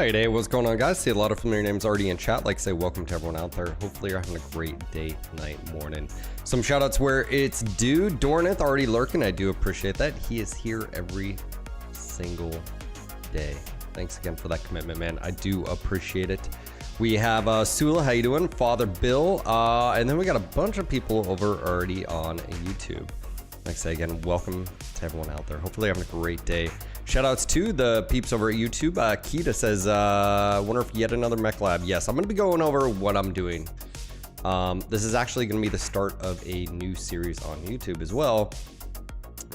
Alright, hey, what's going on, guys? See a lot of familiar names already in chat. Like I say, welcome to everyone out there. Hopefully you're having a great day, night, morning. Some shout outs where it's due. Dornith already lurking. I do appreciate that. He is here every single day. Thanks again for that commitment, man. I do appreciate it. We have Sula, how you doing? Father Bill, and then we got a bunch of people over already on YouTube. Like I say again, welcome to everyone out there. Hopefully you're having a great day. Shoutouts to the peeps over at YouTube. Keita says, wonder if yet another mech lab. Yes, I'm gonna be going over what I'm doing. This is actually gonna be the start of a new series on YouTube as well.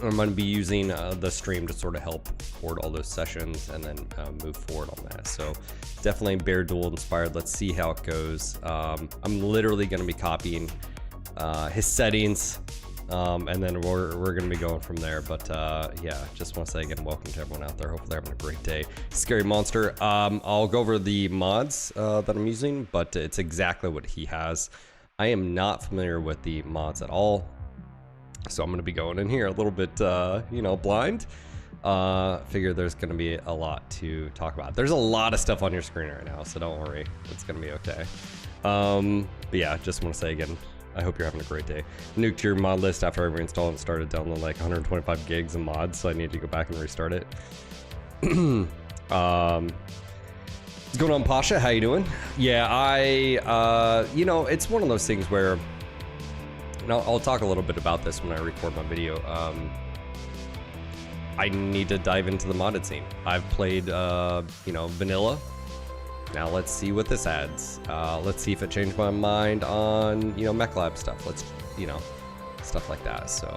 I'm gonna be using the stream to sort of help record all those sessions and then move forward on that. So definitely Bear Duel inspired. Let's see how it goes. I'm literally gonna be copying his settings. And then we're gonna be going from there, but yeah, just want to say again, welcome to everyone out there. Hopefully they're having a great day. Scary Monster, I'll go over the mods that I'm using, but it's exactly what he has. I am not familiar with the mods at all, so I'm gonna be going in here a little bit, you know, blind. Figure there's gonna be a lot to talk about. There's a lot of stuff on your screen right now, so don't worry, it's gonna be okay. But yeah, just want to say again, I hope you're having a great day. Nuked your mod list after I reinstalled and started downloading like 125 gigs of mods, so I need to go back and restart it. What's going on, Pasha? How you doing? Yeah, you know, it's one of those things where, and I'll talk a little bit about this when I record my video. I need to dive into the modded scene. I've played, you know, vanilla. Now let's see what this adds. Let's see if it changed my mind on, you know, mech lab stuff. Let's, you know, stuff like that. So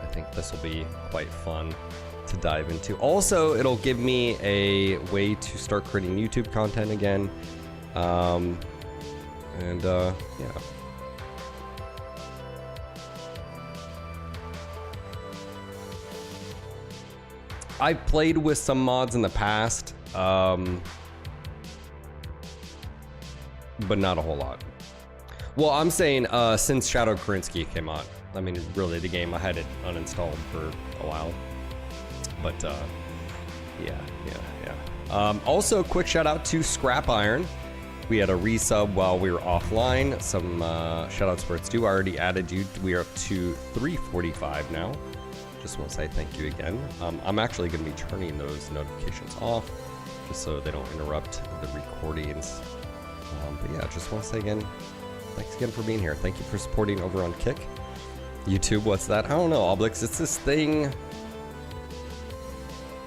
I think this will be quite fun to dive into. Also, it'll give me a way to start creating YouTube content again. Yeah. I've played with some mods in the past. But not a whole lot. Well, I'm saying since Shadow Karinsky came out, I mean, really the game, I had it uninstalled for a while. But yeah. Also, quick shout out to Scrap Iron. We had a resub while we were offline. Some shout outs where it's due. I already added you. We are up to 345 now. Just want to say thank you again. I'm actually going to be turning those notifications off just so they don't interrupt the recordings. But yeah, just want to say again, thanks again for being here. Thank you for supporting over on Kick. YouTube, what's that? I don't know, Oblix. It's this thing.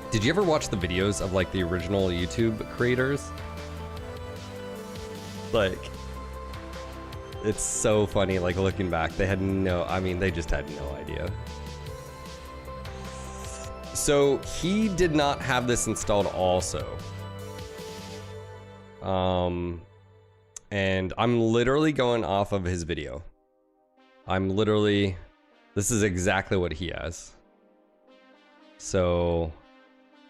Did you ever watch the videos of like the original YouTube creators? Like, it's so funny, like looking back, they had no, I mean, they just had no idea. So he did not have this installed also. And I'm literally going off of his video. This is exactly what he has. So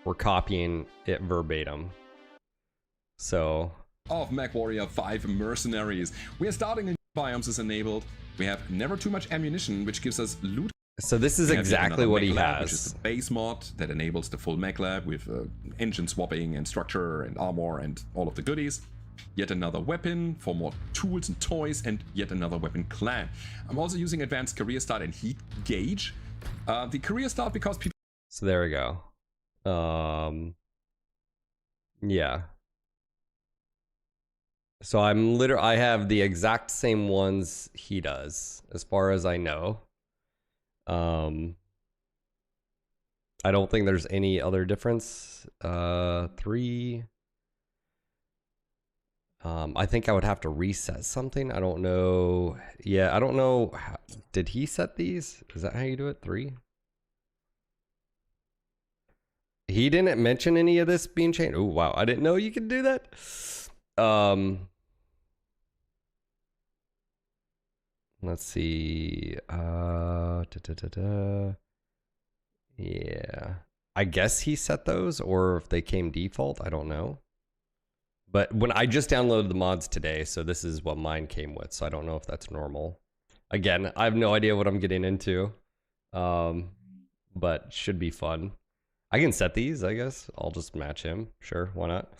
we're copying it verbatim. So. Of MechWarrior 5 Mercenaries. We are starting in biomes is enabled. We have never too much ammunition, which gives us loot. So this is exactly what he has. Which is the base mod that enables the full mech lab with engine swapping and structure and armor and all of the goodies. Yet another weapon for more tools and toys, and yet another weapon clan. I'm also using advanced career start and heat gauge. The career start because people. So there we go. Yeah. So I have the exact same ones he does, as far as I know. I don't think there's any other difference. 3. I think I would have to reset something. I don't know. Yeah, I don't know. Did he set these? Is that how you do it? 3? He didn't mention any of this being changed. Oh, wow. I didn't know you could do that. Let's see. Yeah. I guess he set those, or if they came default, I don't know. But when I just downloaded the mods today, so this is what mine came with, so I don't know if that's normal. Again, I have no idea what I'm getting into, but should be fun. I can set these, I guess. I'll just match him. Sure, why not?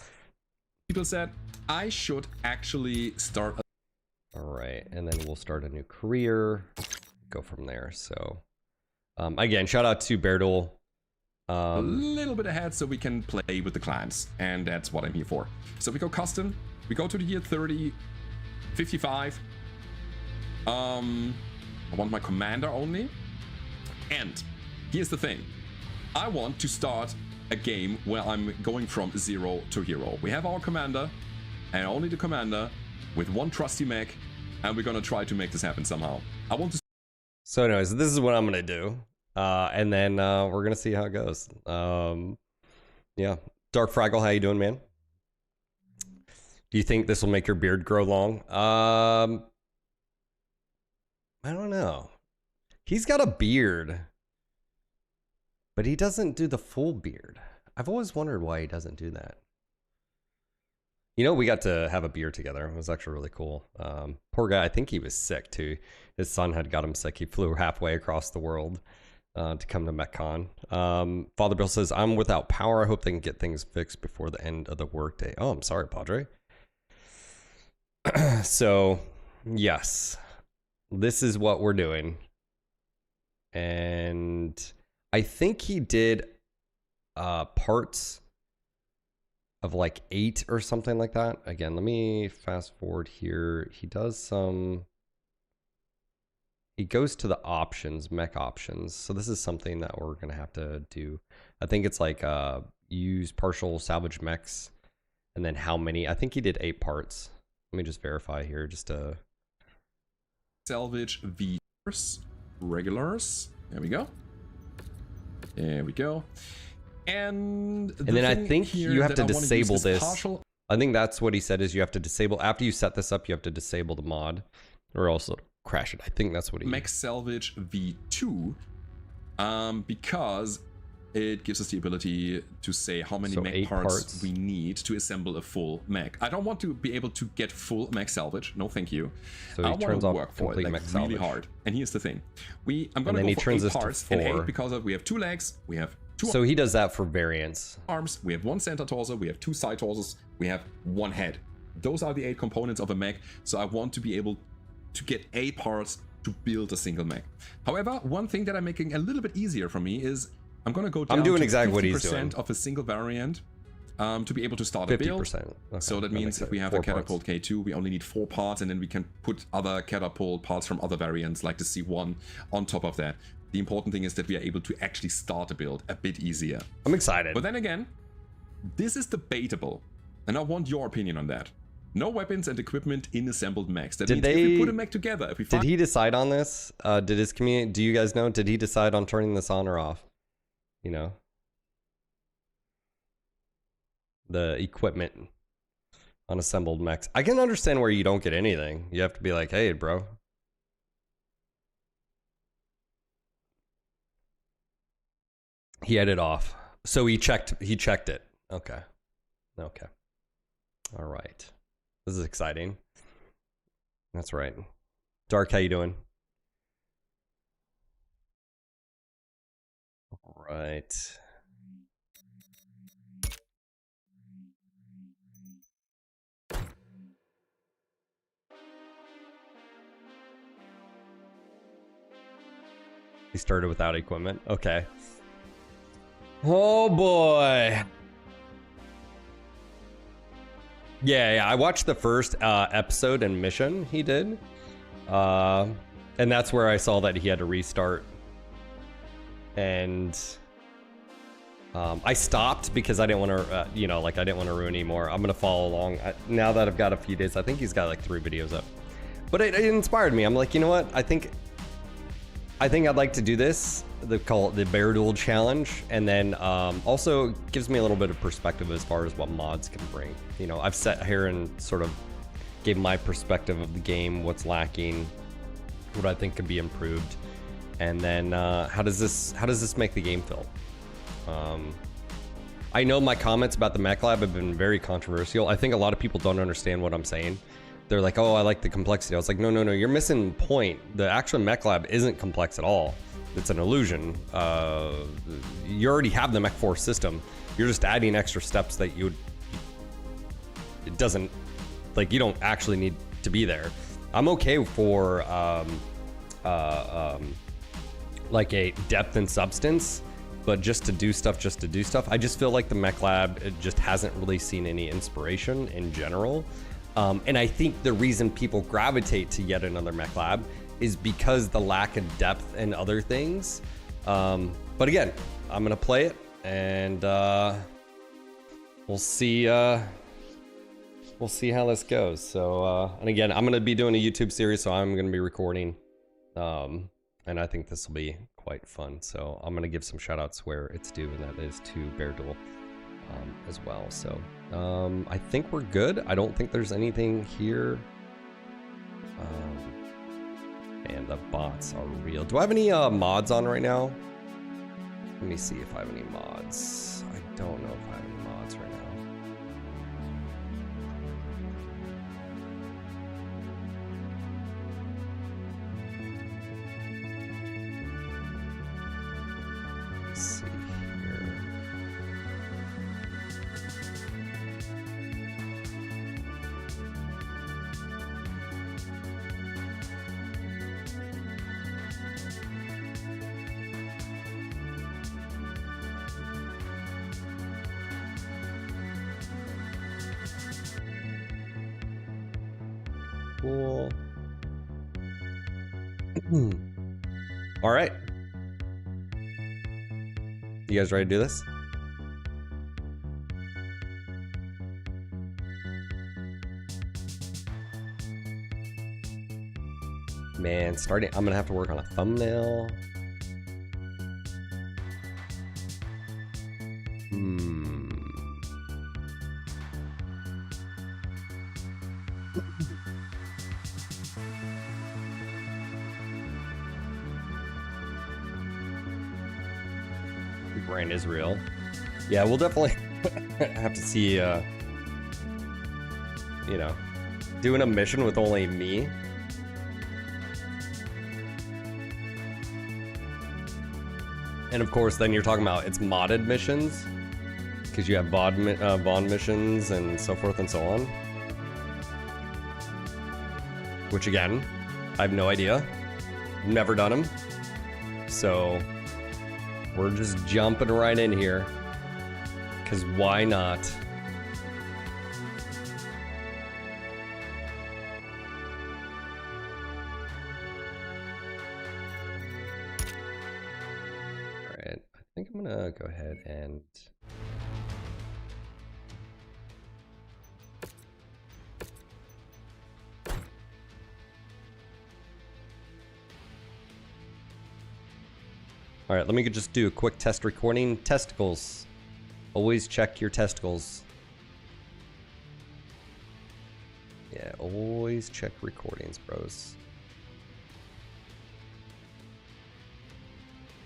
people said I should actually start a All right, and then we'll start a new career, go from there. So, again, shout out to Beardool. little bit ahead so we can play with the clans, and that's what I'm here for. So we go custom, we go to the year 30, 55. I want my commander only. And here's the thing. I want to start a game where I'm going from 0 to hero. We have our commander, and only the commander, with one trusty mech, and we're gonna try to make this happen somehow. I want to... So anyways, this is what I'm gonna do. And then we're gonna see how it goes. Yeah. Dark Fraggle, how you doing, man? Do you think this will make your beard grow long? I don't know. He's got a beard, but he doesn't do the full beard. I've always wondered why he doesn't do that. You know, we got to have a beer together. It was actually really cool. Poor guy, I think he was sick too. His son had got him sick. He flew halfway across the world to come to MechCon. Father Bill says, I'm without power. I hope they can get things fixed before the end of the workday. Oh, I'm sorry, Padre. So, yes, this is what we're doing. And I think he did parts of like 8 or something like that. Again, let me fast forward here. He does some... He goes to the options, mech options. So this is something that we're going to have to do. I think it's like use partial salvage mechs and then how many. I think he did 8 parts. Let me just verify here just to... Salvage V's, regulars. There we go. There we go. And then I think you have to disable this. I think that's what he said is you have to disable. After you set this up, you have to disable the mod or else it'll crash it. I think that's what he... Mech Salvage V2 because it gives us the ability to say how many mech parts we need to assemble a full mech. I don't want to be able to get full mech salvage. No, thank you. So he turns off complete mech salvage. Really hard. And here's the thing. I'm going to go for 8 parts and 8 because we have 2 legs, we have 2 So he does that for variance. Arms, we have 1 center torso, we have 2 side torsos, we have 1 head. Those are the 8 components of a mech. So I want to be able to get 8 parts to build a single mech. However, one thing that I'm making a little bit easier for me is I'm going to go down to exactly what he's doing. 50% of a single variant to be able to start a build. 50%. Okay. So that means if we have a Catapult K2, we only need 4 parts, and then we can put other Catapult parts from other variants, like the C1, on top of that. The important thing is that we are able to actually start a build a bit easier. I'm excited. But then again, this is debatable, and I want your opinion on that. No weapons and equipment in assembled mechs. That means if we put a mech together, if we did he decide on this? Did his community? Do you guys know? Did he decide on turning this on or off? You know, the equipment on assembled mechs. I can understand where you don't get anything. You have to be like, hey, bro. He had it off. So he checked it. Okay. Okay. All right. This is exciting. That's right. Dark, how you doing? All right. He started without equipment. Okay. Oh boy. Yeah, I watched the first episode and mission he did. And that's where I saw that he had to restart. And I stopped because I didn't want to, I didn't want to ruin anymore. I'm going to follow along. Now that I've got a few days, I think he's got like 3 videos up. But it inspired me. I'm like, you know what? I think I'd like to do this. They call it the Beardool Challenge, and then also gives me a little bit of perspective as far as what mods can bring. You know, I've sat here and sort of gave my perspective of the game, what's lacking, what I think could be improved, and then how does this make the game feel? I know my comments about the Mech Lab have been very controversial. I think a lot of people don't understand what I'm saying. They're like, oh, I like the complexity. I was like, no, you're missing the point. The actual Mech Lab isn't complex at all. It's an illusion. You already have the Mech 4 system. You're just adding extra steps that you would... it doesn't, like, you don't actually need to be there. I'm okay for like a depth and substance, but just to do stuff, I just feel like the mech lab, it just hasn't really seen any inspiration in general. And I think the reason people gravitate to yet another mech lab is because the lack of depth and other things. But again, I'm gonna play it, and we'll see how this goes. So, and again, I'm gonna be doing a YouTube series, so I'm gonna be recording, and I think this will be quite fun. So I'm gonna give some shout outs where it's due, and that is to Bear Duel as well. So I think we're good. I don't think there's anything here. And the bots are real. Do I have any mods on right now? Let me see if I have any mods. I don't know if I have any mods right now. Let's see here. Cool. All right. You guys ready to do this? Man, I'm gonna have to work on a thumbnail. Brand is real. Yeah, we'll definitely have to see, you know, doing a mission with only me. And of course, then you're talking about it's modded missions, because you have VOD missions and so forth and so on. Which again, I have no idea. Never done them. So we're just jumping right in here, because why not? All right, I think I'm gonna go ahead and all right, let me just do a quick test recording. Testicles. Always check your testicles. Yeah, always check recordings, bros.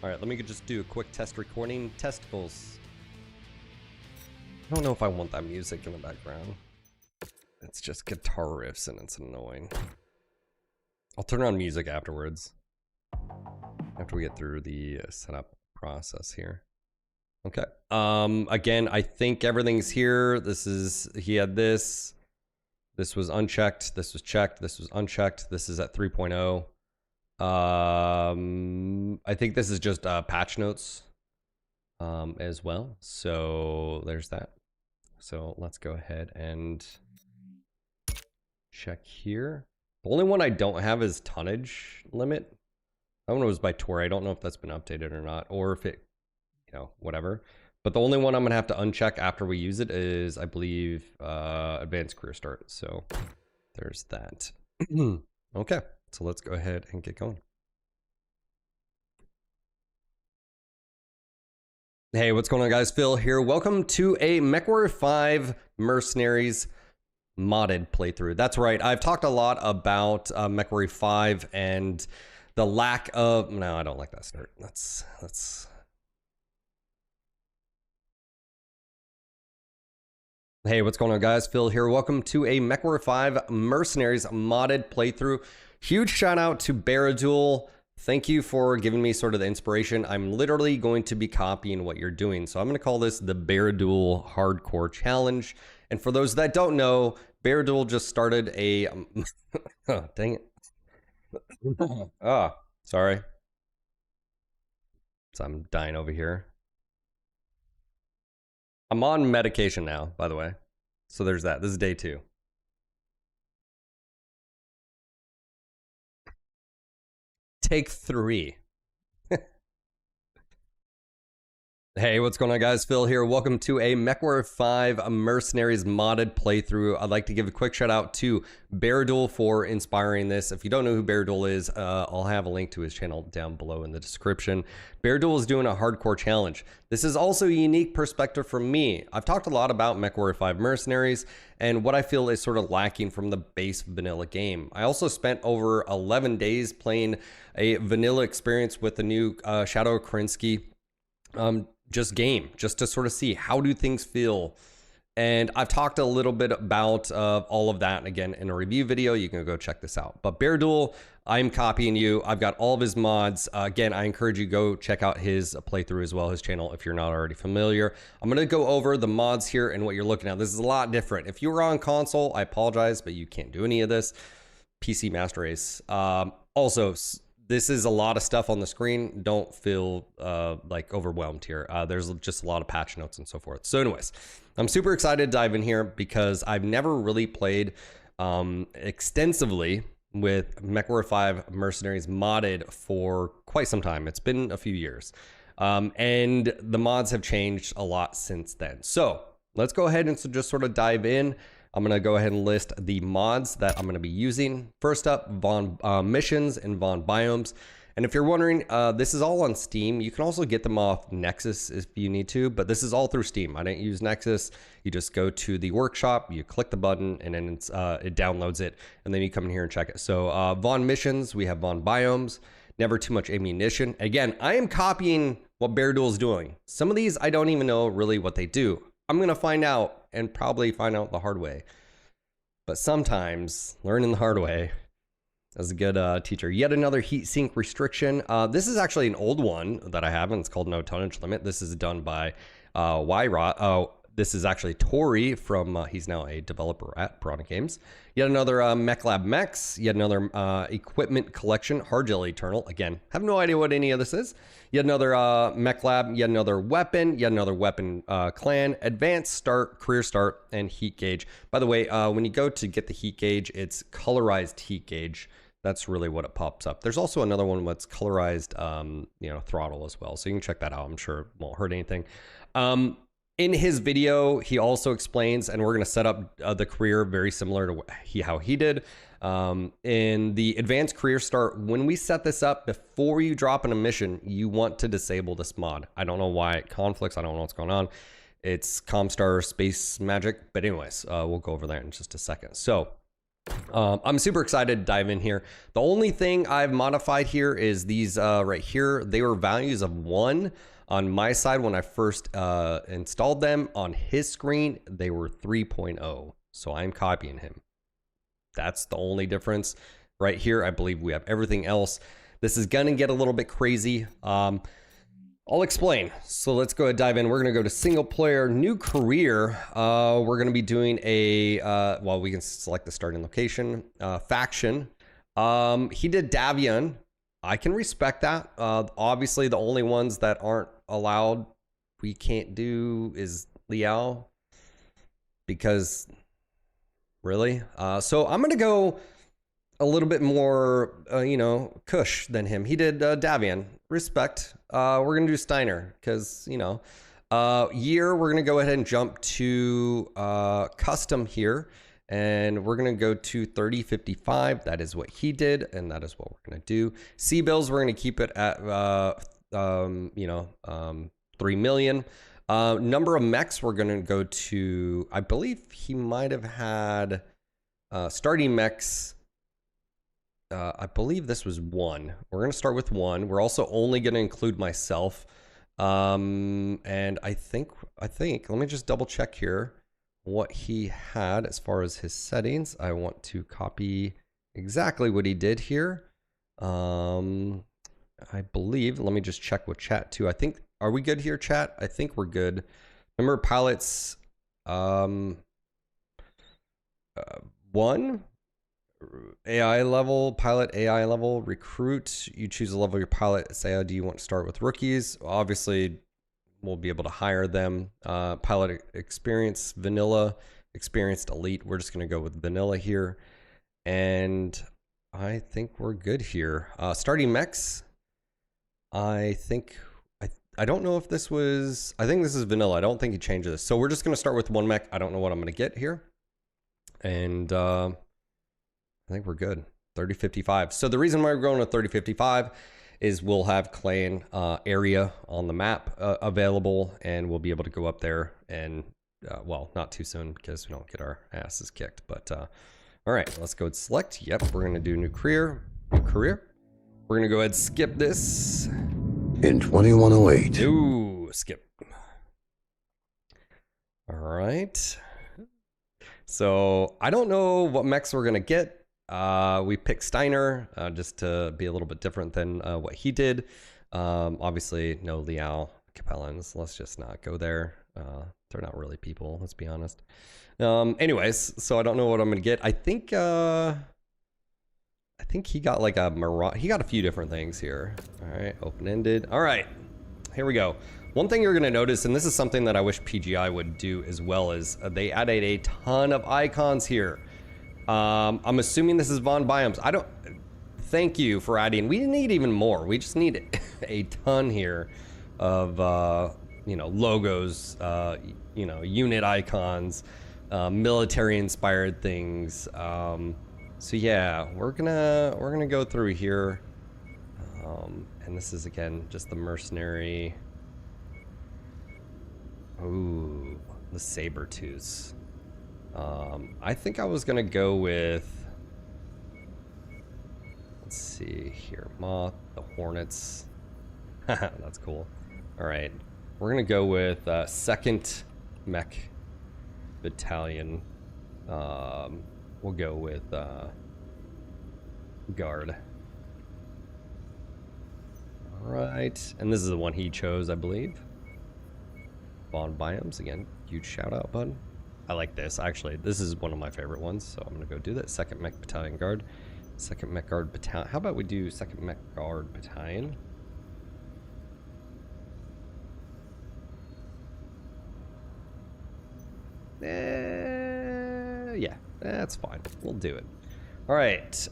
All right, let me just do a quick test recording. Testicles. I don't know if I want that music in the background. It's just guitar riffs and it's annoying. I'll turn on music afterwards. After we get through the setup process here. Okay. Again, I think everything's here. He had this. This was unchecked. This was checked. This was unchecked. This is at 3.0. I think this is just patch notes as well. So there's that. So let's go ahead and check here. The only one I don't have is tonnage limit. That one was by Tor. I don't know if that's been updated or not, or if it, you know, whatever. But the only one I'm gonna have to uncheck after we use it is, I believe, advanced career start. So there's that. Okay, so let's go ahead and get going. Hey, what's going on, guys? Phil here. Welcome to a MechWarrior 5 Mercenaries modded playthrough. That's right. I've talked a lot about MechWarrior 5 and the lack of... No, I don't like that start. That's... Hey, what's going on, guys? Phil here. Welcome to a MechWarrior 5 Mercenaries modded playthrough. Huge shout out to Baradul. Thank you for giving me sort of the inspiration. I'm literally going to be copying what you're doing. So I'm going to call this the Baradul Hardcore Challenge. And for those that don't know, Bearduel just started a oh, dang it. Oh, sorry. So I'm dying over here. I'm on medication now, by the way. So there's that. This is day 2. Take 3. Hey, what's going on, guys? Phil here. Welcome to a MechWarrior 5 Mercenaries modded playthrough. I'd like to give a quick shout out to Bearduel for inspiring this. If you don't know who Bearduel is, I'll have a link to his channel down below in the description. Bearduel is doing a hardcore challenge. This is also a unique perspective from me. I've talked a lot about MechWarrior 5 Mercenaries and what I feel is sort of lacking from the base vanilla game. I also spent over 11 days playing a vanilla experience with the new Shadow Krinsky just to sort of see how do things feel. And I've talked a little bit about all of that again in a review video. You can go check this out. But Bearduel, I'm copying you. I've got all of his mods. Again, I encourage you go check out his playthrough as well, his channel, if you're not already familiar. I'm going to go over the mods here and what you're looking at. This is a lot different. If you were on console, I apologize, but you can't do any of this. PC Master Race. Also, this is a lot of stuff on the screen. Don't feel like overwhelmed here. There's just a lot of patch notes and so forth. So anyways, I'm super excited to dive in here because I've never really played extensively with MechWarrior 5 Mercenaries modded for quite some time. It's been a few years. And the mods have changed a lot since then. So let's go ahead and just sort of dive in. I'm going to go ahead and list the mods that I'm going to be using. First up, Von Missions and Von Biomes. And if you're wondering, this is all on Steam. You can also get them off Nexus if you need to, but this is all through Steam. I didn't use Nexus. You just go to the workshop, you click the button, and then it downloads it, and then you come in here and check it. So Von Missions, we have Von Biomes, Never Too Much Ammunition. Again, I am copying what Bearduel is doing. Some of these, I don't even know really what they do. I'm going to find out and probably find out the hard way. But sometimes learning the hard way is a good teacher. Yet another heat sink restriction. This is actually an old one that I have, and it's called No Tonnage Limit. This is done by Yrot. This is actually Tori from, he's now a developer at Piranha Games. Yet another MechLab Mechs. Yet another equipment collection, Hard Gel Eternal. Again, have no idea what any of this is. Yet another MechLab, yet another weapon clan, advanced start, career start, and heat gauge. By the way, when you go to get the heat gauge, it's colorized heat gauge. That's really what it pops up. There's also another one that's colorized, throttle as well. So you can check that out. I'm sure it won't hurt anything. In his video, he also explains, and we're going to set up the career very similar to how he did. In the advanced career start, when we set this up, before you drop in a mission, you want to disable this mod. I don't know why it conflicts. I don't know what's going on. It's Comstar Space Magic. But anyways, we'll go over that in just a second. So I'm super excited to dive in here. The only thing I've modified here is these right here. They were values of 1. On my side, when I first installed them, on his screen, they were 3.0. So I'm copying him. That's the only difference right here. I believe we have everything else. This is going to get a little bit crazy. I'll explain. So let's go ahead and dive in. We're going to go to single player, new career. We're going to be doing a, well, we can select the starting location, faction. He did Davion. I can respect that. Obviously, the only ones that aren't allowed, we can't do is Liao. Because, really? So I'm going to go a little bit more, cush than him. He did Davion. Respect. We're going to do Steiner because, year, we're going to go ahead and jump to custom here. And we're going to go to 3055. That is what he did. And that is what we're going to do. C-bills, we're going to keep it at, 3 million. Number of mechs, we're going to go to, I believe he might have had starting mechs. I believe this was 1. We're going to start with 1. We're also only going to include myself. And I think, let me just double check here what he had as far as his settings. I want to copy exactly what he did here. I believe, let me just check with chat too. I think, are we good here, chat? I think we're good. Remember pilots, 1 AI level, pilot AI level, recruit. You choose a level of your pilot. Say, do you want to start with rookies? Obviously, we'll be able to hire them. Pilot experience, vanilla, experienced, elite. We're just going to go with vanilla here. And I think we're good here. Starting mechs. I don't know if this was, I think this is vanilla. I don't think he changed this. So we're just going to start with 1 mech. I don't know what I'm going to get here. And I think we're good. 3055. So the reason why we're going to 3055 is we'll have clan area on the map available, and we'll be able to go up there and, well, not too soon because we don't get our asses kicked. But all right, let's go and select. Yep, we're going to do new career. We're going to go ahead and skip this. In 2108. Ooh, skip. All right. So I don't know what mechs we're gonna get. We picked Steiner just to be a little bit different than what he did. Obviously, no Liao Capellans. Let's just not go there. They're not really people. Let's be honest. Anyways, so I don't know what I'm gonna get. I think he got like a mirage. He got a few different things here. All right, open-ended. All right, here we go. One thing you're gonna notice, and this is something that I wish PGI would do as well, is they added a ton of icons here. I'm assuming this is Von Biomes. Thank you for adding. We need even more. We just need a ton here of, logos, unit icons, military-inspired things. So yeah, we're gonna go through here, and this is again just the mercenary. Ooh, the Sabertooths. I think I was gonna go with. Let's see here, Moth, the Hornets. That's cool. All right, we're gonna go with 2nd Mech Battalion. We'll go with Guard. All right, and this is the one he chose, I believe. Von Biomes, again, huge shout out, bud. I like this, actually. This is one of my favorite ones, so I'm gonna go do that. 2nd Mech Battalion Guard. 2nd Mech Guard Battalion. How about we do 2nd Mech Guard Battalion? Yeah, that's fine. We'll do it. All right. This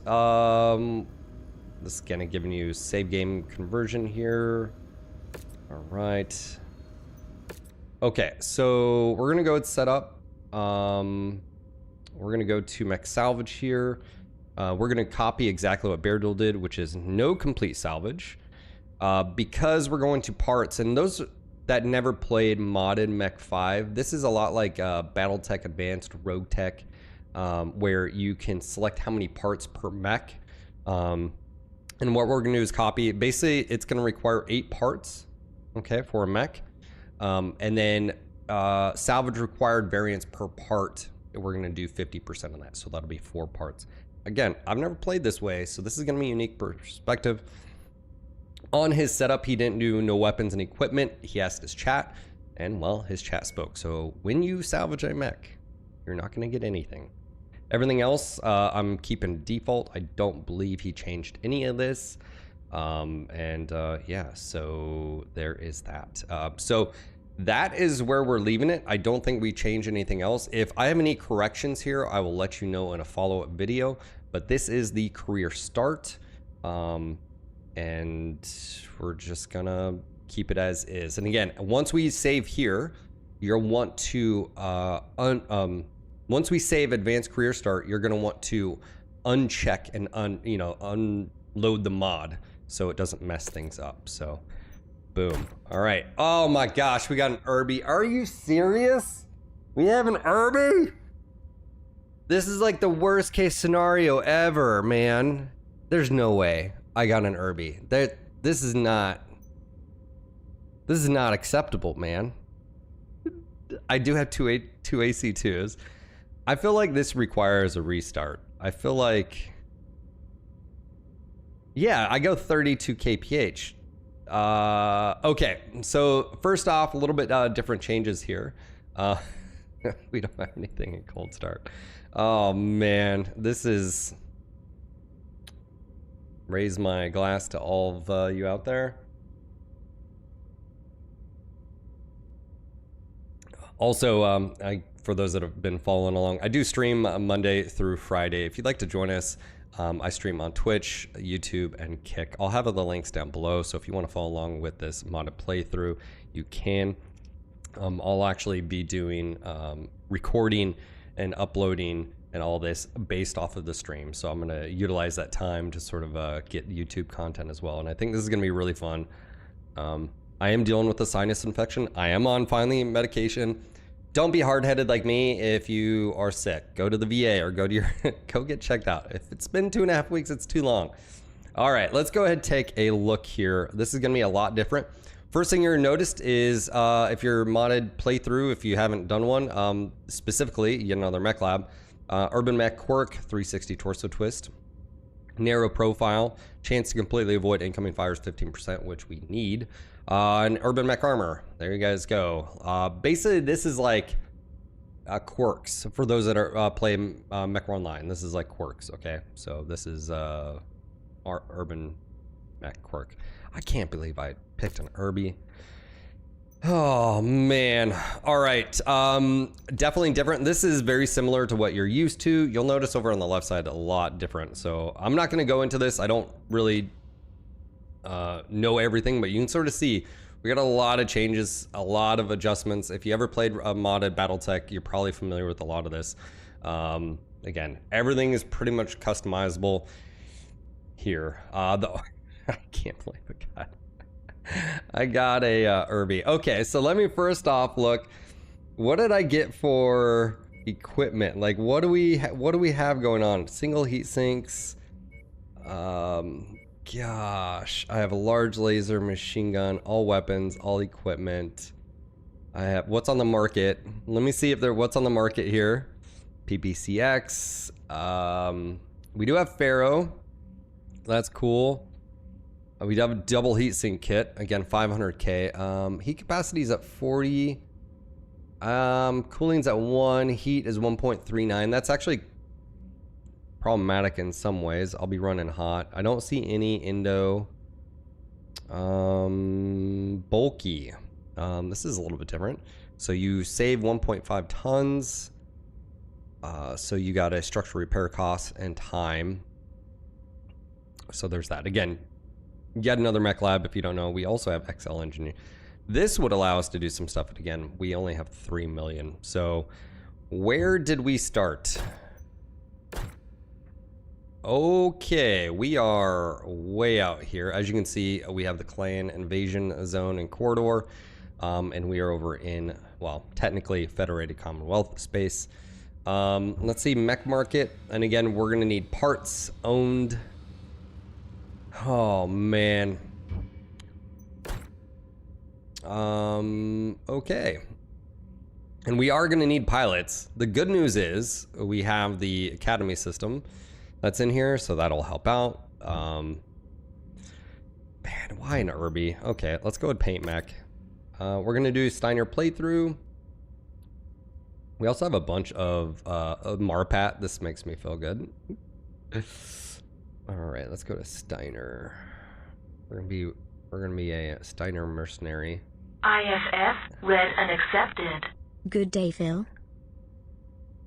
is kind of giving you save game conversion here. All right. Okay, so we're gonna go and set up. We're gonna go to mech salvage here. We're gonna copy exactly what Beardool did, which is no complete salvage. Because we're going to parts, and those that never played modded Mech 5, this is a lot like Battletech Advanced Rogue Tech, where you can select how many parts per mech. And what we're gonna do is copy. Basically, it's gonna require 8 parts, okay, for a mech. And then salvage required variance per part, we're gonna do 50% of that, so that'll be 4 parts. Again, I've never played this way, so this is gonna be a unique perspective. On his setup, he didn't do no weapons and equipment. He asked his chat, and well, his chat spoke. So when you salvage a mech, you're not gonna get anything. Everything else, I'm keeping default. I don't believe he changed any of this. Yeah, so there is that. So that is where we're leaving it. I don't think we change anything else. If I have any corrections here, I will let you know in a follow-up video, but this is the career start. And we're just gonna keep it as is. And again, once we save here, you'll want to, once we save advanced career start, you're gonna want to uncheck and unload the mod so it doesn't mess things up. So boom. All right. Oh my gosh, we got an Irby. Are you serious? We have an Irby? This is like the worst case scenario ever, man. There's no way I got an Irby. This is not acceptable, man. I do have two AC2s. I feel like this requires a restart. I feel like, yeah, I go 32 kph. Okay, so first off, a little bit different changes here. We don't have anything in cold start. Oh man, this is... Raise my glass to all of you out there. Also, for those that have been following along, I do stream Monday through Friday. If you'd like to join us, I stream on Twitch, YouTube, and Kick. I'll have the links down below, so if you want to follow along with this modded playthrough, you can. I'll actually be doing recording and uploading and all this based off of the stream. So I'm going to utilize that time to sort of get YouTube content as well. And I think this is going to be really fun. I am dealing with a sinus infection. I am on finally medication. Don't be hard-headed like me if you are sick. Go to the VA or go to your go get checked out. If it's been 2.5 weeks, it's too long. All right, let's go ahead and take a look here. This is going to be a lot different. First thing you're noticed is if you're modded playthrough, if you haven't done one, specifically, yet another mech lab, Urban Mech Quirk, 360 torso twist, narrow profile, chance to completely avoid incoming fires 15%, which we need, and Urban Mech armor. There you guys go. Basically, this is like quirks for those that are playing Mech Online. This is like quirks, okay? So this is our Urban Mech Quirk. I can't believe I picked an Irby. Oh man. All right. Definitely different. This is very similar to what you're used to. You'll notice over on the left side a lot different. So I'm not going to go into this. I don't really know everything, but you can sort of see we got a lot of changes, a lot of adjustments. If you ever played a modded BattleTech, you're probably familiar with a lot of this. Again, everything is pretty much customizable here. Though I can't believe it, I got a Irby. Okay, so let me first off look. What did I get for equipment? Like, what do we have going on? Single heat sinks. Gosh, I have a large laser, machine gun, all weapons, all equipment. I have what's on the market. Let me see if what's on the market here. PPCX. We do have Pharaoh. That's cool. We have a double heat sink kit, again 500k. Heat capacity is at 40. Cooling's at 1. Heat is 1.39. That's actually problematic in some ways. I'll be running hot. I don't see any Indo. Bulky. This is a little bit different. So you save 1.5 tons. So you got a structural repair cost and time. So there's that. Again, yet another mech lab. If you don't know, we also have XL engineer. This would allow us to do some stuff, but again, we only have 3 million. So where did we start? Okay, we are way out here. As you can see, we have the clan invasion zone and corridor, and we are over in, well, technically Federated Commonwealth space. Let's see, mech market, and again, we're gonna need parts owned. Oh man. Okay. And we are gonna need pilots. The good news is we have the academy system that's in here, so that'll help out. Man, why an Irby? Okay, let's go with Paint Mech. We're gonna do Steiner playthrough. We also have a bunch of Marpat. This makes me feel good. All right, let's go to Steiner. We're gonna be a Steiner mercenary. IFF read and accepted. Good day, Phil.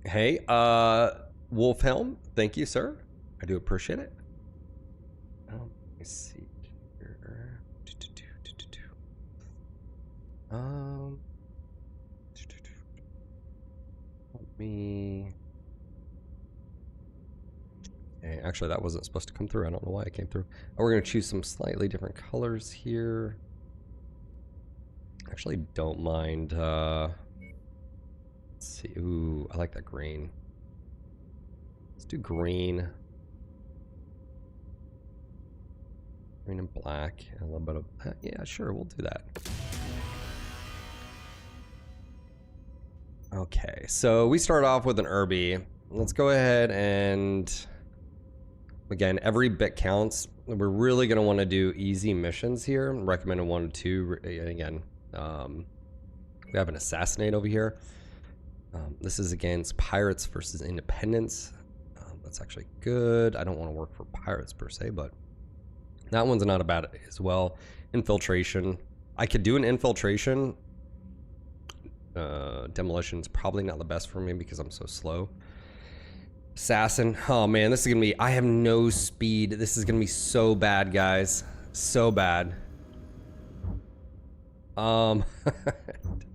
Hey, Wolfhelm, thank you, sir. I do appreciate it. Let me see here. Let me. Okay, actually, that wasn't supposed to come through. I don't know why it came through. Oh, we're gonna choose some slightly different colors here. Actually, don't mind. Let's see. Ooh, I like that green. Let's do green. Green and black, and a little bit of yeah, sure, we'll do that. Okay, so we start off with an Irby. Let's go ahead and again, every bit counts. We're really gonna want to do easy missions here. Recommended 1 to 2. Again, we have an assassinate over here. This is against Pirates versus Independents. That's actually good. I don't want to work for Pirates per se, but that one's not bad as well. Infiltration. I could do an Infiltration. Demolition's probably not the best for me because I'm so slow. Assassin. Oh man, this is gonna be, I have no speed. This is gonna be so bad, guys. So bad.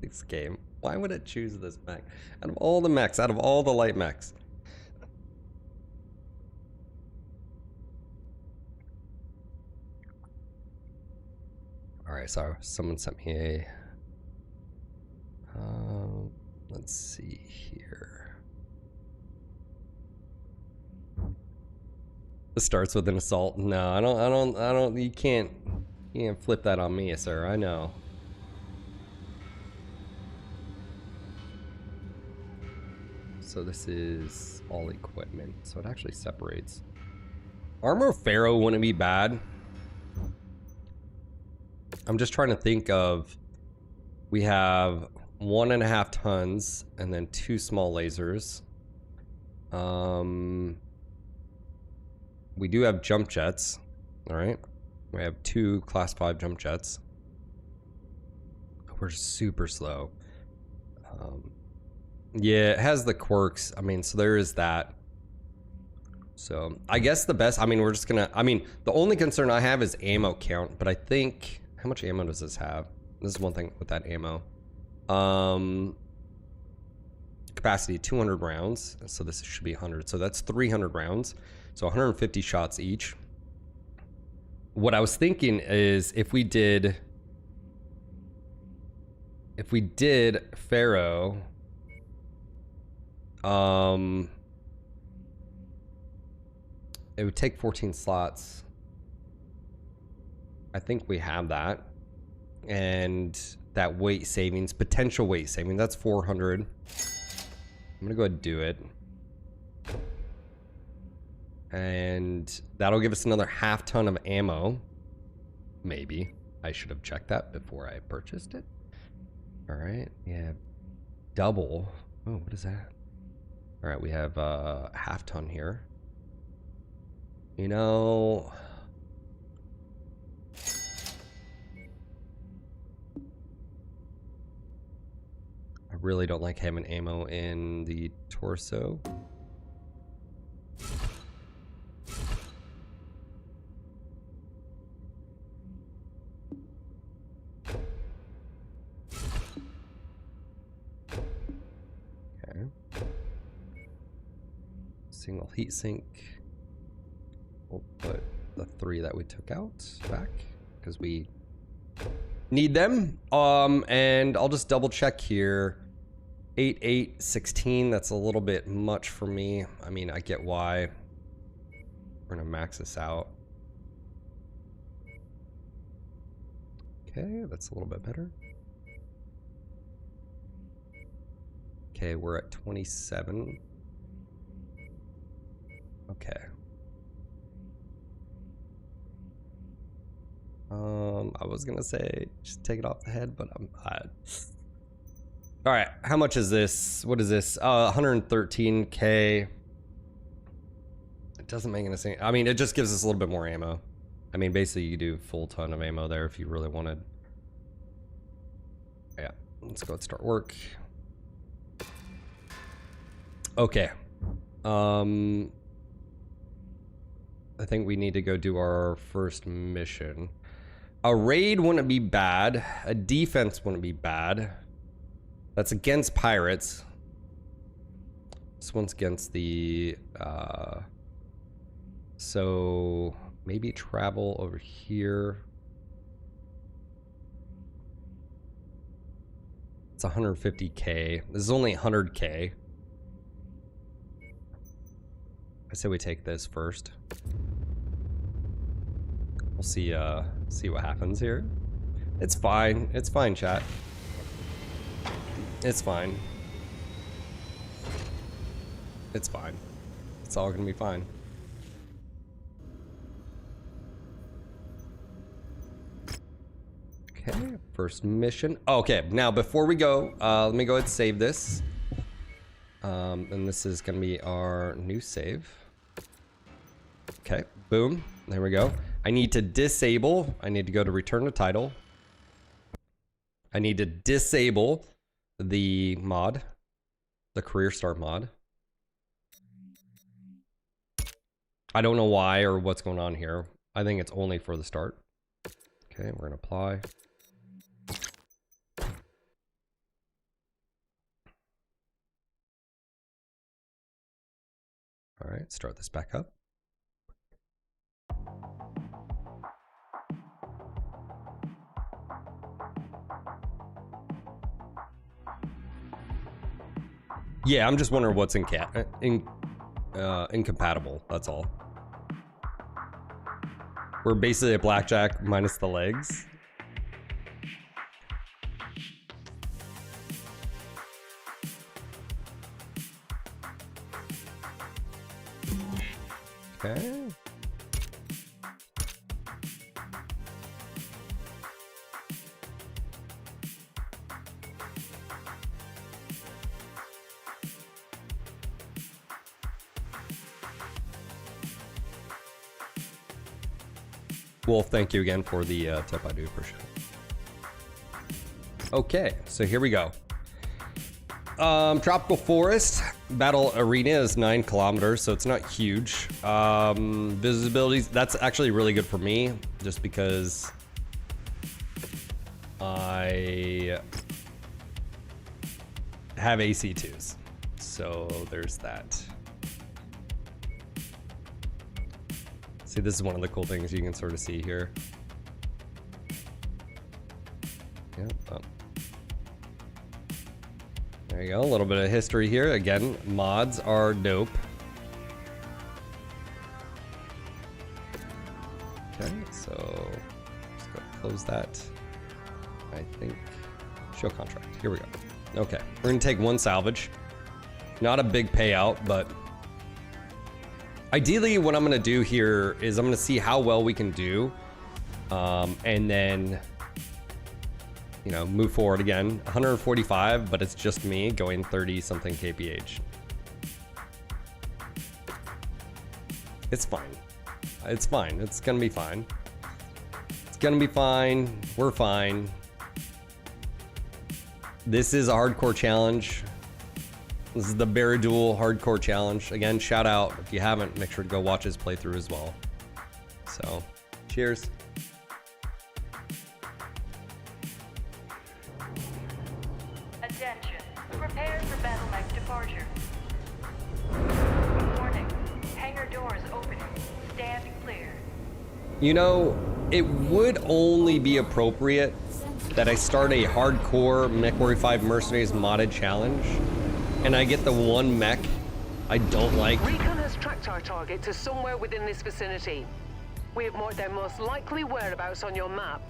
This game. Why would it choose this mech? Out of all the mechs, out of all the light mechs. Alright, so someone sent me a... let's see here. This starts with an assault. No, I don't, you can't flip that on me, sir. I know. So this is all equipment. So it actually separates. Armor Pharaoh wouldn't be bad. I'm just trying to think of, we have 1.5 tons and then 2 small lasers. We do have jump jets. All right. We have 2 class 5 jump jets. We're super slow. Yeah, it has the quirks. I mean, so there is that. So I guess the best, I mean, we're just gonna, I mean, the only concern I have is ammo count, but I think, how much ammo does this have? This is one thing with that ammo. Capacity 200 rounds. So this should be 100. So that's 300 rounds. So 150 shots each. What I was thinking is if we did Pharaoh, it would take 14 slots. I think we have that. And that weight savings, potential weight savings, that's 400. I'm gonna go ahead and do it. And that'll give us another half ton of ammo. Maybe. I should have checked that before I purchased it. All right, yeah, double. Oh, what is that? All right, we have a half ton here. You know, I really don't like having ammo in the torso. Okay. Single heat sink. We'll put the 3 that we took out back because we need them. And I'll just double check here. 8, 8, 16. That's a little bit much for me. I mean, I get why. We're gonna max this out. Okay, that's a little bit better. Okay, we're at 27. Okay. I was gonna say just take it off the head, but all right, how much is this? What is this? 113K. It doesn't make any sense. I mean, it just gives us a little bit more ammo. I mean, basically you do full ton of ammo there if you really wanted. Yeah, let's go and start work. Okay. I think we need to go do our first mission. A raid wouldn't be bad. A defense wouldn't be bad. That's against pirates. This one's against the... so maybe travel over here. It's 150K. This is only 100K. I say we take this first. We'll see what happens here. It's fine. It's fine, chat. It's fine. It's fine. It's all gonna be fine. Okay, first mission. Okay, now before we go, let me go ahead and save this. And this is gonna be our new save. Okay, boom, there we go. I need to disable, I need to go to return to title. I need to disable the mod, the career start mod. I don't know why or what's going on here. I think it's only for the start. Okay, we're gonna apply. All right, start this back up. Yeah, I'm just wondering what's incompatible, that's all. We're basically a blackjack minus the legs. Okay. Wolf, thank you again for the tip. I do appreciate it. Okay, so here we go. Tropical Forest Battle Arena is 9 kilometers, so it's not huge. Visibility, that's actually really good for me, just because I have AC2s. So there's that. See, this is one of the cool things you can sort of see here. Yep. Oh. There you go, a little bit of history here. Again, mods are dope. Okay, so just go close that. I think show contract. Here we go. Okay, we're gonna take 1 salvage. Not a big payout, but ideally what I'm gonna do here is I'm gonna see how well we can do, and then, you know, move forward again. 145, but it's just me going 30 something kph. It's fine. It's fine. It's gonna be fine. It's gonna be fine. We're fine. This is a hardcore challenge. This is the Barraduel hardcore challenge. Again, shout out. If you haven't, make sure to go watch his playthrough as well. So, cheers. Attention. Prepare for battle mech departure. Warning. Hangar doors opening. Stand clear. You know, it would only be appropriate that I start a hardcore MechWarrior 5 Mercenaries modded challenge, and I get the one mech I don't like. Recon has tracked our target to somewhere within this vicinity. We have marked their most likely whereabouts on your map.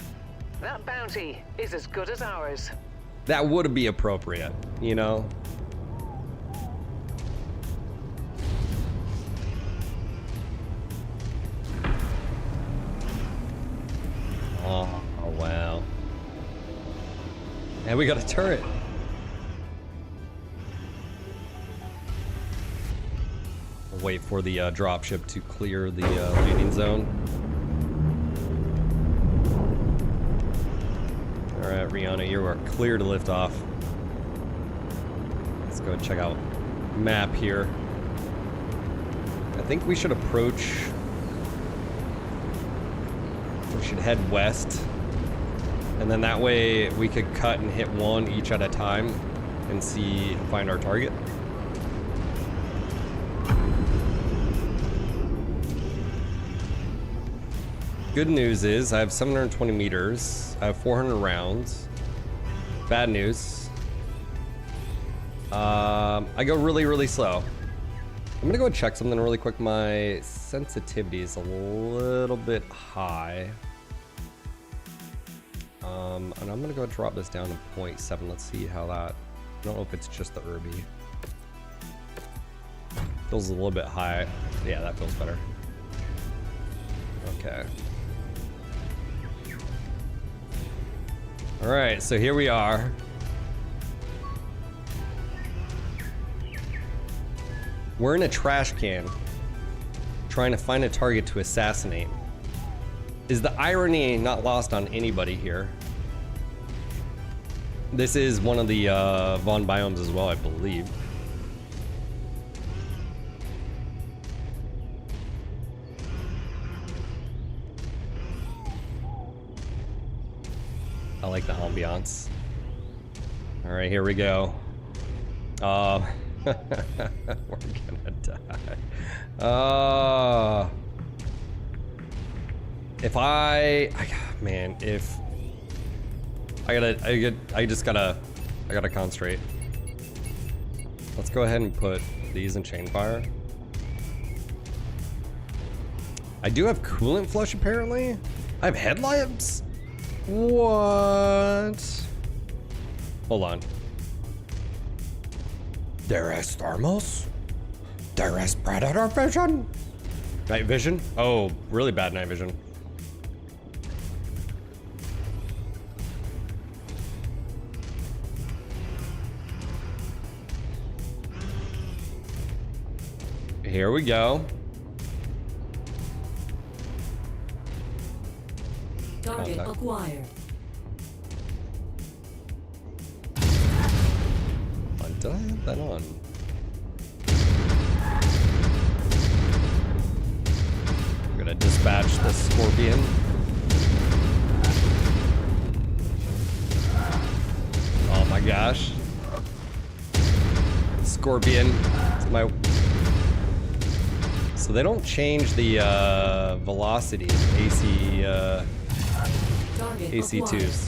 That bounty is as good as ours. That would be appropriate, you know? Oh, wow. And we got a turret. We'll wait for the dropship to clear the landing zone. All right, Rihanna, you are clear to lift off. Let's go check out map here. I think we should approach. We should head west. And then that way we could cut and hit one each at a time and see, find our target. Good news is I have 720 meters. I have 400 rounds. Bad news. I go really, really slow. I'm gonna go check something really quick. My sensitivity is a little bit high. And I'm gonna go drop this down to 0.7. Let's see how that, I don't know if it's just the Irby. Feels a little bit high. Yeah, that feels better. Okay. All right, so here we are. We're in a trash can trying to find a target to assassinate. Is the irony not lost on anybody here? This is one of the Vaughn biomes as well, I believe. I like the ambiance. All right, here we go. We're gonna die. If man, if I gotta concentrate. Let's go ahead and put these in chain fire. I do have coolant flush apparently. I have headlamps. What? Hold on. There is thermals. There is predator vision. Night vision? Oh, really bad night vision. Here we go. Target acquired. Did I have that on? I'm gonna dispatch the Scorpion. Oh my gosh. Scorpion. It's my... So they don't change the velocity AC AC2s.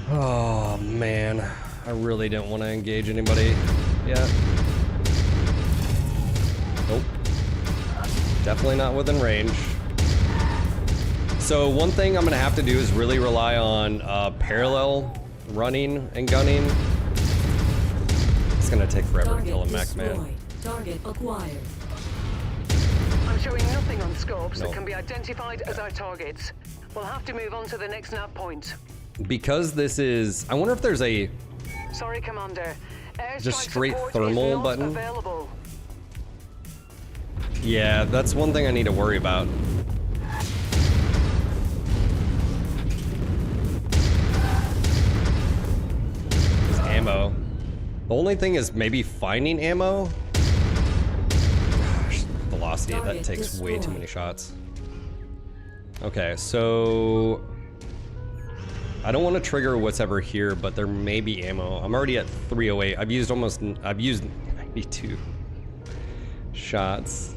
Oh man, I really didn't want to engage anybody yet. Nope. Definitely not within range. So one thing I'm gonna have to do is really rely on parallel running and gunning. It's gonna take forever to kill a mech, man. Target acquired. I'm showing nothing on scopes that can be identified as our targets. We'll have to move on to the next nav point. Because this is, I wonder if there's a Sorry, Commander. just straight support is thermal not button. Available. Yeah, that's one thing I need to worry about. Is ammo. The only thing is maybe finding ammo. Gosh, velocity, that takes way too many shots. Okay, so I don't want to trigger what's ever here, but there may be ammo. I'm already at 308. I've used 92 shots.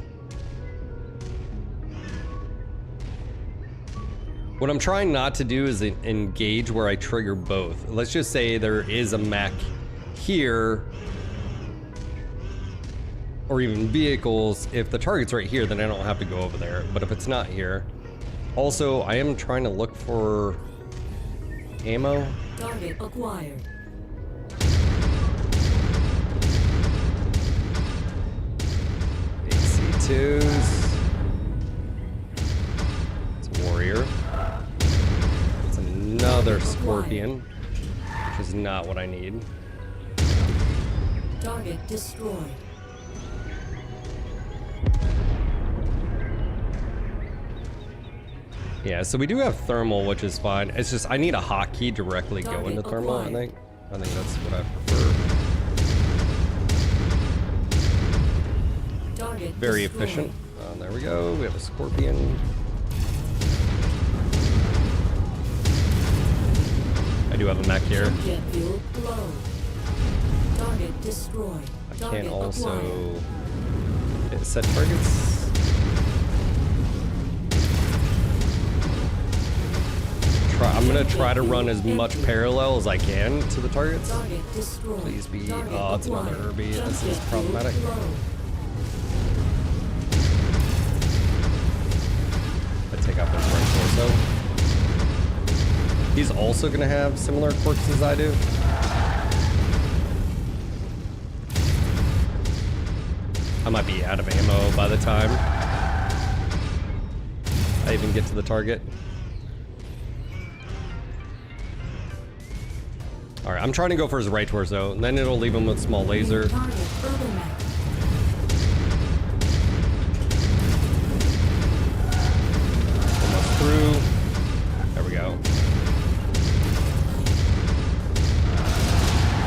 What I'm trying not to do is engage where I trigger both. Let's just say there is a mech here, or even vehicles. If the target's right here, then I don't have to go over there. But if it's not here, also I am trying to look for ammo. Target acquired. AC2s. It's a warrior. It's another Scorpion, which is not what I need. Target destroyed. Yeah, so we do have thermal, which is fine. It's just I need a hotkey directly go into thermal. I think that's what I prefer. Target Very destroyed. efficient. There we go. We have a Scorpion. I do have a mech here. Jet fuel low. Target destroyed. I Target can also acquired. set targets. I'm gonna try to run as much parallel as I can to the targets. Target destroyed. Please be. Target Oh, it's another acquired. Herbie. This Jet is fuel problematic. low. I take out his right torso. He's also gonna have similar quirks as I do. I might be out of ammo by the time I even get to the target. All right, I'm trying to go for his right torso, and then it'll leave him with small laser. Target Urban. Almost through. There we go.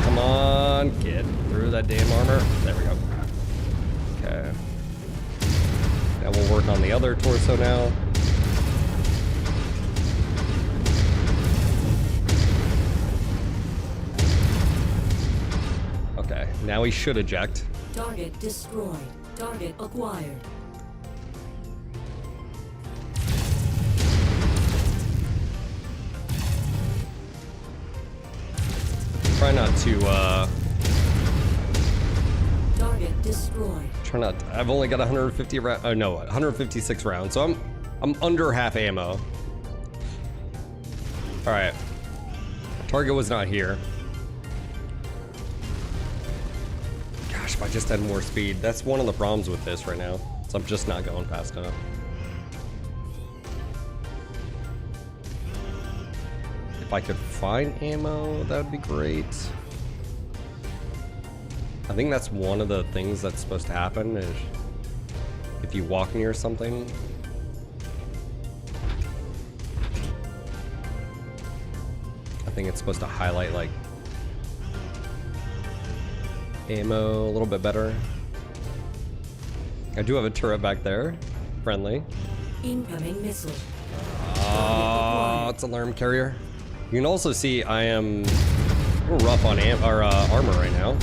Come on, get through that damn armor. There we go. Okay. Now we'll work on the other torso now. Okay, now he should eject. Target destroyed. Target acquired. Try not to, Target destroyed. try not, I've only got 150 rounds, oh no, 156 rounds, so I'm under half ammo. All right, target was not here. Gosh, if I just had more speed. That's one of the problems with this right now, so I'm just not going fast enough. If I could find ammo, that would be great. I think that's one of the things that's supposed to happen is if you walk near something. I think it's supposed to highlight like ammo a little bit better. I do have a turret back there. Friendly. Incoming missile. Oh, it's alarm carrier. You can also see I am a little rough on armor right now.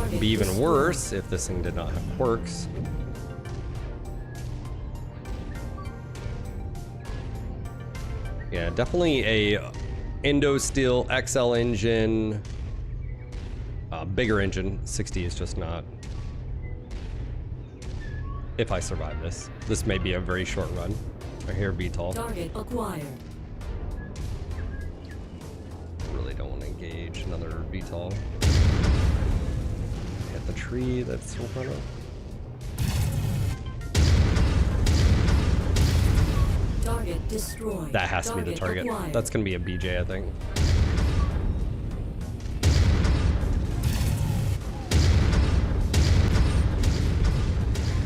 It'd be even worse if this thing did not have quirks. Yeah, definitely a Endo Steel XL engine. Bigger engine. 60 is just not. If I survive this. This may be a very short run. I hear VTOL. Target acquired. Really don't want to engage another VTOL. Hit the tree that's in front of. Target destroyed. That has to be the target. Acquired. That's gonna be a BJ, I think.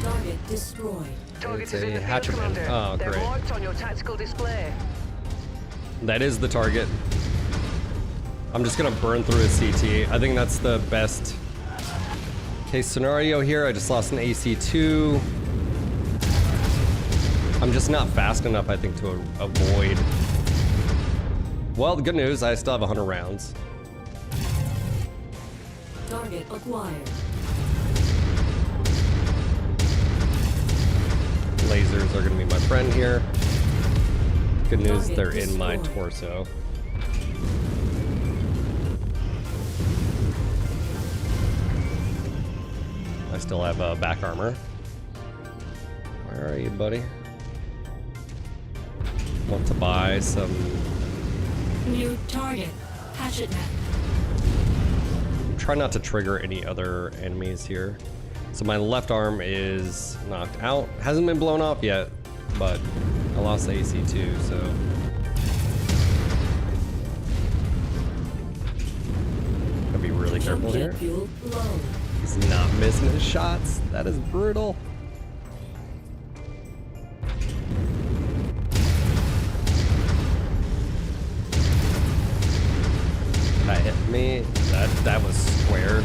Target destroyed. Target It's is in a the field, hatchetman. Commander. Oh, They're great. marked on your tactical display. That is the target. I'm just gonna burn through his CT. I think that's the best case scenario here. I just lost an AC2. I'm just not fast enough, I think, to avoid. Well, the good news, I still have 100 rounds. Target acquired. Lasers are gonna be my friend here. Good news, Target they're in my destroyed. torso. I still have back armor. Where are you, buddy? Want to buy some. New target. Hatchetman. Try not to trigger any other enemies here. So my left arm is knocked out. Hasn't been blown off yet, but I lost the AC2, so. Gotta be really careful here. Jet fuel low. He's not missing his shots. That is brutal. That hit me. That was square.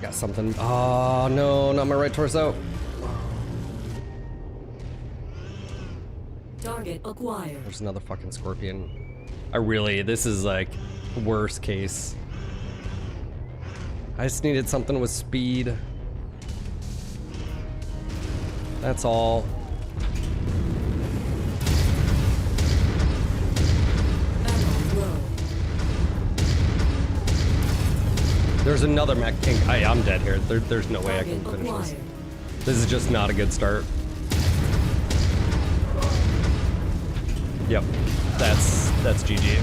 Got something. Oh no, not my right torso. Target acquired. There's another fucking scorpion. This is like worst case. I just needed something with speed. That's all. Ammo low. There's another mech king. I'm dead here. There's no way I can Target finish this. acquired. This is just not a good start. Yep, that's GG.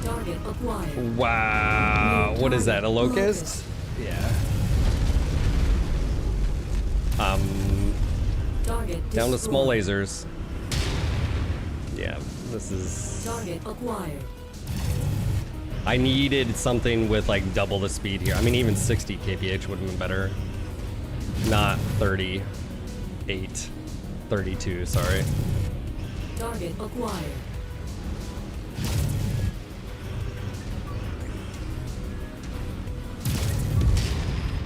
Target acquired. Wow. What is that? A locust? Yeah. Target Down to small destroyed. lasers. Yeah, this is... Target acquired. I needed something with like double the speed here. I mean, even 60 kph would have been better. Not 38. 32, sorry. Target acquired.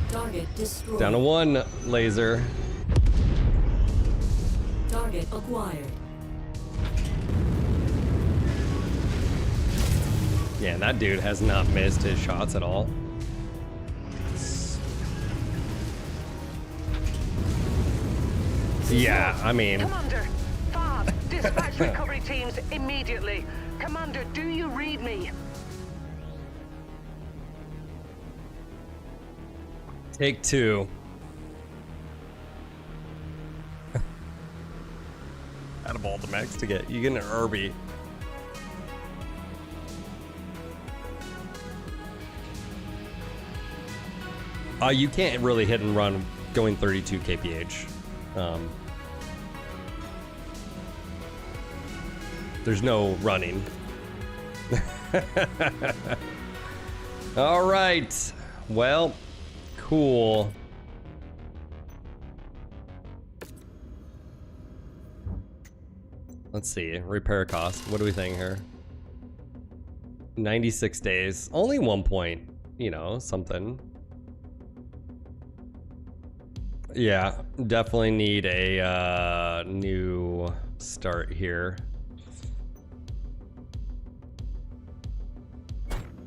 Target destroyed. Down to 1 laser. Target acquired. Yeah, that dude has not missed his shots at all. Yeah, I mean, Commander, Fab, dispatch recovery teams immediately. Commander, do you read me? take 2. Out of all the mechs to get, you get an Irby. You can't really hit and run going 32 kph. There's no running. All right. Well, cool. Let's see. Repair cost. What do we think here? 96 days. Only 1 point. You know, something. Yeah, definitely need a new start here.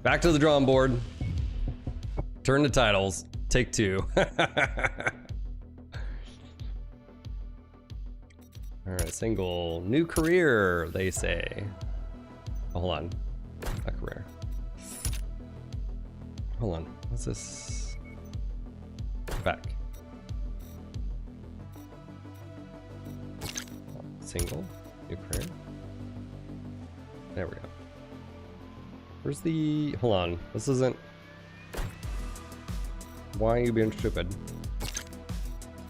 Back to the drawing board. Turn to titles. Take 2. All right, single. New career, they say. Oh, hold on. Not career. Hold on. What's this? Back. Single. New career. There we go. Where's the... Hold on. This isn't... Why are you being stupid?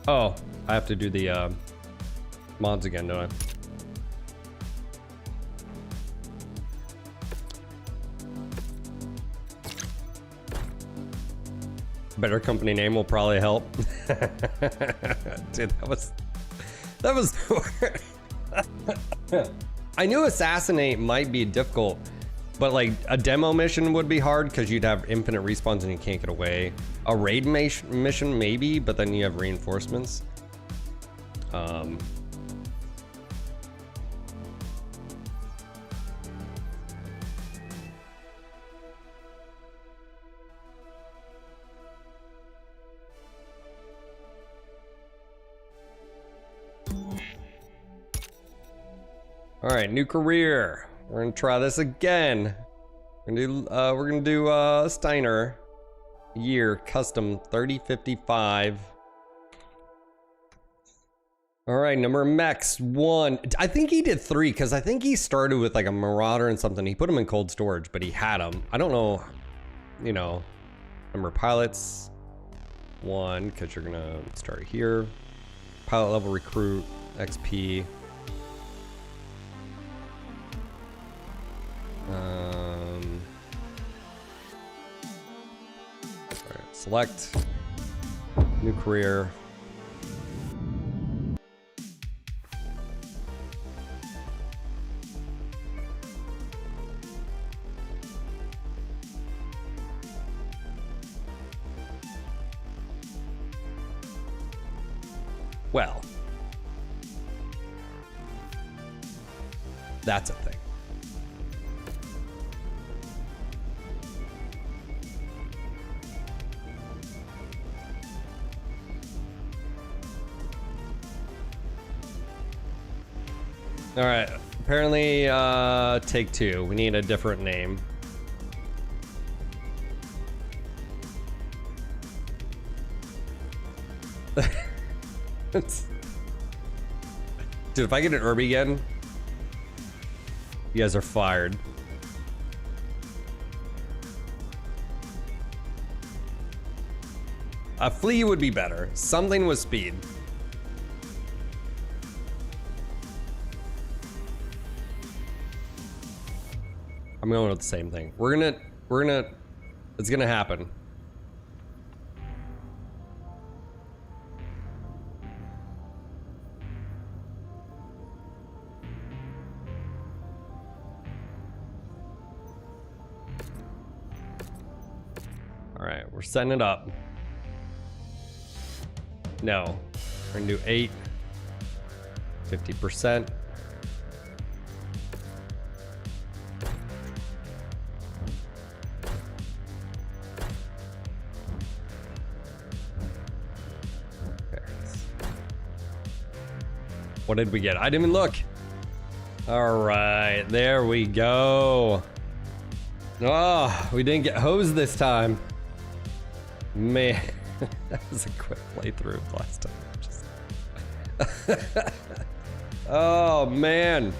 Oh, I have to do the mods again, don't I? Better company name will probably help. Dude, that was I knew assassinate might be difficult, but like a demo mission would be hard because you'd have infinite respawns and you can't get away. A raid mission maybe, but then you have reinforcements. All right, new career. We're gonna try this again. We're gonna do Steiner. Year custom 3055. All right, number of mechs 1. I think he did 3 because I think he started with like a Marauder and something. He put them in cold storage, but he had them. I don't know, you know, number of pilots 1 because you're gonna start here. Pilot level recruit XP. Alright, select new career. Well, that's a thing. All right, apparently take 2. We need a different name. Dude, if I get an Irby again, you guys are fired. A flea would be better. Something with speed. I'm going with the same thing. It's gonna happen. All right, we're setting it up. No, we're gonna do 8, 50%. What did we get? I didn't even look. All right, there we go. Oh, we didn't get hosed this time. Man, that was a quick playthrough last time. Oh, man.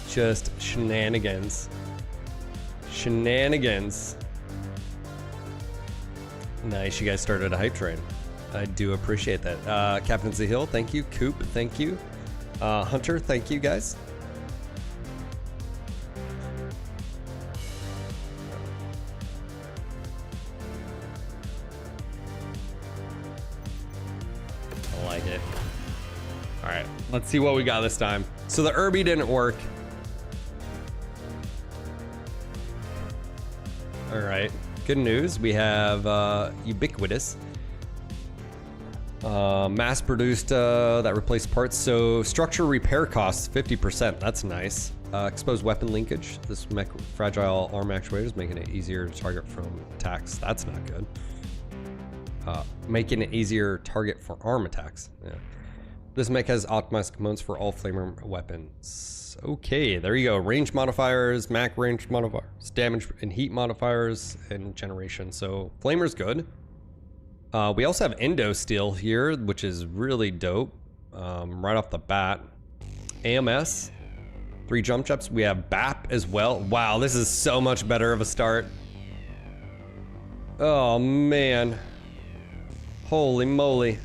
Just shenanigans. Shenanigans. Nice, you guys started a hype train. I do appreciate that. Captain Z Hill, thank you. Coop, thank you. Hunter, thank you, guys. I like it. All right, let's see what we got this time. So the Irby didn't work. All right, good news. We have Ubiquitous. Mass-produced that replaced parts. So structure repair costs 50%. That's nice. Exposed weapon linkage. This fragile arm actuator is making it easier to target from attacks. That's not good. Making it easier target for arm attacks. Yeah. This mech has optimized components for all flamer weapons. Okay, there you go. Range modifiers, Mac range modifiers, damage and heat modifiers, and generation. So flamer's good. We also have Endo Steel here, which is really dope. Right off the bat. AMS, 3 jump jets. We have BAP as well. Wow, this is so much better of a start. Oh man. Holy moly.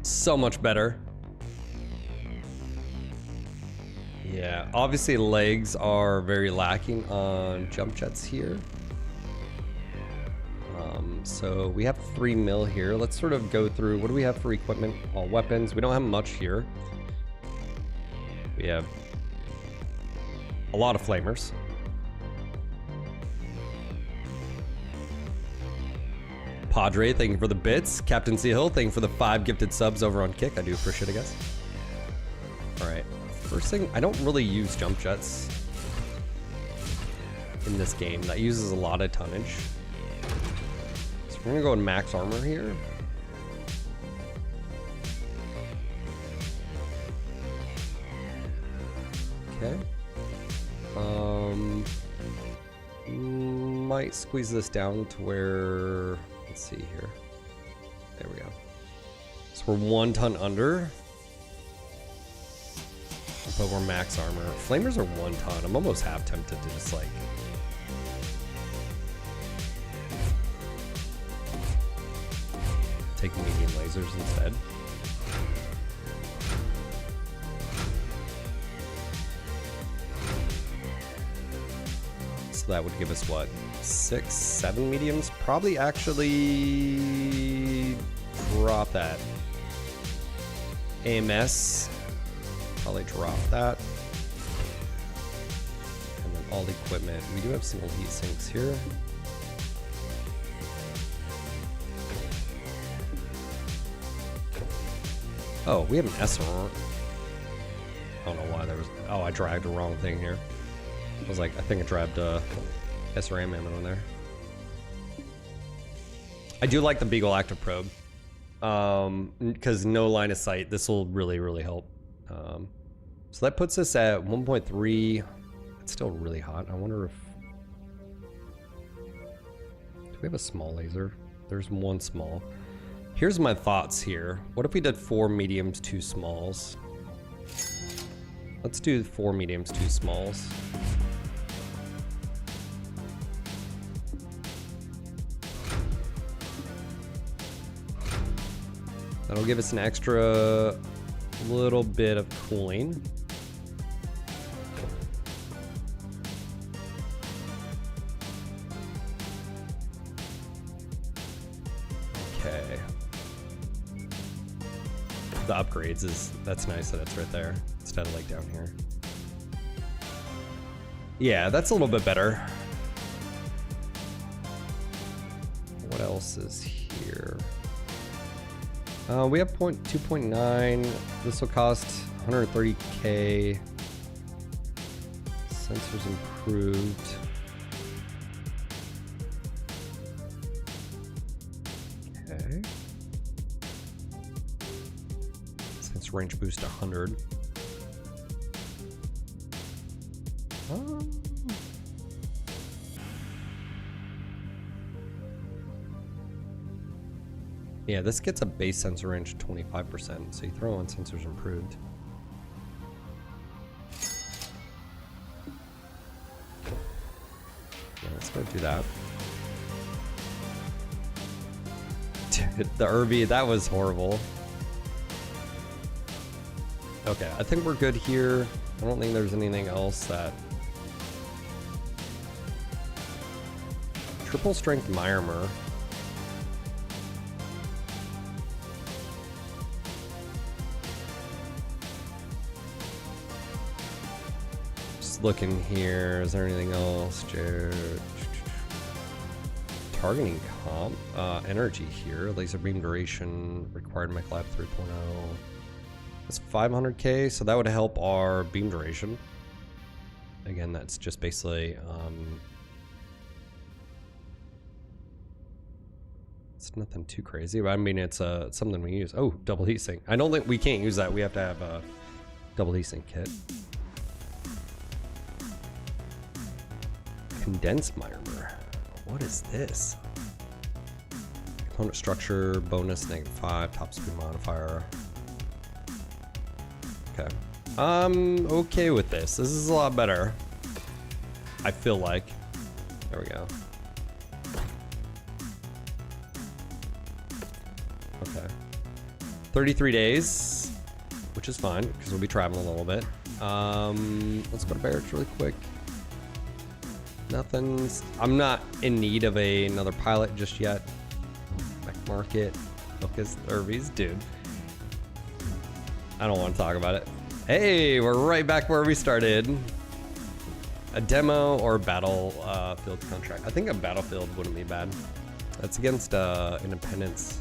So much better. Yeah, obviously legs are very lacking on jump jets here. So we have 3 mil here. Let's sort of go through, what do we have for equipment? All weapons. We don't have much here. We have a lot of flamers. Padre, thank you for the bits. Captain C Hill, thank you for the 5 gifted subs over on Kick. I do appreciate it, guys. All right, first thing, I don't really use jump jets in this game. That uses a lot of tonnage. We're gonna go in max armor here. Okay. Might squeeze this down to where, let's see here. There we go. So we're 1 ton under. But we're max armor. Flamers are 1 ton. I'm almost half tempted to just like take medium lasers instead. So that would give us what, 6, 7 mediums? Probably actually drop that. AMS, probably drop that. And then all equipment. We do have single heat sinks here. Oh, we have an SRR. I don't know why there was. Oh, I dragged the wrong thing here. I was like, I think I dragged SRAM ammo in there. I do like the Beagle Active Probe. Because no line of sight. This will really, really help. So that puts us at 1.3. It's still really hot. I wonder if. Do we have a small laser? There's 1 small. Here's my thoughts here. What if we did 4 mediums, 2 smalls? Let's do 4 mediums, 2 smalls. That'll give us an extra little bit of cooling. Okay. The upgrades that's nice that it's right there instead of like down here. Yeah, that's a little bit better. What else is here? We have 2.9. This will cost 130k. Sensors improved. Okay. Sensor range boost 100. Yeah, this gets a base sensor range of 25%, so you throw on sensors improved. Yeah, let's go do that. Dude, the Irby, that was horrible. Okay, I think we're good here. I don't think there's anything else that... Triple strength Myrmer. Looking here, is there anything else? Targeting comp, energy here, laser beam duration, required mech lab 3.0. That's 500k, so that would help our beam duration. Again, that's just basically, it's nothing too crazy, but I mean, it's something we use. Oh, double heat sink. I don't think we can't use that. We have to have a double heat sink kit. Condensed Myrmer. What is this? Component structure, bonus -5, top speed modifier. Okay. I'm okay with this. This is a lot better. I feel like. There we go. Okay. 33 days, which is fine because we'll be traveling a little bit. Let's go to barracks really quick. Nothing's... I'm not in need of another pilot just yet. Back market. Focus Irvies, dude. I don't want to talk about it. Hey, we're right back where we started. A demo or a battlefield contract. I think a battlefield wouldn't be bad. That's against independence.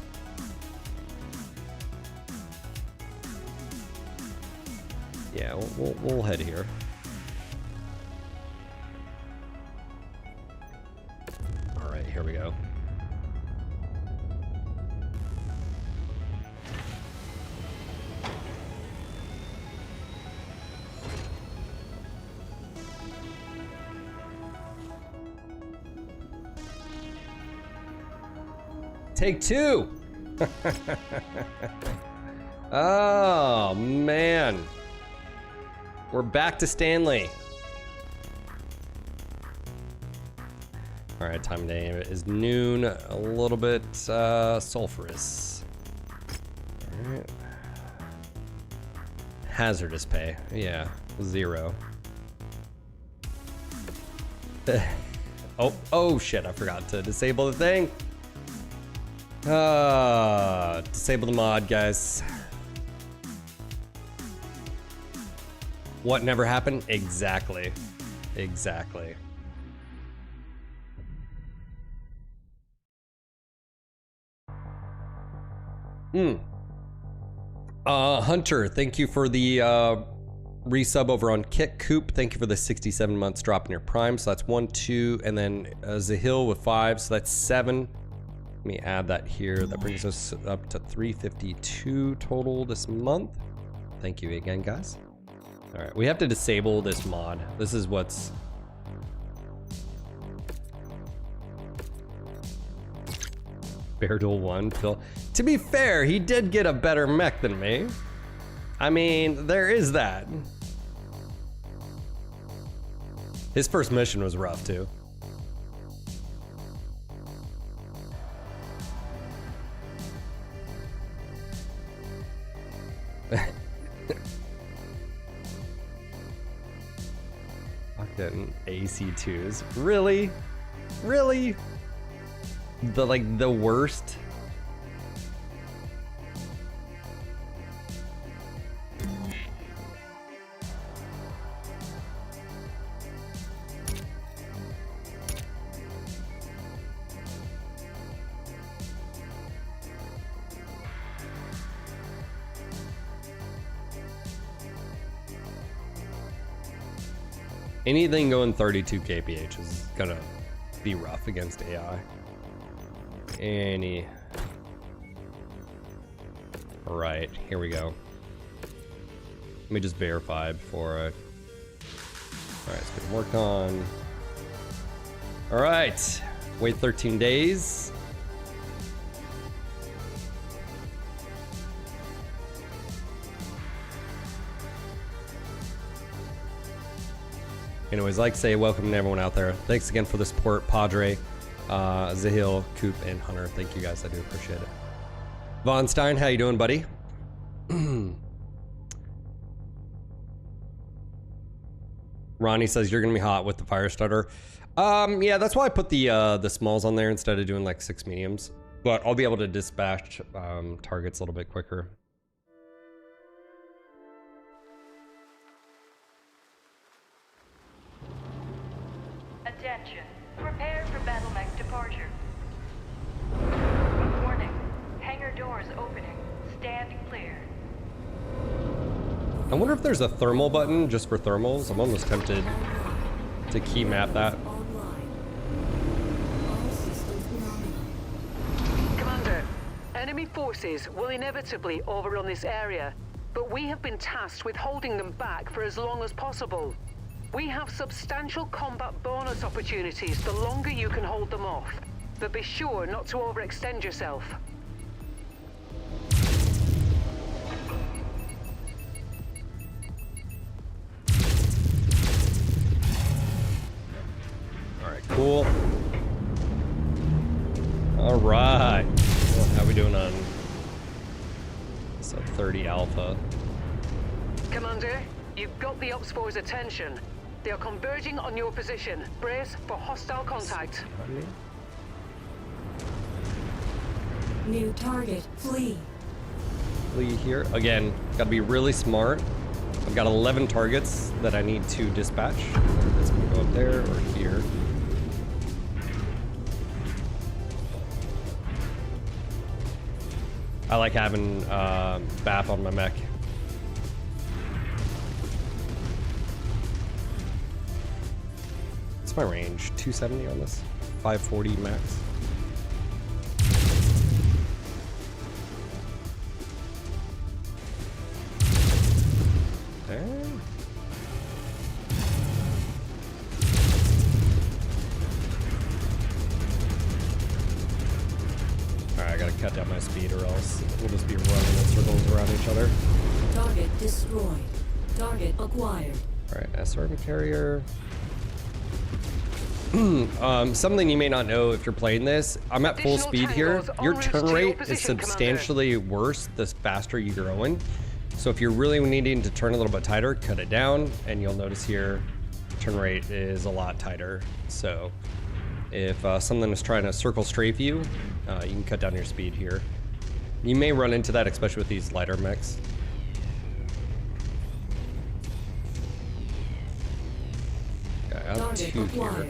Yeah, we'll head here. Here we go. Take two. Oh man, we're back to Stanley. All right, time of day is noon, a little bit sulfurous. All right. Hazardous pay, yeah, 0. Oh shit, I forgot to disable the thing. Disable the mod, guys. What never happened? Exactly. Hunter, thank you for the resub over on Kick. Coop, thank you for the 67 months drop in your prime. So that's 1, 2, and then Zahil with 5, so that's 7. Let me add that here. That brings us up to 352 total this month. Thank you again, guys. All right, we have to disable this mod. This is what's... Bear Duel 1, Phil. To be fair, he did get a better mech than me. I mean, there is that. His first mission was rough, too. Fucking AC2s. Really? Really? The worst? Anything going 32 kph is gonna be rough against AI. Alright, here we go. Let me just verify before I... Alright, it's gonna work on. Alright, wait 13 days. Anyways, like say, welcome to everyone out there. Thanks again for the support, Padre, Zahil, Coop, and Hunter. Thank you guys, I do appreciate it. Von Stein, how you doing, buddy? Ronnie says you're gonna be hot with the fire starter. Yeah, that's why I put the smalls on there instead of doing like 6 mediums. But I'll be able to dispatch targets a little bit quicker. Attention. Prepare for battle mech departure. Warning. Hangar doors opening. Stand clear. I wonder if there's a thermal button just for thermals. I'm almost tempted to key map that. Online. All systems nominal. Commander, enemy forces will inevitably overrun this area, but we have been tasked with holding them back for as long as possible. We have substantial combat bonus opportunities the longer you can hold them off, but be sure not to overextend yourself. Alright, cool. Alright. Well, how we doing on sub 30 alpha? Commander, you've got the Ops Force's attention. They are converging on your position. Brace for hostile contact. New target, flee. Flee here. Again, gotta be really smart. I've got 11 targets that I need to dispatch. It's gonna go up there or here. I like having BAP on my mech. What's my range? 270 on this? 540 max? Okay. Alright, I gotta cut down my speed or else we'll just be running in circles around each other. Target destroyed. Target acquired. Alright, SRM carrier. Something you may not know if you're playing this, I'm at full speed here. Your turn rate is substantially worse the faster you're going. So if you're really needing to turn a little bit tighter, cut it down, and you'll notice here, turn rate is a lot tighter. So if something is trying to circle strafe you, you can cut down your speed here. You may run into that, especially with these lighter mechs. Okay, I have 2 here.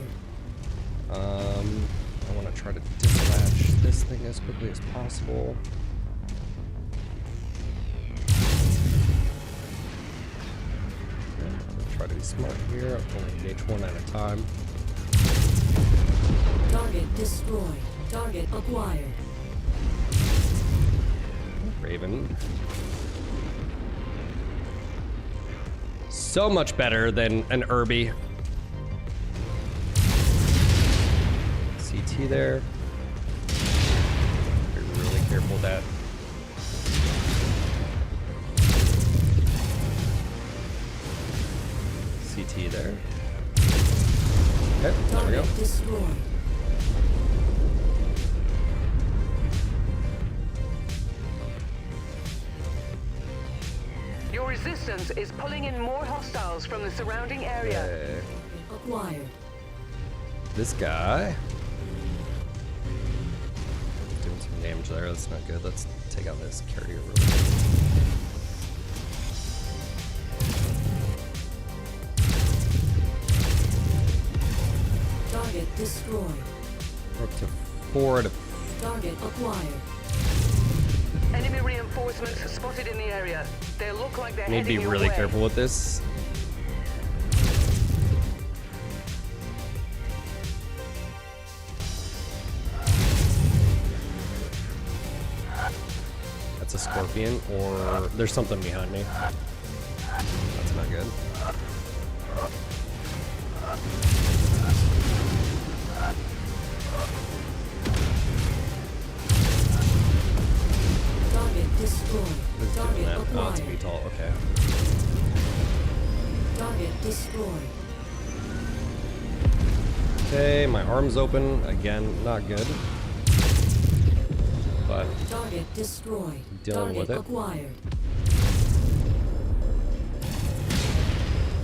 I want to try to dispatch this thing as quickly as possible. Okay, I'm gonna try to be smart here. I'm only engage one at a time. Target destroyed. Target acquired. Raven. So much better than an Irby. CT there. Be really careful with that. CT there. Okay, there we go. Target destroyed. resistance is pulling in more hostiles from the surrounding area. Okay. Acquired. This guy. Doing some damage there. That's not good. Let's take out this carrier real quick. Target destroyed. We're up to 4 out of Target acquired. Enemy reinforcements spotted in the area. They look like they're Need to be heading your really way. careful with this. That's a scorpion, or there's something behind me. That's not good. Target destroyed. Who's doing Target that? Oh, it's acquired. VTOL. Okay. Target destroyed. Okay, my arm's open. Again, not good. But Target destroyed. Dealing Target with it. acquired.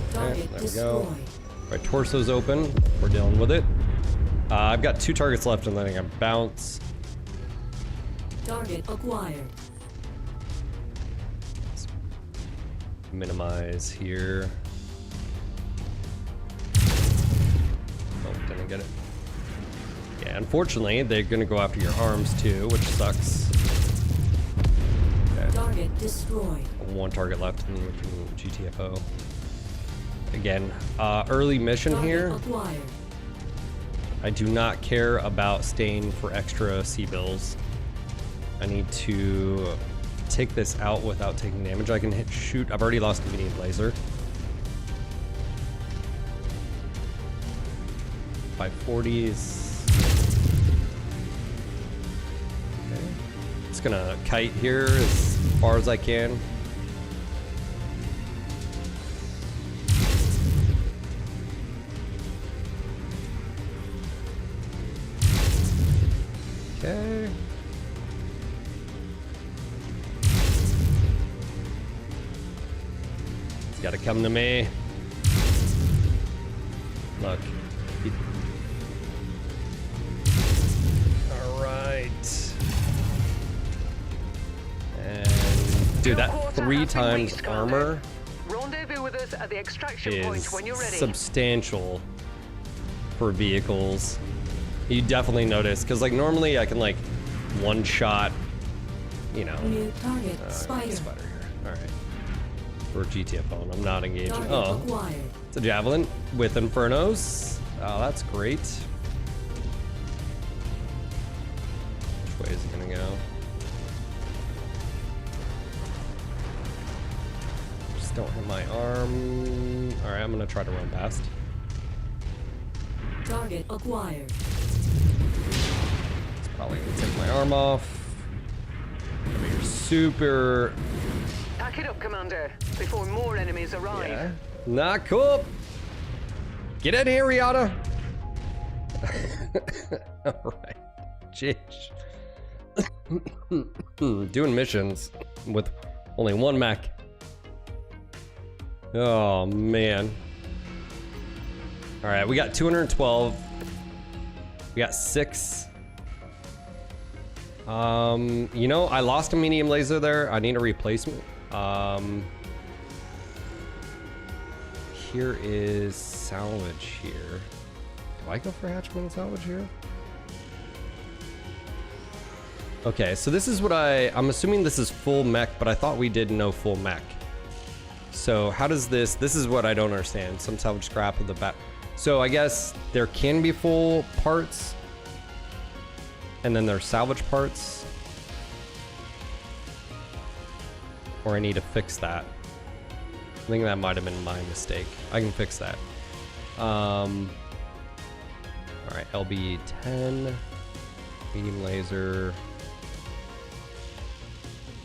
okay, Target there we go. destroyed. My torso's open. We're dealing with it. I've got 2 targets left, and then I can bounce. Target acquired. Minimize here. Oh, didn't get it. Yeah, unfortunately, they're gonna go after your arms too, which sucks. Okay, Target destroyed. 1 target left, and we can GTFO. Again, early mission Target here. acquired. I do not care about staying for extra C-bills. I need to take this out without taking damage. I can shoot. I've already lost a medium laser. 540s. Okay. Just gonna kite here as far as I can. Okay. It's gotta come to me. Look. Alright. And dude, that 3 times armor Rendezvous with us at the extraction is point when you're ready. substantial for vehicles. You definitely notice, because like normally I can like one shot, you know. New target spider. Spider here. Alright. For GTFO, and I'm not engaging. Target Oh, acquired. it's a javelin with infernos. Oh, that's great. Which way is it gonna go? Just don't hit my arm. Alright, I'm gonna try to run past. Target acquired. It's probably gonna take my arm off. You're super. Pack it up, Commander, before more enemies arrive. Yeah. Not cool. Get in here, Rihanna. Alright. Jeez. Doing missions with only 1 mech. Oh, man. Alright, we got 212. We got 6. You know, I lost a medium laser there. I need a replacement. Here is salvage here. Do I go for hatchment and salvage here? Okay, so this is what I'm assuming this is full mech, but I thought we did no full mech. So how does this is what I don't understand. Some salvage scrap of the back. So I guess there can be full parts, and then there's salvage parts. Or I need to fix that. I think that might have been my mistake. I can fix that. All right, LB 10, medium laser.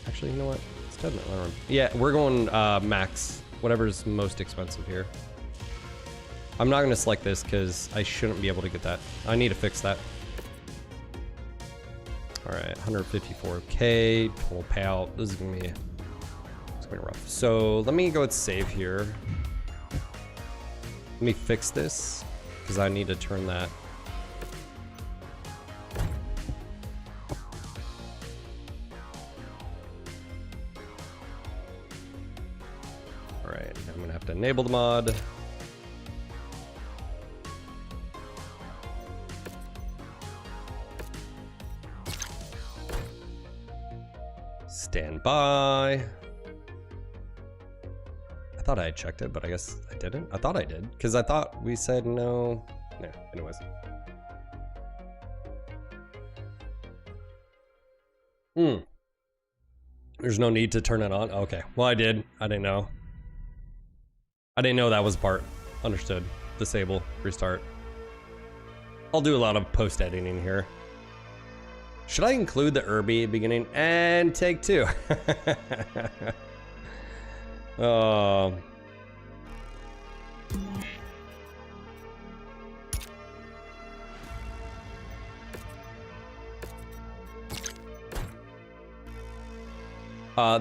Actually, you know what? It's definitely yeah, we're going max, whatever's most expensive here. I'm not gonna select this because I shouldn't be able to get that. I need to fix that. All right, 154K total payout. This is gonna It's been rough. So let me go and save here. Let me fix this because I need to turn that. All right, I'm gonna have to enable the mod. Stand by. I thought I had checked it, but I guess I didn't. I thought I did, because I thought we said no. Yeah, anyways. There's no need to turn it on. Okay. Well, I did. I didn't know. I didn't know that was part. Understood. Disable. Restart. I'll do a lot of post-editing here. Should I include the Irby beginning and take two?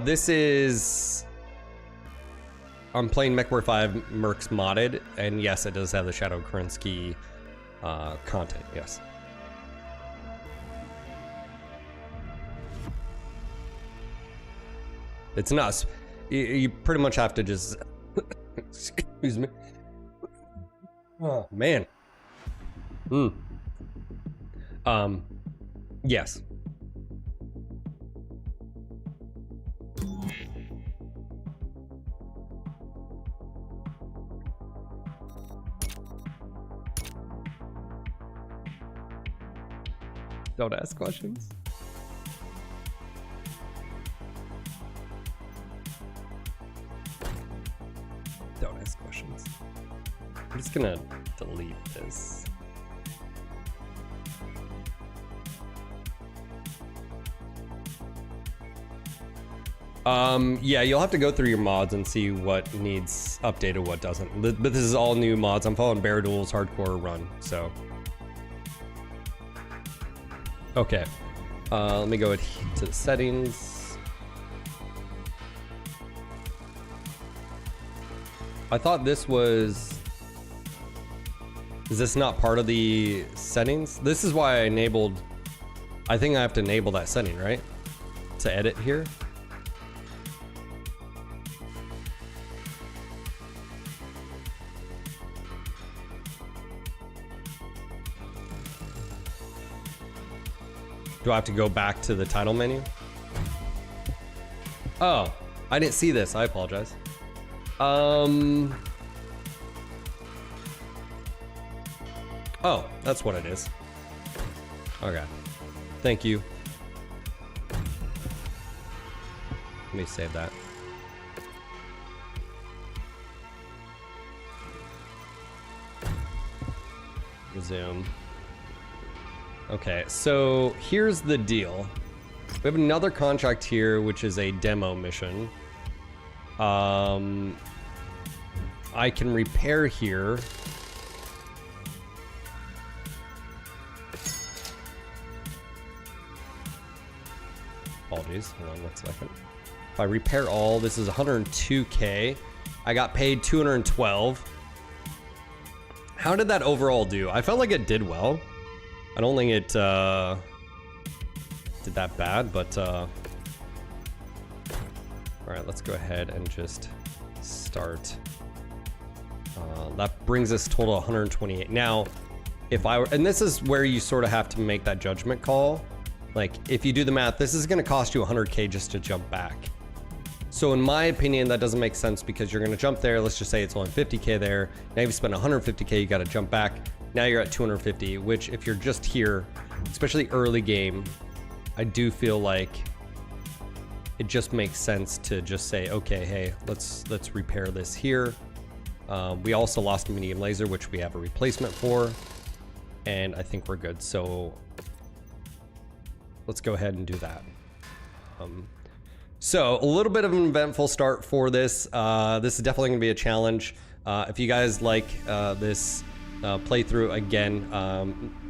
This is... I'm playing MechWarrior 5 Mercs modded, and yes, it does have the Shadow Kerensky content, yes. It's nuts. You pretty much have to just... Excuse me. Oh, man. Yes. Don't ask questions. Don't ask questions. I'm just gonna delete this. Yeah, you'll have to go through your mods and see what needs updated, what doesn't. But this is all new mods. I'm following Bear Duel's hardcore run, so. Okay. Let me go to the settings. I thought this was... Is this not part of the settings? This is why I enabled... I think I have to enable that setting, right? To edit here. Do I have to go back to the title menu? Oh, I didn't see this. I apologize. Oh, that's what it is. Okay. Thank you. Let me save that. Resume. Okay, so here's the deal. We have another contract here, which is a demo mission. I can repair here. Apologies, hold on 1 second. If I repair all, this is 102K. I got paid 212. How did that overall do? I felt like it did well. I don't think it did that bad, but all right, let's go ahead and just start. That brings us total 128. Now, if I were, and this is where you sort of have to make that judgment call. Like, if you do the math, this is going to cost you 100K just to jump back. So in my opinion, that doesn't make sense because you're going to jump there. Let's just say it's only 50K there. Now you've spent 150K, you got to jump back. Now you're at 250, which if you're just here, especially early game, I do feel like it just makes sense to just say, okay, hey, let's repair this here. We also lost a medium laser, which we have a replacement for, and I think we're good. So let's go ahead and do that. So a little bit of an eventful start for this. This is definitely gonna be a challenge. If you guys like this playthrough again,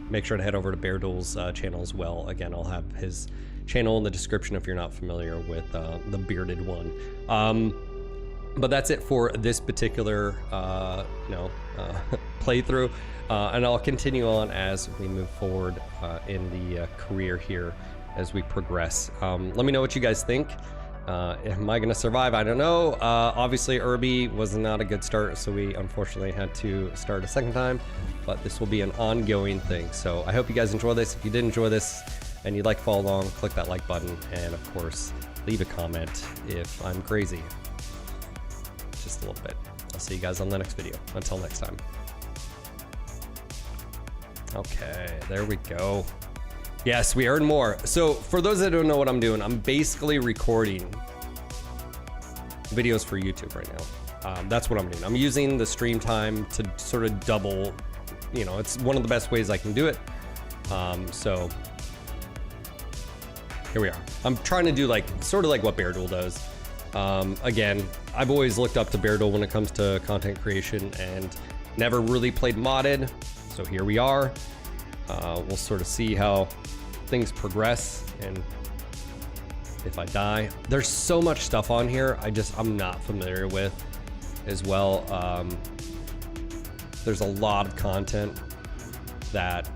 make sure to head over to Bear Duel's channel as well. Again, I'll have his channel in the description if you're not familiar with the bearded one. But that's it for this particular, playthrough. And I'll continue on as we move forward in the career here as we progress. Let me know what you guys think. Am I going to survive? I don't know. Obviously, Irby was not a good start, so we unfortunately had to start a second time. But this will be an ongoing thing. So I hope you guys enjoy this. If you did enjoy this and you'd like to follow along, click that like button. And of course, leave a comment if I'm crazy. Just a little bit. I'll see you guys on the next video. Until next time. Okay, there we go. Yes, we earn more. So for those that don't know what I'm doing, I'm basically recording videos for YouTube right now. That's what I'm doing. I'm using the stream time to sort of double, it's one of the best ways I can do it. So here we are. I'm trying to do sort of like what Beardool does. Again, I've always looked up to Beardool when it comes to content creation and never really played modded. So here we are. We'll sort of see how things progress and if I die. There's so much stuff on here I'm not familiar with as well. There's a lot of content that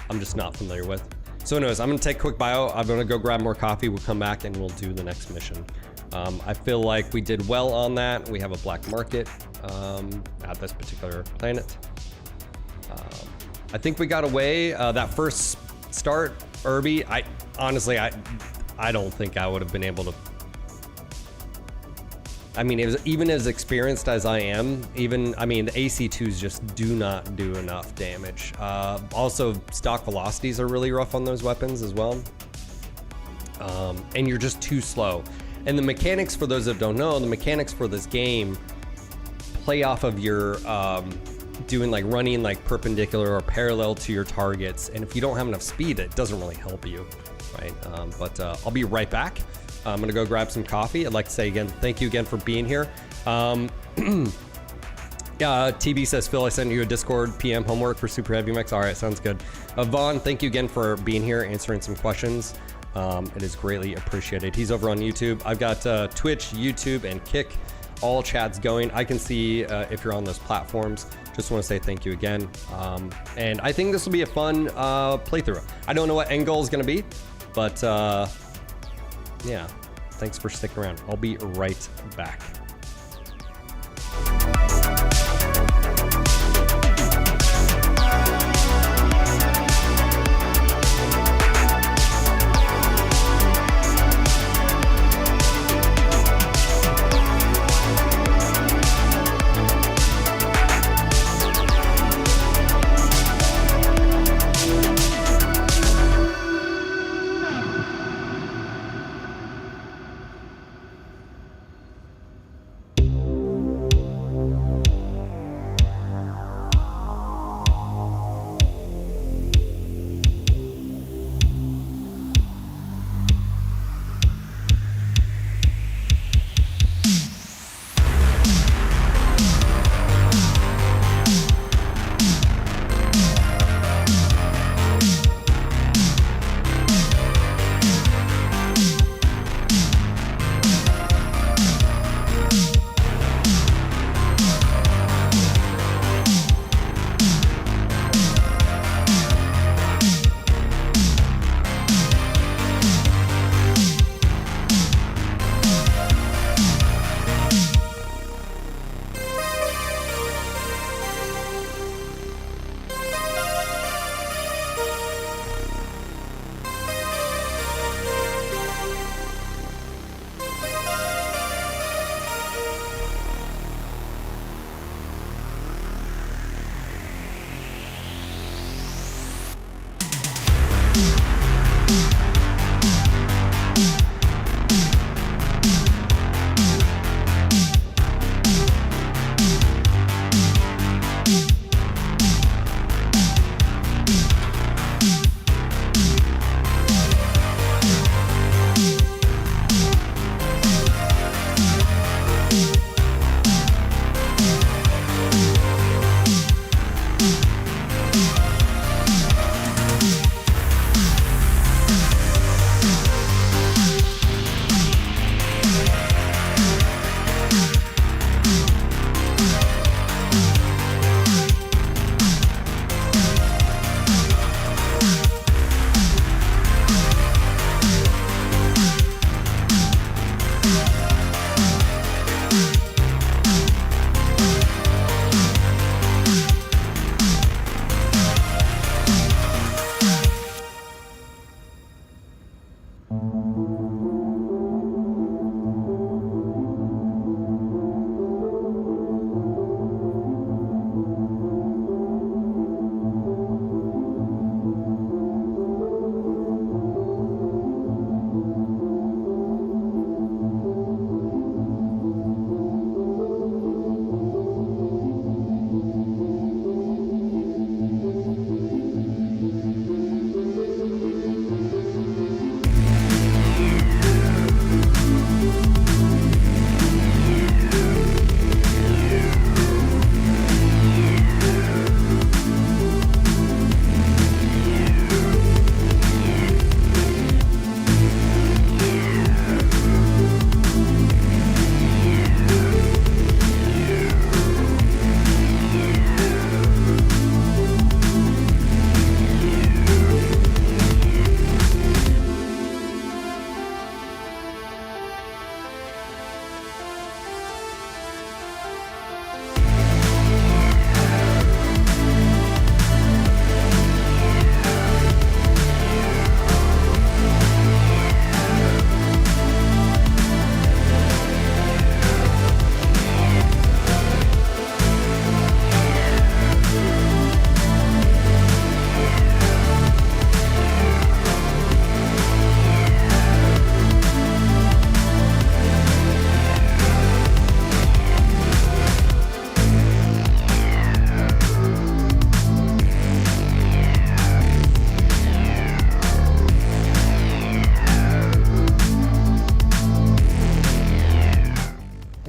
I'm just not familiar with. So anyways, I'm gonna take a quick bio. I'm gonna go grab more coffee. We'll come back and we'll do the next mission. I feel like we did well on that. We have a black market at this particular planet. I think we got away that first start, Irby. I don't think I would have been able to. I mean, even as experienced as I am, the AC2s just do not do enough damage. Also, stock velocities are really rough on those weapons as well. And you're just too slow. And the mechanics, for those that don't know, the mechanics for this game play off of your doing running perpendicular or parallel to your targets, and if you don't have enough speed, it doesn't really help you, right? But I'll be right back. I'm gonna go grab some coffee. I'd like to say again, thank you again for being here. TB says, Phil, I sent you a Discord PM homework for Super Heavy Mix. All right, sounds good. Vaughn, thank you again for being here, answering some questions. It is greatly appreciated. He's over on YouTube. I've got Twitch, YouTube, and Kick, all chats going. I can see if you're on those platforms. Just want to say thank you again. And I think this will be a fun playthrough. I don't know what end goal is going to be, but yeah, thanks for sticking around. I'll be right back.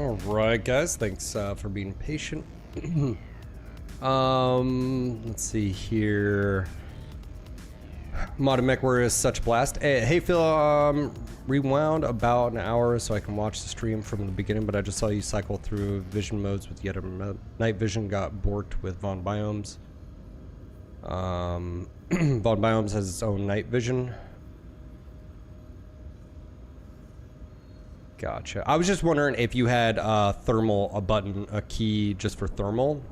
All right, guys. Thanks for being patient. Let's see here. Modded Mech Warrior is such a blast. Hey Phil, rewound about an hour so I can watch the stream from the beginning, but I just saw you cycle through vision modes with yet a night vision got borked with Von Biomes. Von Biomes has its own night vision. Gotcha. I was just wondering if you had thermal, a key just for thermal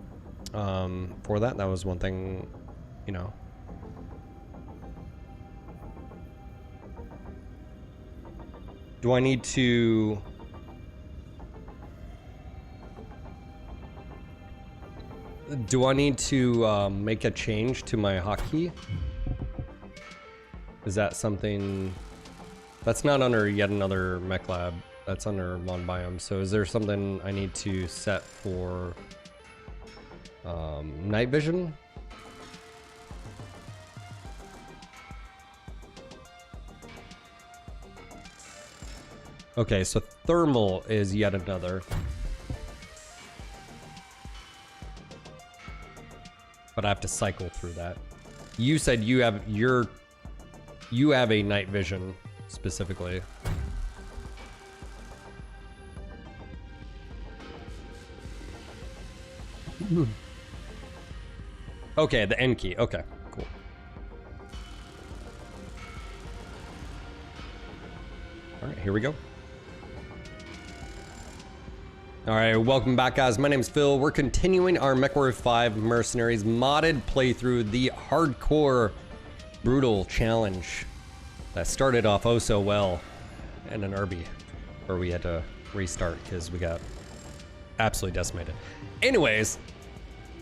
for that. That was one thing, you know. Do I need to... make a change to my hotkey? Is that something... That's not under yet another mech lab. That's under Mon Biome. So is there something I need to set for night vision? Okay, so thermal is yet another. But I have to cycle through that. You said you have a night vision specifically. Okay, the N key. Okay, cool. All right, here we go. All right, welcome back, guys. My name is Phil. We're continuing our MechWarrior 5 Mercenaries modded playthrough, the hardcore brutal challenge that started off oh so well in an Irby, where we had to restart because we got absolutely decimated. Anyways,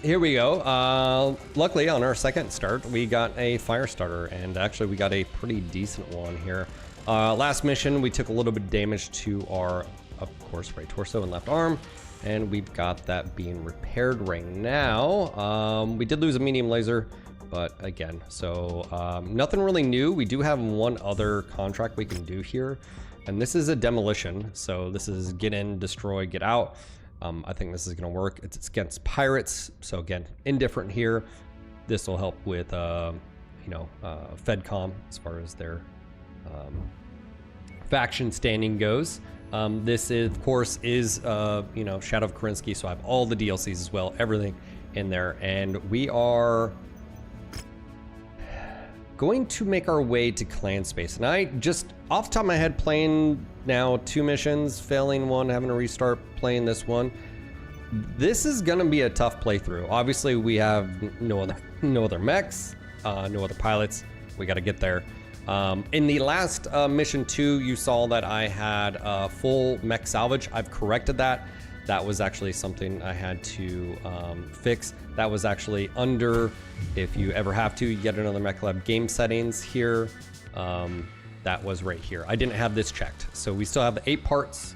here we go. Luckily, on our second start, we got a fire starter, and actually we got a pretty decent one here. Last mission, we took a little bit of damage to our, of course, right torso and left arm, and we've got that being repaired right now. We did lose a medium laser, but again, so nothing really new. We do have one other contract we can do here, and this is a demolition. So this is get in, destroy, get out. I think this is going to work. It's against pirates, so again, indifferent here. This will help with, FedCom as far as their faction standing goes. This is, of course, is Shadow of Karinsky, so I have all the DLCs as well, everything in there, and we are going to make our way to clan space. And I just off the top of my head, playing now 2 missions, failing one, having to restart playing this one. This is gonna be a tough playthrough. Obviously, we have no other mechs, no other pilots. We got to get there. In the last mission 2, you saw that I had full mech salvage. I've corrected that. That was actually something I had to fix. That was actually under, if you ever have to, get another mech lab game settings here. That was right here. I didn't have this checked. So we still have 8 parts,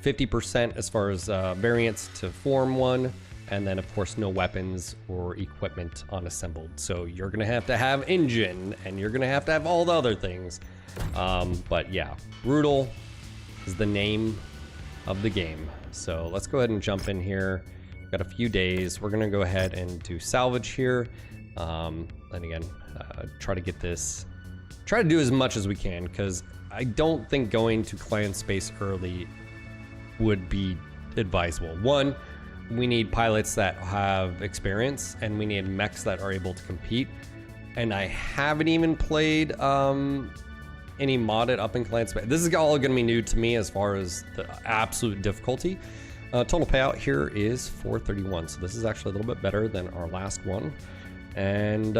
50% as far as variants to form one, and then of course no weapons or equipment unassembled. So you're gonna have to have engine, and you're gonna have to have all the other things. But yeah, brutal is the name of the game. So let's go ahead and jump in here. We've got a few days. We're gonna go ahead and do salvage here. And again, try to get this, try to do as much as we can, because I don't think going to clan space early would be advisable. One, we need pilots that have experience, and we need mechs that are able to compete. And I haven't even played any modded up in clan space. This is all gonna be new to me as far as the absolute difficulty. Total payout here is 431, so this is actually a little bit better than our last one. And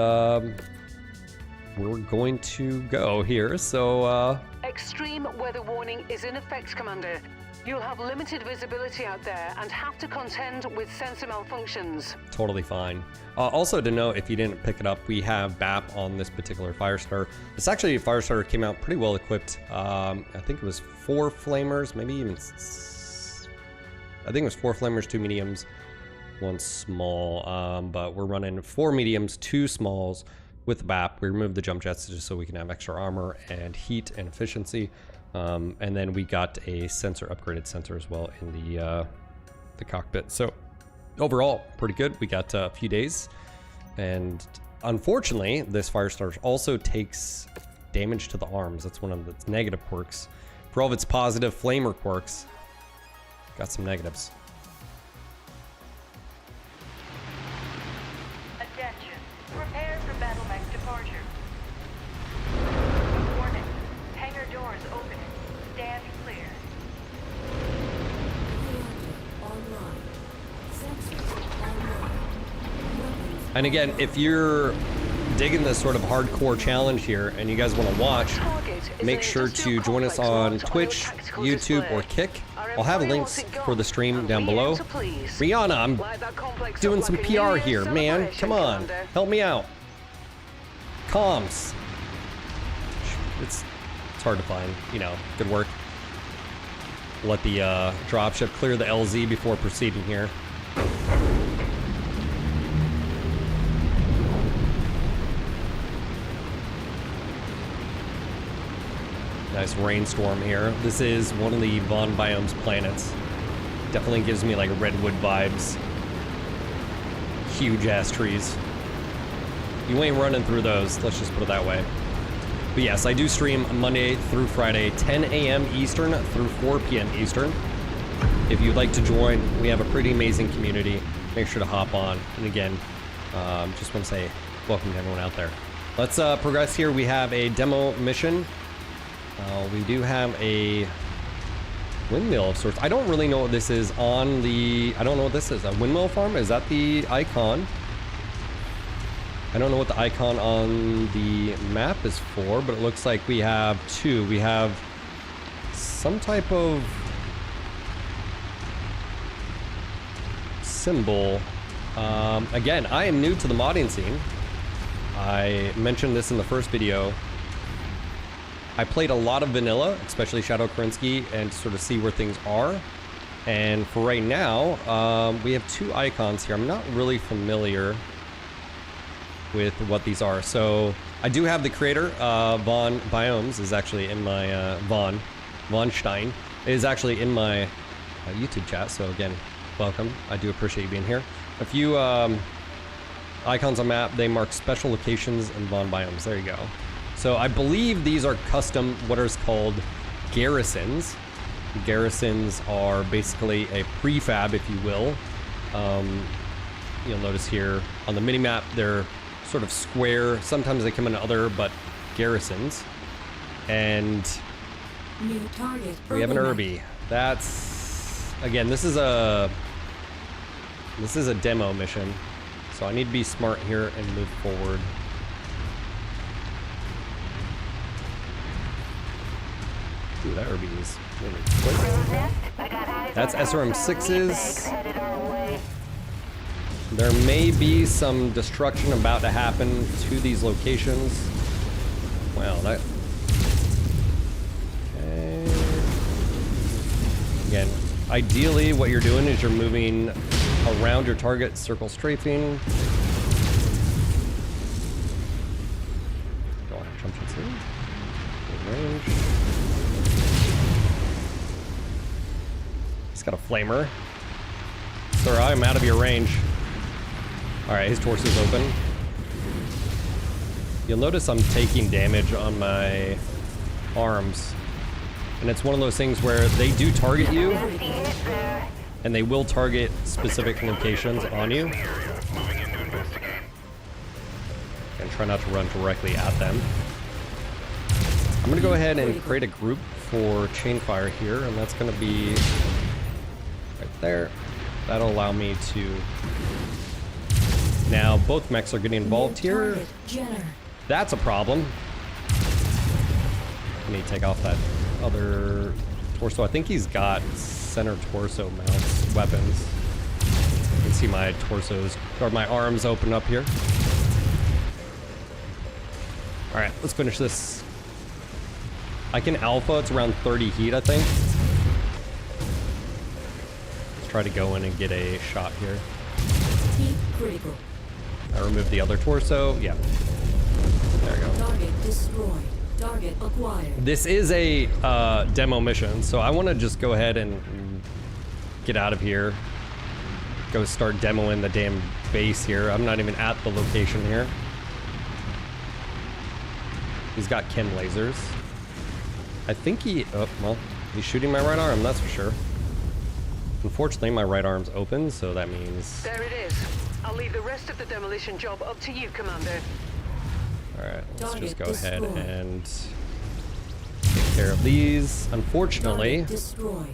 we're going to go here, so Extreme weather warning is in effect, Commander. You'll have limited visibility out there and have to contend with sensor malfunctions. Totally fine. Also to note, if you didn't pick it up, we have BAP on this particular Firestarter. This actually, Firestarter came out pretty well equipped. I think it was 4 flamers, maybe even, I think it was 4 flamers, 2 mediums, 1 small. But we're running 4 mediums, 2 smalls with BAP. We removed the jump jets just so we can have extra armor and heat and efficiency. And then we got a sensor, upgraded sensor as well in the cockpit. So overall, pretty good. We got a few days, and unfortunately, this Firestarter also takes damage to the arms. That's one of its negative quirks. For all of its positive flamer quirks, got some negatives. Attention. Prepare for battle mech departure. Warning. Hangar doors opening. Stand clear. Reactor online. Sensors online. Weapons And again, if you're digging this sort of hardcore challenge here and you guys want to watch, make sure to join us on Twitch, YouTube, or Kick. I'll have links for the stream down below. Rihanna, I'm doing some PR here, man. Come on, help me out. Comms. It's hard to find, you know, good work. Let the dropship clear the LZ before proceeding here. Nice rainstorm here. This is one of the Von Biome's planets. Definitely gives me like redwood vibes. Huge ass trees. You ain't running through those, let's just put it that way. But yes, I do stream Monday through Friday, 10 a.m. Eastern through 4 p.m. Eastern. If you'd like to join, we have a pretty amazing community. Make sure to hop on. And again, just want to say welcome to everyone out there. Let's progress here. We have a demo mission. We do have a windmill of sorts. I don't really know what this is on the... I don't know what this is. A windmill farm? Is that the icon? I don't know what the icon on the map is for, but it looks like we have two. We have some type of symbol. Again, I am new to the modding scene. I mentioned this in the first video. I played a lot of vanilla, especially Shadow Kerensky, and sort of see where things are. And for right now, we have two icons here. I'm not really familiar with what these are. So I do have the creator, Von Biomes, is actually in my, Von Stein, is actually in my YouTube chat. So again, welcome. I do appreciate you being here. A few icons on map, they mark special locations in Von Biomes. There you go. So I believe these are custom, what is called garrisons. Garrisons are basically a prefab, if you will. You'll notice here on the minimap, they're sort of square. Sometimes they come in other, but garrisons. And new target. we have an Irby. That's, again, this is a demo mission. So I need to be smart here and move forward. Ooh, that Irby is really quick. That's SRM6s. There may be some destruction about to happen to these locations. Wow, that... Okay. Again, ideally what you're doing is you're moving around your target, circle strafing. Go on, jump to range. He's got a flamer. Sir, I'm out of your range. Alright, his torso's open. You'll notice I'm taking damage on my arms. And it's one of those things where they do target you. And they will target specific locations on you. And try not to run directly at them. I'm gonna go ahead and create a group for chain fire here, and that's gonna be right there. That'll allow me to... Now, both mechs are getting involved here. That's a problem. I need to take off that other torso. I think he's got center torso mounts weapons. You can see my torsos, or my arms open up here. Alright, let's finish this. I can alpha, it's around 30 heat, I think. Let's try to go in and get a shot here. Heat critical. I removed the other torso. Yeah. There we go. Target destroyed. Target acquired. This is a demo mission, so I want to just go ahead and get out of here. Go start demoing the damn base here. I'm not even at the location here. He's got chem lasers. I think oh, well, he's shooting my right arm, that's for sure. Unfortunately, my right arm's open, so that means... There it is. I'll leave the rest of the demolition job up to you, Commander. Alright, let's just Target go ahead destroyed. and take care of these. Unfortunately, Target destroyed.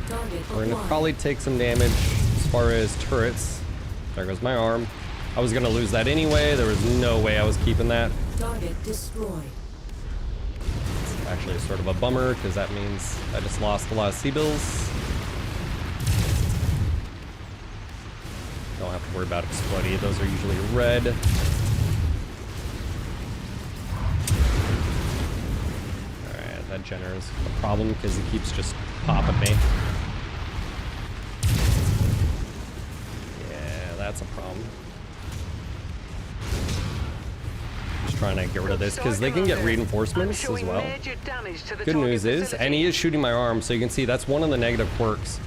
Target we're gonna acquired. probably take some damage as far as turrets. There goes my arm. I was gonna lose that anyway. There was no way I was keeping that. Target destroyed. It's actually sort of a bummer because that means I just lost a lot of C-bills. Don't have to worry about exploding. Those are usually red. Alright, that generates a problem because he keeps just popping me. Yeah, that's a problem. Just trying to get rid of this because they can get reinforcements as well. Good news is, and he is shooting my arm, so you can see that's one of the negative quirks.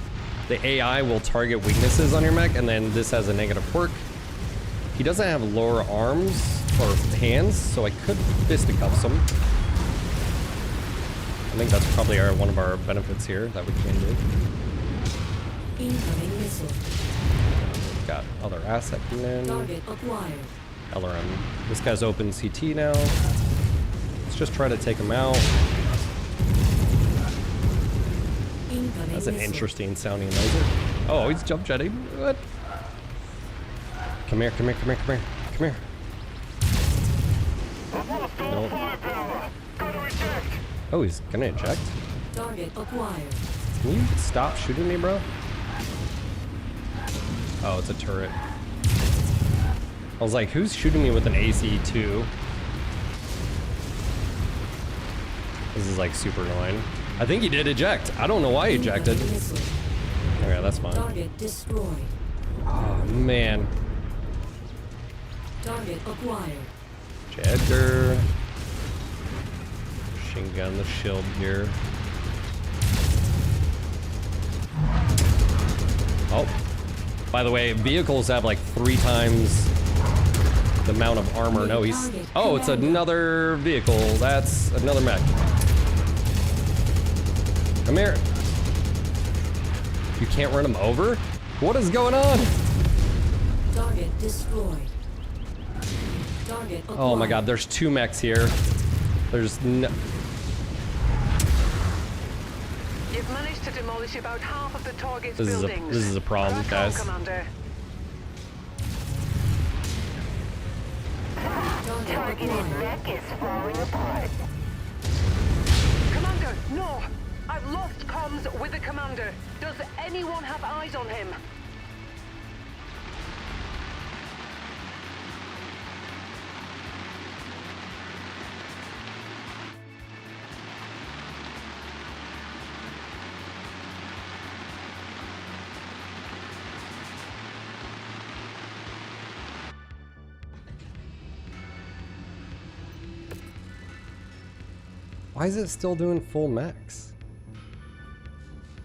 The AI will target weaknesses on your mech, and then this has a negative quirk. He doesn't have lower arms or hands, so I could fisticuffs him. I think that's probably one of our benefits here that we can do. Incoming missile. Got other asset coming in. Target acquired. LRM. This guy's open CT now. Let's just try to take him out. Incoming That's an missile. interesting sounding laser. Oh, he's jump jetting. What? Come here, come here, come here, come here, come here. Nope. Oh, he's gonna eject. Target acquired. Can you stop shooting me, bro? Oh, it's a turret. I was like, who's shooting me with an AC-2? This is like super annoying. I think he did eject. I don't know why he ejected. Incoming missile. Okay, that's fine. Target destroyed. Oh, man. Target acquired. Jedger. Machine gun the shield here. Oh. By the way, vehicles have like 3 times the amount of armor. No, he's... Oh, it's another vehicle. That's another mech. Come here. You can't run him over? What is going on? Target destroyed. Target acquired. Oh my god, there's 2 mechs here. There's no... You've managed to demolish about half of the target's This buildings. is a problem, Crack on, guys. Commander. Target acquired. is falling apart. Commander, no! I've lost comms with the commander. Does anyone have eyes on him? Why is it still doing full mechs?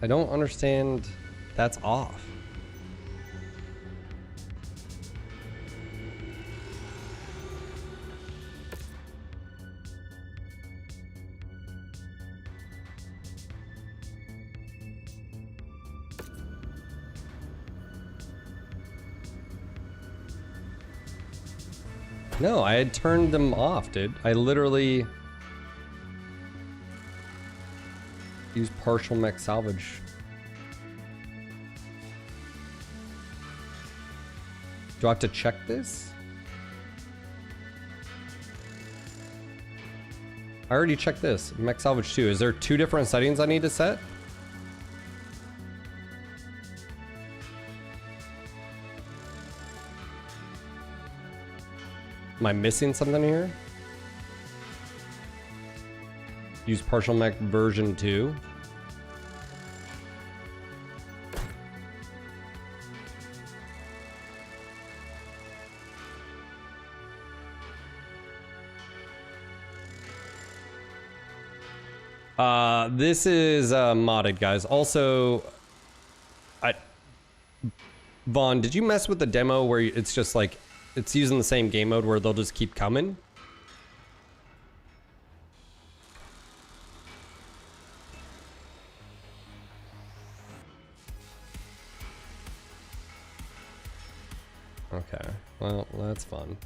I don't understand. That's off. No, I had turned them off, dude. I literally use partial mech salvage. Do I have to check this? I already checked this. Mech salvage 2. Is there 2 different settings I need to set? Am I missing something here? Use partial mech version 2. This is modded, guys. Also, Vaughn, did you mess with the demo where it's just like, it's using the same game mode where they'll just keep coming? Okay, well, that's fun.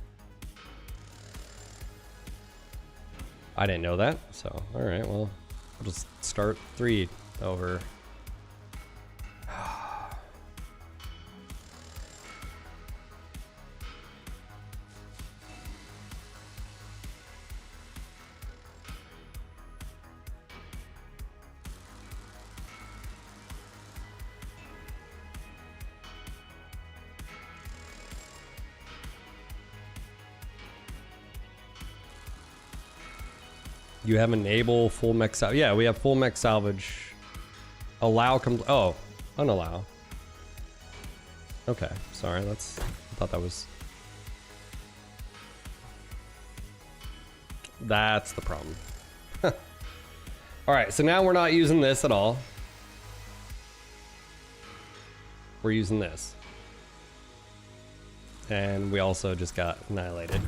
I didn't know that, so alright, well, I'll just start 3 over. You have enable full mech salvage. Yeah, we have full mech salvage. Allow oh, unallow. Okay, sorry, I thought that was... That's the problem. Alright, so now we're not using this at all. We're using this. And we also just got annihilated.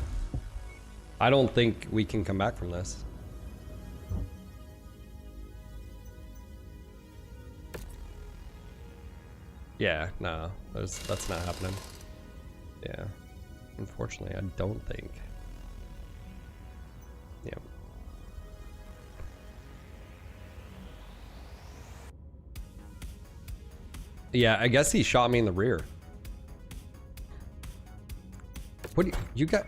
I don't think we can come back from this. Yeah, no, that's not happening. Yeah, unfortunately, I don't think. Yeah. Yeah, I guess he shot me in the rear. What do you got?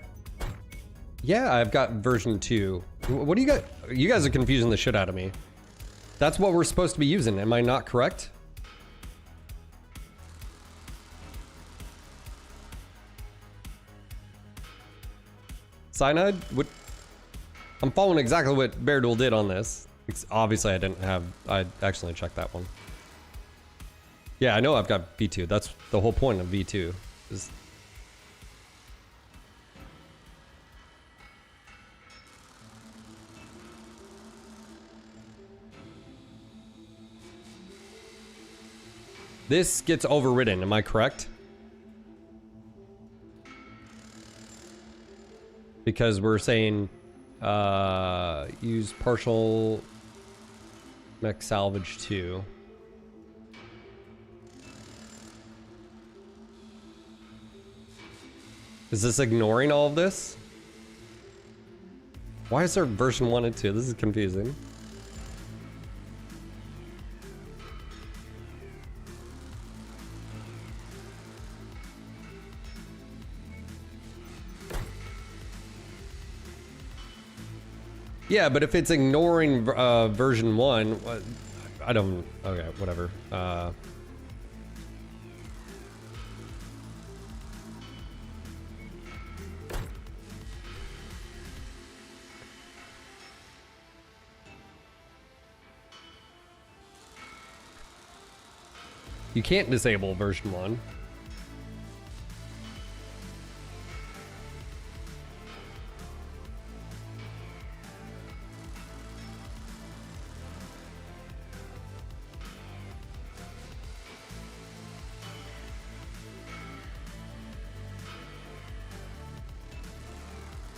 Yeah, I've got version 2. What do you got? You guys are confusing the shit out of me. That's what we're supposed to be using. Am I not correct? Cyanide? What? I'm following exactly what Beardool did on this. Obviously, I accidentally checked that one. Yeah, I know I've got V2. That's the whole point of V2. Is this gets overridden, am I correct? Because we're saying use partial mech salvage 2. Is this ignoring all of this? Why is there version 1 and 2? This is confusing. Yeah, but if it's ignoring version 1, I don't... Okay, whatever. You can't disable version 1.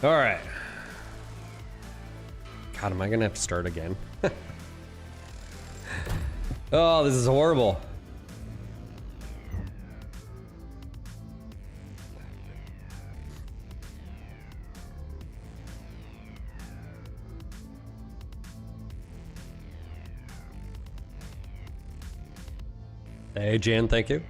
All right. God, am I gonna have to start again? Oh, this is horrible. Hey, Jan, thank you.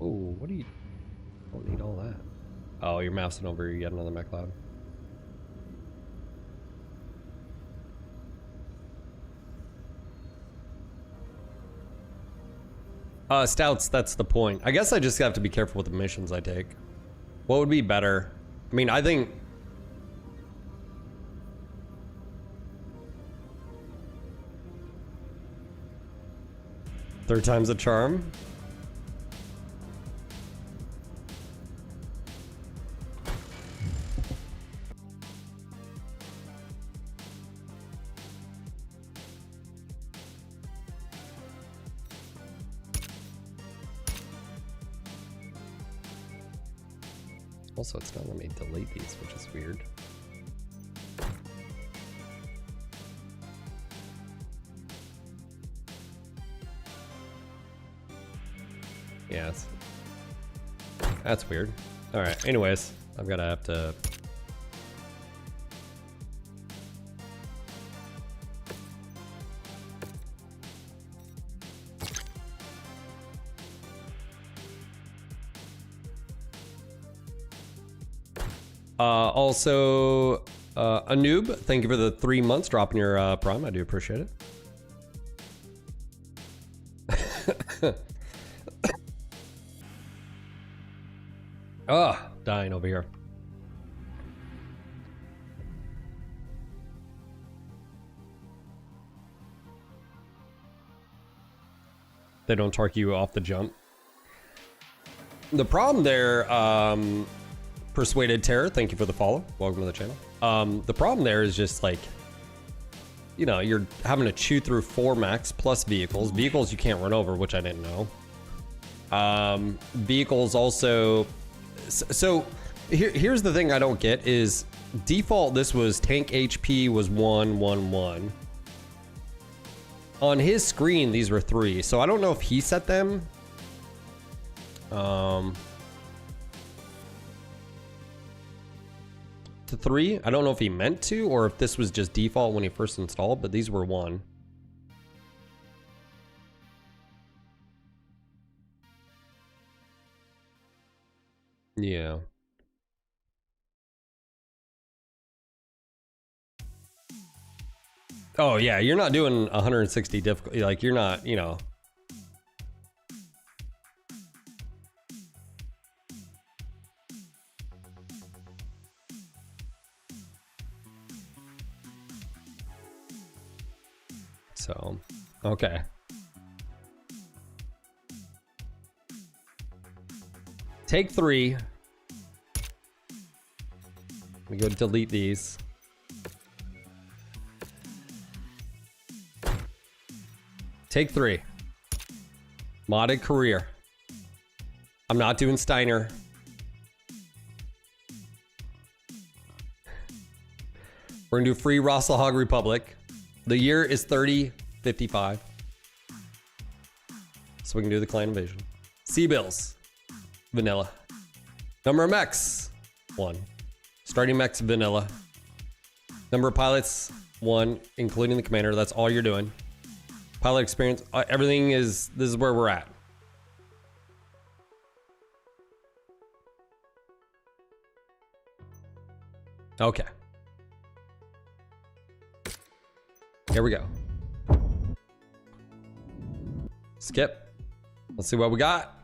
Oh, what do you... Don't need all that. Oh, you're mousing over yet another mech cloud. Stouts, that's the point. I guess I just have to be careful with the missions I take. What would be better? I mean, I think... Third time's a charm. Also, it's not letting me delete these, which is weird. Yeah, that's weird. All right. Anyways, I'm gonna have to. Also, a noob. Thank you for the 3 months dropping your prime. I do appreciate it. Ah, dying over here. They don't target you off the jump. The problem there, Persuaded Terror, thank you for the follow. Welcome to the channel. The problem there is just like, you know, you're having to chew through 4 max plus vehicles. Vehicles you can't run over, which I didn't know. Vehicles also. So here's the thing I don't get is default. This was tank HP was 111. On his screen, these were 3. So I don't know if he set them. To 3. I don't know if he meant to or if this was just default when he first installed, but these were 1. Yeah. Oh yeah, you're not doing 160 difficulty. Like you're not, you know. So, okay. Take 3. We go delete these. Take 3. Modded career. I'm not doing Steiner. We're gonna do free Rosselhog Republic. The year is 3055. So we can do the clan invasion. C-Bills. Vanilla. Number of mechs. 1. Starting mechs, vanilla. Number of pilots, 1, including the commander. That's all you're doing. Pilot experience, everything is, this is where we're at. Okay. Here we go. Skip. Let's see what we got.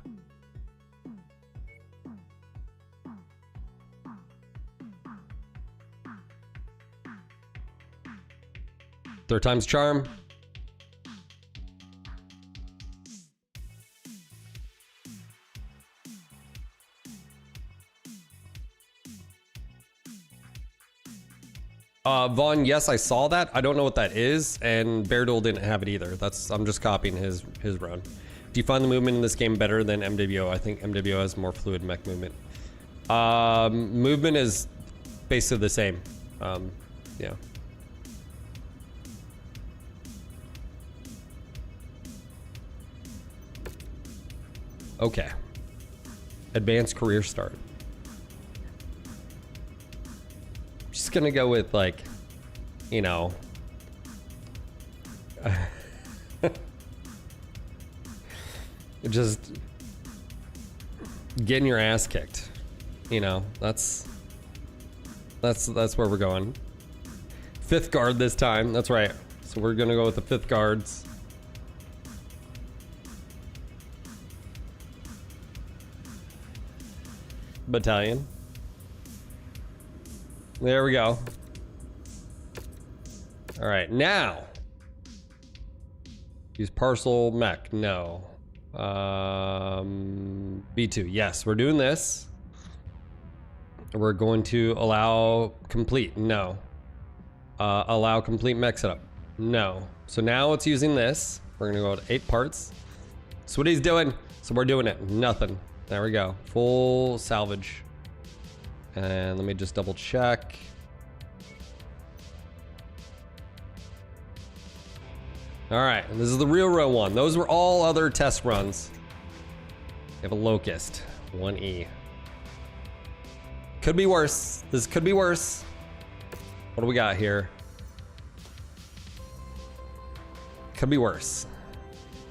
Third time's charm. Vaughn, yes, I saw that. I don't know what that is, and Beardool didn't have it either. I'm just copying his run. Do you find the movement in this game better than MWO? I think MWO has more fluid mech movement. Movement is basically the same. Yeah. Okay. Advanced career start. Just gonna go with like, you know, just getting your ass kicked. You know, that's where we're going. 5th guard this time. That's right. So we're gonna go with the 5th guards. Battalion. There we go. All right, now Use parcel mech. No. B2. Yes, we're doing this. We're going to allow complete. No. Allow complete mech setup. No. So now it's using this. We're gonna go to 8 parts. That's what he's doing. So we're doing it. Nothing. There we go. Full salvage. And let me just double check. All right, this is the real one. Those were all other test runs. We have a locust, 1E. Could be worse. This could be worse. What do we got here? Could be worse.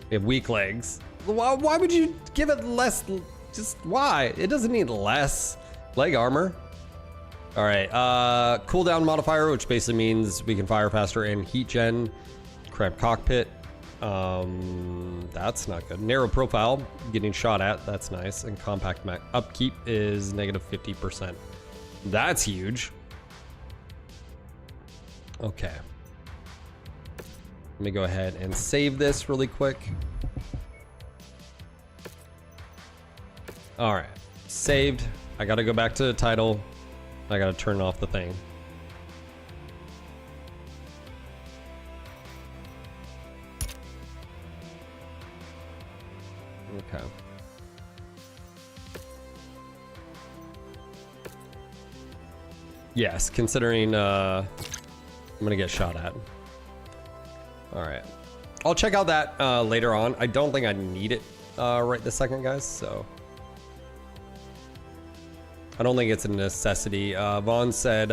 We have weak legs. Why would you give it less? Just why? It doesn't need less leg armor. All right, cooldown modifier, which basically means we can fire faster and heat gen. Cramped cockpit. That's not good. Narrow profile, getting shot at. That's nice. And compact mech upkeep is negative 50%. That's huge. Okay. Let me go ahead and save this really quick. All right, saved. I gotta go back to the title. I gotta turn off the thing. Okay. Yes, considering I'm gonna get shot at. All right, I'll check out that later on. I don't think I need it right this second, guys, so I don't think it's a necessity. Vaughn said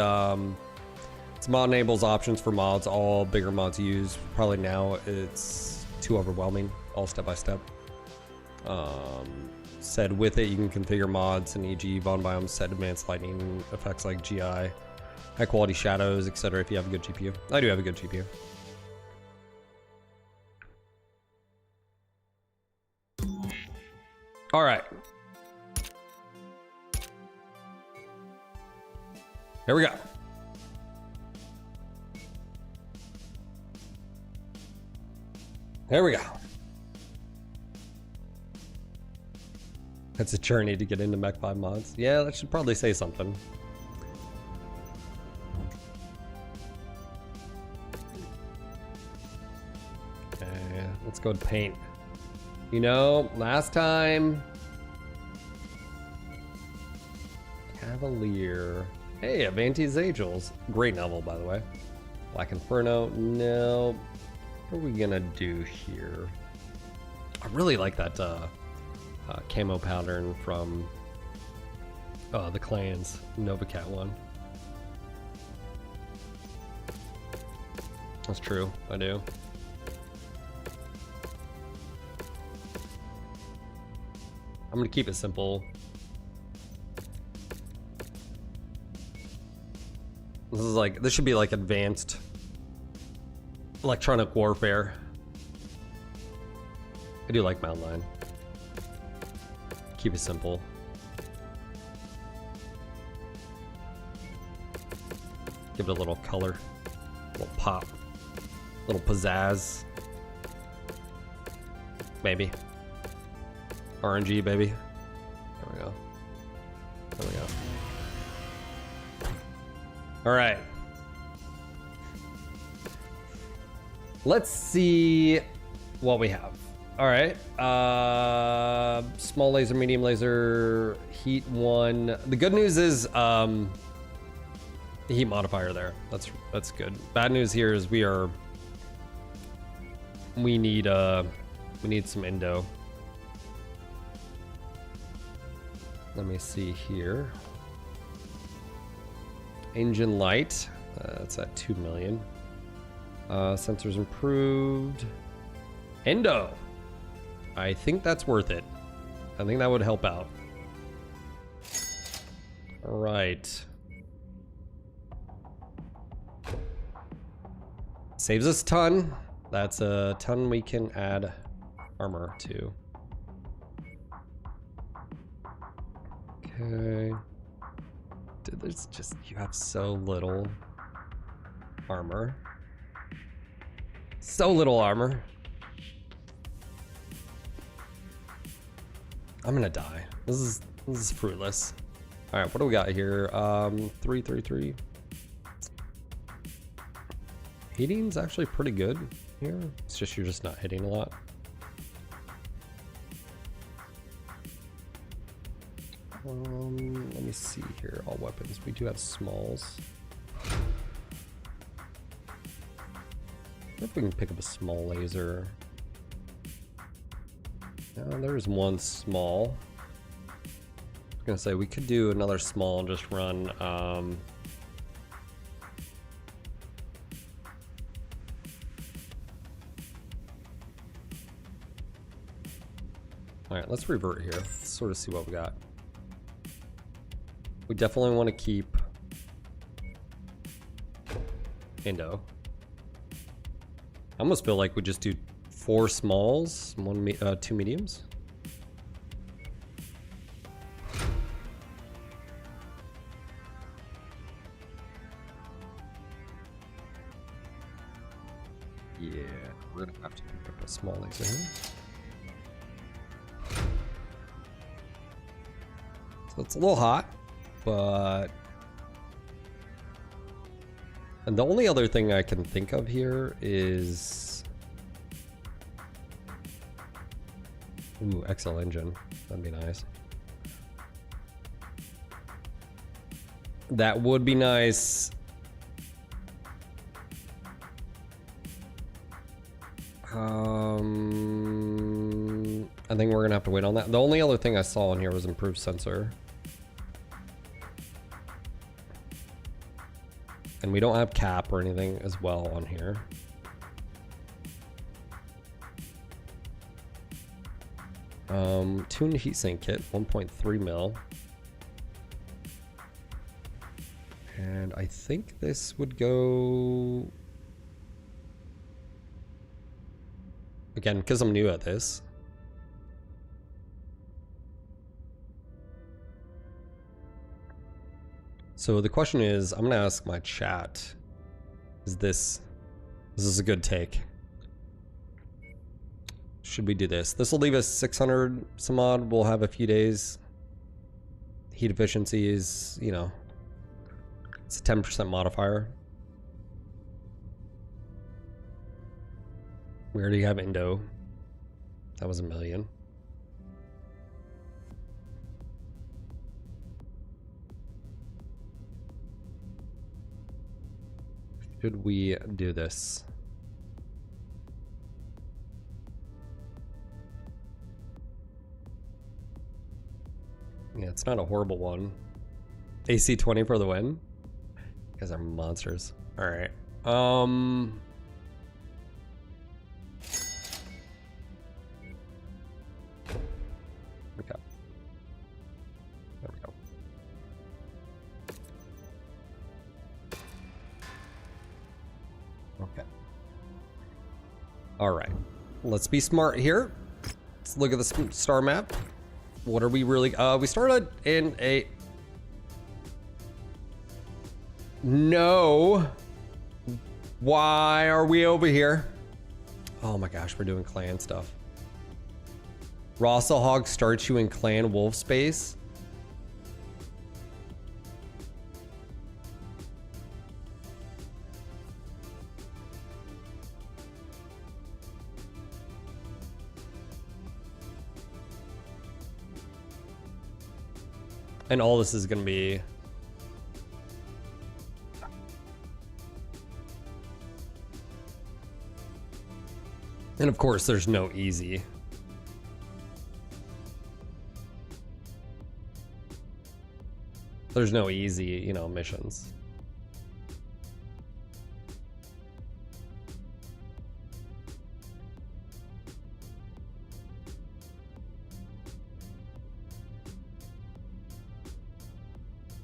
it's mod enables options for mods all bigger mods use. Probably now it's too overwhelming, all step by step. Said with it you can configure mods and e.g. Von Biome said advanced lighting effects like GI, high quality shadows, etc. if you have a good GPU. I do have a good GPU. All right. Here we go. Here we go. It's a journey to get into Mech 5 mods. Yeah, that should probably say something. Okay, let's go to paint. You know, last time... Cavalier. Hey, Avanti's Angels. Great novel, by the way. Black Inferno. No. What are we gonna do here? I really like that camo pattern from the Clans Novacat one. That's true, I do. I'm gonna keep it simple. This should be like advanced electronic warfare. I do like Mountain Lion. Keep it simple. Give it a little color, a little pop, a little pizzazz. Maybe. RNG, baby. There we go. There we go. All right. Let's see what we have. All right. Small laser, medium laser, heat 1. The good news is the heat modifier there. That's good. Bad news here is we need some Indo. Let me see here. Engine light, that's at 2 million. Sensors improved. Endo. I think that's worth it. I think that would help out. All right. Saves us a ton. That's a ton we can add armor to. Okay. Dude, there's just, you have so little armor. So little armor. I'm gonna die. This is fruitless. All right, what do we got here? 333. Hitting's actually pretty good here. It's just you're just not hitting a lot. Let me see here. All weapons. We do have smalls. I wonder if we can pick up a small laser. There's one small. I was gonna say we could do another small and just run. All right, let's revert here. Let's sort of see what we got. We definitely want to keep Indo. I almost feel like we just do 4 smalls, 2 mediums. Yeah, we're gonna have to pick up a small laser here. So it's a little hot, but... And the only other thing I can think of here is... Ooh, XL engine. That'd be nice. That would be nice. I think we're gonna have to wait on that. The only other thing I saw in here was improved sensor. And we don't have cap or anything as well on here. Tuned heatsink kit, 1.3 mil. And I think this would go... Again, because I'm new at this. So the question is, I'm gonna ask my chat, is this a good take? Should we do this? This will leave us 600 some odd. We'll have a few days. Heat efficiency is, you know, it's a 10% modifier. We already have Indo. That was 1 million. Should we do this? Yeah, it's not a horrible one. AC 20 for the win. You guys are monsters. All right. Okay. There we go. Okay. All right. Let's be smart here. Let's look at the star map. What are we really... we started in a... No. Why are we over here? Oh my gosh, we're doing clan stuff. Rosselhog starts you in clan wolf space. And all this is going to be... And of course, there's no easy. There's no easy, you know, missions.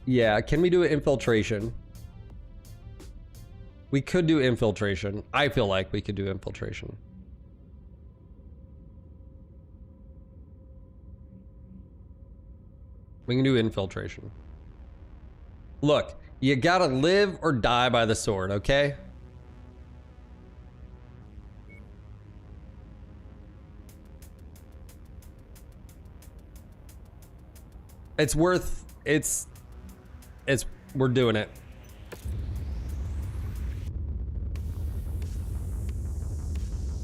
Yeah, can we do infiltration? We could do infiltration. I feel like we could do infiltration. We can do infiltration. Look, you gotta live or die by the sword, okay? It's worth, we're doing it.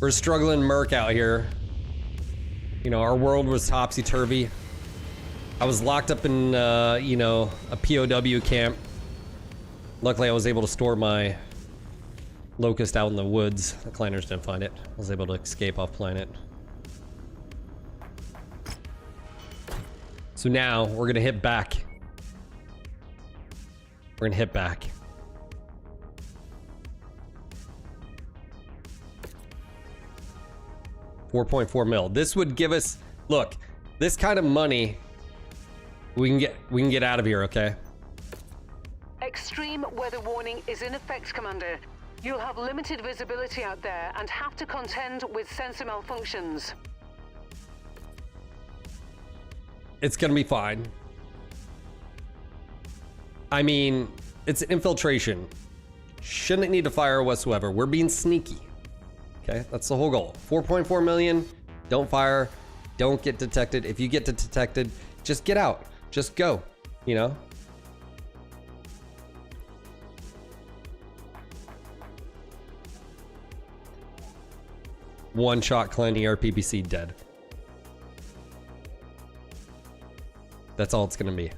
We're struggling Merc out here. You know, our world was topsy-turvy. I was locked up in, you know, a POW camp. Luckily, I was able to store my Locust out in the woods. The Clanners didn't find it. I was able to escape off planet. So now, we're gonna hit back. We're gonna hit back. $4.4 mil. This would give us, look, this kind of money we can get out of here, okay? Extreme weather warning is in effect, Commander. You'll have limited visibility out there and have to contend with sensor malfunctions. It's gonna be fine. I mean, it's infiltration. Shouldn't need to fire whatsoever. We're being sneaky. Okay, that's the whole goal. 4.4 million, don't fire, don't get detected. If you get detected, just get out, just go, you know? One shot Clan ERPPC dead. That's all it's gonna be.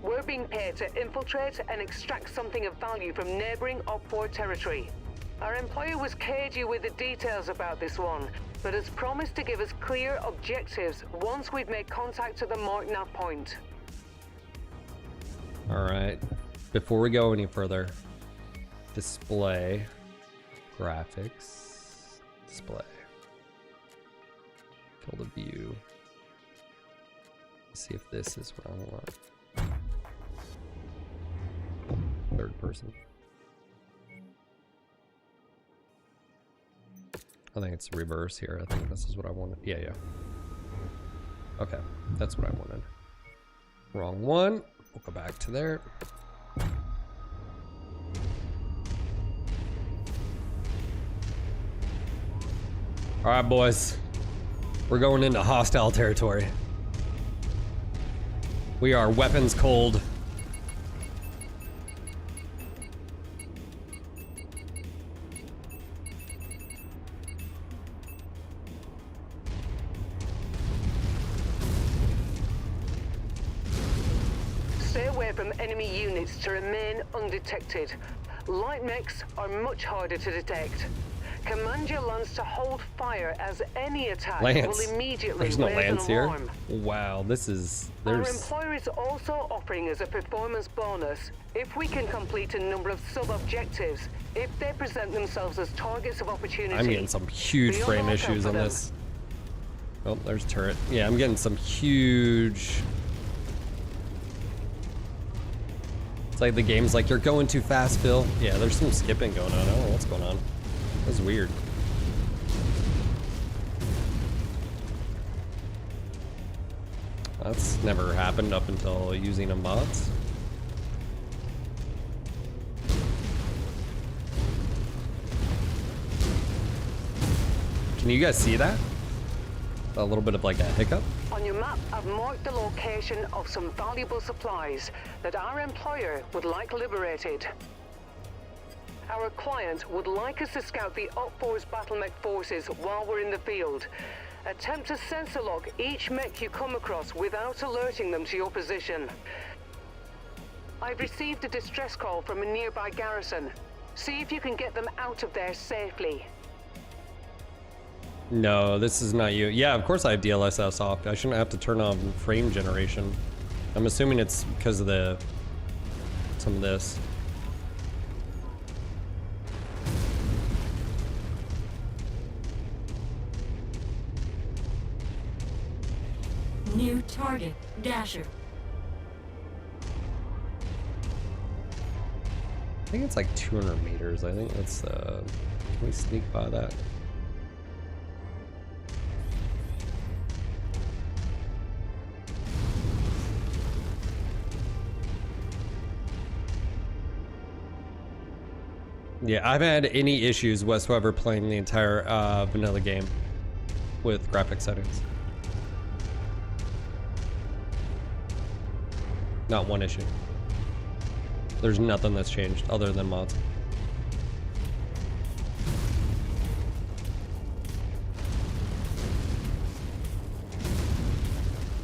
We're being paid to infiltrate and extract something of value from neighboring OPFOR territory. Our employer was cagey with the details about this one, but has promised to give us clear objectives once we've made contact at the marked nav point. All right, before we go any further, display, graphics, display, field of view. Let's see if this is what I want. Third person. I think it's reverse here. I think this is what I wanted. Yeah, yeah. Okay, that's what I wanted. Wrong one. We'll go back to there. All right, boys. We're going into hostile territory. We are weapons cold. Stay away from enemy units to remain undetected. Light mechs are much harder to detect. Command your lance to hold fire as any attack Lance. will immediately There's no raise Lance an here. alarm. Wow, this is Our there's employer is also offering us a performance bonus if we can complete a number of sub-objectives if they present themselves as targets of opportunity. I'm getting some huge Be on frame the lookout issues for on them. this. Oh, there's turret. Yeah, I'm getting some huge. It's like the game's like, you're going too fast, Phil. Yeah, there's some skipping going on. I don't know what's going on. That's weird. That's never happened up until using them bots. Can you guys see that? A little bit of like a hiccup. On your map, I've marked the location of some valuable supplies that our employer would like liberated. Our client would like us to scout the OPFOR's battle mech forces while we're in the field. Attempt to sensor lock each mech you come across without alerting them to your position. I've received a distress call from a nearby garrison. See if you can get them out of there safely. No, this is not you. Yeah, of course I have DLSS off. I shouldn't have to turn on frame generation. I'm assuming it's because of some of this. New target, Dasher. I think it's like 200 meters. I think that's, can we sneak by that? Yeah, I haven't had any issues whatsoever playing the entire vanilla game with graphic settings. Not one issue. There's nothing that's changed other than mods.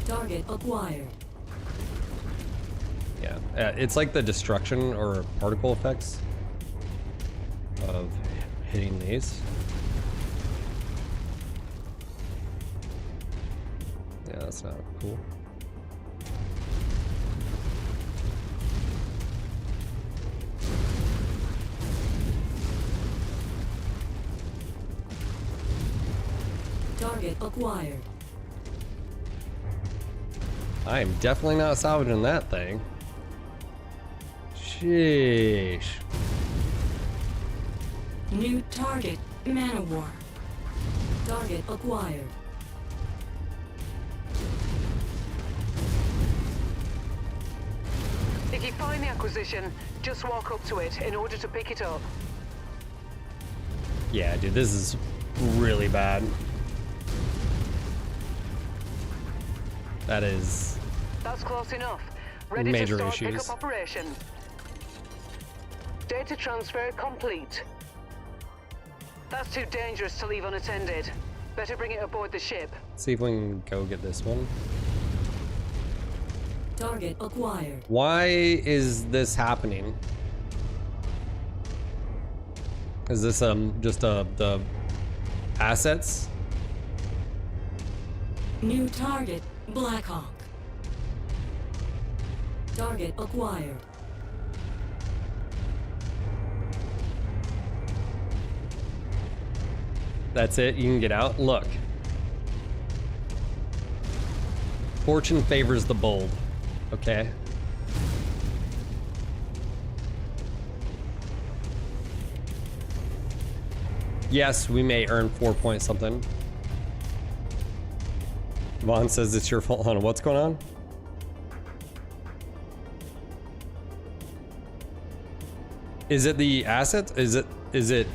Target acquired. Yeah, it's like the destruction or particle effects of hitting these. Yeah, that's not cool. Target acquired. I am definitely not salvaging that thing. Sheesh. New target, Manowar. Target acquired. If you find the acquisition, just walk up to it in order to pick it up. Yeah, dude, this is really bad. That is That's close enough. Ready major to start issues. pickup operation. Data transfer complete. That's too dangerous to leave unattended. Better bring it aboard the ship. See if we can go get this one. Target acquired. Why is this happening? Is this just the assets? New target, Blackhawk. Target acquired. That's it, you can get out. Look. Fortune favors the bold. Okay. Yes, we may earn 4 point something. Vaughn says it's your fault. Hold on, what's going on? Is it the assets? Is it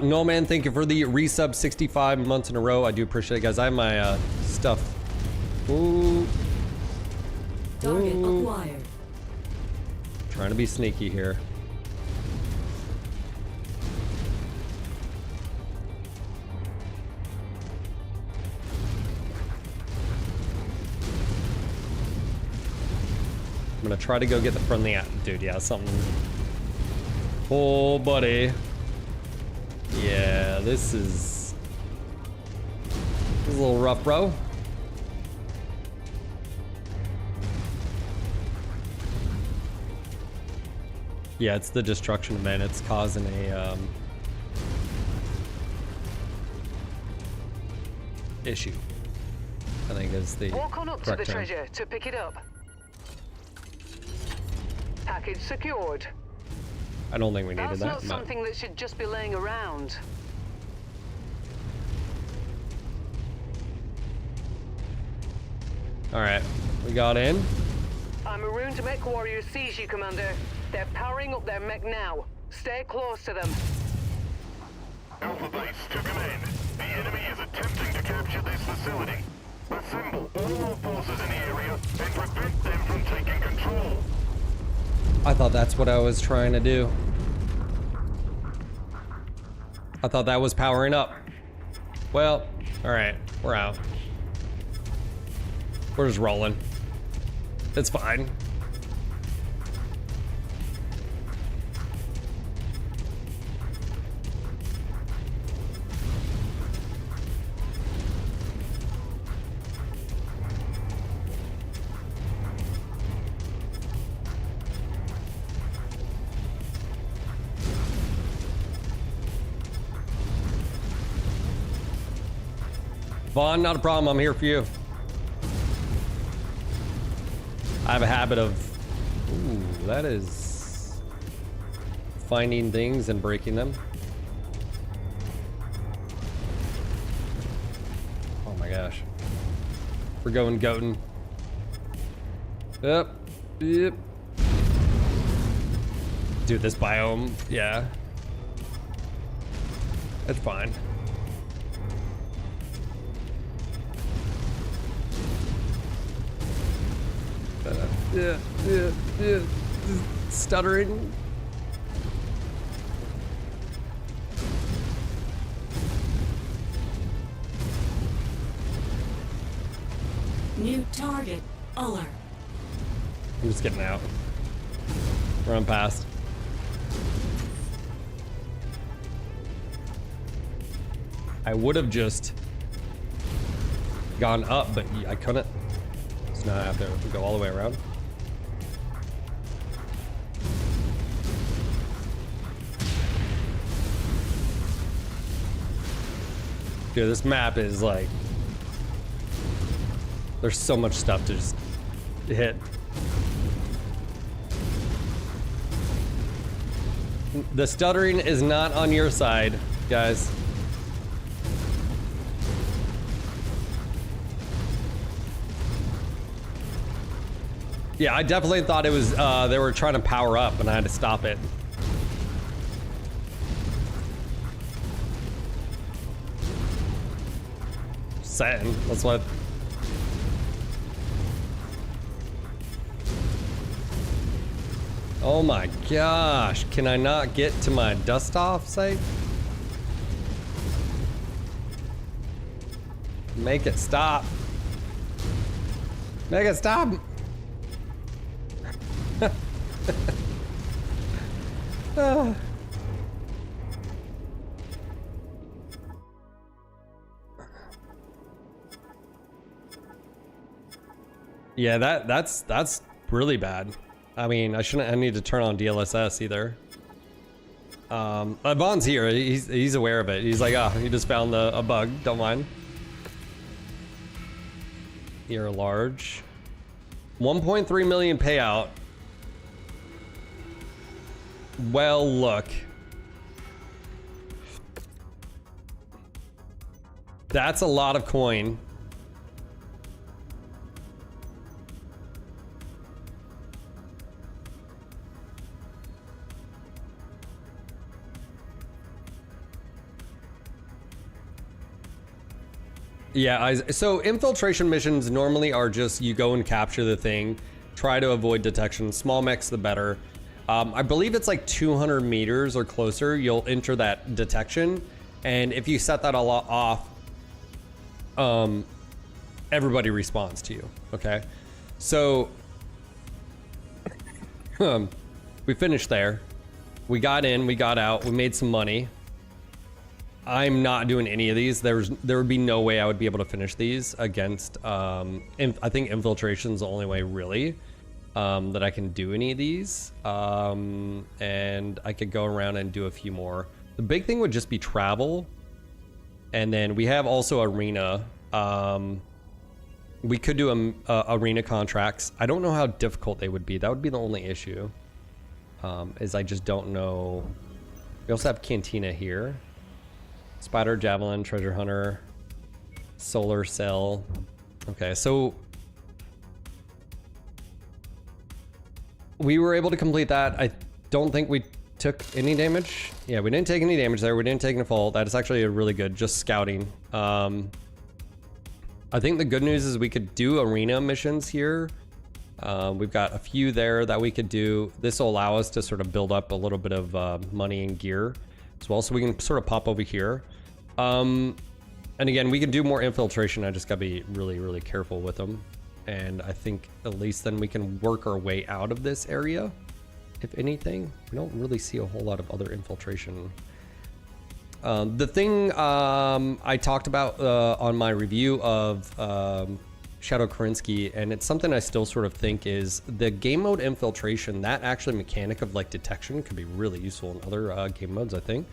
no man, thank you for the resub 65 months in a row. I do appreciate it, guys. I have my stuff. Ooh. Target Ooh. acquired. Trying to be sneaky here. I'm gonna try to go get the friendly dude. Yeah, something. Oh, buddy. Yeah, this is a little rough, bro. Yeah, it's the destruction event. It's causing a issue. I think is the Walk on up to the correct term. treasure to pick it up. Package secured. I don't think we needed That's that. not but- something that should just be laying around. All right, we got in. Our marooned mech warriors sees you, Commander. They're powering up their mech now. Stay close to them. Alpha Base to command. The enemy is attempting to capture this facility. Assemble all our forces in the area and prevent them from taking control. I thought that's what I was trying to do. I thought that was powering up. Well, all right, we're out. We're just rolling. It's fine. Vaughn, not a problem. I'm here for you. I have a habit of, ooh, that is finding things and breaking them. Oh my gosh. We're going goatin'. Yep. Yep. Dude, this biome, yeah. It's fine. Yeah. Stuttering. New target alert. I'm just getting out. Run past. I would have just gone up, but I couldn't. So now I have to go all the way around. Dude, this map is like... There's so much stuff to just hit. The stuttering is not on your side, guys. Yeah, I definitely thought it was, they were trying to power up and I had to stop it. Saying, that's what... Oh my gosh, can I not get to my dust off site? Make it stop. Make it stop. Yeah, that's really bad. I mean, I need to turn on DLSS either. Vaughn's here. He's aware of it. He's like, oh, he just found a bug. Don't mind. You're large. 1.3 million payout. Well, look. That's a lot of coin. Yeah, so infiltration missions normally are just you go and capture the thing, try to avoid detection. Small mechs, the better. I believe it's like 200 meters or closer, you'll enter that detection. And if you set that a lot off, everybody responds to you, okay? So, we finished there. We got in, we got out, we made some money. I'm not doing any of these. There would be no way I would be able to finish these against, I think Infiltration's the only way really that I can do any of these. And I could go around and do a few more. The big thing would just be travel. And then we have also arena. We could do arena contracts. I don't know how difficult they would be. That would be the only issue. Is I just don't know. We also have Cantina here. Spider, Javelin, Treasure Hunter, Solar Cell. Okay, so we were able to complete that. I don't think we took any damage. Yeah, we didn't take any damage there. We didn't take any fall. That is actually a really good, just scouting. I think the good news is we could do arena missions here. We've got a few there that we could do. This will allow us to sort of build up a little bit of money and gear as well, so we can sort of pop over here. And again, we can do more infiltration. I just gotta be really, really careful with them. And I think at least then we can work our way out of this area. If anything, we don't really see a whole lot of other infiltration. The thing I talked about on my review of Shadow Karinsky, and it's something I still sort of think is the game mode infiltration, that actually mechanic of like detection could be really useful in other game modes, I think.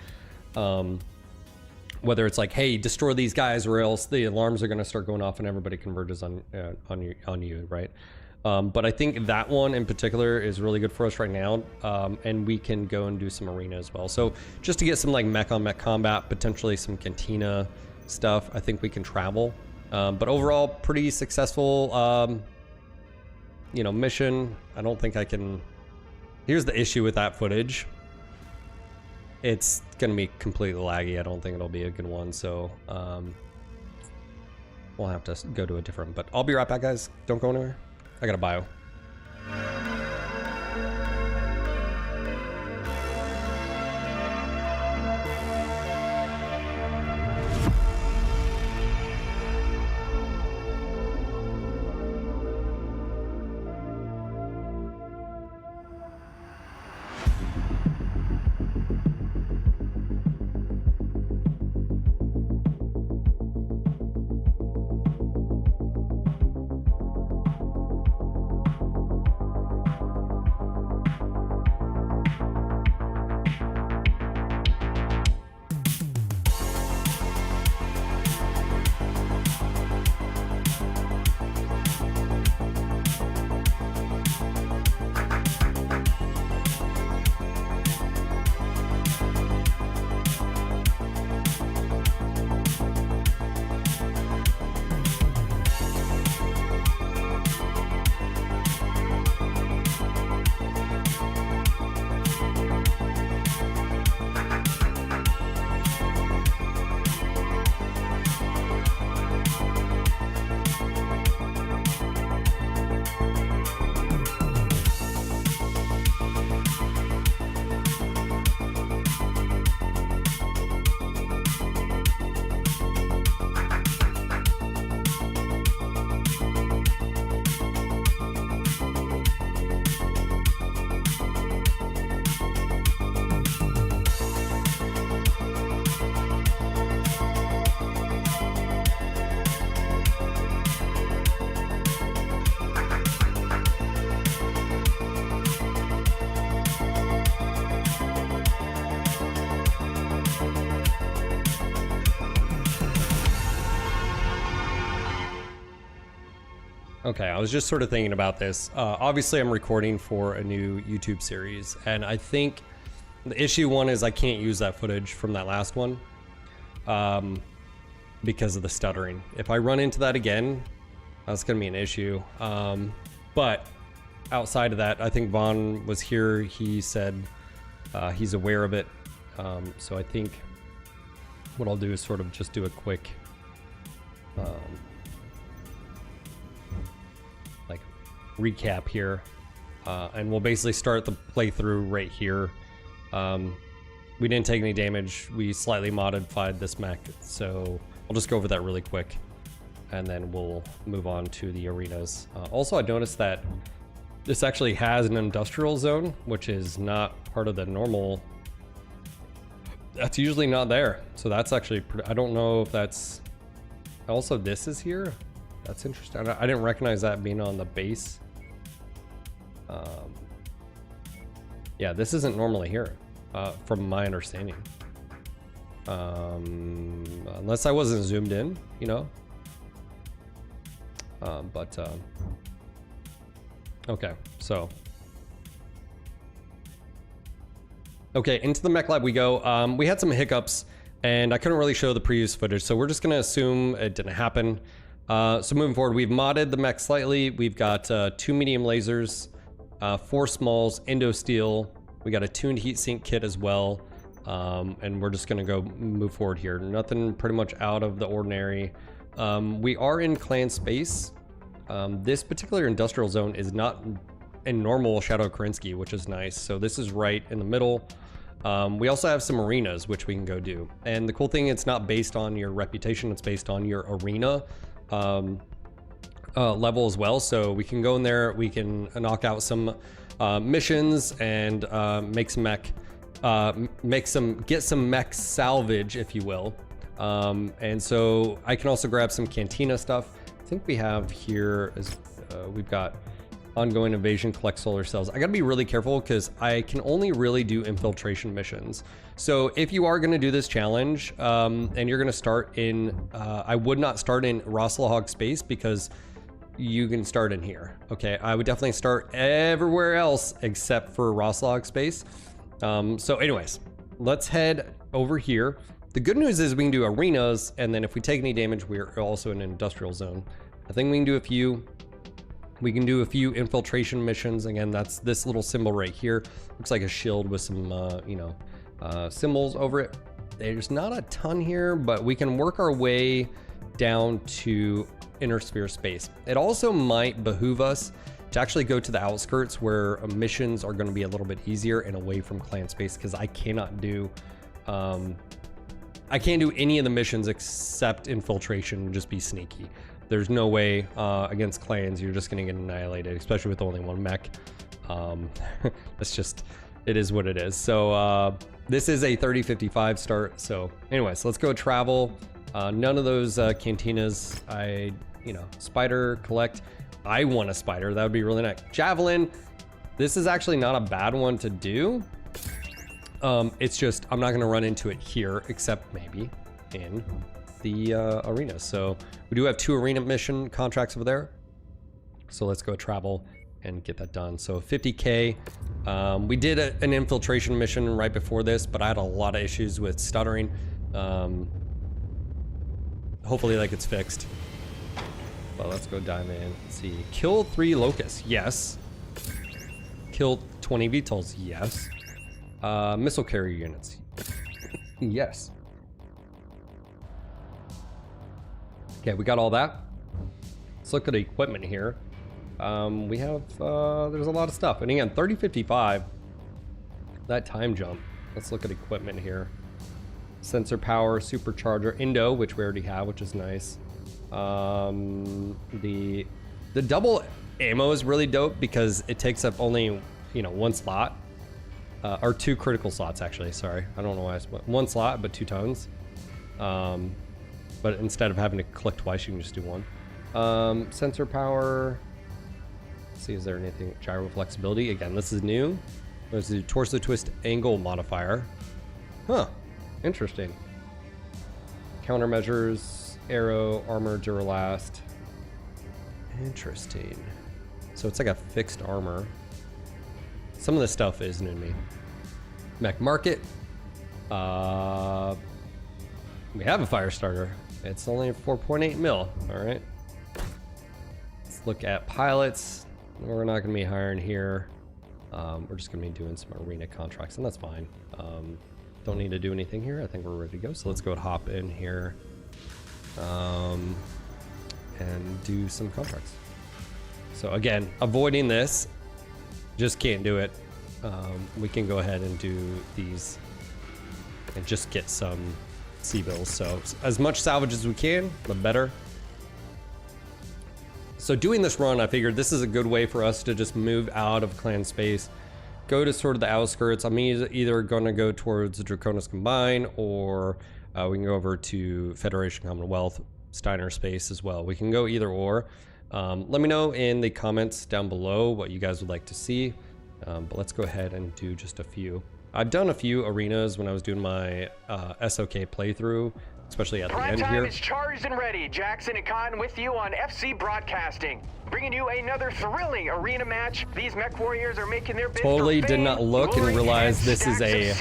Whether it's like, hey, destroy these guys or else the alarms are going to start going off and everybody converges on you, right? But I think that one in particular is really good for us right now, and we can go and do some arena as well. So just to get some like mech on mech combat, potentially some cantina stuff, I think we can travel. But overall, pretty successful, mission. I don't think I can Here's the issue with that footage. It's gonna be completely laggy. I don't think it'll be a good one, so we'll have to go to a different, but I'll be right back, guys. Don't go anywhere. I got a bio. Okay, I was just sort of thinking about this. Obviously, I'm recording for a new YouTube series, and I think the issue one is I can't use that footage from that last one because of the stuttering. If I run into that again, that's going to be an issue. But outside of that, I think Vaughn was here. He said he's aware of it. So I think what I'll do is sort of just do a quick like recap here, and we'll basically start the playthrough right here. We didn't take any damage. We slightly modified this mech, so I'll just go over that really quick, and then we'll move on to the arenas. Also, I noticed that this actually has an industrial zone, which is not part of the normal. That's usually not there, so that's actually I don't know if that's also this is here. That's interesting. I didn't recognize that being on the base. Yeah, this isn't normally here, from my understanding. Unless I wasn't zoomed in, you know. Okay, so. Okay, into the mech lab we go. We had some hiccups, and I couldn't really show the previous footage, so we're just gonna assume it didn't happen. So moving forward, we've modded the mech slightly. We've got 2 medium lasers, 4 smalls, endo steel. We got a tuned heatsink kit as well. And we're just gonna go move forward here. Nothing pretty much out of the ordinary. We are in clan space. This particular industrial zone is not in normal Shadow Kerensky, which is nice. So this is right in the middle. We also have some arenas, which we can go do. And the cool thing, it's not based on your reputation, it's based on your arena level as well. So we can go in there, we can knock out some missions and make some mech, get some mech salvage, if you will. And so I can also grab some cantina stuff. I think we have here is we've got ongoing invasion, collect solar cells. I gotta be really careful because I can only really do infiltration missions. So if you are gonna do this challenge and you're gonna start in, I would not start in Rosslahog space because you can start in here. Okay, I would definitely start everywhere else except for Rosslahog space. So anyways, let's head over here. The good news is we can do arenas, and then if we take any damage, we're also in an industrial zone. I think we can do a few. We can do a few infiltration missions. Again, that's this little symbol right here. Looks like a shield with some, symbols over it. There's not a ton here, but we can work our way down to inner sphere space. It also might behoove us to actually go to the outskirts where missions are going to be a little bit easier and away from clan space, because I can't do any of the missions except infiltration and just be sneaky. There's no way against clans. You're just going to get annihilated, especially with only one mech. It's just, it is what it is. So this is a 3055 start. So anyways, let's go travel. None of those cantinas. Spider collect. I want a spider. That would be really nice. Javelin. This is actually not a bad one to do. It's just, I'm not going to run into it here, except maybe in the arena. So we do have 2 arena mission contracts over there. So let's go travel and get that done. So 50K. We did an infiltration mission right before this, but I had a lot of issues with stuttering. Hopefully that gets fixed. But let's go dive in. Let's see. Kill 3 locusts. Yes. Kill 20 VTOLs. Yes. Missile carrier units. Yes. Okay, we got all that. Let's look at the equipment here. We have, there's a lot of stuff. And again, 3055, that time jump. Let's look at equipment here. Sensor power, supercharger, Indo, which we already have, which is nice. The double ammo is really dope because it takes up only, 1 slot. Or 2 critical slots, actually. Sorry, I don't know why I split 1 slot, but 2 tones. But instead of having to click twice, you can just do 1. Sensor power. Let's see, is there anything? Gyro flexibility. Again, this is new. There's the torso twist angle modifier. Huh. Interesting. Countermeasures, arrow, armor, duralast. Interesting. So it's like a fixed armor. Some of this stuff is new to me. Mech market. We have a fire starter. It's only 4.8 mil. All right. Let's look at pilots. We're not going to be hiring here. We're just going to be doing some arena contracts, and that's fine. Don't need to do anything here. I think we're ready to go. So let's go and hop in here and do some contracts. So again, avoiding this, just can't do it. We can go ahead and do these and just get some C-bills. So as much salvage as we can, the better. So doing this run, I figured this is a good way for us to just move out of clan space, go to sort of the outskirts. I'm either going to go towards Draconis Combine, or we can go over to Federation Commonwealth, Steiner space as well. We can go either or. Let me know in the comments down below what you guys would like to see. But let's go ahead and do just a few. I've done a few arenas when I was doing my SOK playthrough, especially at the end here. Prime time is charged and ready. Jackson and Cotton with you on FC Broadcasting, bringing you another thrilling arena match. These mech warriors are making their bid totally for did not look and realize this is a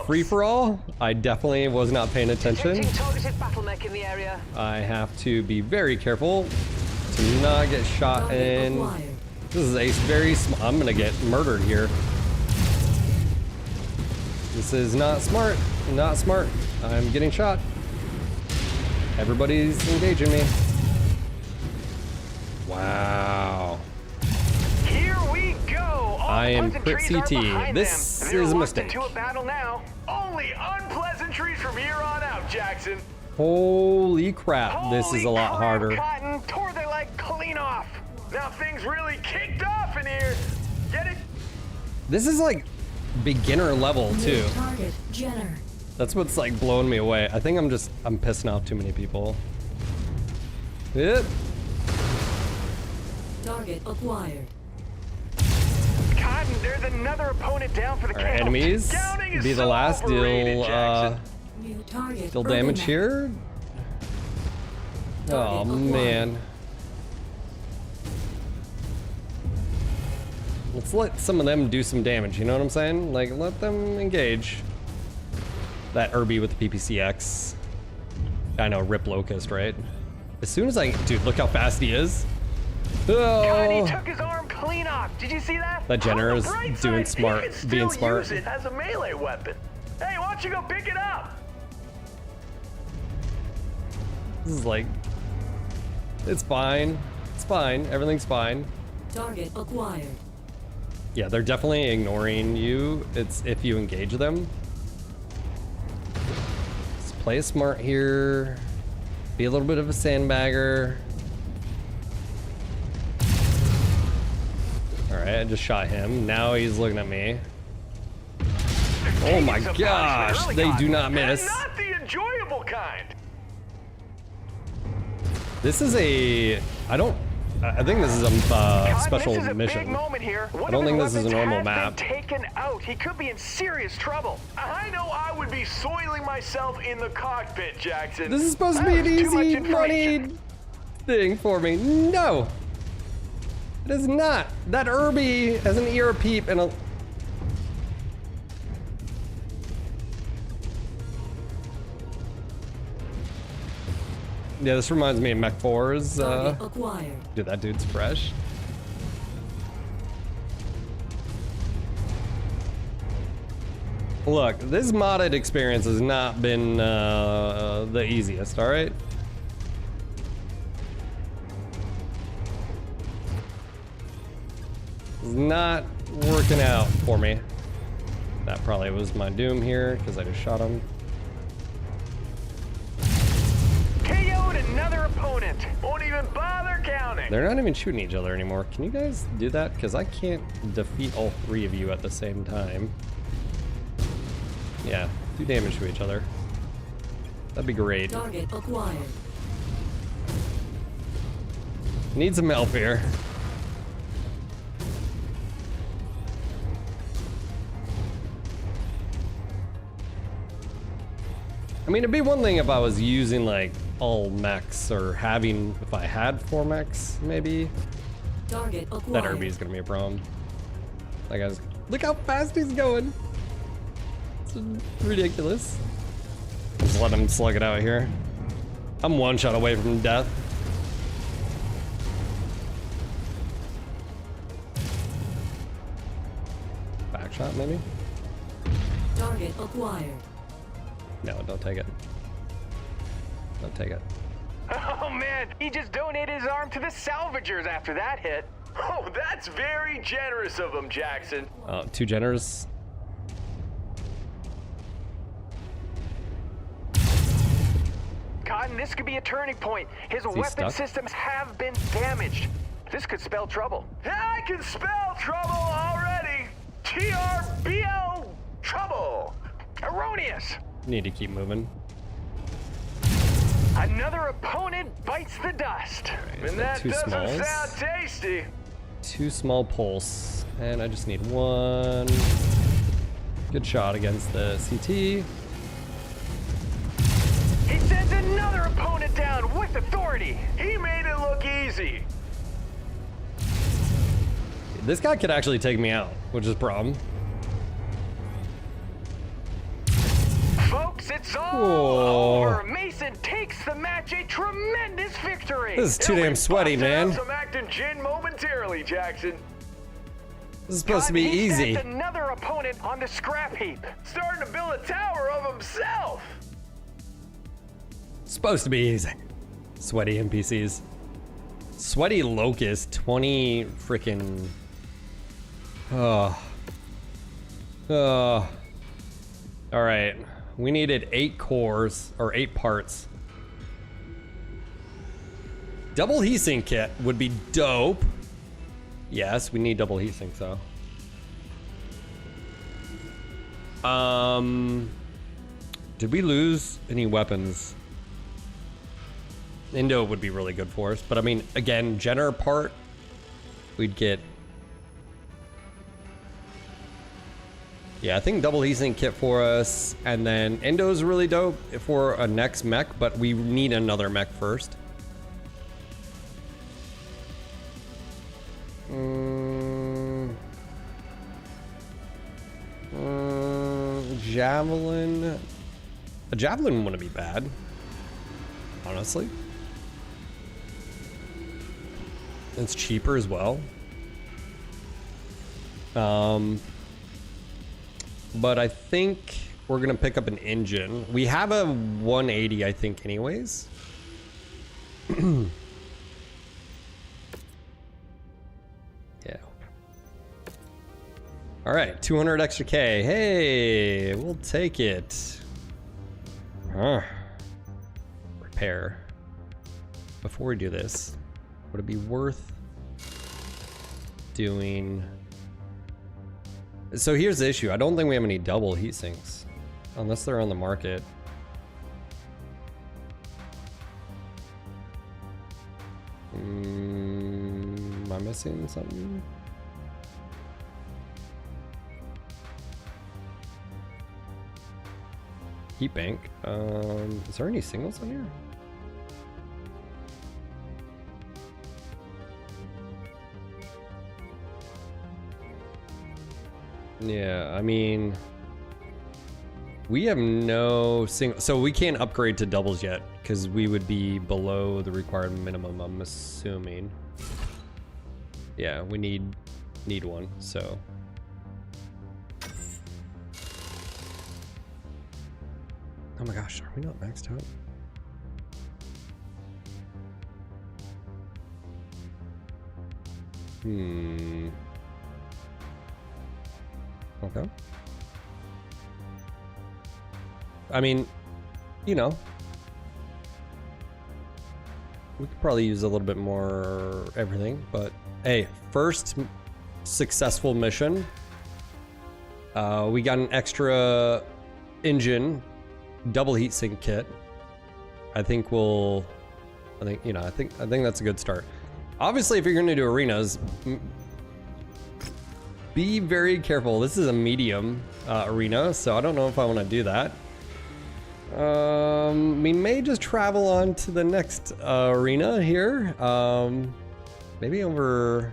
free-for-all. I definitely was not paying attention. Targeted battle mech in the area. I have to be very careful to not get shot in. This is a very small. I'm gonna get murdered here. This is not smart. Not smart. I'm getting shot. Everybody's engaging me. Wow. Here we go. All I am pleasantries crit are CT. behind This them. They're is a locked mistake. into a battle now. Only unpleasantries from here on out, Jackson. Holy crap. This is a lot Holy crap, harder. Cotton tore their leg clean off. Now things really kicked off in here. Get it? This is like beginner level too. Target, Jenner. That's what's like blowing me away. I think I'm pissing off too many people. Yep. Target acquired. Cotton, there's another opponent down for the Our count. enemies Counting is be the so last overrated, deal Jackson. New target. deal Urban damage Mech. here. Oh Target man. Let's let some of them do some damage, you know what I'm saying? Like, let them engage. That Irby with the PPCX. I know, rip Locust, right? As soon as dude, look how fast he is. God, he Oh, took his arm clean off. Did you see that? that Jenner On is the bright doing side, smart, he can being still smart. use it as a melee weapon. Hey, why don't you go pick it up? This is like, it's fine. It's fine. Everything's fine. Target acquired. Yeah, they're definitely ignoring you. It's if you engage them. Just play it smart here. Be a little bit of a sandbagger. All right, I just shot him. Now he's looking at me. Oh my Taking some gosh, punishment early they on. do not And miss. not the enjoyable kind. This is a, I think this is a special this is a mission. big moment here. One I don't of think his this is a weapons normal has map. been taken out. He could be in serious trouble. I know I would be soiling myself in the cockpit, Jackson. This is supposed to be an That was too much easy information. money thing for me. No, it is not. That Irby has an ear peep and a. Yeah, this reminds me of Mech 4's. Target acquired. Dude, that dude's fresh. Look, this modded experience has not been the easiest, all right? It's not working out for me. That probably was my doom here because I just shot him. KO'd another opponent. Won't even bother counting. They're not even shooting each other anymore. Can you guys do that? Because I can't defeat all three of you at the same time. Yeah, do damage to each other. That'd be great. Target acquired. Need some help here. I mean, it'd be one thing if I was using like all mechs or having, if I had 4 mechs, maybe. Target That acquired. Irby's gonna be a problem. That guy's, look how fast he's going. It's ridiculous. Just let him slug it out here. I'm 1 shot away from death. Back shot, maybe? Target acquired. No, don't take it. Don't take it. Oh man, he just donated his arm to the salvagers after that hit. Oh, that's very generous of him, Jackson. Too generous. Cotton, this could be a turning point. His he weapon stuck? systems have been damaged. This could spell trouble. I can spell trouble already. TRBL trouble. Erroneous. Need to keep moving. Another opponent bites the dust. And that two doesn't smalls. sound tasty. 2 small pulse. And I just need 1 good shot against the CT. He sends another opponent down with authority. He made it look easy. This guy could actually take me out, which is a problem. Folks, it's all Whoa. over. Mason takes the match, a tremendous victory. This is too damn sweaty, Busted out man. Some acting gin momentarily, Jackson. This is supposed to be He easy. sends another opponent on the scrap heap. Starting to build a tower of himself. Supposed to be easy. Sweaty NPCs. Sweaty Locust, 20 freaking. Oh. Oh. All right. We needed 8 cores or 8 parts. Double heatsink kit would be dope. Yes, we need double heatsink though. Did we lose any weapons? Indo would be really good for us, but I mean, again, Jenner part, we'd get. Yeah, I think double heatsink kit for us, and then Indo's really dope for a next mech, but we need another mech first. Javelin. A javelin wouldn't be bad, honestly. It's cheaper as well. But I think we're gonna pick up an engine. We have a 180, I think, anyways. Yeah. All right, 200 extra K. Hey, we'll take it. Repair. Before we do this, would it be worth doing? So here's the issue. I don't think we have any double heat sinks, unless they're on the market. Am I missing something? Heat bank. Is there any singles on here? Yeah, I mean, we have no single, so we can't upgrade to doubles yet because we would be below the required minimum, I'm assuming. Yeah, we need one, so. Oh my gosh, are we not maxed out? Okay. I mean, you know, we could probably use a little bit more everything, but hey, first successful mission. We got an extra engine, double heatsink kit. I think that's a good start. Obviously, if you're going to do arenas, be very careful. This is a medium arena, so I don't know if I want to do that. We may just travel on to the next arena here. Maybe over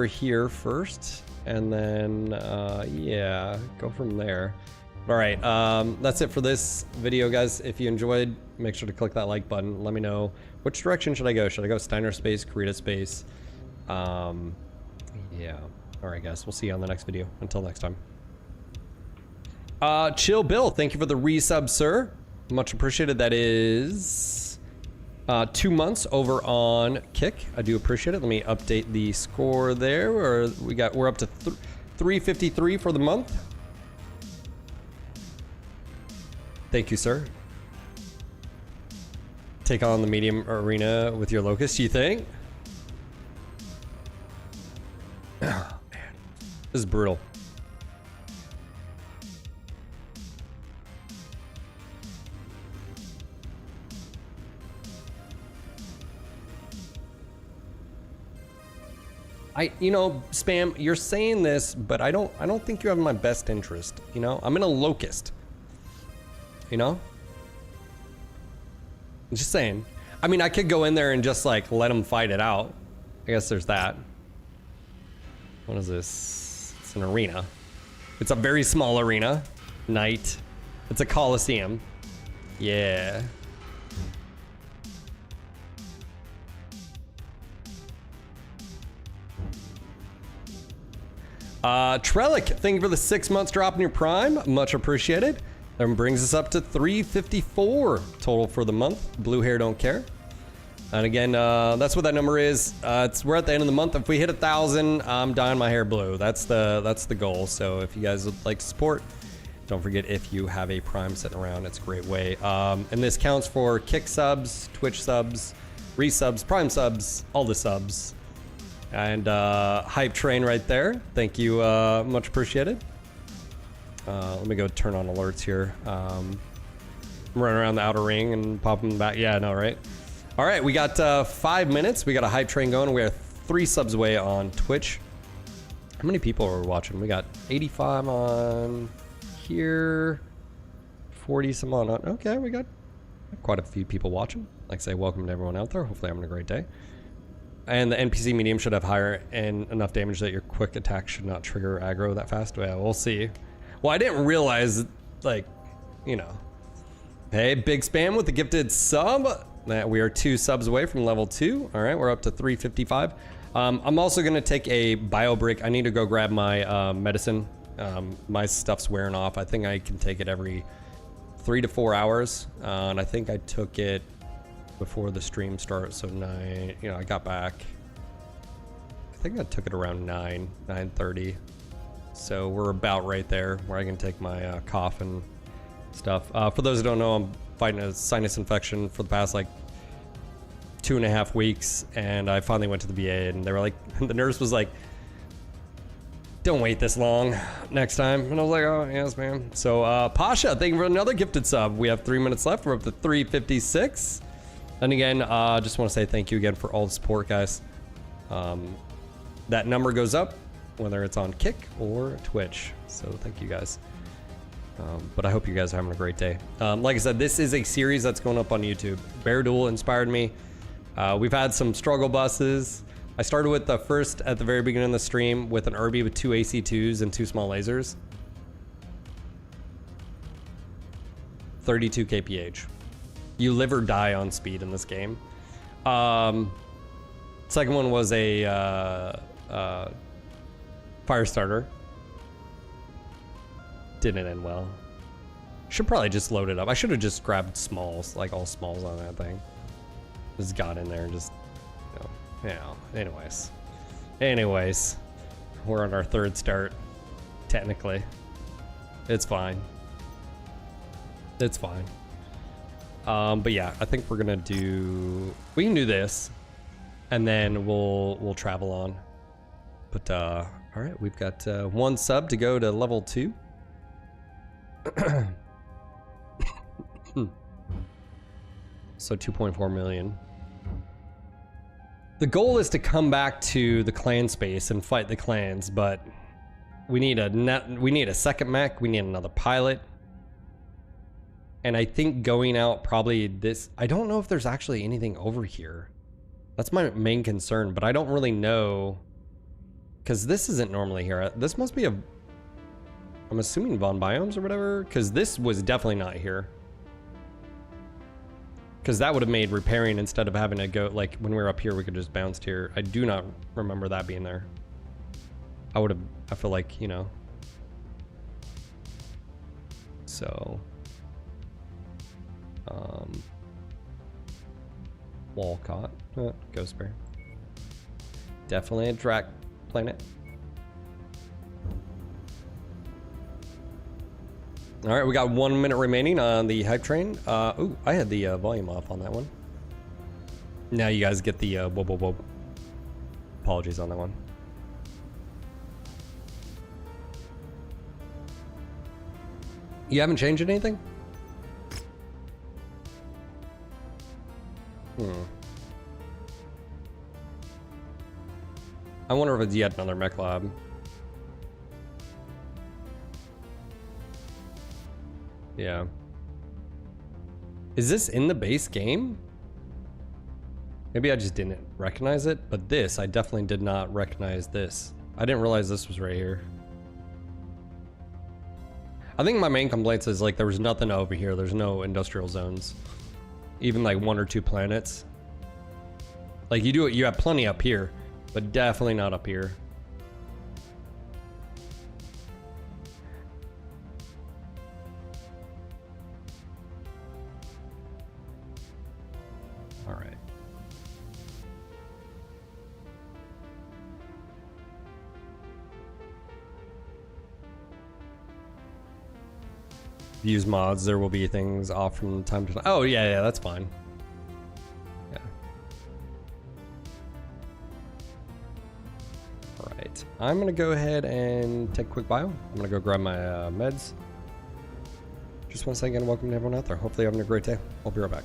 here first, and then yeah, go from there. All right, that's it for this video, guys. If you enjoyed, make sure to click that like button. Let me know which direction should I go. Should I go Steiner space, Karita space? Yeah. All right, guys. We'll see you on the next video. Until next time. Chill Bill, thank you for the resub, sir. Much appreciated. That is 2 months over on Kick. I do appreciate it. Let me update the score there. We're up to 353 for the month. Thank you, sir. Take on the medium arena with your Locust, you think? Oh, man. This is brutal. You know, Spam, you're saying this, but I don't think you have my best interest. You know, I'm in a Locust. You know? I'm just saying. I mean, I could go in there and just like let them fight it out. I guess there's that. What is this? It's an arena. It's a very small arena. Night. It's a Coliseum. Yeah. Trellick, thank you for the 6 months drop in your Prime. Much appreciated. That brings us up to 354 total for the month. Blue hair don't care. And again, that's what that number is. We're at the end of the month. If we hit 1,000, I'm dyeing my hair blue. That's the goal. So if you guys would like to support, don't forget, if you have a Prime sitting around, it's a great way. And this counts for Kick subs, Twitch subs, resubs, Prime subs, all the subs. And Hype Train right there. Thank you, much appreciated. Let me go turn on alerts here. I'm running around the outer ring and popping back. Yeah, I know, right? All right, we got 5 minutes. We got a Hype Train going. We are 3 subs away on Twitch. How many people are watching? We got 85 on here, 40 some on. Okay, we got quite a few people watching. Like I say, welcome to everyone out there. Hopefully having a great day. And the NPC medium should have higher and enough damage that your quick attack should not trigger aggro that fast. Well, we'll see. Well, I didn't realize, like, you know. Hey, Big Spam with the gifted sub. That we are 2 subs away from level 2. All right, we're up to 355. I'm also gonna take a bio break. I need to go grab my medicine. My stuff's wearing off. I think I can take it every 3 to 4 hours, and I think I took it before the stream starts. So 9. You know, I got back. I think I took it around 9:30. So we're about right there where I can take my cough and stuff. For those who don't know, I'm fighting a sinus infection for the past like 2.5 weeks, and I finally went to the VA, and they were like, the nurse was like, "Don't wait this long next time." And I was like, "Oh, yes, ma'am." So, Pasha, thank you for another gifted sub. We have 3 minutes left. We're up to 356. And again, just want to say thank you again for all the support, guys. That number goes up whether it's on Kick or Twitch. So thank you guys. But I hope you guys are having a great day. Like I said, this is a series that's going up on YouTube. Bear Duel inspired me. We've had some struggle buses. I started with the first at the very beginning of the stream with an Irby with 2 AC2s and 2 small lasers. 32 kph. You live or die on speed in this game. Second one was a fire starter. Didn't end well. Should probably just load it up. I should have just grabbed smalls, like all smalls on that thing. Just got in there and just, anyways, we're on our 3rd start, technically. It's fine. It's fine. But yeah, I think we can do this, and then we'll travel on. But all right, we've got 1 sub to go to level 2. So 2.4 million. The goal is to come back to the clan space and fight the clans, but we need a second mech, we need another pilot. And I think going out probably this, I don't know if there's actually anything over here. That's my main concern, but I don't really know, because this isn't normally here. This must be I'm assuming Von Biomes or whatever, because this was definitely not here. Because that would have made repairing, instead of having to go, like when we were up here, we could just bounce here. I do not remember that being there. I feel like, so. Walcott, Ghost Bear. Definitely a Drac planet. All right, we got 1 minute remaining on the hype train. Ooh, I had the volume off on that one. Now you guys get the whoa, whoa, whoa. Apologies on that one. You haven't changed anything? I wonder if it's yet another mech lab. Yeah. Is this in the base game? Maybe I just didn't recognize it, but this, I definitely did not recognize this. I didn't realize this was right here. I think my main complaints is like there was nothing over here. There's no industrial zones. Even like 1 or 2 planets. Like you have plenty up here, but definitely not up here. All right. Use mods, there will be things off from time to time. Oh yeah, that's fine. Yeah. All right, I'm gonna go ahead and take a quick bio. I'm gonna go grab my meds. Just want to say again, welcome to everyone out there. Hopefully you're having a great day. I'll be right back.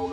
All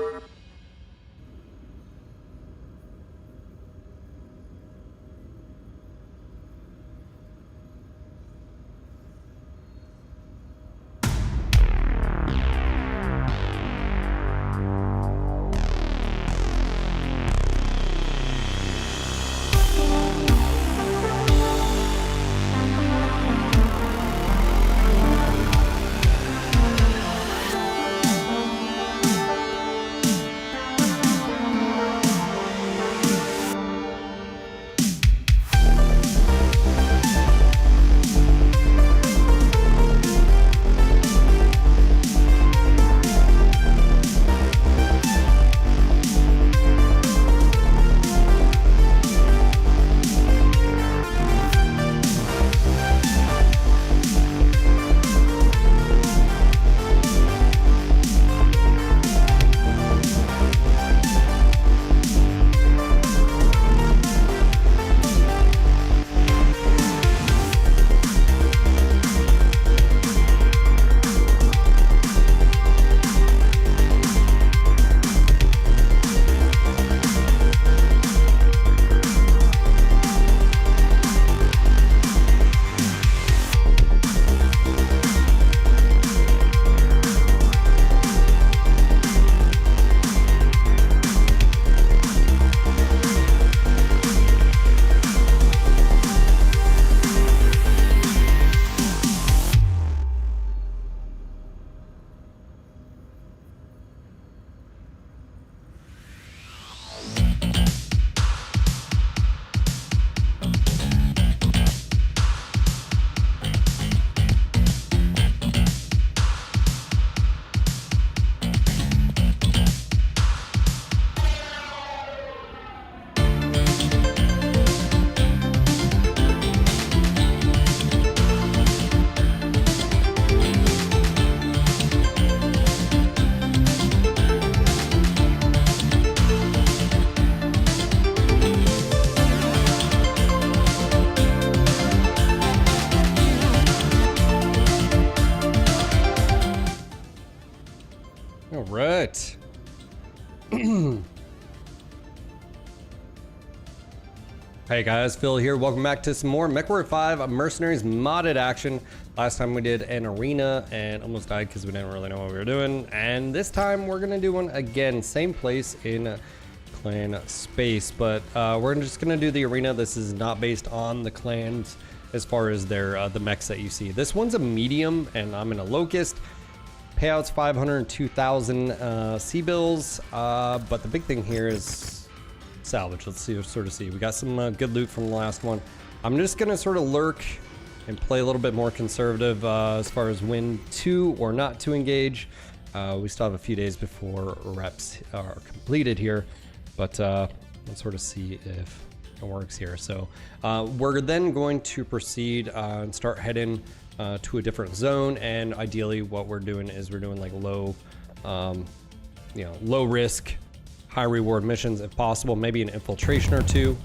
right. Hey guys, Phil here. Welcome back to some more MechWarrior 5 Mercenaries modded action. Last time we did an arena and almost died because we didn't really know what we were doing. And this time we're gonna do one again, same place in clan space, but we're just gonna do the arena. This is not based on the clans as far as their the mechs that you see. This one's a medium and I'm in a locust. Payouts 502,000 C-bills, but the big thing here is salvage. Let's see, sort of see. We got some good loot from the last one. I'm just gonna sort of lurk and play a little bit more conservative as far as when to or not to engage. We still have a few days before reps are completed here, but let's sort of see if it works here. So we're then going to proceed and start heading to a different zone, and ideally what we're doing is we're doing like low, low risk, high reward missions if possible, maybe an infiltration or two.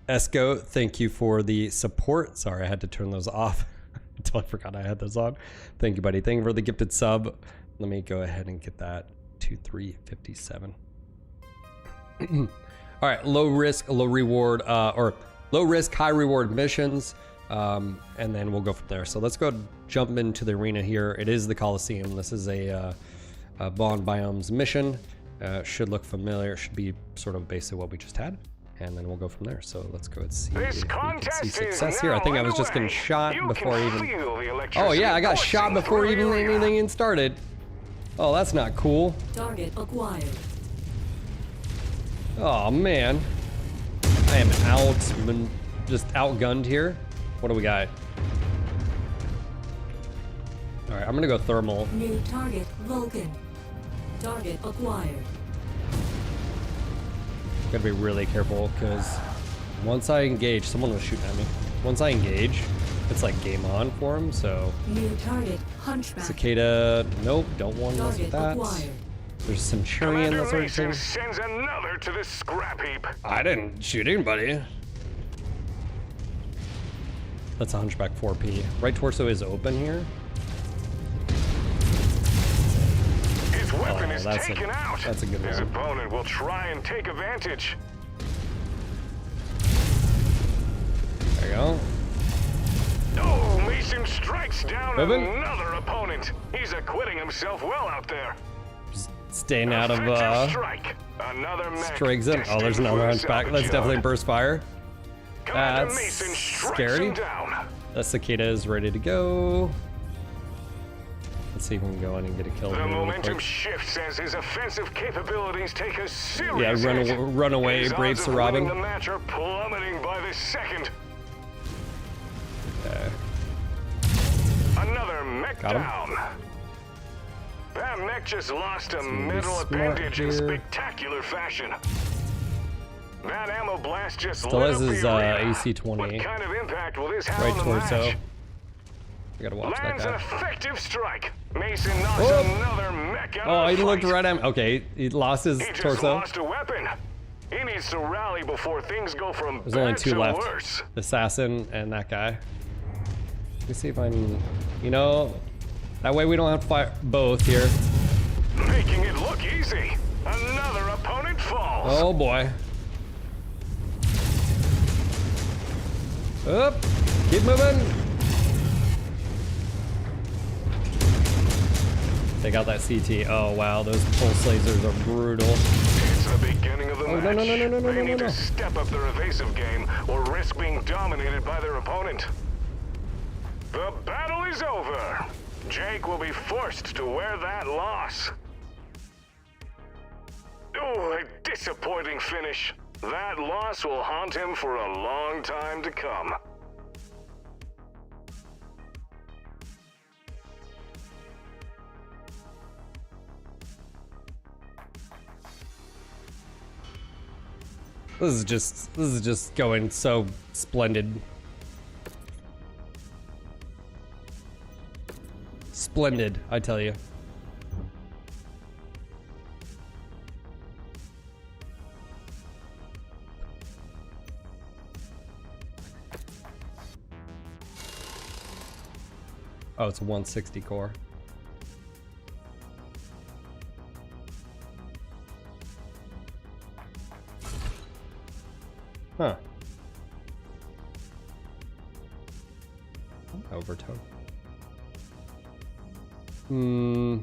Esco, thank you for the support. Sorry, I had to turn those off until I forgot I had those on. Thank you, buddy. Thank you for the gifted sub. Let me go ahead and get that 2357. All right, low risk, low reward, or low risk, high reward missions. And then we'll go from there. So let's go jump into the arena here. It is the Coliseum. This is a Bond Biomes mission. Should look familiar. It should be sort of basically what we just had. And then we'll go from there. So let's go and see if we can see success here. I think I was just getting shot before even... Oh yeah, I got shot before even anything started. Oh, that's not cool. Target acquired. Oh man. I am just outgunned here. What do we got? All right, I'm gonna go thermal. New target, Vulcan. Target acquired. Gotta be really careful because once I engage, someone was shooting at me. Once I engage, it's like game on for him, so. New target, Hunchback. Cicada, nope, don't want to mess with that. Acquired. There's Centurion, that sort of thing. Sends another to the scrap heap. I didn't shoot anybody. That's a Hunchback 4P. Right torso is open here. His weapon is that's taken out. That's a good His one. opponent will try and take advantage. There you go. Oh, Mason strikes down Moving. another opponent. He's acquitting himself well out there. Just staying out of Effective strike. Another mech strings in. Oh, there's destined another for the Hunchback. salvage That's definitely yard. burst fire. Commander That's Mason strikes scary. him down. The cicada is ready to go. Let's see if we can go in and get a kill. The here really momentum quick. shifts as his offensive capabilities take a serious Yeah, hit. run away, His Braves odds to of Robin. winning the match are plummeting by the second. Okay. Another mech Got him. down. That mech just lost a be mental smart advantage in here. spectacular fashion. That ammo blast just Still lit has up his the arena. AC-20. What kind of impact will this have Right on the torso. match? I gotta watch that Lands an guy. effective strike. Mason knocks Oh. another mech out Oh, of he the looked fight. right at me. Okay, he lost his He just torso. lost a weapon. He needs to rally before things go from There's only bad two to left. worse. The assassin and that guy. Let me see if I'm, you know, that way we don't have to fight both here. Making it look easy. Another opponent falls. Oh boy. Up, keep moving. They got that CT. Oh wow, those pulse lasers are brutal. It's the beginning of the Oh, match. no, no, no, no, no, no, They no, need no. to step up their evasive game or risk being dominated by their opponent. The battle is over. Jake will be forced to wear that loss. Oh, a disappointing finish. That loss will haunt him for a long time to come. This is just going so splendid. Splendid, I tell you. Oh, it's a 160 core. Huh. Overtone. Hmm.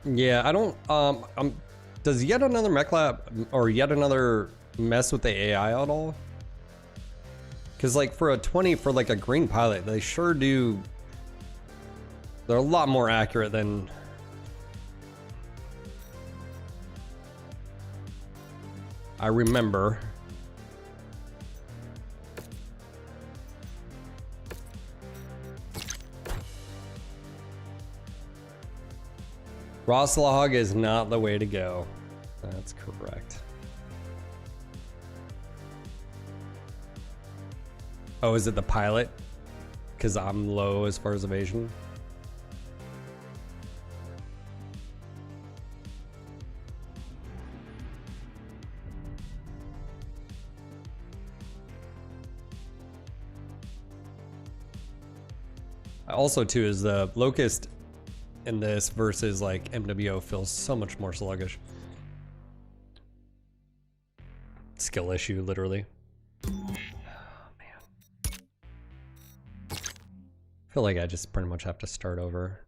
Yeah, I don't, does yet another mech lab or yet another mess with the AI at all? Cause like for a 20, for like a green pilot, they sure do, they're a lot more accurate than I remember. Roslog is not the way to go. That's correct. Oh, is it the pilot? Because I'm low as far as evasion. Also, too, is the Locust in this versus like MWO feels so much more sluggish. Skill issue, literally. Oh, man. I feel like I just pretty much have to start over.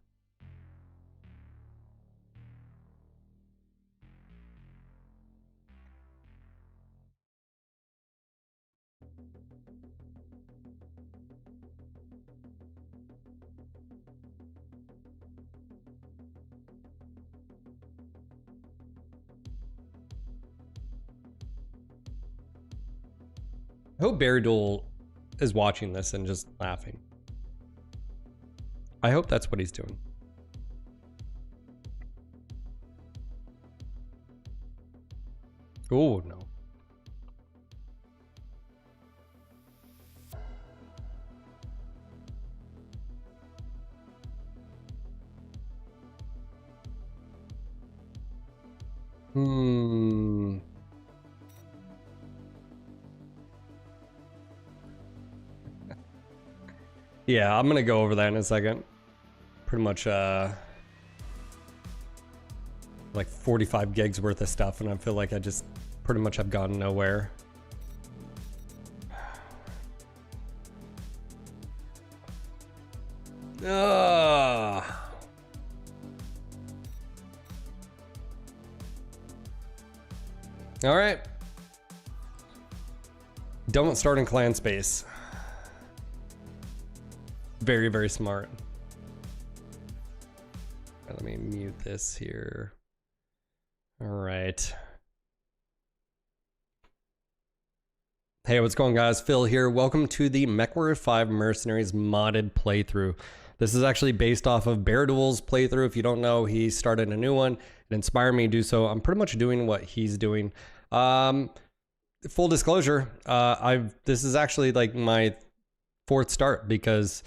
I hope Baradul is watching this and just laughing. I hope that's what he's doing. Oh, no. Yeah, I'm gonna go over that in a second. Pretty much like 45 gigs worth of stuff, and I feel like I just pretty much have gone nowhere. Ugh. All right. Don't start in clan space. Very, very smart. Let me mute this here. All right. Hey, what's going on, guys? Phil here. Welcome to the MechWarrior 5 Mercenaries modded playthrough. This is actually based off of Baradul's playthrough. If you don't know, he started a new one. It inspired me to do so. I'm pretty much doing what he's doing. Full disclosure, this is actually like my fourth start because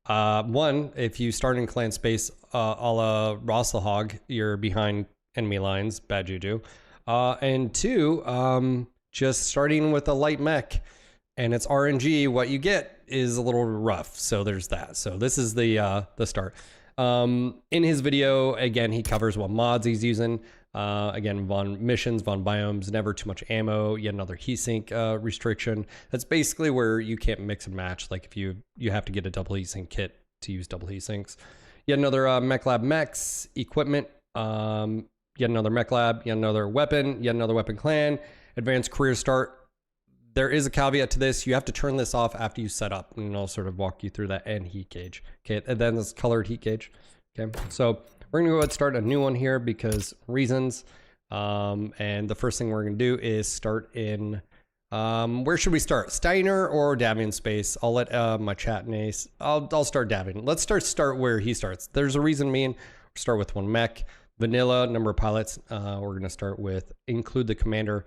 one, if you start in clan space a la Rosselhog, you're behind enemy lines, bad juju. And two, just starting with a light mech and it's RNG, what you get is a little rough. So there's that. So this is the start. In his video, again, he covers what mods he's using. Again, Von missions, Von biomes, never too much ammo, yet another heatsink restriction. That's basically where you can't mix and match. Like if you have to get a double heatsink kit to use double heatsinks. Yet another mech lab mechs, equipment, yet another mech lab, yet another weapon clan, advanced career start. There is a caveat to this. You have to turn this off after you set up, and I'll sort of walk you through that, and heat gauge. Okay, and then this colored heat gauge. Okay, so we're gonna go ahead and start a new one here because reasons. And the first thing we're gonna do is start in, where should we start? Steiner or Davian space? I'll let my chat and Ace. I'll start Davian. Let's start where he starts. There's a reason me and start with one mech. Vanilla, number of pilots. We're gonna start with include the commander.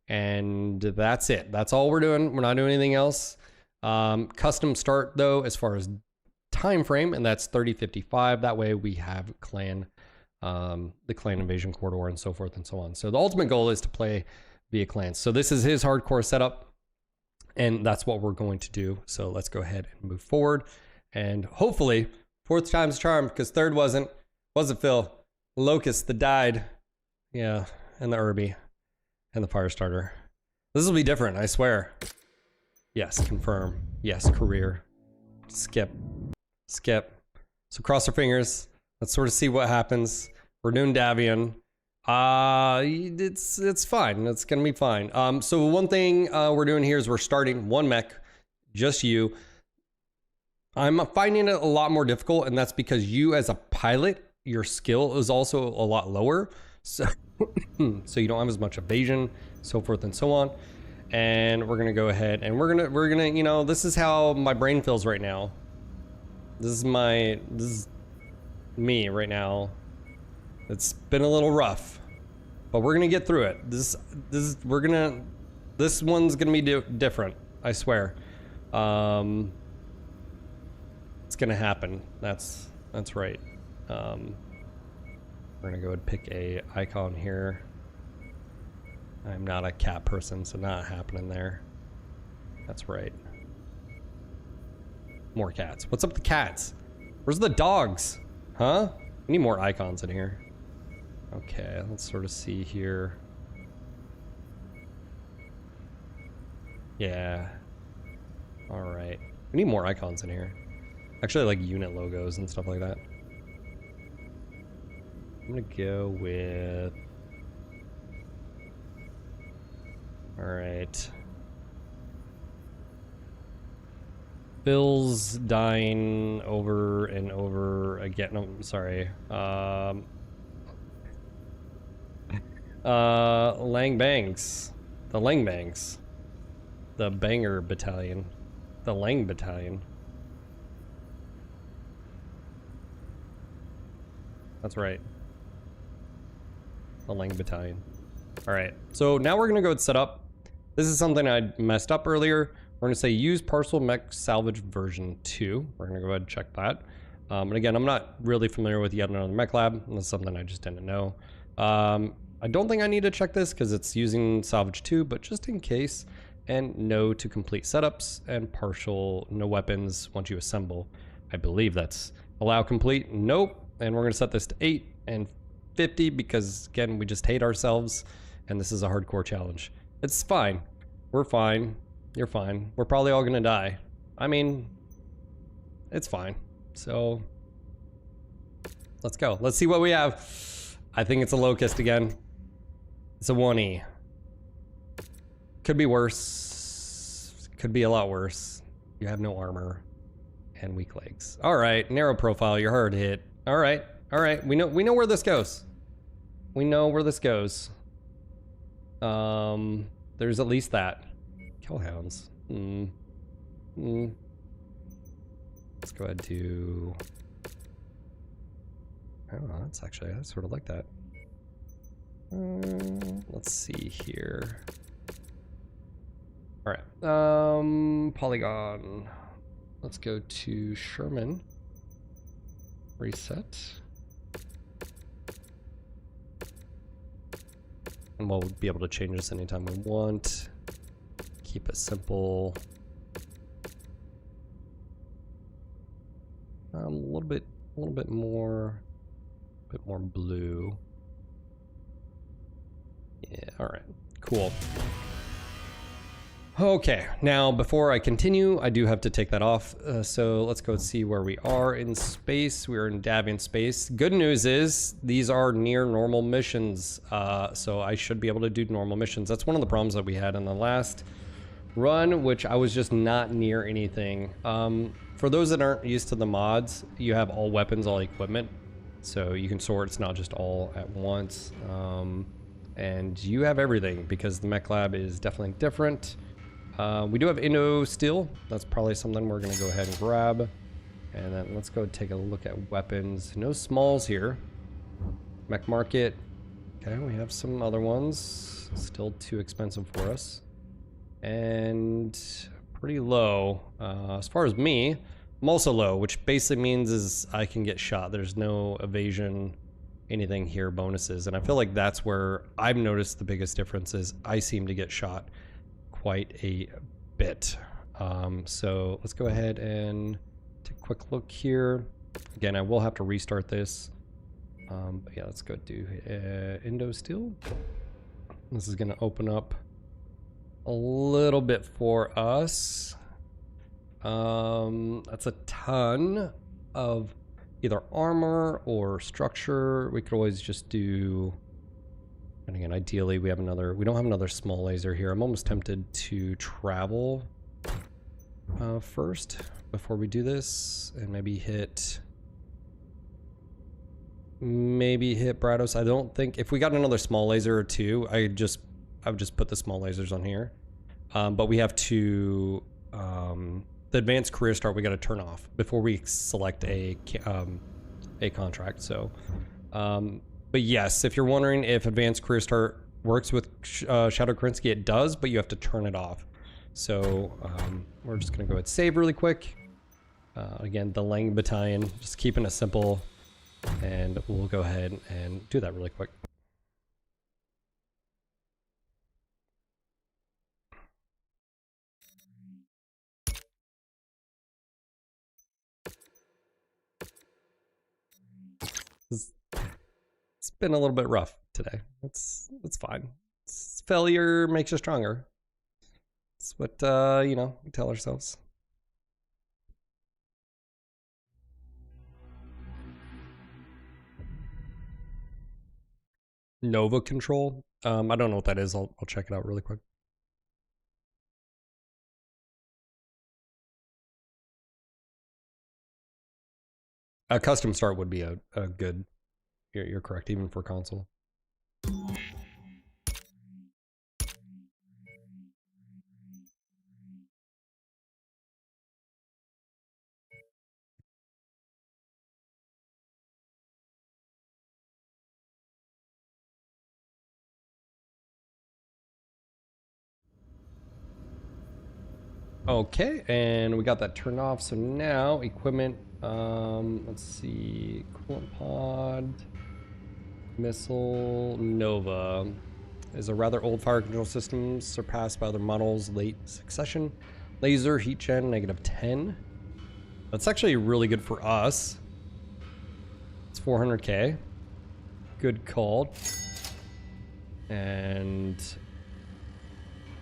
And that's it. That's all we're doing. We're not doing anything else. Custom start though, as far as time frame, and that's 3055. That way we have clan, the clan invasion corridor and so forth and so on. So the ultimate goal is to play via clans. So this is his hardcore setup, and that's what we're going to do. So let's go ahead and move forward, and hopefully fourth time's charm, because third wasn't Phil. Locust that died, yeah, and the Irby. And the fire starter. This will be different, I swear. Yes, confirm. Yes, career. Skip. So cross our fingers. Let's sort of see what happens. We're doing Davian. It's fine. It's gonna be fine. So one thing we're doing here is we're starting one mech, just you. I'm finding it a lot more difficult, and that's because you as a pilot, your skill is also a lot lower. So you don't have as much evasion, so forth and so on. And we're gonna go ahead and we're gonna, you know, this is how my brain feels right now. This is me right now. It's been a little rough, but we're gonna get through it. This one's gonna be different, I swear. It's gonna happen. That's right. We're gonna go ahead and pick a icon here. I'm not a cat person, so not happening there. That's right. More cats. What's up with the cats? Where's the dogs? Huh? We need more icons in here. Okay, let's sort of see here. Yeah. Alright. We need more icons in here. Actually, like unit logos and stuff like that. I'm gonna go with... Alright. Bill's dying over and over again. No, I'm sorry. Lang Bangs. The Lang Bangs. The Banger Battalion. The Lang Battalion. That's right. The Lang Battalion. Alright, so now we're gonna go and set up. This is something I messed up earlier. We're gonna say use Parcel Mech Salvage version 2. We're gonna go ahead and check that. And again, I'm not really familiar with yet another mech lab. That's something I just didn't know. I don't think I need to check this because it's using Salvage 2, but just in case. And no to complete setups and partial no weapons once you assemble. I believe that's allow complete. Nope. And we're gonna set this to 8 and 50 because again, we just hate ourselves and this is a hardcore challenge. It's fine. We're fine. You're fine. We're probably all gonna die. I mean, it's fine. So let's go. Let's see what we have. I think it's a locust again. It's a 1E. Could be worse. Could be a lot worse. You have no armor and weak legs. All right, narrow profile. You're hard to hit. All right, all right. We know where this goes. We know where this goes. There's at least that. Killhounds. Let's go ahead to. Oh, that's actually I sort of like that. Let's see here. All right. Polygon. Let's go to Sherman. Reset. And we'll be able to change this anytime we want. Keep it simple. A little bit more blue. Yeah, all right, cool. Okay, now before I continue, I do have to take that off. So let's go and see where we are in space. We're in Davian space. Good news is these are near normal missions. So I should be able to do normal missions. That's one of the problems that we had in the last run, which I was just not near anything. For those that aren't used to the mods, you have all weapons, all equipment. So you can sort, it's not just all at once. And you have everything because the mech lab is definitely different. We do have Indo steel. That's probably something we're gonna go ahead and grab. And then let's go take a look at weapons. No smalls here. Mech market. Okay, we have some other ones. Still too expensive for us. And pretty low. As far as me, I'm also low, which basically means is I can get shot. There's no evasion, anything here, bonuses. And I feel like that's where I've noticed the biggest difference is I seem to get shot quite a bit. So let's go ahead and take a quick look here. Again, I will have to restart this. But yeah, let's go do Indo steel. This is gonna open up a little bit for us. That's a ton of either armor or structure. We could always just do, and again, ideally we don't have another small laser here. I'm almost tempted to travel first before we do this and maybe hit Brados. I don't think, if we got another small laser or two, I would just put the small lasers on here. But we have to, the advanced career start we got to turn off before we select a contract. So, but yes, if you're wondering if advanced career start works with Shadow Kerensky, it does, but you have to turn it off. So we're just gonna go ahead and save really quick. Again, the Lang Battalion, just keeping it simple, and we'll go ahead and do that really quick. It's been a little bit rough today. It's fine. Failure makes you stronger. That's what you know, we tell ourselves. Nova control. I don't know what that is. I'll check it out really quick. A custom start would be a good. You're correct, even for console. Okay, and we got that turned off. So now equipment. Let's see, coolant pod, missile, Nova is a rather old fire control system, surpassed by other models late succession. Laser heat gen -10. That's actually really good for us. It's 400k. Good call. And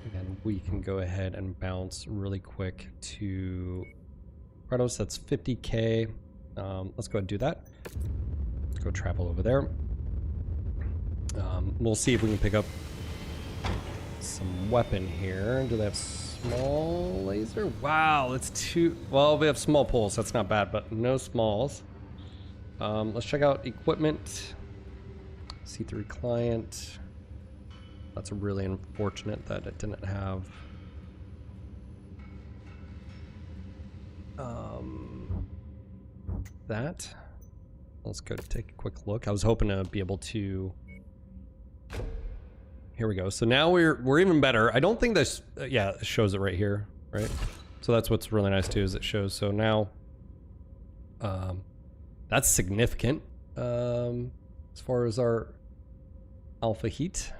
again, we can go ahead and bounce really quick to Kratos. That's 50k. Let's go ahead and do that. Let's go travel over there. We'll see if we can pick up some weapon here. Do they have small laser? Wow, that's too... Well, we have small pulls. That's not bad, but no smalls. Let's check out equipment. C3 client. That's really unfortunate that it didn't have that. Let's go take a quick look. I was hoping to be able to... Here we go. So now we're even better. I don't think this... yeah, it shows it right here, right? So that's what's really nice too, is it shows. So now... that's significant. As far as our alpha heat.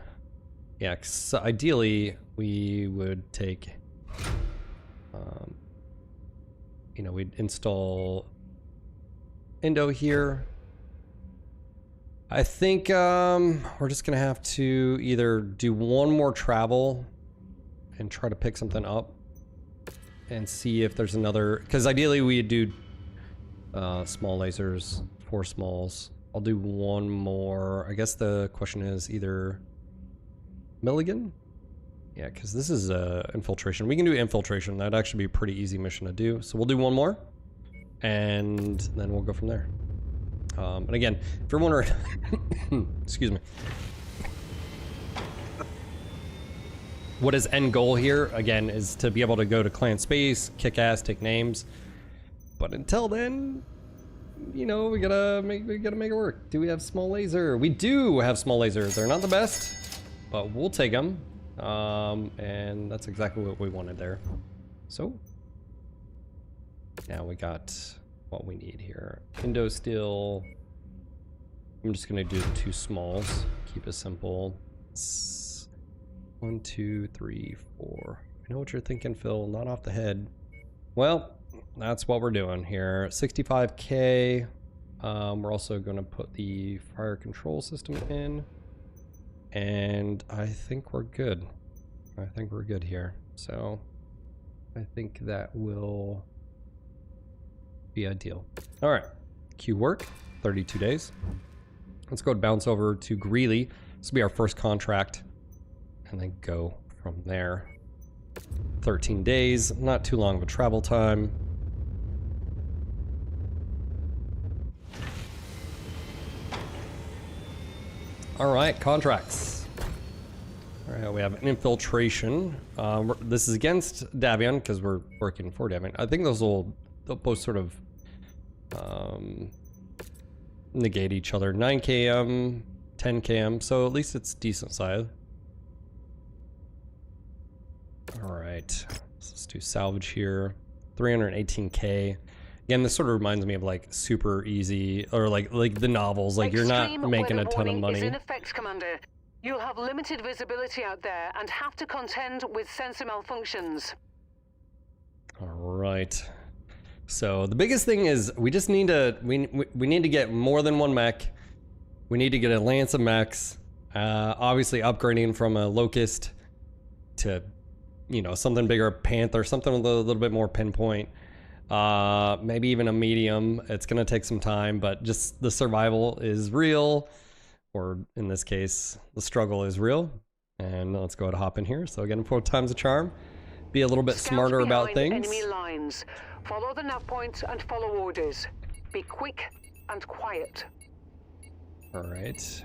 Yeah, so ideally we would take, you know, we'd install Indo here. I think we're just gonna have to either do one more travel and try to pick something up and see if there's another, because ideally we'd do small lasers, 4 smalls. I'll do one more. I guess the question is either Milligan? Yeah, because this is infiltration. We can do infiltration. That'd actually be a pretty easy mission to do. So we'll do one more, and then we'll go from there. And again, if you're wondering, excuse me, what is end goal here? Again, is to be able to go to clan space, kick ass, take names. But until then, you know, we gotta make it work. Do we have small laser? We do have small laser. They're not the best, but we'll take them. And that's exactly what we wanted there. So now we got what we need here. Indo steel. I'm just gonna do 2 smalls. Keep it simple. 1, 2, 3, 4. I know what you're thinking, Phil. Not off the head. Well, that's what we're doing here. 65k. We're also gonna put the fire control system in. And I think we're good. I think we're good here. So I think that will be ideal. All right, Q work, 32 days. Let's go bounce over to Greeley. This will be our first contract, and then go from there. 13 days, not too long of a travel time. All right, contracts. All right, we have an infiltration. This is against Davion because we're working for Davion. I think they'll both sort of negate each other. 9 km, 10 km, so at least it's decent size. All right, so let's do salvage here. 318k. Again, this sort of reminds me of like Super Easy or like the novels. Like you're not making a ton of money. Is in effect, Commander. You'll have limited visibility out there and have to contend with sensor malfunctions. All right. So the biggest thing is we just need to we need to get more than 1 mech We need to get a Lance of Mechs. Obviously upgrading from a Locust to, you know, something bigger, Panther, something with a little bit more pinpoint. Maybe even a medium. It's gonna take some time, but just the survival is real, or in this case, the struggle is real. And let's go ahead and hop in here. So again, 4 times the charm. Be a little bit smarter about things. Enemy lines. Follow the nav points and follow orders. Be quick and quiet. All right.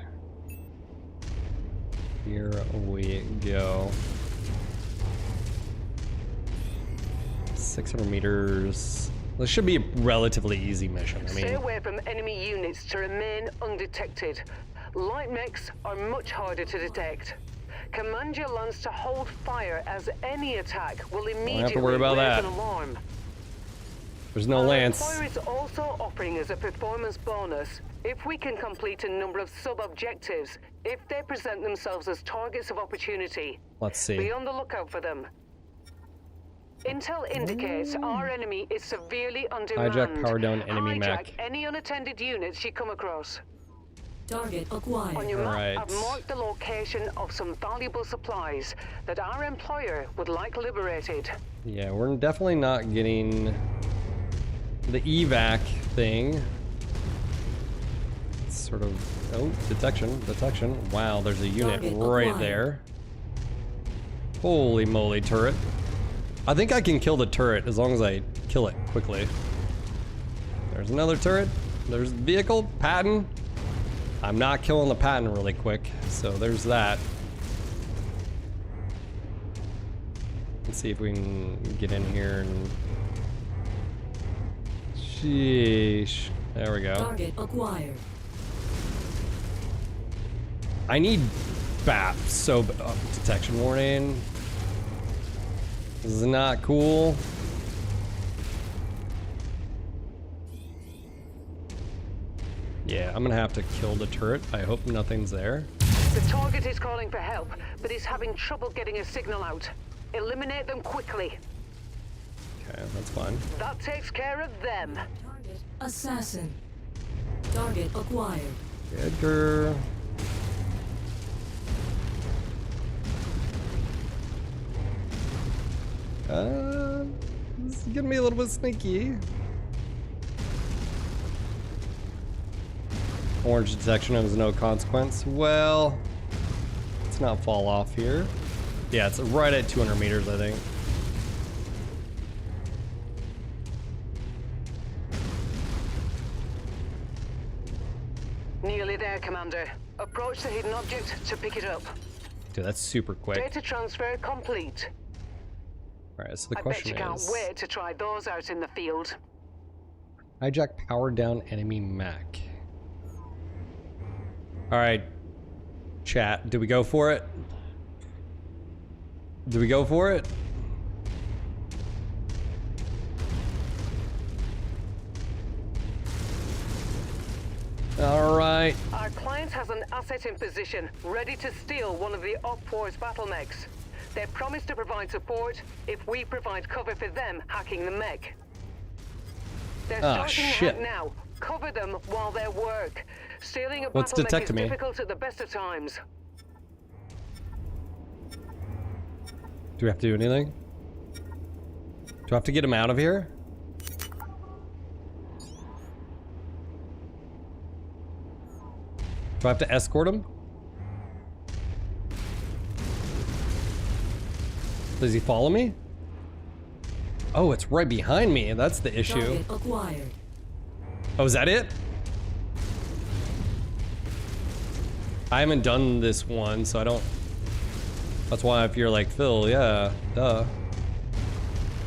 Here we go. 600 meters. This should be a relatively easy mission. I mean, Stay away from enemy units to remain undetected. Light mechs are much harder to detect. Command your lance to hold fire, as any attack will immediately have to worry about raise that. an alarm. there's no Our Lance. employer is also offering us a performance bonus if we can complete a number of sub-objectives, if they present themselves as targets of opportunity. Let's see. Be on the lookout for them. Intel indicates our enemy is severely undermanned. Hijack power down enemy Hijack mech. any unattended units you come across. Target On acquired. your map, Right. I've marked the location of some valuable supplies that our employer would like liberated. Yeah, we're definitely not getting the evac thing. It's sort of, oh, detection. Wow, there's a unit Target right acquired. there. Holy moly, turret. I think I can kill the turret as long as I kill it quickly. There's another turret. There's vehicle, Patton. I'm not killing the Patton really quick, so there's that. Let's see if we can get in here and... Sheesh. There we go. Target acquired. I need BAP, so... detection warning. This is not cool. Yeah, I'm gonna have to kill the turret. I hope nothing's there. The target is calling for help, but is having trouble getting a signal out. Eliminate them quickly. Okay, that's fine. That takes care of them. Target assassin. Target acquired. Edgar. This is gonna be a little bit sneaky. Orange detection has no consequence. Well, let's not fall off here. Yeah, it's right at 200 meters, I think. Nearly there, Commander. Approach the hidden object to pick it up. Dude, that's super quick. Data transfer complete. Alright, so the I bet question you can't is... wait to try those out in the field. Hijack power down enemy mech. Alright. Chat, do we go for it? Do we go for it? Alright. Our client has an asset in position, ready to steal one of the Op-4's battle mechs. They promise to provide support if we provide cover for them hacking the mech. They're starting shit. the hack now. Cover them while they work. Stealing a What's battle mech detect is me? difficult at the best of times. Do we have to do anything? Do I have to get him out of here? Do I have to escort him? Does he follow me? Oh, it's right behind me. That's the issue. Target acquired. Oh, is that it? I haven't done this one, so I don't... That's why if you're like, Phil, yeah, duh.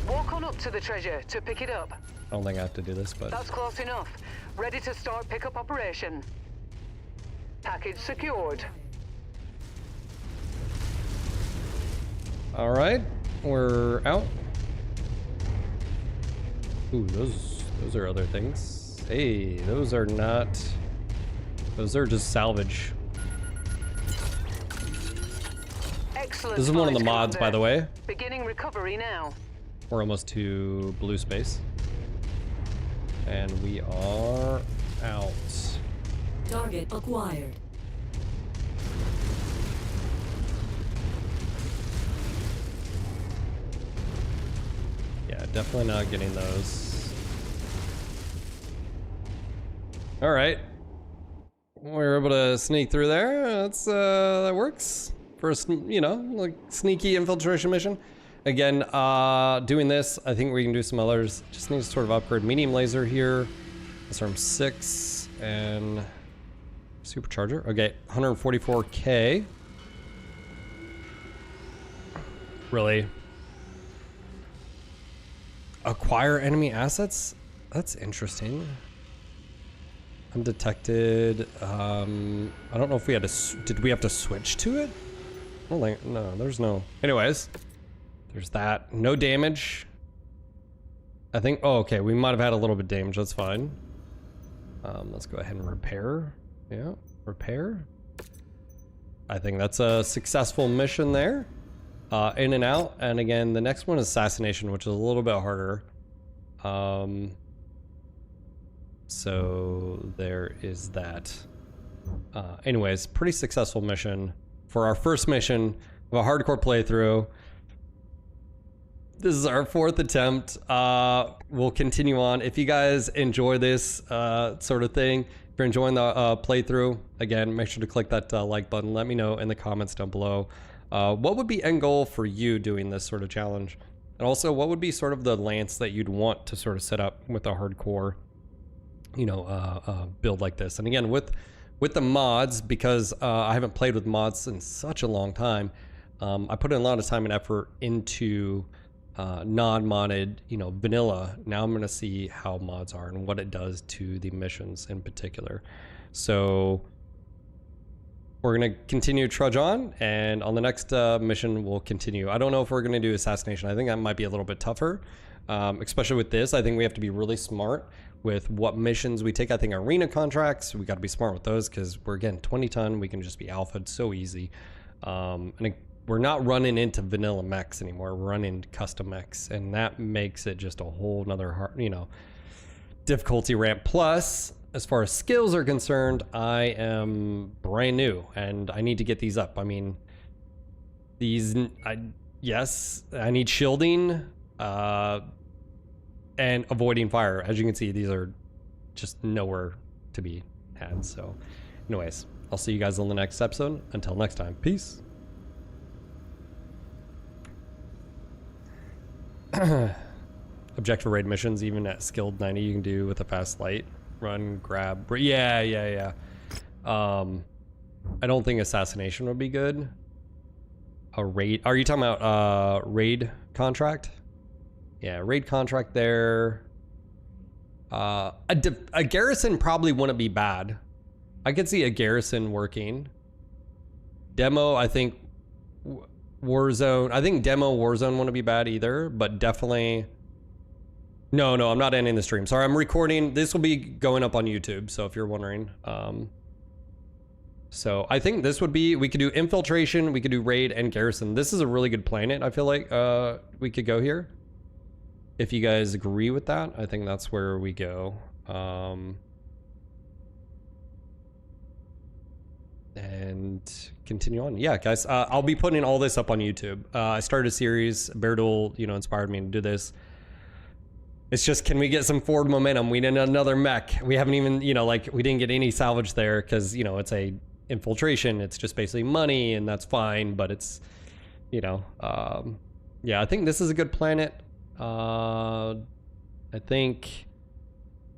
Walk on up to the treasure to pick it up. I don't think I have to do this, but... That's close enough. Ready to start pickup operation. Package secured. Alright, we're out. Ooh, those are other things. Hey, those are not... Those are just salvage. Excellent. This is one of the find, mods, by Commander. the way. Beginning recovery now. We're almost to blue space. And we are out. Target acquired. Yeah, definitely not getting those. All right. We're able to sneak through there. That's that works. First, you know, like sneaky infiltration mission. Again, doing this, I think we can do some others. Just need to sort of upgrade medium laser here. Disarm 6 and supercharger. Okay, 144k. Really? Acquire enemy assets? That's interesting. Undetected. I don't know if we had to. Did we have to switch to it? I don't think. No, there's no. Anyways, there's that. No damage. I think. Oh, okay. We might have had a little bit of damage. That's fine. Let's go ahead and repair. Yeah, repair. I think that's a successful mission there. In and out. And again, the next one is assassination, which is a little bit harder. So there is that. Anyways, pretty successful mission for our first mission of a hardcore playthrough. This is our 4th attempt. We'll continue on. If you guys enjoy this sort of thing, if you're enjoying the playthrough, again, make sure to click that like button. Let me know in the comments down below. What would be end goal for you doing this sort of challenge? And also, what would be sort of the lance that you'd want to sort of set up with a hardcore, you know, build like this? And again, with the mods, because I haven't played with mods in such a long time, I put in a lot of time and effort into non-modded, you know, vanilla. Now I'm going to see how mods are and what it does to the missions in particular. So we're going to continue to trudge on, and on the next mission, we'll continue. I don't know if we're going to do assassination. I think that might be a little bit tougher, especially with this. I think we have to be really smart with what missions we take. I think arena contracts, we got to be smart with those because we're, again, 20 ton. We can just be alpha'd so easy. And we're not running into vanilla mechs anymore. We're running custom mechs, and that makes it just a whole nother hard, you know, difficulty ramp. Plus, as far as skills are concerned, I am brand new and I need to get these up. I mean, these, yes, I need shielding and avoiding fire. As you can see, these are just nowhere to be had. So anyways, I'll see you guys on the next episode. Until next time, peace. Objective raid missions, even at skilled 90, you can do with a fast light. Run, grab. Yeah. I don't think assassination would be good. A raid. Are you talking about raid contract? Yeah, raid contract there. A garrison probably wouldn't be bad. I could see a garrison working. Demo, I think. Warzone. I think demo Warzone wouldn't be bad either, but definitely. No, I'm not ending the stream. Sorry, I'm recording. This will be going up on YouTube, so if you're wondering. So I think this would be, we could do infiltration, we could do raid and garrison. This is a really good planet, I feel like we could go here. If you guys agree with that, I think that's where we go. And continue on. Yeah, guys, I'll be putting all this up on YouTube. I started a series. Beardle, you know, inspired me to do this. It's just, can we get some forward momentum? We need another mech. We haven't even, you know, like, we didn't get any salvage there because, you know, it's a infiltration. It's just basically money, and that's fine, but it's, you know, yeah, I think this is a good planet. I think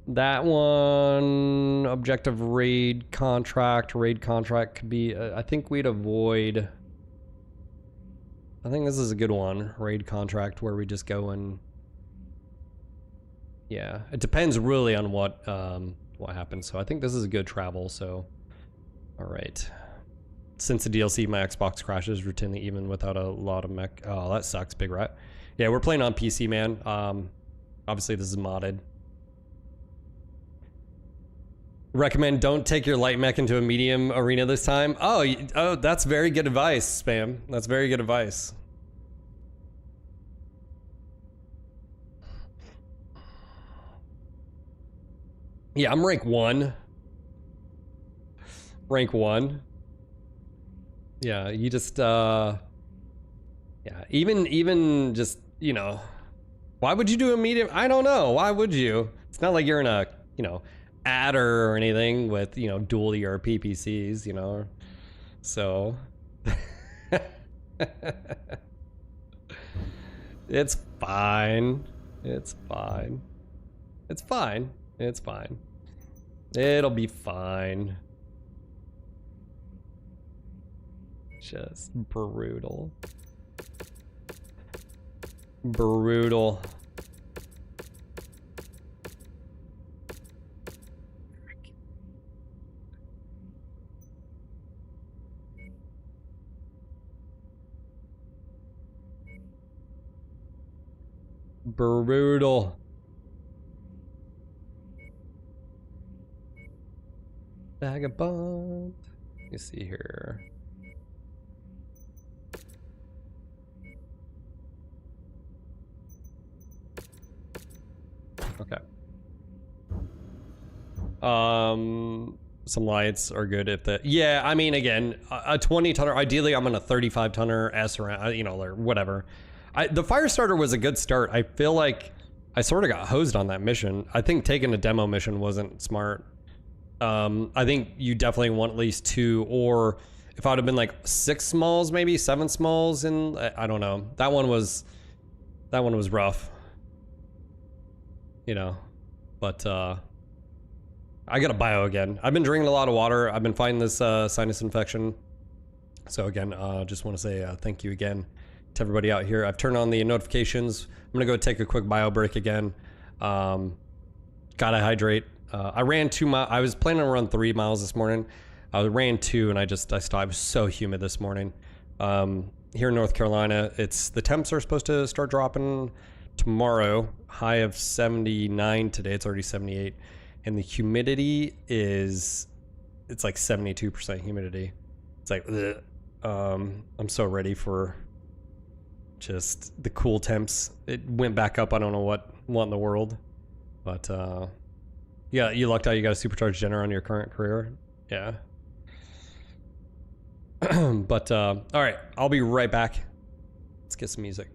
that one, objective raid contract could be, I think we'd avoid, I think this is a good one, raid contract, where we just go and, yeah, it depends really on what happens. So I think this is a good travel. So, all right. Since the DLC, my Xbox crashes routinely, even without a lot of mech. Oh, that sucks, big rat. Yeah, we're playing on PC, man. Obviously, this is modded. Recommend don't take your light mech into a medium arena this time. Oh, that's very good advice, Spam. That's very good advice. Yeah, I'm rank 1. Rank 1. Yeah, you just yeah, even just, you know, why would you do a medium? I don't know. Why would you? It's not like you're in a, you know, adder or anything with, you know, dual ERP PCs, you know. So it's fine. It's fine. It's fine. It's fine. It'll be fine. Just brutal. Brutal. Brutal. Vagabond. Let me see here. Okay. Some lights are good if the, yeah, I mean, again, a 20 tonner, ideally I'm on a 35 tonner S or, you know, or whatever. The fire starter was a good start. I feel like I sort of got hosed on that mission. I think taking a demo mission wasn't smart. I think you definitely want at least 2, or if I would have been like 6 smalls, maybe 7 smalls, and I don't know. That one was rough. You know, but I got a bio again. I've been drinking a lot of water. I've been fighting this sinus infection. So again, just want to say thank you again to everybody out here. I've turned on the notifications. I'm gonna go take a quick bio break again. Gotta hydrate. I ran 2 miles. I was planning to run 3 miles this morning. I ran 2 and I stopped. It was so humid this morning. Here in North Carolina, the temps are supposed to start dropping tomorrow. High of 79 today. It's already 78. And the humidity it's like 72% humidity. It's like, ugh. I'm so ready for just the cool temps. It went back up. I don't know what in the world, but yeah, you lucked out. You got a supercharged generator on your current career. Yeah. But all right, I'll be right back. Let's get some music.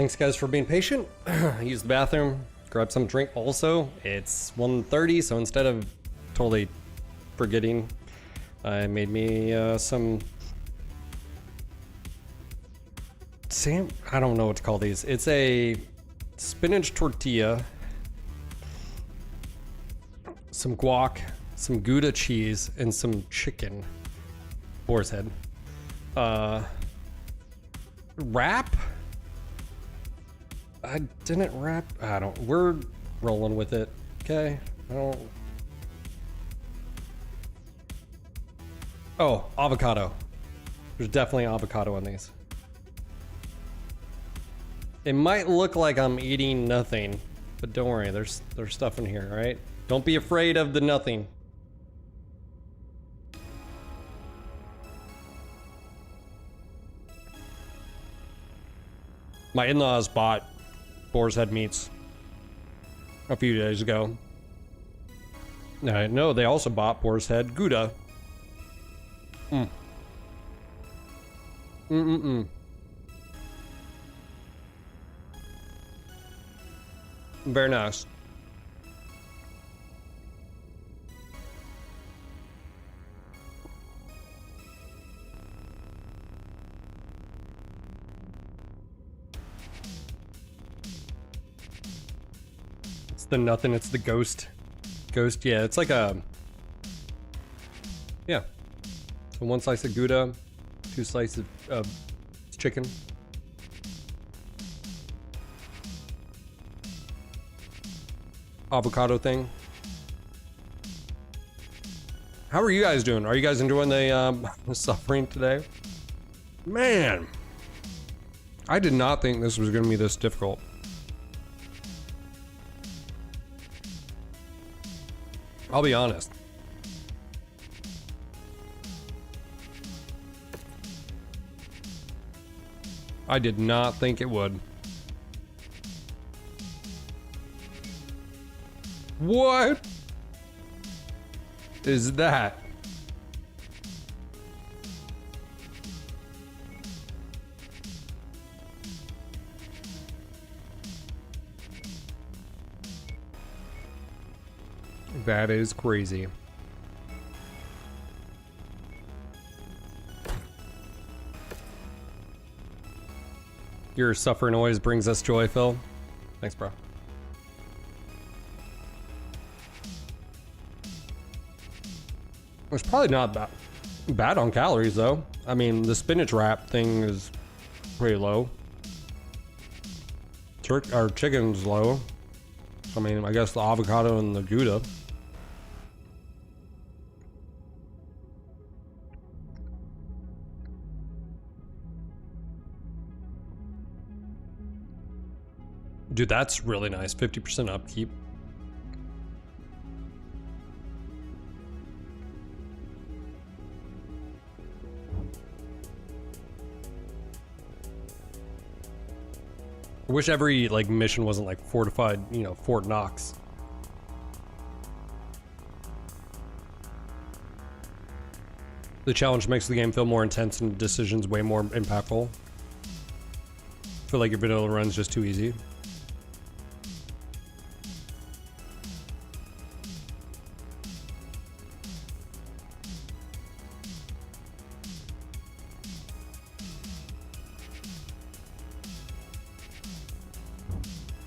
Thanks guys for being patient. Use the bathroom, grab some drink. Also, it's 1:30, so instead of totally forgetting, I made me some I don't know what to call these. It's a spinach tortilla, some guac, some Gouda cheese, and some chicken. Boar's head. Wrap? I didn't wrap. I don't. We're rolling with it. Okay. I don't. Oh, avocado. There's definitely avocado on these. It might look like I'm eating nothing, but don't worry. There's stuff in here, right? Don't be afraid of the nothing. My in-laws bought Boar's Head meats a few days ago. No, they also bought Boar's Head Gouda. Very nice. It's the nothing, it's the ghost. Ghost, yeah, it's like a... Yeah. So 1 slice of Gouda, 2 slices of chicken. Avocado thing. How are you guys doing? Are you guys enjoying the suffering today? Man, I did not think this was going to be this difficult. I'll be honest. I did not think it would. What is that? That is crazy. Your suffering always brings us joy, Phil. Thanks, bro. It's probably not bad on calories, though. I mean, the spinach wrap thing is pretty low. Our chicken's low. I mean, I guess the avocado and the Gouda. Dude, that's really nice. 50% upkeep. I wish every like mission wasn't like fortified, you know, Fort Knox. The challenge makes the game feel more intense and decisions way more impactful. I feel like your vanilla run's just too easy.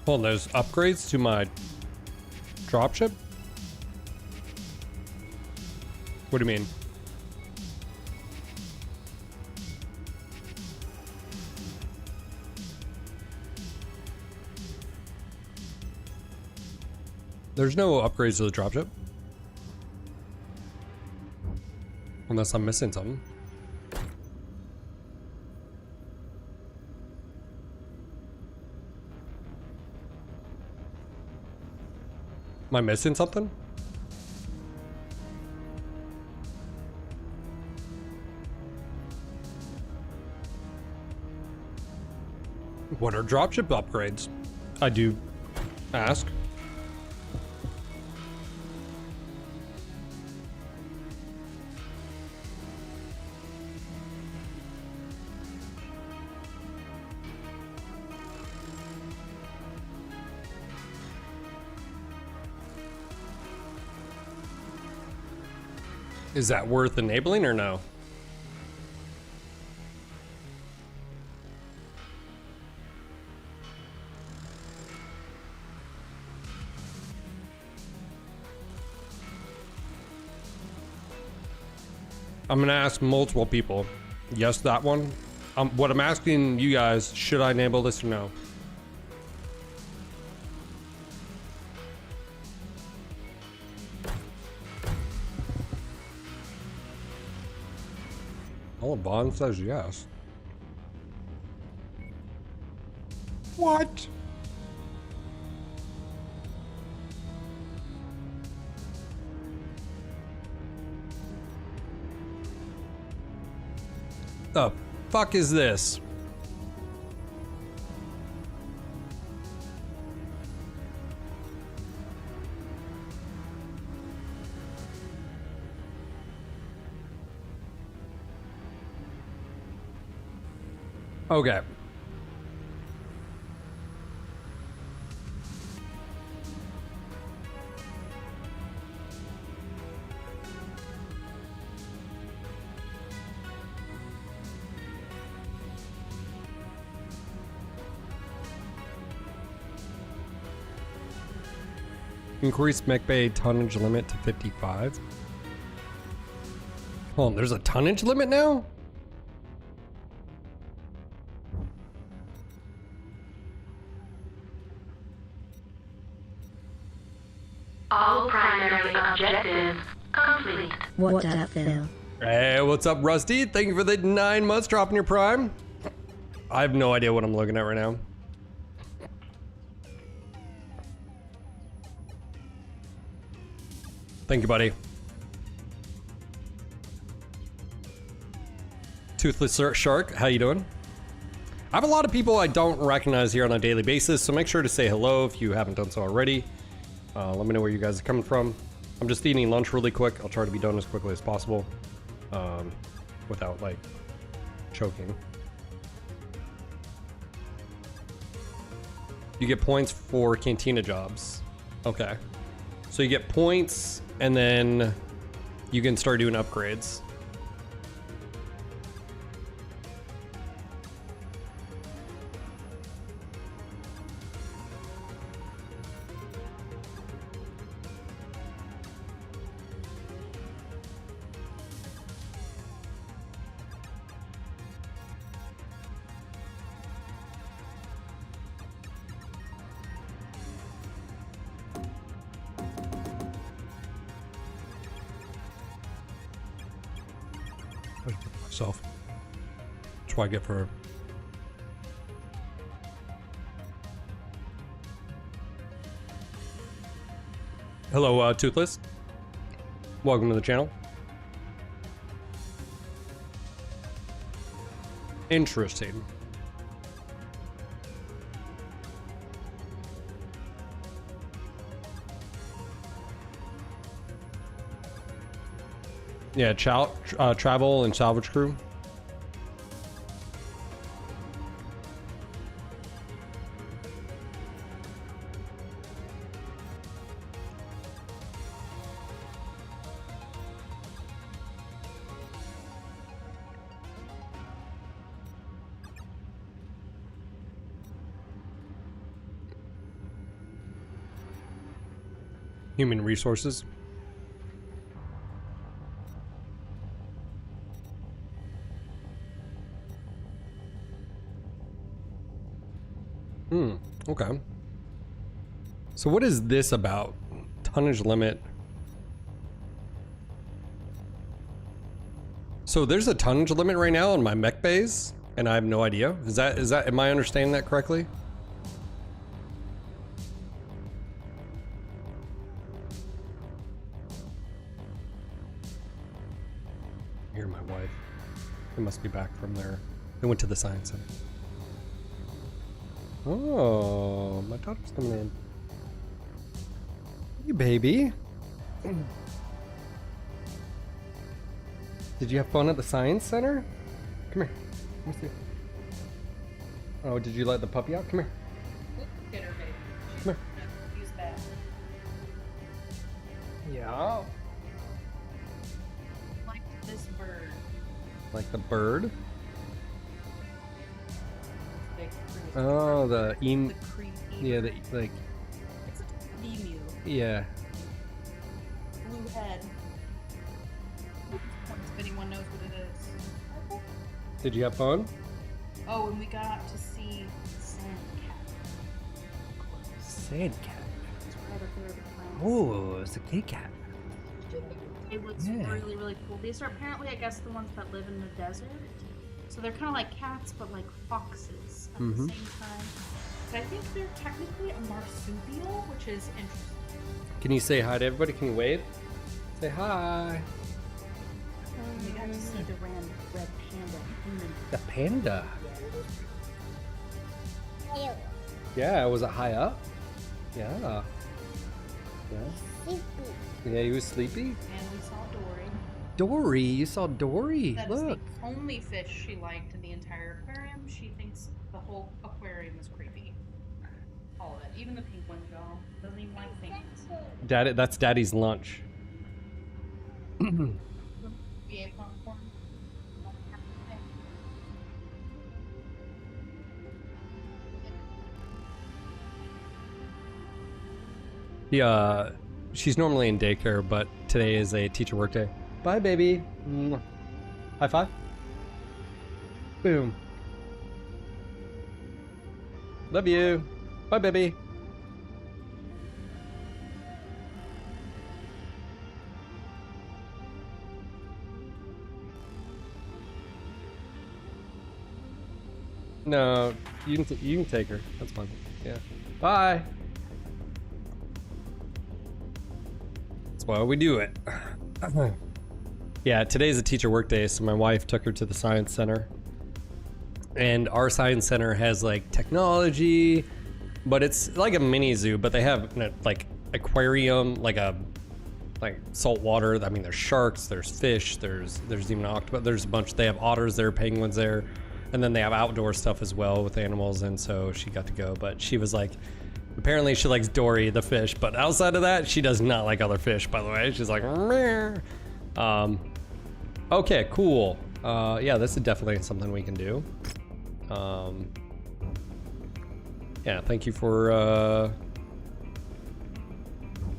Hold on, there's upgrades to my dropship? What do you mean? There's no upgrades to the dropship. Unless I'm missing something. Am I missing something? What are dropship upgrades? I do ask. Is that worth enabling or no? I'm gonna ask multiple people. Yes, that one. What I'm asking you guys, should I enable this or no? Oh, Vaughn says yes. What? The fuck is this? Okay. Increase mech bay tonnage limit to 55. Hold on, there's a tonnage limit now? All primary objectives complete. What's up, Phil? Hey, what's up, Rusty? Thank you for the 9 months dropping your prime. I have no idea what I'm looking at right now. Thank you, buddy. Toothless Shark, how you doing? I have a lot of people I don't recognize here on a daily basis, so make sure to say hello if you haven't done so already. Let me know where you guys are coming from. I'm just eating lunch really quick. I'll try to be done as quickly as possible, without like choking. You get points for cantina jobs. Okay. So you get points and then you can start doing upgrades. Myself. That's what I get for. Hello, Toothless. Welcome to the channel. Interesting. Yeah, travel and salvage crew. Human resources. Okay. So what is this about? Tonnage limit. So there's a tonnage limit right now on my mech bays, and I have no idea. Is that am I understanding that correctly? Hear my wife. They must be back from there. They went to the science center. Oh, my daughter's coming in. Hey, baby. Did you have fun at the science center? Come here. Let me see. Oh, did you let the puppy out? Come here. Get her, baby. Come Use that. here. Yeah. this bird. Like the bird? Big creep. Oh, the The creepy. yeah, the like It's a emu. yeah. Blue head. If anyone knows what it is. Did you have fun? Oh, and we got to see sand cat. Sand cat. It's right up there at the front. Oh, it's a K cat. It looks Yeah. really, really cool. These are apparently, I guess, the ones that live in the desert. So they're kind of like cats, but like foxes at the same time. But I think they're technically a marsupial, which is interesting. Can you say hi to everybody? Can you wave? Say hi. And we got to see the red panda. The panda. Yeah, was it high up? Yeah. Yeah. Yeah, he was sleepy. And we saw Dory. Dory, you saw Dory. That is Look. the only fish she liked in the entire aquarium. She thinks the whole aquarium is creepy. All of it. Even the penguin, y'all. Doesn't even like penguins. Daddy, that's Daddy's lunch. We ate popcorn. Yeah, she's normally in daycare, but today is a teacher work day. Bye, baby. Mwah. High five. Boom. Love you. Bye, baby. No, you can take her. That's fine. Yeah. Bye. That's why we do it. Yeah, today's a teacher work day, so my wife took her to the science center. And our science center has like technology, but it's like a mini zoo, but they have like aquarium, like salt water. I mean, there's sharks, there's fish, there's even octopus, there's a bunch. They have otters there, penguins there, and then they have outdoor stuff as well with animals, and so she got to go, but she was like, apparently she likes Dory the fish, but outside of that, she does not like other fish, by the way. She's like, meh. Okay, cool. Yeah, this is definitely something we can do. Yeah, thank you for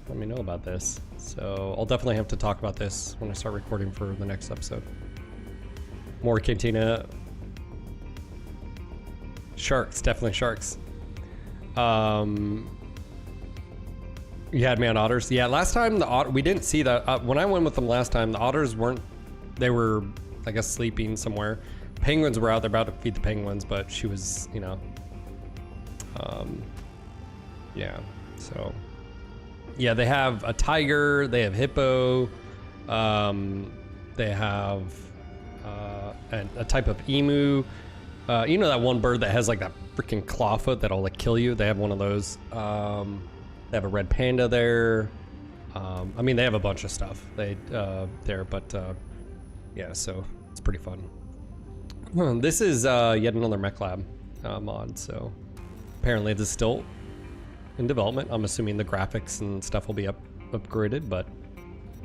let me know about this. So I'll definitely have to talk about this when I start recording for the next episode. More Cantina. Sharks, definitely sharks. You had me on otters. Yeah, last time we didn't see that. When I went with them last time, the otters weren't. They were, I guess, sleeping somewhere. Penguins were out there about to feed the penguins, but she was, you know. Yeah. So. Yeah, they have a tiger. They have hippo. They have a type of emu. You know that one bird that has like that freaking claw foot that'll like kill you? They have one of those. They have a red panda there. I mean, they have a bunch of stuff there, but yeah, so it's pretty fun. This is yet another mech lab mod, so apparently this is still in development. I'm assuming the graphics and stuff will be upgraded, but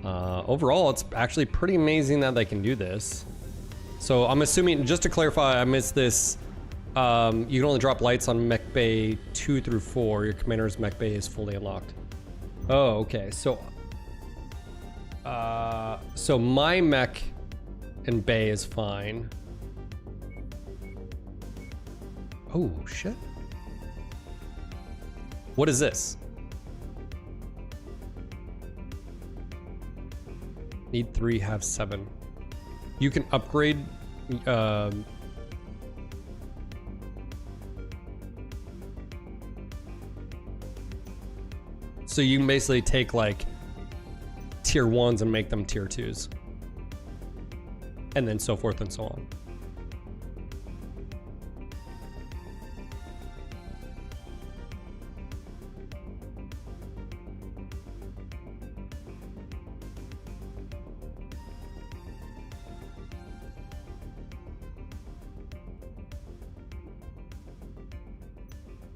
overall, it's actually pretty amazing that they can do this. So I'm assuming, just to clarify, I missed this. You can only drop lights on mech bay 2 through 4. Your commander's mech bay is fully unlocked. Oh, okay. So my mech and bay is fine. Oh shit. What is this? Need 3, have 7. You can upgrade. So you can basically take like tier 1s and make them tier 2s. And then so forth and so on.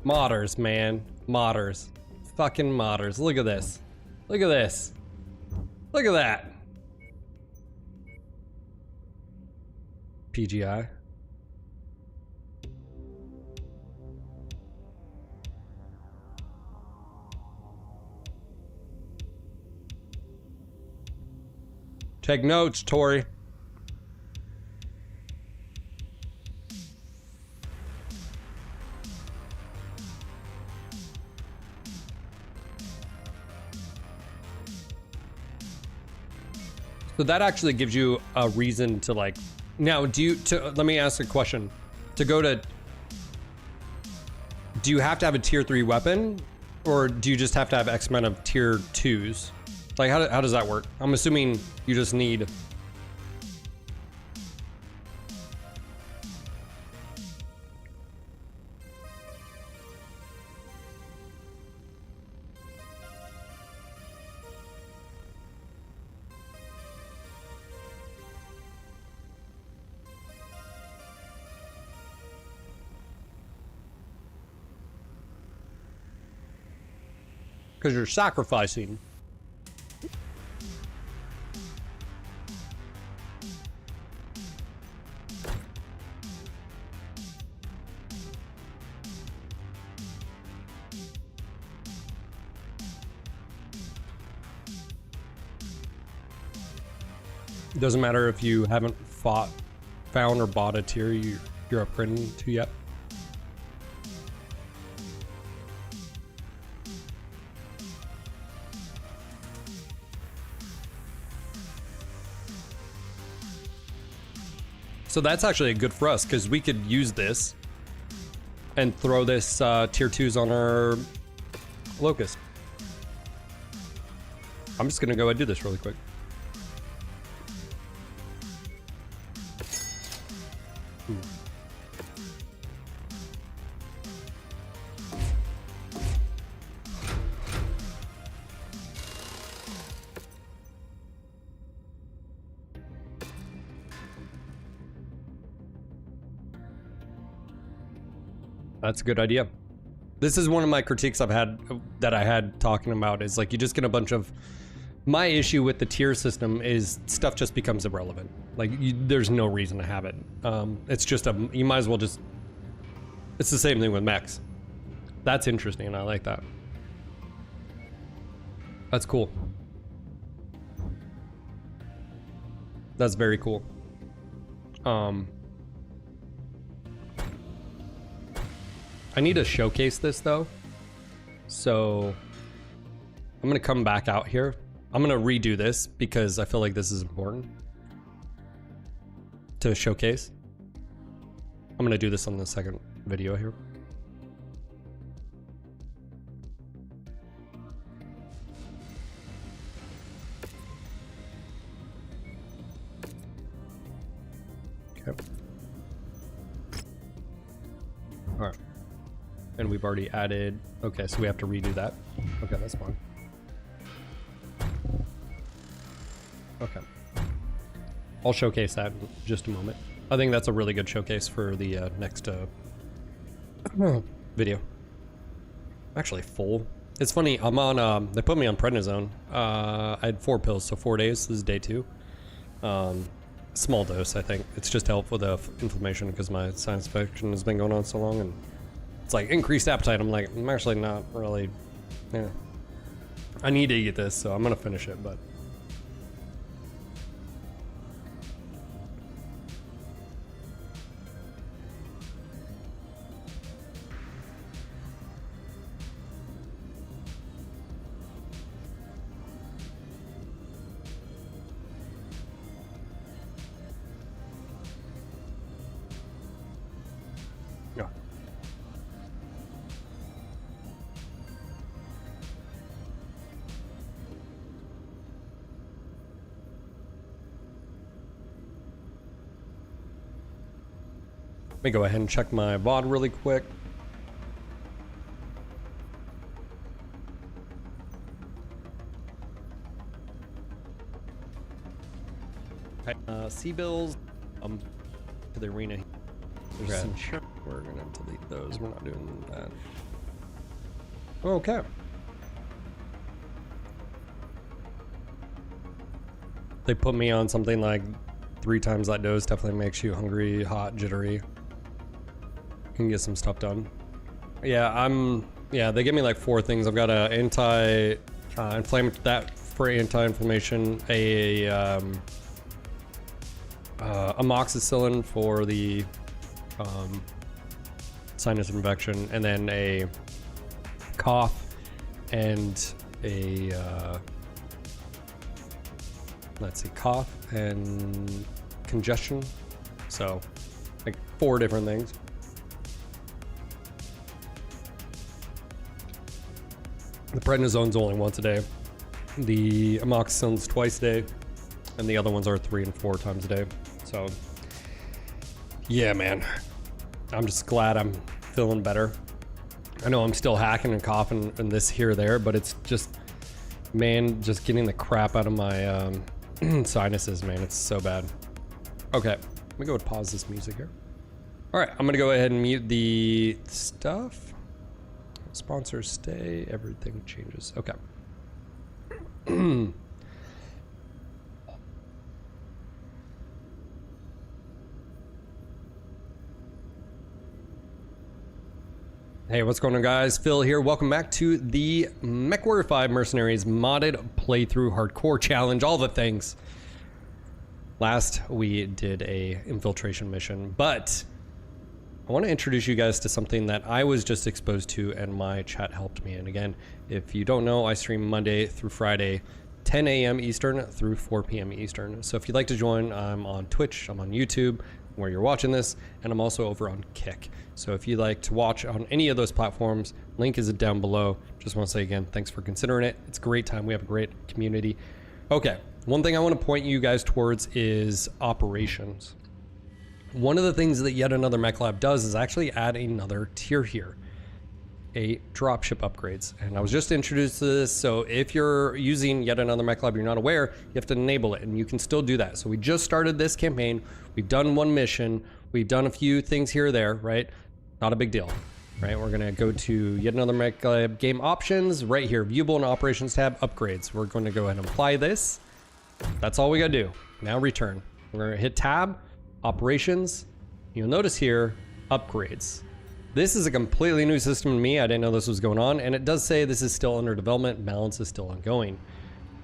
Modders, man. Modders. Fucking modders. Look at this. Look at this. Look at that. PGI. Take notes, Tori. So that actually gives you a reason to like, now let me ask a question. To go to, do you have to have a tier 3 weapon or do you just have to have X amount of tier 2s? Like how does that work? I'm assuming you just need. Because you're sacrificing. It doesn't matter if you haven't found or bought a tier you're upgrading to yet. So that's actually good for us because we could use this and throw this tier 2s on our Locust. I'm just gonna go ahead and do this really quick. That's a good idea. This is one of my critiques I had talking about is like you just get a bunch of. My issue with the tier system is stuff just becomes irrelevant. Like there's no reason to have it. It's just you might as well just. It's the same thing with mechs. That's interesting. I like that. That's cool. That's very cool. I need to showcase this though. So I'm gonna come back out here. I'm gonna redo this because I feel like this is important to showcase. I'm gonna do this on the second video here. Okay. All right. And we've already added, okay, so we have to redo that. Okay, that's fine. Okay. I'll showcase that in just a moment. I think that's a really good showcase for the next video. I'm actually full. It's funny, I'm on, they put me on prednisone. I had 4 pills, so 4 days. This is day 2. Small dose, I think. It's just to help with the inflammation because my sinus infection has been going on so long and it's like increased appetite. I'm like, I'm actually not really, yeah. I need to eat this, so I'm gonna finish it, but. Yeah. Let me go ahead and check my VOD really quick. Okay, C-bills to the arena. There's some shit. We're gonna delete those. We're not doing that. Okay. They put me on something like 3 times that dose definitely makes you hungry, hot, jittery. You can get some stuff done. Yeah, they give me like 4 things. I've got a for anti-inflammation, a amoxicillin for the sinus infection, and then a cough and a let's see, cough and congestion. So like 4 different things. The prednisone's only once a day. The amoxicillin's twice a day, and the other ones are 3 and 4 times a day. So yeah, man, I'm just glad I'm feeling better. I know I'm still hacking and coughing and this here or there, but it's just, man, just getting the crap out of my sinuses, man. It's so bad. Okay, let me go and pause this music here. All right, I'm gonna go ahead and mute the stuff. Sponsors stay, everything changes. Okay. Hey, what's going on, guys? Phil here. Welcome back to the MechWarrior 5 Mercenaries modded playthrough hardcore challenge, all the things. Last we did a infiltration mission, but I want to introduce you guys to something that I was just exposed to and my chat helped me. And again, if you don't know, I stream Monday through Friday, 10 a.m. Eastern through 4 p.m. Eastern. So if you'd like to join, I'm on Twitch, I'm on YouTube, where you're watching this, and I'm also over on Kick. So if you'd like to watch on any of those platforms, link is down below. Just want to say again, thanks for considering it. It's a great time. We have a great community. Okay, one thing I want to point you guys towards is operations. One of the things that Yet Another Mech Lab does is actually add another tier here, a dropship upgrades. And I was just introduced to this, so if you're using Yet Another Mech Lab, you're not aware, you have to enable it, and you can still do that. So we just started this campaign, we've done 1 mission, we've done a few things here or there, right? Not a big deal, right? We're gonna go to Yet Another Mech Lab game options, right here, viewable and operations tab, upgrades. We're going to go ahead and apply this. That's all we gotta do. Now return. We're gonna hit tab, operations. You'll notice here, upgrades. This is a completely new system to me. I didn't know this was going on, and it does say this is still under development, balance is still ongoing.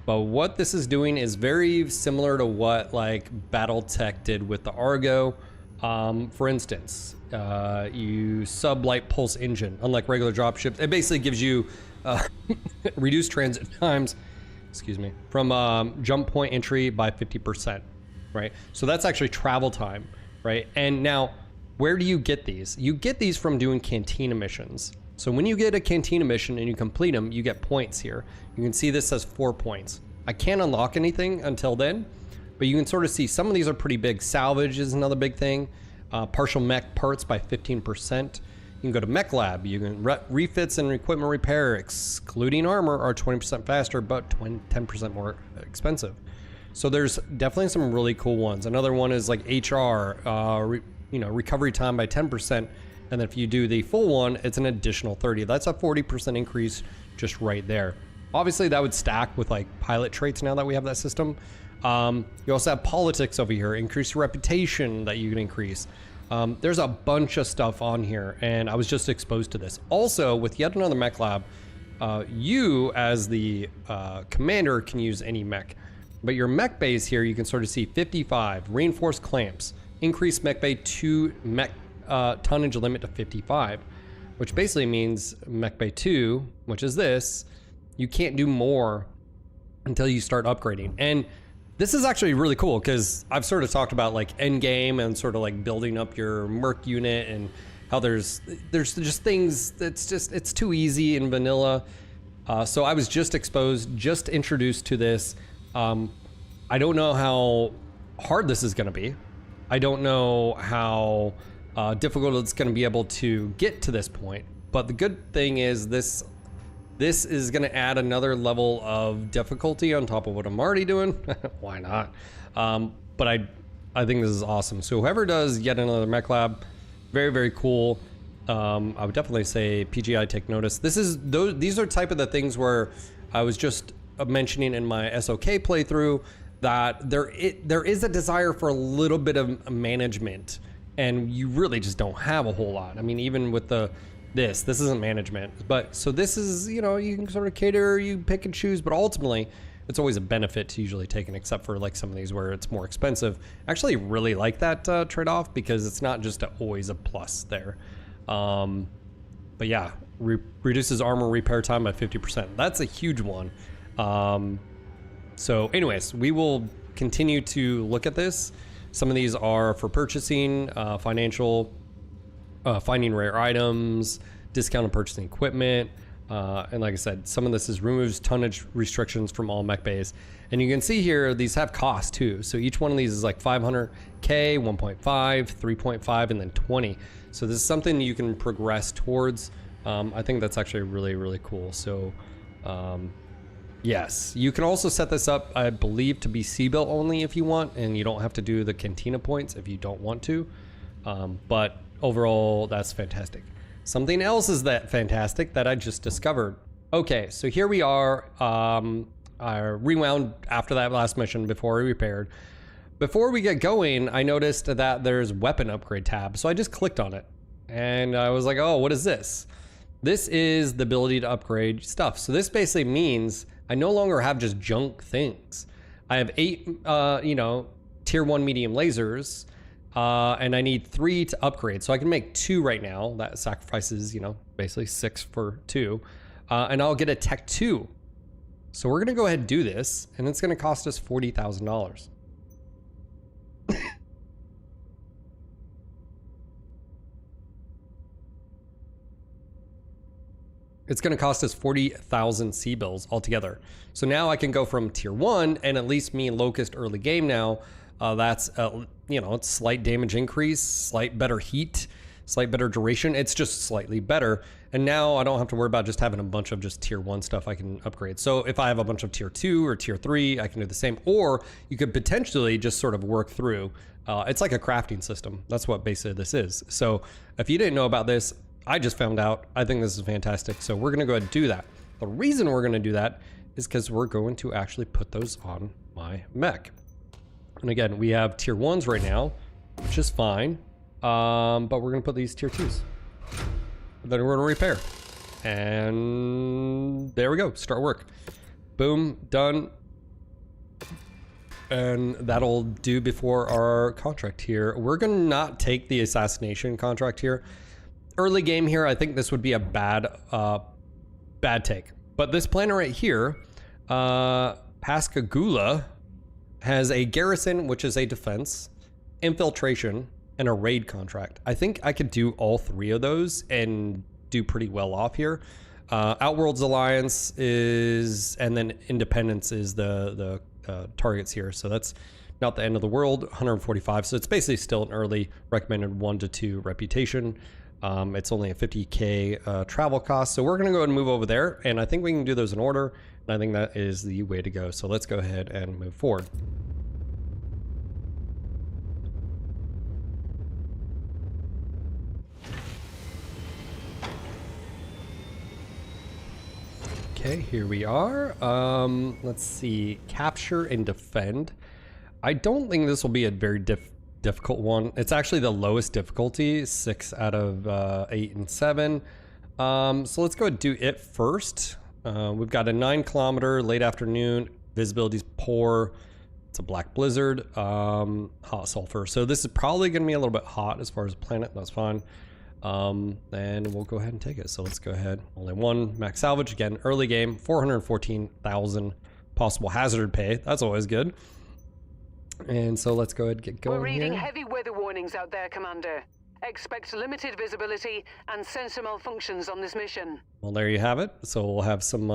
But what this is doing is very similar to what like BattleTech did with the Argo. For instance, you sub-light pulse engine, unlike regular dropships. It basically gives you reduced transit times, excuse me, from jump point entry by 50%, right? So that's actually travel time, right? And now, where do you get these? You get these from doing cantina missions. So when you get a cantina mission and you complete them, you get points here. You can see this says 4 points. I can't unlock anything until then, but you can sort of see some of these are pretty big. Salvage is another big thing. Partial mech parts by 15%. You can go to Mech Lab. You can refits and equipment repair, excluding armor, are 20% faster, but 10% more expensive. So there's definitely some really cool ones. Another one is like HR, recovery time by 10%. And then if you do the full one, it's an additional 30. That's a 40% increase just right there. Obviously that would stack with like pilot traits now that we have that system. You also have politics over here, increase your reputation that you can increase. There's a bunch of stuff on here, and I was just exposed to this. Also, with Yet Another Mech Lab, you as the commander can use any mech, but your mech bays here, you can sort of see 55, reinforced clamps, increase mech bay to mech tonnage limit to 55, which basically means mech bay 2, which is this, you can't do more until you start upgrading. And this is actually really cool because I've sort of talked about like end game and sort of like building up your merc unit and how there's just things that's just, it's too easy in vanilla. So I was just introduced to this. I don't know how hard this is going to be. I don't know how difficult it's going to be able to get to this point. But the good thing is this is going to add another level of difficulty on top of what I'm already doing. Why not? But I think this is awesome. So whoever does Yet Another Mech Lab, very, very cool. I would definitely say PGI take notice. These are type of the things where I was just mentioning in my SOK playthrough that there is a desire for a little bit of management, and you really just don't have a whole lot. I mean, even with this isn't management, but so this is, you know, you can sort of cater, you pick and choose, but ultimately it's always a benefit to usually take it, except for like some of these where it's more expensive. I actually really like that trade-off because it's not just always a plus there. But yeah, reduces armor repair time by 50%. That's a huge one. So anyways, we will continue to look at this. Some of these are for purchasing, financial, finding rare items, discounted purchasing equipment. And like I said, some of this is removes tonnage restrictions from all mech bays. And you can see here, these have cost too. So each one of these is like 500K, 1.5, 3.5, and then 20. So this is something you can progress towards. I think that's actually really, really cool. So yes, you can also set this up, I believe, to be C-Bill only if you want, and you don't have to do the Cantina points if you don't want to. But overall, that's fantastic. Something else is that fantastic that I just discovered. Okay, so here we are. I rewound after that last mission before I repaired. Before we get going, I noticed that there's weapon upgrade tab. So I just clicked on it and I was like, oh, what is this? This is the ability to upgrade stuff. So this basically means I no longer have just junk things. I have 8, you know, tier 1 medium lasers. And I need 3 to upgrade. So I can make 2 right now. That sacrifices, you know, basically 6 for 2. And I'll get a Tech 2. So we're going to go ahead and do this. And it's going to cost us $40,000. It's going to cost us 40,000 C-bills altogether. So now I can go from tier 1 and at least me and Locust early game now. That's, you know, it's slight damage increase, slight better heat, slight better duration. It's just slightly better. And now I don't have to worry about just having a bunch of just tier 1 stuff I can upgrade. So if I have a bunch of tier 2 or tier 3, I can do the same. Or you could potentially just sort of work through. It's like a crafting system. That's what basically this is. So if you didn't know about this, I just found out. I think this is fantastic. So we're going to go ahead and do that. The reason we're going to do that is because we're going to actually put those on my mech. And again, we have tier 1s right now, which is fine. But we're going to put these tier 2s. Then we're going to repair. And there we go. Start work. Boom. Done. And that'll do before our contract here. We're going to not take the assassination contract here. Early game here, I think this would be a bad take. But this planet right here, Pascagoula, has a garrison, which is a defense, infiltration, and a raid contract. I think I could do all 3 of those and do pretty well off here. Outworlds Alliance is, and then Independence is the targets here. So that's not the end of the world, 145. So it's basically still an early recommended 1 to 2 reputation. It's only a 50K travel cost. So we're going to go ahead and move over there. And I think we can do those in order. And I think that is the way to go. So let's go ahead and move forward. Okay, here we are. Let's see. Capture and defend. I don't think this will be a very difficult one. It's actually the lowest difficulty, 6 out of 8 and 7. So let's go and do it first. We've got a 9 kilometer late afternoon. Visibility's poor. It's a black blizzard. Hot sulfur. So this is probably going to be a little bit hot as far as the planet. That's fine. And we'll go ahead and take it. So let's go ahead. Only 1 max salvage. Again, early game. 414,000 possible hazard pay. That's always good. And so let's go ahead and get going. We're reading here. heavy weather warnings out there, Commander. Expect limited visibility and sensor malfunctions on this mission. Well, there you have it. So we'll have some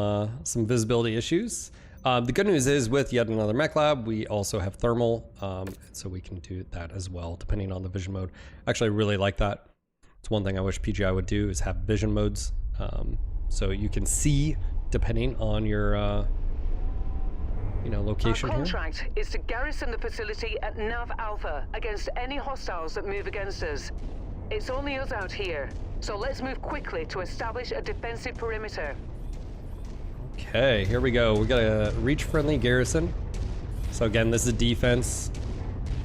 visibility issues. The good news is with yet another mech lab, we also have thermal, so we can do that as well, depending on the vision mode. Actually, I really like that. It's one thing I wish PGI would do is have vision modes, so you can see depending on your location Our here. contract is to garrison the facility at Nav Alpha against any hostiles that move against us. It's only us out here, so let's move quickly to establish a defensive perimeter. Okay, here we go. We got a reach-friendly garrison. So again, this is defense.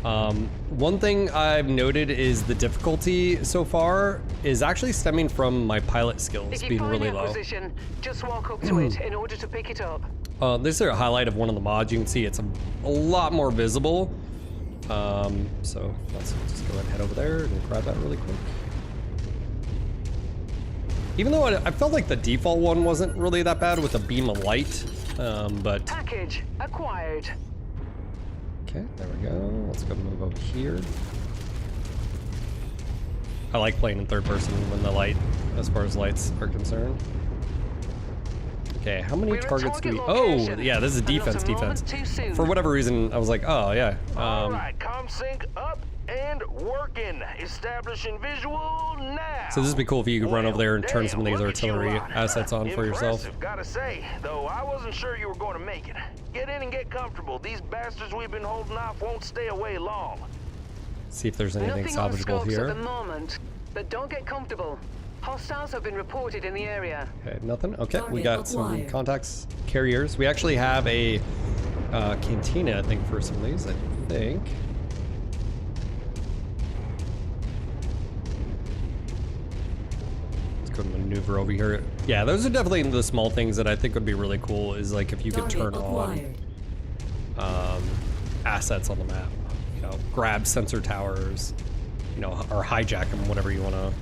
One thing I've noted is the difficulty so far is actually stemming from my pilot skills If you being find really that low. position, just walk up to it in order to pick it up. This is a highlight of one of the mods. You can see it's a lot more visible. So let's just go ahead and head over there and grab that really quick. Even though I felt like the default one wasn't really that bad with a beam of light, but... Package acquired. Okay, there we go. Let's go move over here. I like playing in third person when the light, as far as lights are concerned. Okay, how many targets do we... Oh, yeah, this is defense. For whatever reason, I was like, oh, yeah. All right, ComSync up and working. Establishing visual now. So this would be cool if you could run over there and turn some of these artillery assets on for yourself. Impressive, gotta say, though I wasn't sure you were going to make it. Get in and get comfortable. These bastards we've been holding off won't stay away long. See if there's anything Nothing on salvageable scopes here. at the moment, but don't get comfortable. Hostiles have been reported in the area. Okay, nothing. Okay, we got some contacts, carriers. We actually have a cantina, I think, for some of these, I think. Let's go maneuver over here. Yeah, those are definitely the small things that I think would be really cool, is like if you could turn on assets on the map. You know, grab sensor towers, you know, or hijack them, whatever you want to.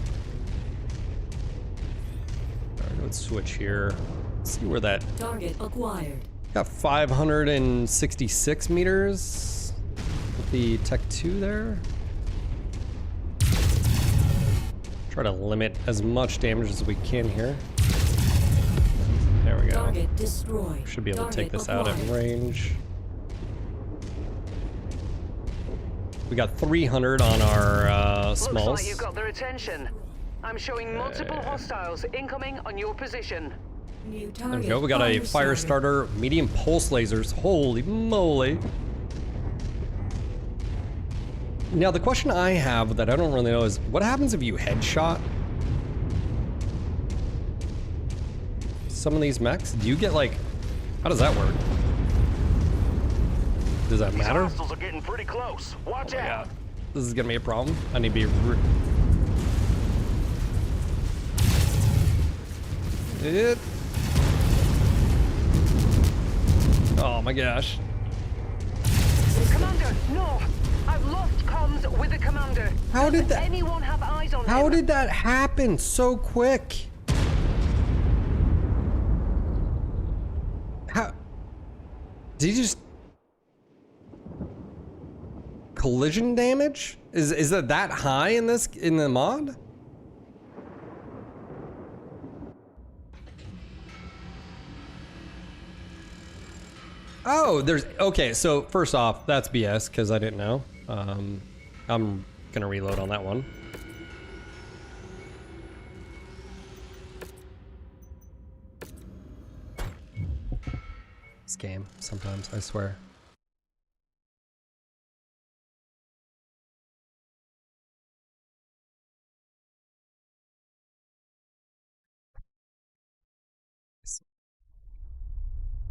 Alright, let's switch here. Let's see where that... Target acquired. Got 566 meters with the Tech 2 there. Try to limit as much damage as we can here. There we go. Target destroyed. Should be able to take this out at range. We got 300 on our smalls. Looks like you've got their attention. I'm showing multiple hostiles incoming on your position. There we go. We got a fire starter, medium pulse lasers. Holy moly. Now, the question I have that I don't really know is, what happens if you headshot some of these mechs? Do you get, like, how does that work? Does that matter? These hostiles are getting pretty close. Watch out. Yeah. This is gonna be a problem. I need to be Oh my gosh. Commander, no! I've lost comms with the commander. How did that... Anyone have eyes on him? How did that happen so quick? How... Did you just... Collision damage? Is it that high in the mod? Oh, there's... Okay, so first off, that's BS, because I didn't know. I'm gonna reload on that one. This game, sometimes, I swear.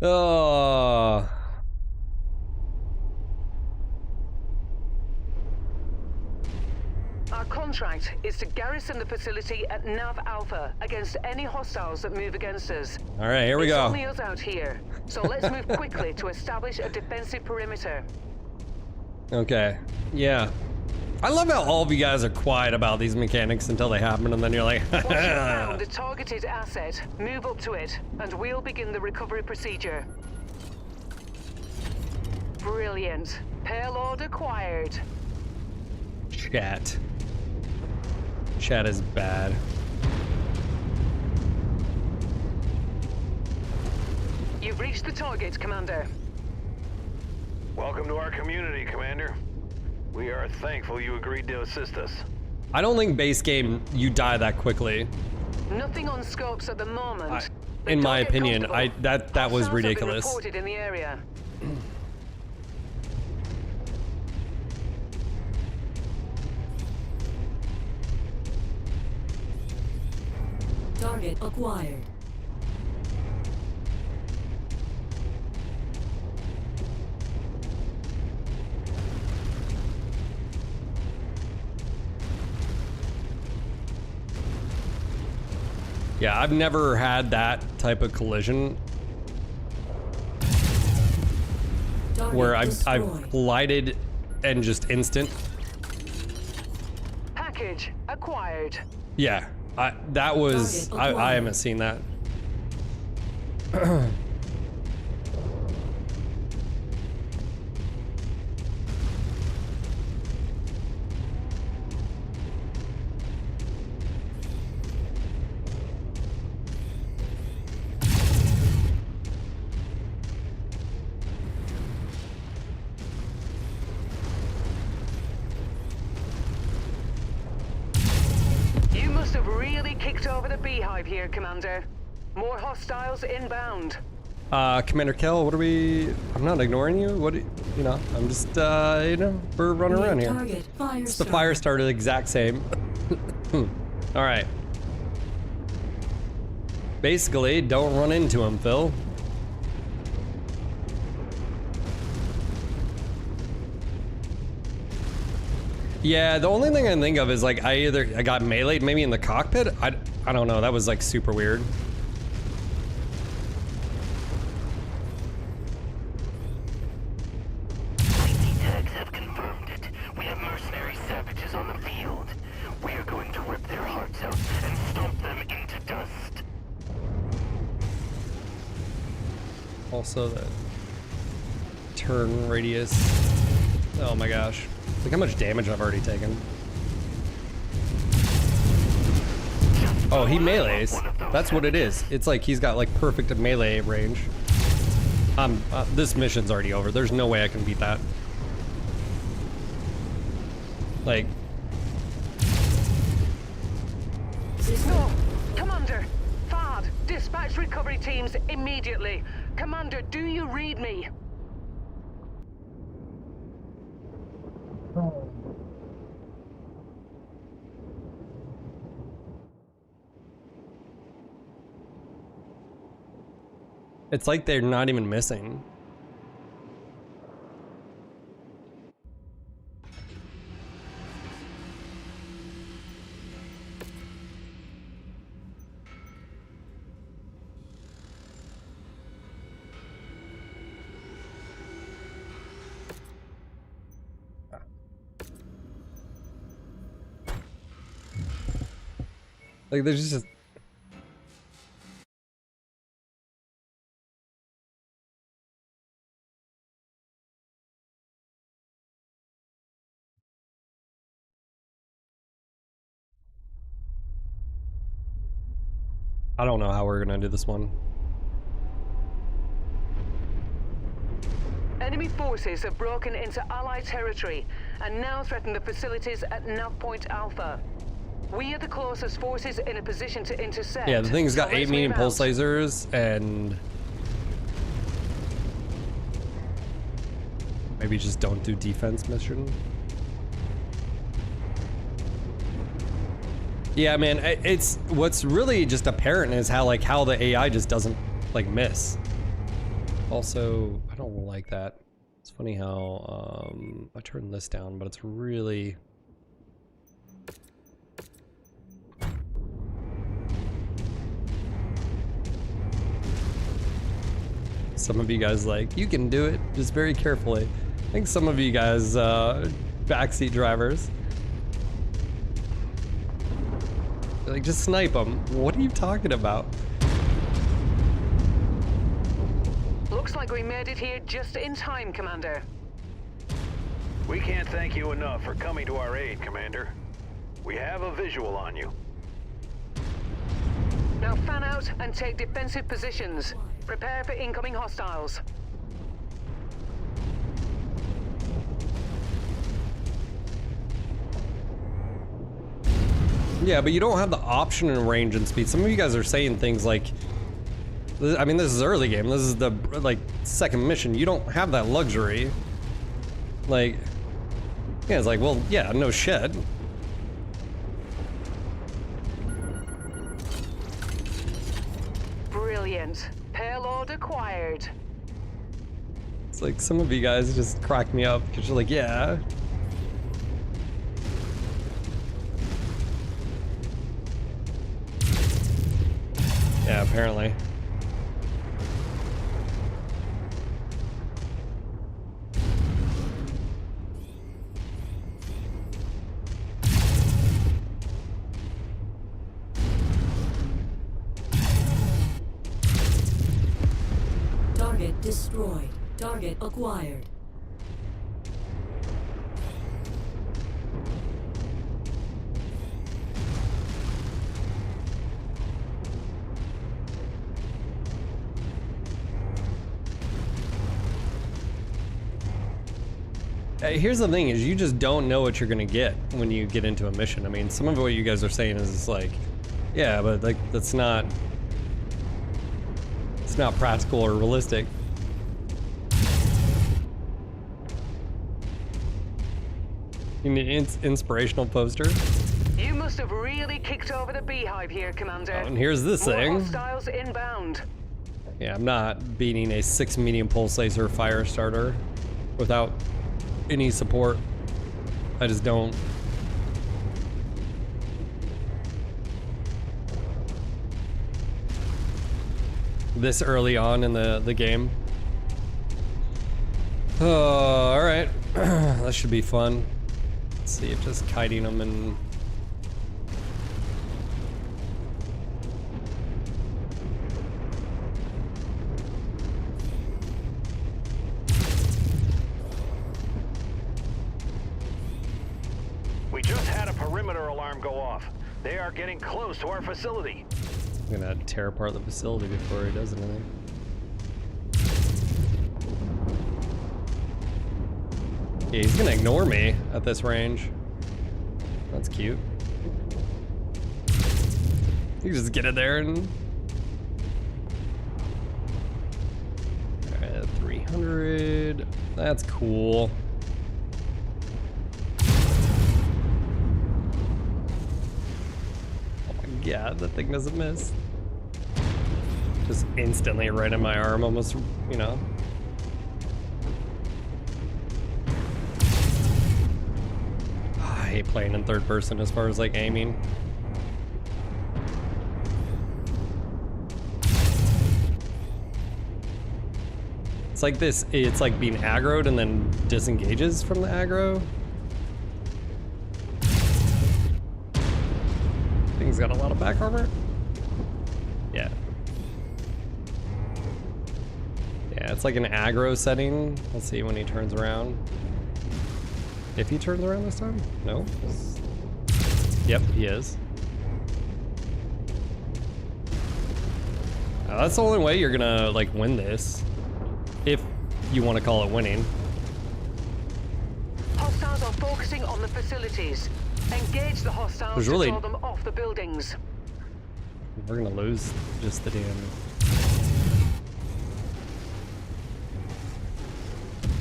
Oh. Our contract is to garrison the facility at Nav Alpha against any hostiles that move against us. All right, here we go. It's only us out here, so let's move quickly to establish a defensive perimeter. Okay, yeah. I love how all of you guys are quiet about these mechanics until they happen, and then you're like, Once you've found the targeted asset, move up to it, and we'll begin the recovery procedure. Brilliant. Payload acquired. Chat. Chat is bad. You've reached the target, Commander. Welcome to our community, Commander. We are thankful you agreed to assist us. I don't think base game you die that quickly. Nothing on scopes at the moment. In my opinion, that was ridiculous. Reported in the area. Target acquired. Yeah, I've never had that type of collision Target where I've destroyed. glided and just instant. Package acquired. Yeah, that was Target I acquired. haven't seen that. You must have really kicked over the beehive here, Commander. More hostiles inbound. Commander Kell, what are we? I'm not ignoring you. What? You know, I'm just you know, we're running around here. Target fire It's the fire starter, the exact same. All right. Basically, don't run into him, Phil. Yeah, the only thing I can think of is like I got meleeed maybe in the cockpit. I don't know. That was like super weird. ID tags have confirmed it. We have mercenary savages on the field. We are going to rip their hearts out and stomp them into dust. Also the turn radius. Oh my gosh. Look how much damage I've already taken. Oh, he melees. That's what it is. It's like he's got like perfect melee range. This mission's already over. There's no way I can beat that. Like, No! Commander! FAD! Dispatch recovery teams immediately! Commander, do you read me? it's like they're not even missing. Like there's just I don't know how we're gonna do this one. Enemy forces have broken into Allied territory and now threaten the facilities at Nav Point Alpha. We are the closest forces in a position to intercept. Yeah, the thing's got so 8 let's medium move pulse out. lasers and maybe just don't do defense mission. Yeah, man, it's what's really just apparent is how the AI just doesn't like miss. Also, I don't like that. It's funny how I turned this down, but it's really some of you guys like, you can do it, just very carefully. I think some of you guys, backseat drivers, like, just snipe them. What are you talking about? Looks like we made it here just in time, Commander. We can't thank you enough for coming to our aid, Commander. We have a visual on you. Now fan out and take defensive positions. Prepare for incoming hostiles. Yeah, but you don't have the option in range and speed. Some of you guys are saying things like, I mean, this is early game. This is the, like, second mission. You don't have that luxury. Like, yeah, it's like, well, yeah, no shit. Brilliant. Payload acquired. It's like some of you guys just crack me up because you're like, yeah. Yeah, apparently. Target destroyed. Target acquired. Here's the thing: is you just don't know what you're gonna get when you get into a mission. I mean, some of what you guys are saying is like, yeah, but like that's not. It's not practical or realistic. You need inspirational poster. You must have really kicked over the beehive here, Commander. Oh, and here's this More thing. hostiles inbound. Yeah, I'm not beating a 6 medium pulse laser fire starter without any support. I just don't. This early on in the game. Oh, all right. That should be fun. Let's see if just kiting them and. We just had a perimeter alarm go off. They are getting close to our facility. I'm gonna tear apart the facility before he does anything. Yeah, he's gonna ignore me at this range. That's cute. You just get in there and... Alright, 300. That's cool. Yeah, that thing doesn't miss. Just instantly right in my arm, almost, you know. I hate playing in third person as far as like aiming. It's like this, it's like being aggroed and then disengages from the aggro. Thing's got a lot of back armor. Yeah. Yeah, it's like an aggro setting. Let's see when he turns around. If he turns around this time? No. Yep, he is. That's the only way you're gonna like win this. If you want to call it winning. Hostiles are focusing on the facilities. Engage the hostiles There's to really- draw them off the buildings. We're gonna lose just the damn...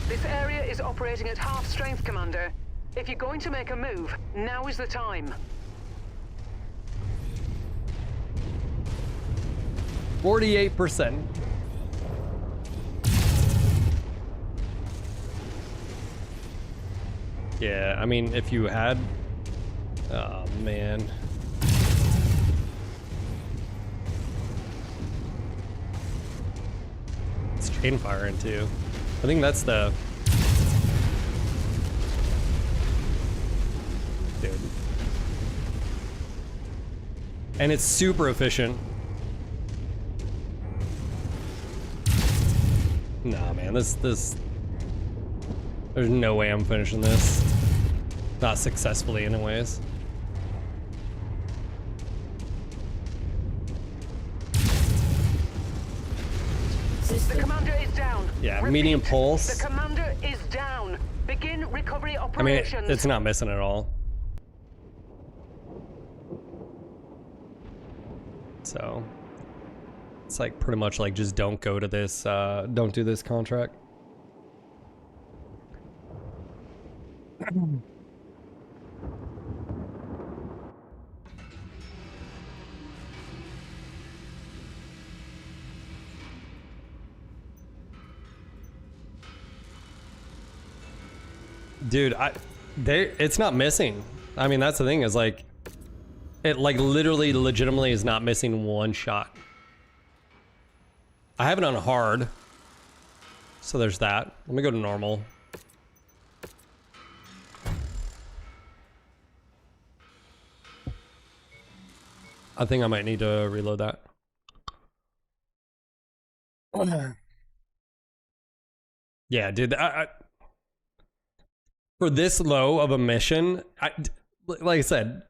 This area is operating at half strength, Commander. If you're going to make a move, now is the time. 48%. Yeah, I mean, if you had... Oh, man. It's chain firing, too. I think that's the... Dude. And it's super efficient. Nah, man, this... There's no way I'm finishing this. Not successfully, anyways. The commander is down. Yeah, Repeat, medium pulse. The commander is down. Begin recovery I mean, operations. it's not missing at all. So, it's like pretty much like just don't go to this, don't do this contract. Dude, it's not missing. I mean, that's the thing is like, it like literally legitimately is not missing one shot. I have it on hard. So there's that. Let me go to normal. I think I might need to reload that. Yeah, dude. For this low of a mission, like I said,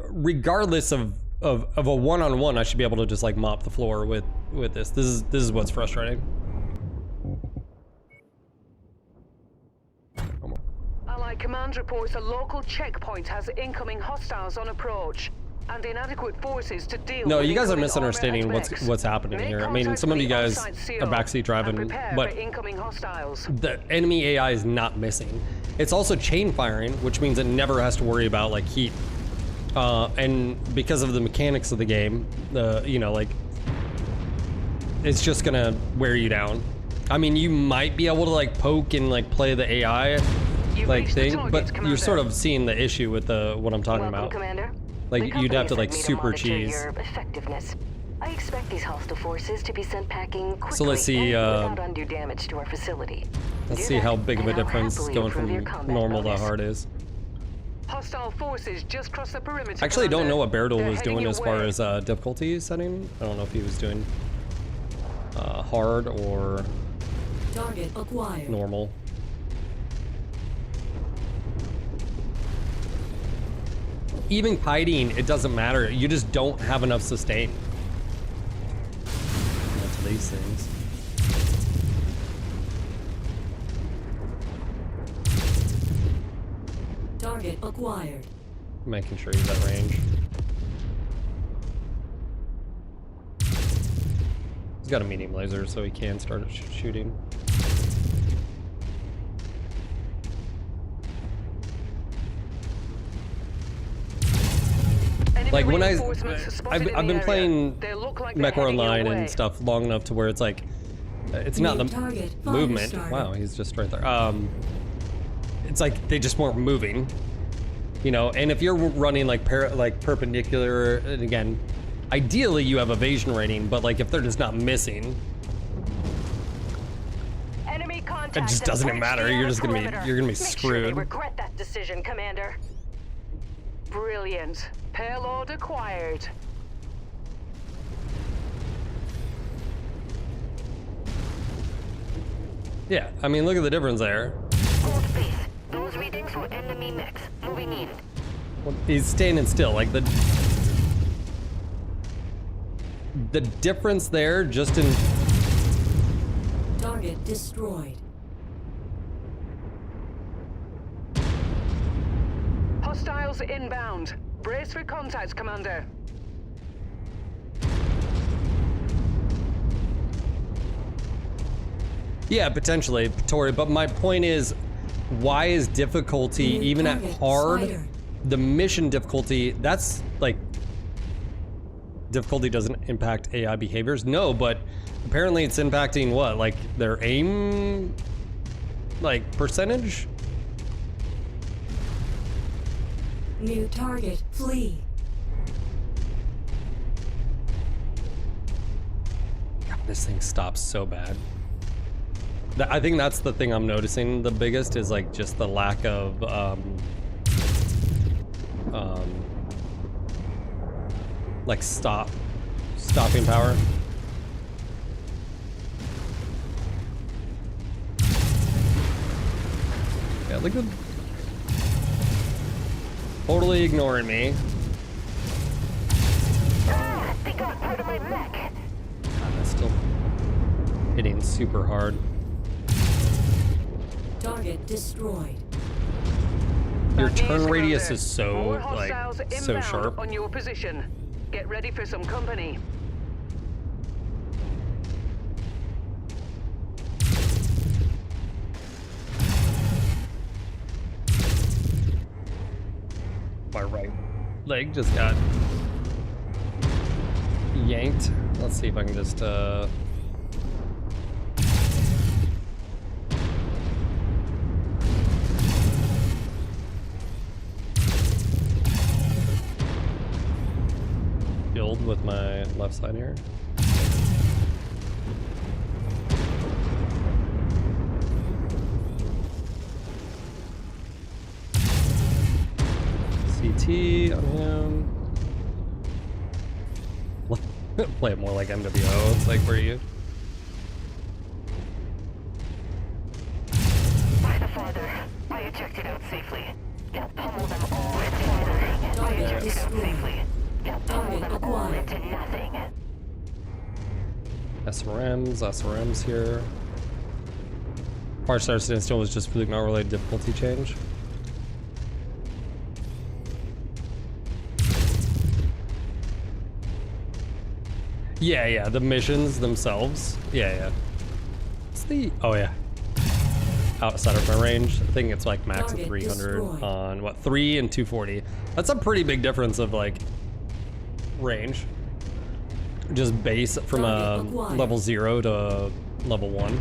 regardless of a one-on-one, I should be able to just like mop the floor with this. This is what's frustrating. Allied command reports a local checkpoint has incoming hostiles on approach and inadequate forces to deal No, with you guys are incoming misunderstanding armored what's mechs. happening Make here. I mean, contact some of with you the guys offsite seal are backseat and driving, prepare but for incoming hostiles. the enemy AI is not missing. It's also chain firing, which means it never has to worry about like heat. And because of the mechanics of the game, you know, like it's just gonna wear you down. I mean, you might be able to like poke and like play the AI like thing, but you're sort of seeing the issue with what I'm talking about. Commander. Like you'd have to like super cheese. Your effectiveness. I expect these hostile forces to be sent packing quickly So let's see. and without undue damage to our facility. Let's Do see that, how big of a and I'll difference happily going improve your from combat normal to bonus. hard is. Hostile forces just crossed the perimeter. Actually, I don't Commander. know what Berdal They're was heading doing your as far way. as difficulty setting. I don't know if he was doing hard or Target acquired. normal. Even kiting, it doesn't matter. You just don't have enough sustain. That's these things. Target acquired. Making sure he's at range. He's got a medium laser, so he can start shooting. Like when I've been playing Mech Online and stuff long enough to where it's like it's not the movement. Wow, he's just right there. It's like they just weren't moving, you know. And if you're running like perpendicular, and again, ideally you have evasion rating, but like if they're just not missing, Enemy contact it just doesn't matter. You're just gonna be Make sure they screwed. regret that decision, Commander. Brilliant. Payload acquired. Yeah, I mean, look at the difference there. Hold base. Those readings were enemy mechs. Moving in. He's standing still. Like the difference there, just in Target destroyed. Hostiles inbound. Brace for contact, Commander. yeah, potentially, Tori. But my point is, why is difficulty even at hard? The mission difficulty, that's like difficulty doesn't impact AI behaviors. No, but apparently it's impacting what, like their aim, like percentage. New target, flee. God, this thing stops so bad. I think that's the thing I'm noticing the biggest is like just the lack of like stopping power. Yeah, look at totally ignoring me. They got part of my mech. God, that's still hitting super hard. Target destroyed. Your Bad news, turn radius Commander. is so More like hostiles so inbound sharp. on your position. Get ready for some company. My right leg just got yanked. Let's see if I can just build with my left side here. AT on him. Play it more like MWO. It's like, where are you? By the father, I ejected out safely. Now pummel them all into father. I ejected out safely. Now pummel them all into nothing. SRMs here. Firestarter standstill was just fluke, not related difficulty change. Yeah, the missions themselves. Yeah. It's the, oh yeah. Outside of my range. I think it's like max of 300 on what, 3 and 240. That's a pretty big difference of like range. Just base from a level 0 to level 1.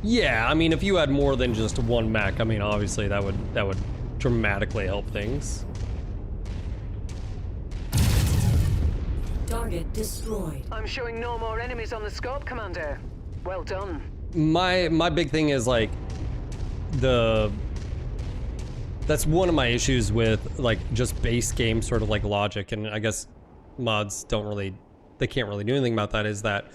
Yeah, I mean, if you had more than just one mech, I mean, obviously that would dramatically help things. Target destroyed. I'm showing no more enemies on the scope, Commander. Well done. My big thing is like that's one of my issues with like just base game sort of like logic, and I guess mods can't really do anything about that, is that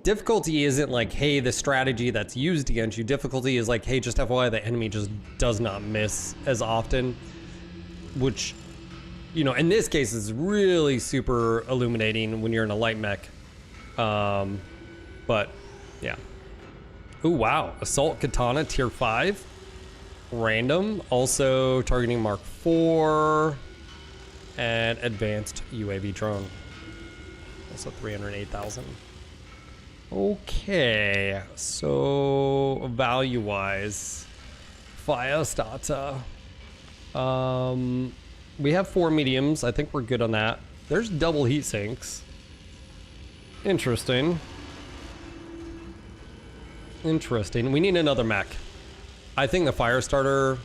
difficulty isn't like, hey, the strategy that's used against you. Difficulty is like, hey, just FYI, the enemy just does not miss as often, which, you know, in this case is really super illuminating when you're in a light mech. But yeah. Oh wow, Assault Katana tier 5. Random, also targeting Mark 4 and Advanced UAV drone. Also 308,000. Okay, so value-wise, Firestarter. We have 4 mediums. I think we're good on that. There's double heat sinks. Interesting. We need another mech. I think the Firestarter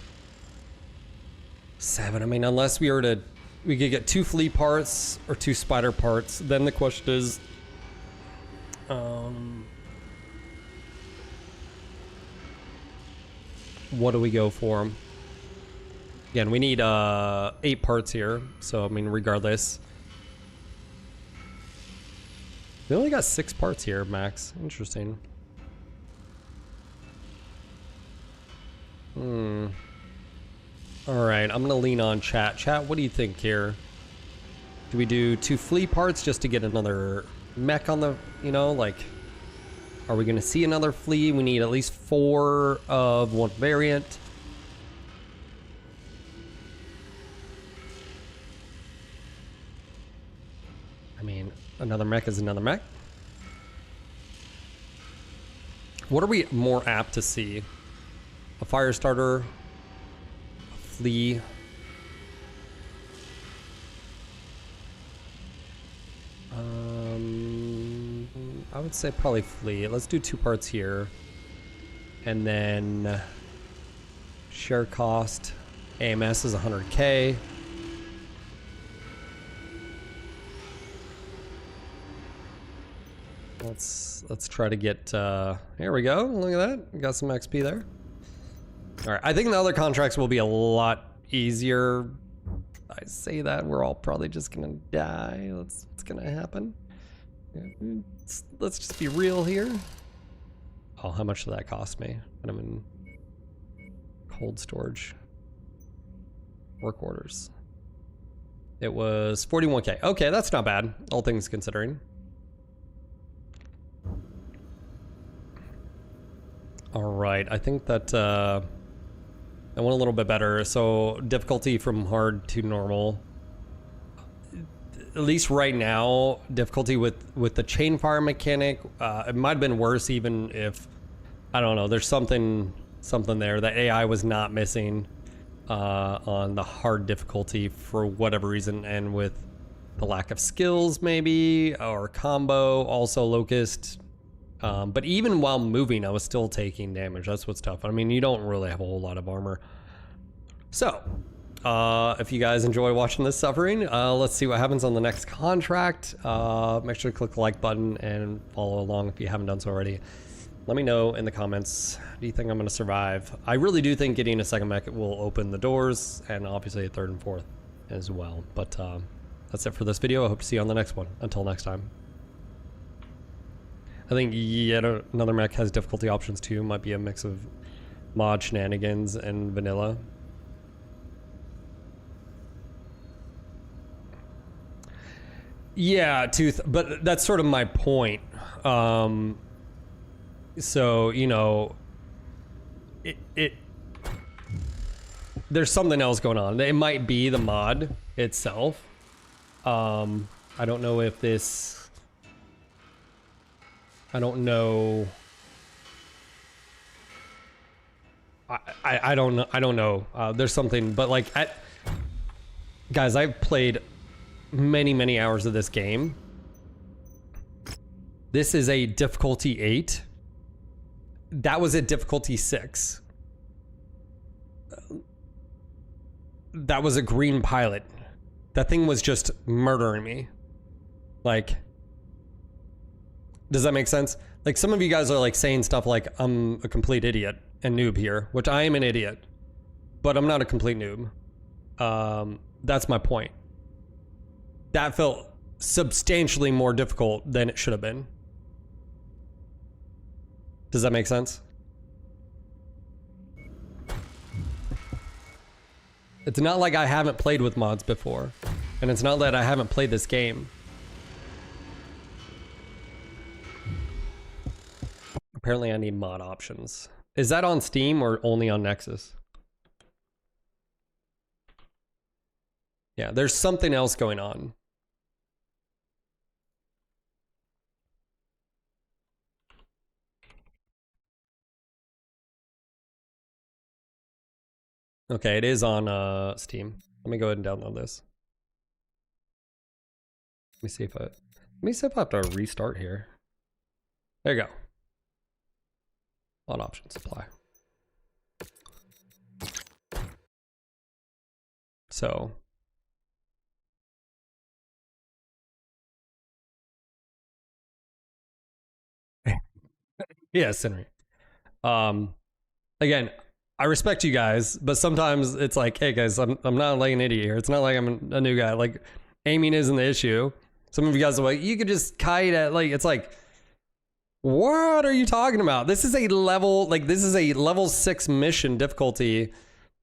7. I mean, unless we could get 2 flea parts or 2 spider parts. Then the question is, what do we go for? Again, we need 8 parts here, so I mean, regardless, we only got 6 parts here max. Interesting. All right, I'm gonna lean on chat. What do you think here? Do we do 2 flea parts just to get another mech on the, you know, like, are we gonna see another flea? We need at least 4 of one variant. I mean, another mech is another mech. What are we more apt to see? A Firestarter, a flea. I would say probably flea. Let's do 2 parts here. And then share cost. AMS is 100K. Let's try to get, here we go. Look at that. We got some XP there. All right, I think the other contracts will be a lot easier. I say that, we're all probably just gonna die. That's what's gonna happen. Let's just be real here. Oh, how much did that cost me? And I'm in cold storage. Work orders. It was 41K. Okay, that's not bad, all things considering. All right, I think that I went a little bit better. So difficulty from hard to normal. At least right now, difficulty with the chain fire mechanic, it might have been worse even if, I don't know, there's something there that AI was not missing on the hard difficulty for whatever reason, and with the lack of skills maybe, or combo, also Locust. But even while moving, I was still taking damage. That's what's tough. I mean, you don't really have a whole lot of armor. So, If you guys enjoy watching this suffering, let's see what happens on the next contract. Make sure to click the like button and follow along if you haven't done so already. Let me know in the comments, do you think I'm going to survive? I really do think getting a second mech will open the doors, and obviously a third and fourth as well. But that's it for this video. I hope to see you on the next one. Until next time. I think yet another mech has difficulty options too. Might be a mix of mod shenanigans and vanilla. Yeah, Tooth, but that's sort of my point. So, you know, there's something else going on. It might be the mod itself. I don't know if this, I don't know. I don't know. I don't know. There's something, but like, guys, I've played many hours of this game. This is a difficulty 8. That was a difficulty 6. That was a green pilot. That thing was just murdering me. Like, does that make sense? Like, some of you guys are like saying stuff like I'm a complete idiot and noob here, which I am an idiot, but I'm not a complete noob. That's my point. That felt substantially more difficult than it should have been. Does that make sense? It's not like I haven't played with mods before, and it's not that I haven't played this game. Apparently I need mod options. Is that on Steam or only on Nexus? Yeah, there's something else going on. Okay, it is on Steam. Let me go ahead and download this. Let me see if I have to restart here. There you go. Mod options apply. So yes, Henry. Again, I respect you guys, but sometimes it's like, hey guys, I'm not like an idiot here. It's not like I'm a new guy. Like, aiming isn't the issue. Some of you guys are like, you could just kite at, like, it's like, what are you talking about? This is a level, like, this is a level 6 mission difficulty.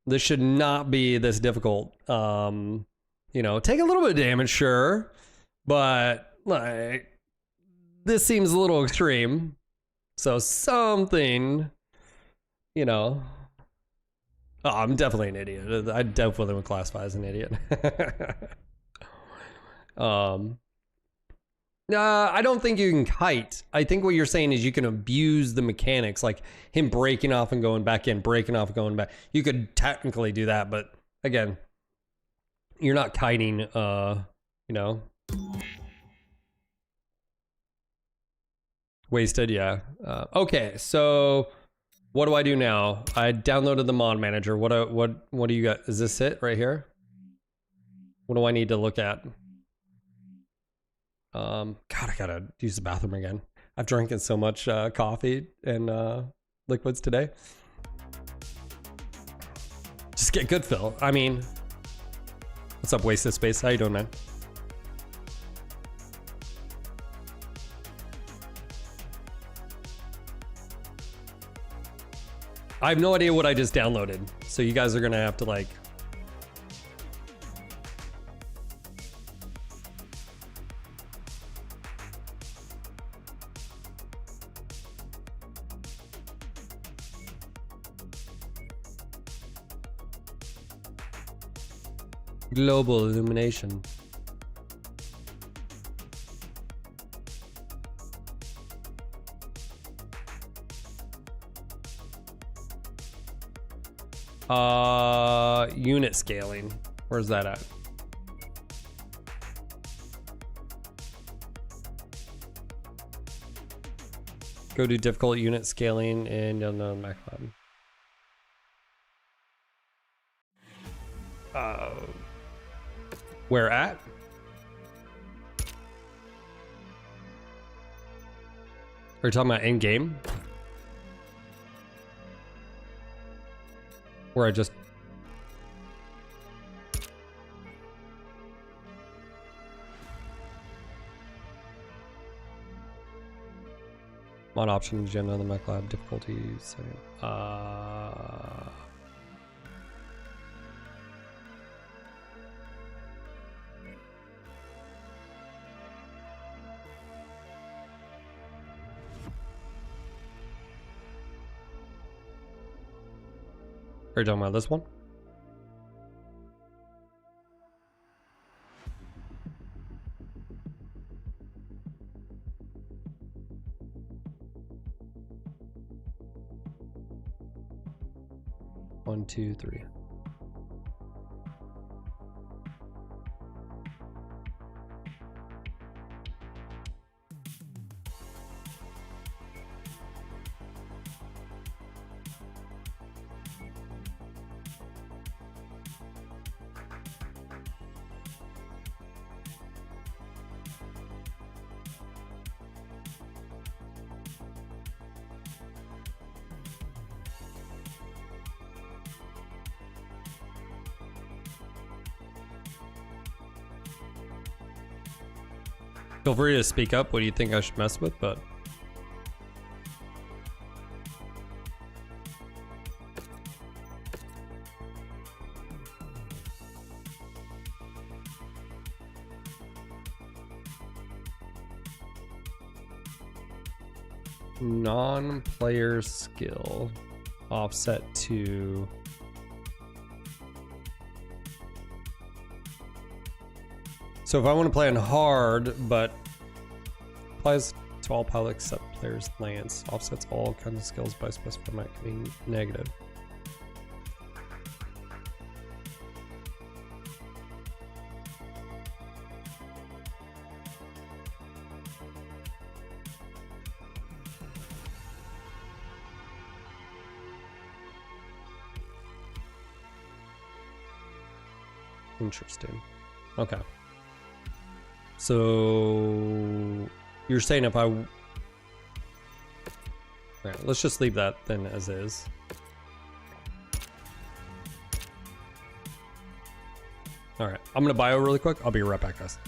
This should not be this difficult. You know, take a little bit of damage, sure, but like, this seems a little extreme. So something, you know. Oh, I'm definitely an idiot. I definitely would classify as an idiot. I don't think you can kite. I think what you're saying is you can abuse the mechanics, like him breaking off and going back in, breaking off and going back. You could technically do that, but again, you're not kiting, you know. Wasted, yeah. Okay, so what do I do now? I downloaded the mod manager. What do you got? Is this it right here? What do I need to look at? God, I gotta use the bathroom again. I've drinking so much coffee and liquids today. Just get good, Phil. I mean, what's up, Wasted Space? How you doing, man? I have no idea what I just downloaded, so you guys are gonna have to like. Global illumination. Unit scaling. Where's that at? Go to difficult unit scaling and you'll know MacLab. Where at? Are you talking about in game? Where I just mod option agenda on the Mech Lab difficulty setting. Are you talking about this one? One, two, three. Feel free to speak up. What do you think I should mess with? But non-player skill offset to so if I want to play on hard, but applies to all pilots except players lance, offsets all kinds of skills by specified might be negative. Interesting. Okay. So you're saying if I... Alright, let's just leave that then as is. Alright, I'm gonna bio really quick. I'll be right back, guys.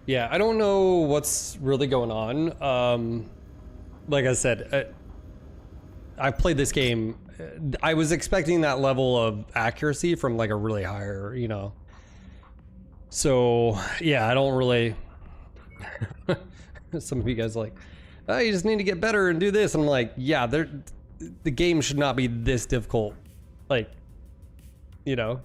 Yeah, I don't know what's really going on. Like I said, I played this game. I was expecting that level of accuracy from like a really higher, you know. So yeah, I don't really. Some of you guys are like, oh, you just need to get better and do this. And I'm like, yeah, the game should not be this difficult. Like, you know.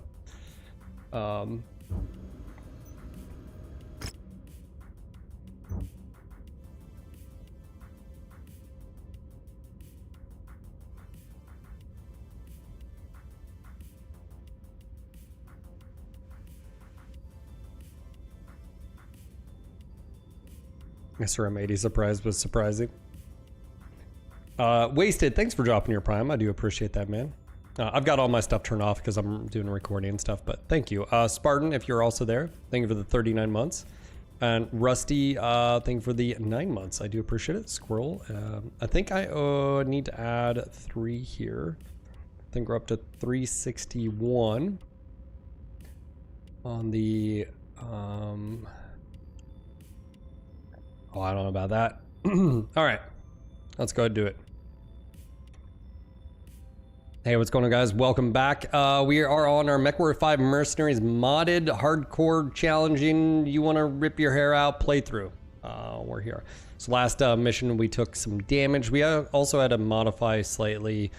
Mr. M80 surprise was surprising. Wasted, thanks for dropping your prime. I do appreciate that, man. I've got all my stuff turned off because I'm doing recording and stuff, but thank you. Spartan, if you're also there, thank you for the 39 months. And Rusty, thank you for the 9 months. I do appreciate it. Squirrel, I think I need to add 3 here. I think we're up to 361 on the, oh, I don't know about that. All right, let's go ahead and do it. Hey, what's going on, guys? Welcome back. We are on our MechWarrior 5 Mercenaries modded, hardcore, challenging, you want to rip your hair out playthrough. We're here. So last mission, we took some damage. We also had to modify slightly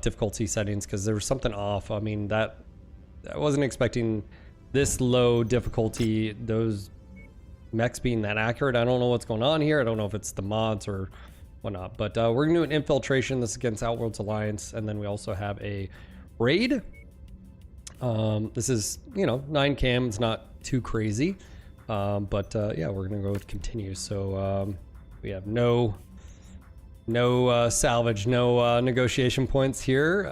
difficulty settings because there was something off. I mean, I wasn't expecting this low difficulty, those mechs being that accurate. I don't know what's going on here. I don't know if it's the mods or whatnot, but we're gonna do an infiltration. This is against Outworlds Alliance, and then we also have a raid. This is, you know, 9 cam. It's not too crazy, but yeah, we're gonna go with continue. So we have no salvage, no negotiation points here.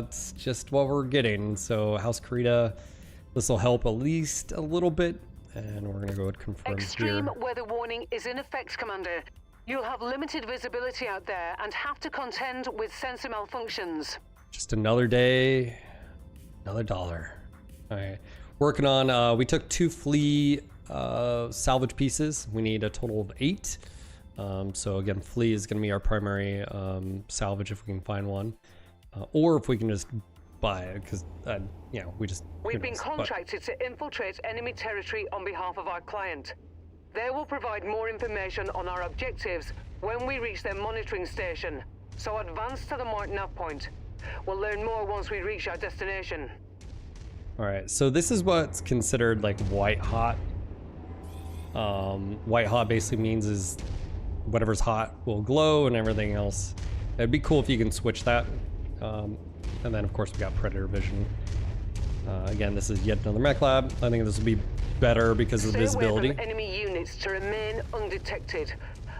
It's just what we're getting. So House Karita, this will help at least a little bit. And we're gonna go and confirm Extreme here. weather warning is in effect, Commander. You'll have limited visibility out there and have to contend with sensor malfunctions. Just another day, another dollar. All right, working on, we took 2 flea salvage pieces. We need a total of 8. So again, flea is gonna be our primary salvage if we can find one. Or if we can just buy it, because, you know, We've been contracted to infiltrate enemy territory on behalf of our client. They will provide more information on our objectives when we reach their monitoring station. So advance to the marked nav point. We'll learn more once we reach our destination. All right, so this is what's considered like white hot. White hot basically means is whatever's hot will glow and everything else. It'd be cool if you can switch that. And then of course we got predator vision. Again, this is yet another mech lab. I think this will be better because of the visibility. Stay away from enemy units to remain undetected.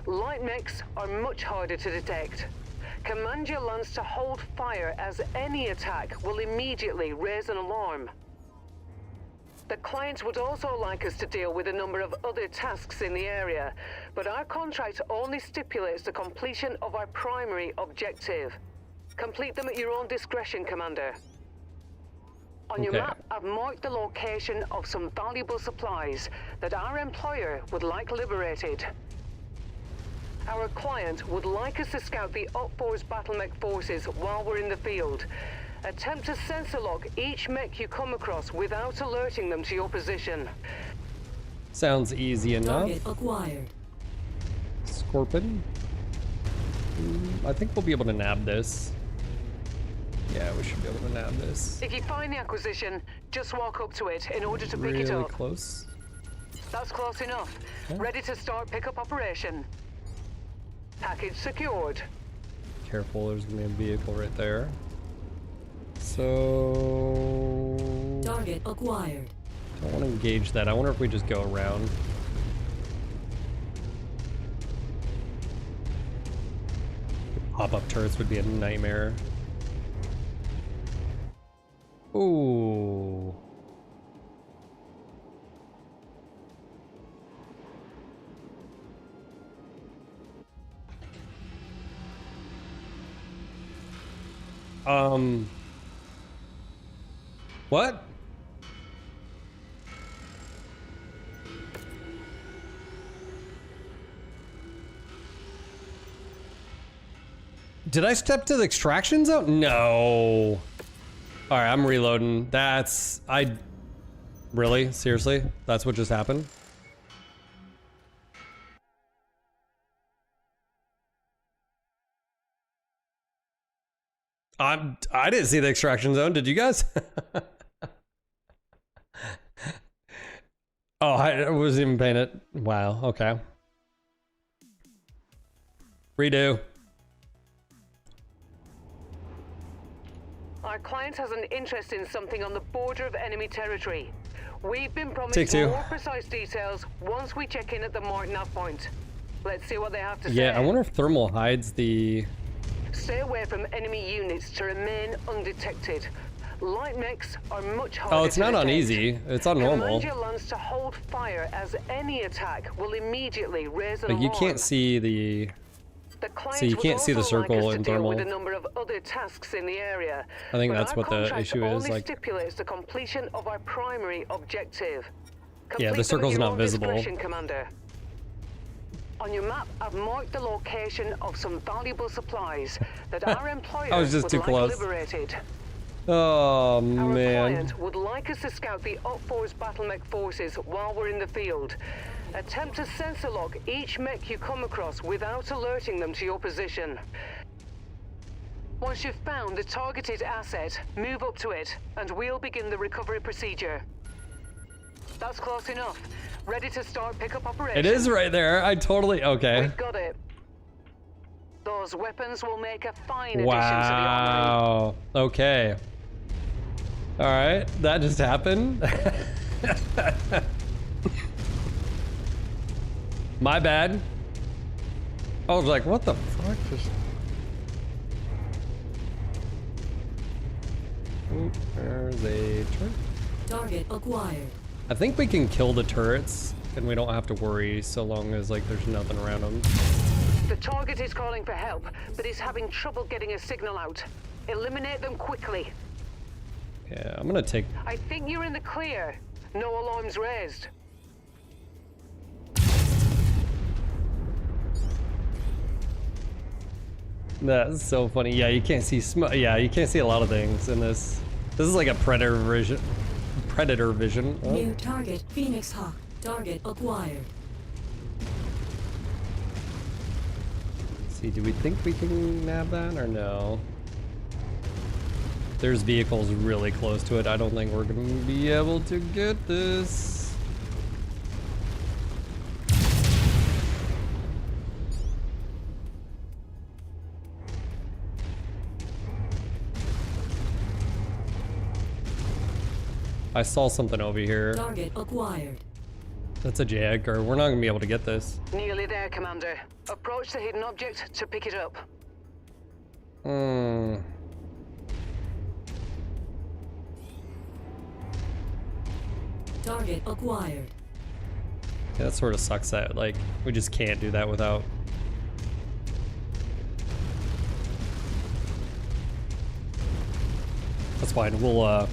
Light mechs are much harder to detect. Command your lance to hold fire as any attack will immediately raise an alarm. The client would also like us to deal with a number of other tasks in the area, but our contract only stipulates the completion of our primary objective. Complete them at your own discretion, Commander. On your map, I've marked the location of some valuable supplies that our employer would like liberated. Our client would like us to scout the Op4's battle mech forces while we're in the field. Attempt to sensor lock each mech you come across without alerting them to your position. Sounds easy enough. Target acquired. Scorpion. I think we'll be able to nab this. Yeah, we should be able to nab this. If you find the acquisition, just walk up to it in order to pick it Really up. close. That's close enough. Ready to start pickup operation. Package secured. Careful, there's gonna be a vehicle right there. So... Target acquired. I want to engage that. I wonder if we just go around. Pop-up turrets would be a nightmare. Ooh. What? Did I step to the extraction zone? No. All right, I'm reloading. Really? Seriously? That's what just happened? I didn't see the extraction zone. Did you guys? Oh, I wasn't even paying it. Wow. Okay. Redo. Our client has an interest in something on the border of enemy territory. We've been Take promised two. more precise details once we check in at the marked nav point. Let's see what they have to say. Yeah, I wonder if thermal hides the... Stay away from enemy units to remain undetected. Light mechs are much harder Oh, it's to not on detect. easy. It's on normal. Command your lands to hold fire as any attack will immediately raise an Like, you alarm. can't see the... The client So you would can't see the also like circle us in to deal thermal. with a number of other tasks in the area. I think but that's our what the contract issue is, only like- stipulates the completion of our primary objective. Yeah, Complete the them at circle's your not own visible. discretion, Commander. On your map, I've marked the location of some valuable supplies that our employer I was just would too like close. liberated. Oh, Our man. client would like us to scout the Op4's battle mech forces while we're in the field. Attempt to sensor lock each mech you come across without alerting them to your position. Once you've found the targeted asset, move up to it, and we'll begin the recovery procedure. That's close enough. Ready to start pickup operation. It is right there. I totally... Okay. We've got it. Those weapons will make a fine addition to the armory. Wow. Okay. All right. That just happened. My bad. I was like, what the fuck? Oop, there's a turret. Target acquired. I think we can kill the turrets and we don't have to worry so long as like there's nothing around them. The target is calling for help, but is having trouble getting a signal out. Eliminate them quickly. Yeah, I'm gonna take... I think you're in the clear. No alarms raised. That's so funny. Yeah, you can't see yeah, you can't see a lot of things in this. This is like a predator vision. Predator vision. Oh. New target, Phoenix Hawk. Target acquired. Let's see, do we think we can nab that or no? There's vehicles really close to it. I don't think we're gonna be able to get this. I saw something over here. Target acquired. That's a jag, or we're not gonna be able to get this. Nearly there, Commander. Approach the hidden object to pick it up. Hmm. Target acquired. Yeah, that sort of sucks that, like, we just can't do that without... That's fine, we'll, let's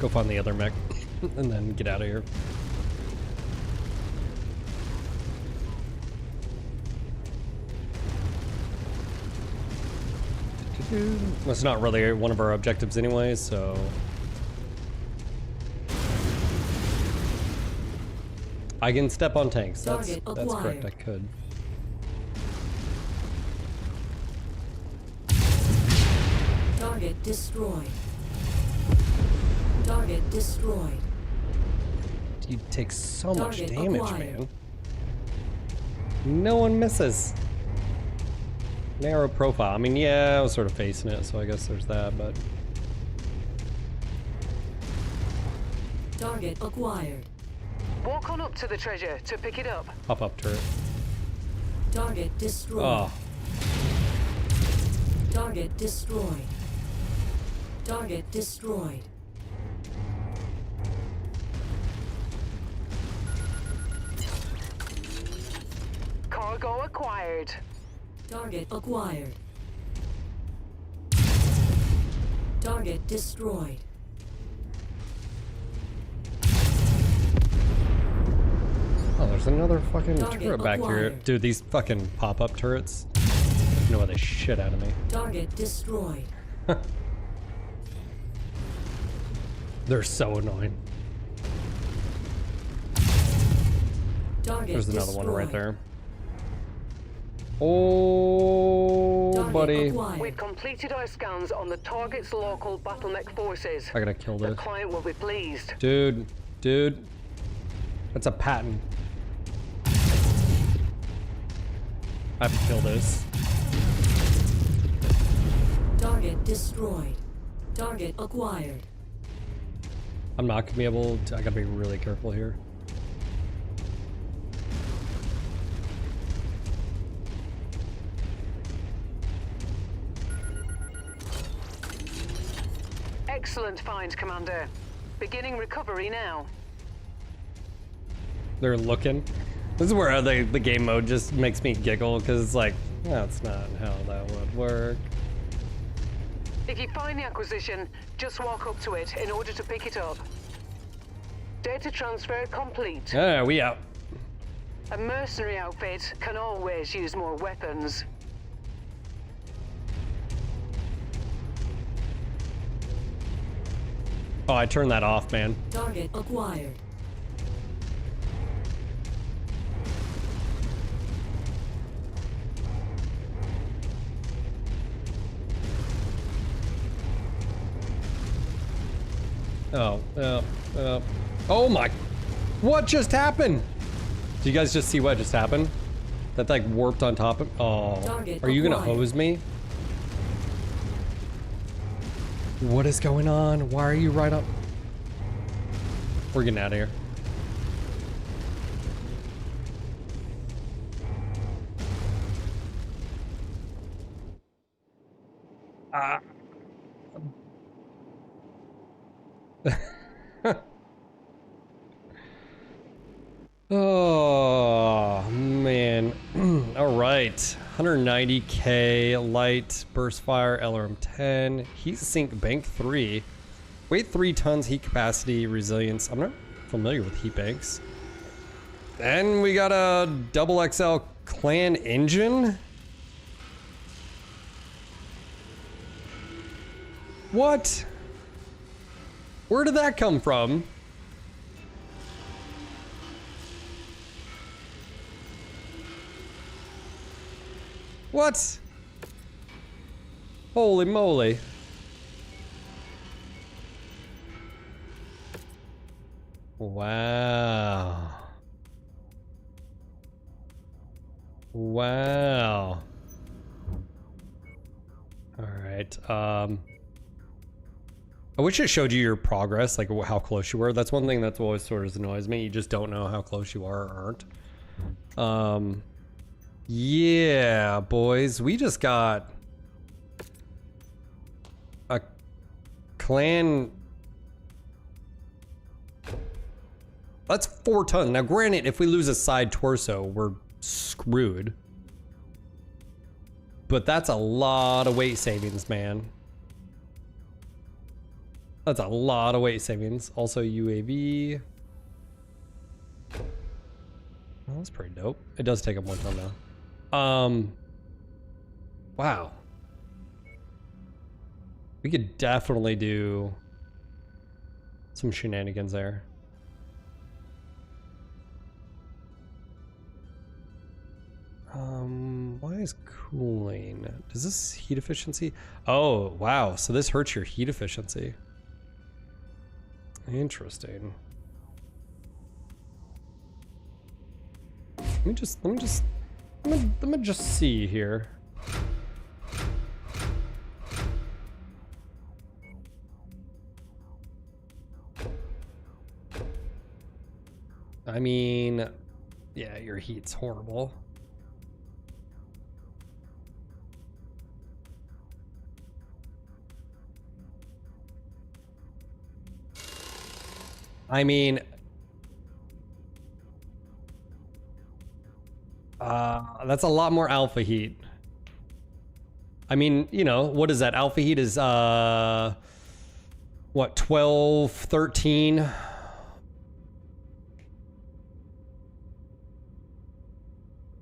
go find the other mech, and then get out of here. That's not really one of our objectives anyway, so... I can step on tanks. That's correct, I could. Target destroyed. Target destroyed. You take so much Target damage, acquired. man. No one misses. Narrow profile. I mean, yeah, I was sort of facing it, so I guess there's that, but... Target acquired. Walk on up to the treasure to pick it up. Pop-up turret. Target destroyed. Oh. Target destroyed. Target destroyed. Cargo acquired. Target acquired. Target destroyed. Oh, there's another fucking Target turret back here. acquired. Dude, these fucking pop-up turrets. Annoy the shit out of me. Target destroyed. They're so annoying. Target There's another destroyed. one right there. Oh, Target buddy. acquired. We've completed our scans on the target's local bottleneck forces. I gotta kill The this. client will be pleased. Dude. That's a patent. I have to kill this. Target destroyed. Target acquired. I'm not gonna be able to, I gotta be really careful here. Excellent find, Commander. Beginning recovery now. They're looking. This is where the game mode just makes me giggle, because it's like, that's not how that would work. If you find the acquisition, just walk up to it in order to pick it up. Data transfer complete. Yeah, we out. A mercenary outfit can always use more weapons. Oh, I turned that off, man. Target acquired. Oh my, what just happened? Do you guys just see what just happened? That like warped on top of, oh, Target are you gonna acquired. hose me? What is going on? Why are you right up? We're getting out of here. Oh man. All right, 190k light burst fire, LRM 10, heat sink bank 3, weight 3 tons, heat capacity, resilience. I'm not familiar with heat banks. Then we got a double XL clan engine. What? Where did that come from? What? Holy moly. Wow. Wow. All right. I wish it showed you your progress, like how close you were. That's one thing that's always sort of annoys me. You just don't know how close you are or aren't. Yeah, boys, we just got a clan. That's 4 tons. Now, granted, if we lose a side torso, we're screwed. But that's a lot of weight savings, man. That's a lot of weight savings. Also, UAV. Well, that's pretty dope. It does take up 1 ton now. Wow. We could definitely do some shenanigans there. Why is cooling? Does this heat efficiency? Oh, wow. So this hurts your heat efficiency. Interesting. Let me just see here. I mean, yeah, your heat's horrible. I mean, that's a lot more alpha heat. I mean, you know, what is that? Alpha heat is, what, 12, 13?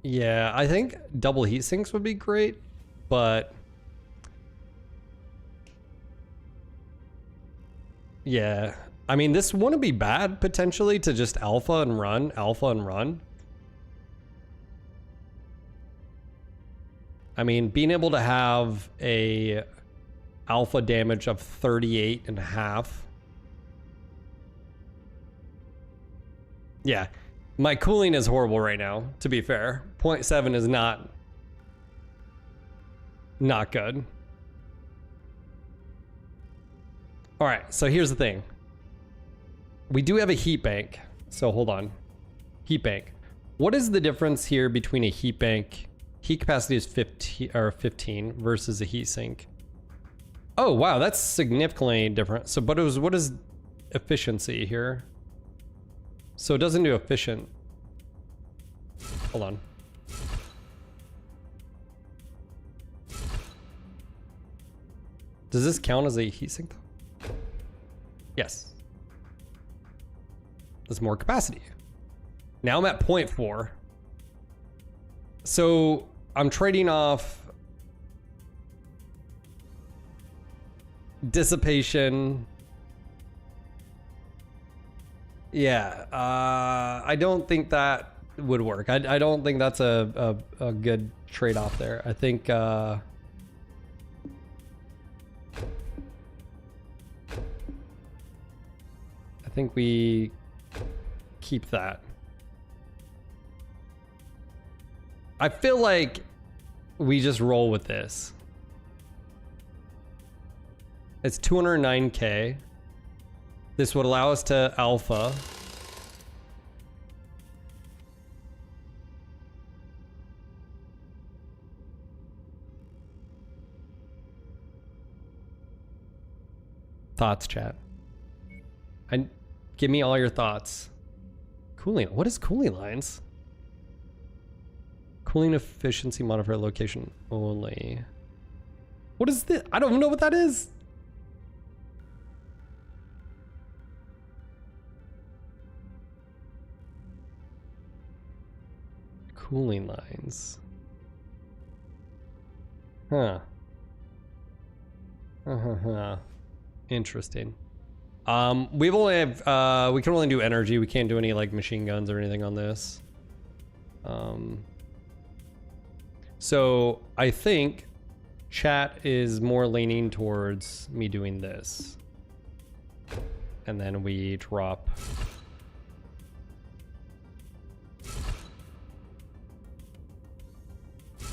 Yeah, I think double heat sinks would be great. but yeah, I mean, this wouldn't be bad potentially to just alpha and run. I mean, being able to have a alpha damage of 38.5. Yeah, my cooling is horrible right now, to be fair. 0.7 is not good. All right, so here's the thing. We do have a heat bank, so hold on. Heat bank. What is the difference here between a heat bank? Heat capacity is 15 versus a heat sink. Oh wow, that's significantly different. So, but what is efficiency here? So it doesn't do efficient. Hold on. Does this count as a heat sink though? Yes. There's more capacity. Now I'm at 0.4. So I'm trading off dissipation. Yeah, I don't think that would work. I don't think that's a good trade-off there. I think we keep that. I feel like we just roll with this. It's 209k. This would allow us to alpha. Thoughts, chat. Give me all your thoughts. Cooling. What is cooling lines? Cooling efficiency modifier location only. What is this? I don't even know what that is. Cooling lines. Huh. Interesting. We've only have, we can only do energy. We can't do any like machine guns or anything on this. So I think chat is more leaning towards me doing this. And then we drop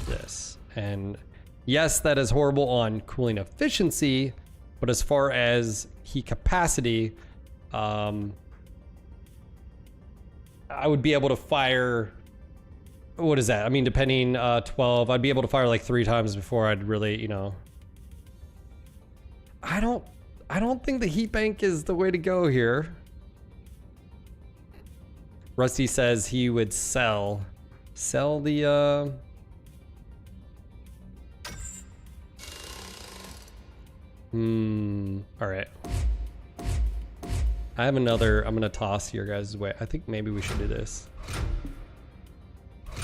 this. And yes, that is horrible on cooling efficiency, but as far as heat capacity, I would be able to fire, what is that? I mean, depending, 12, I'd be able to fire like 3 times before I'd really, you know. I don't think the heat bank is the way to go here. Rusty says he would sell the, all right. I have another, I'm gonna toss your guys' way. I think maybe we should do this. I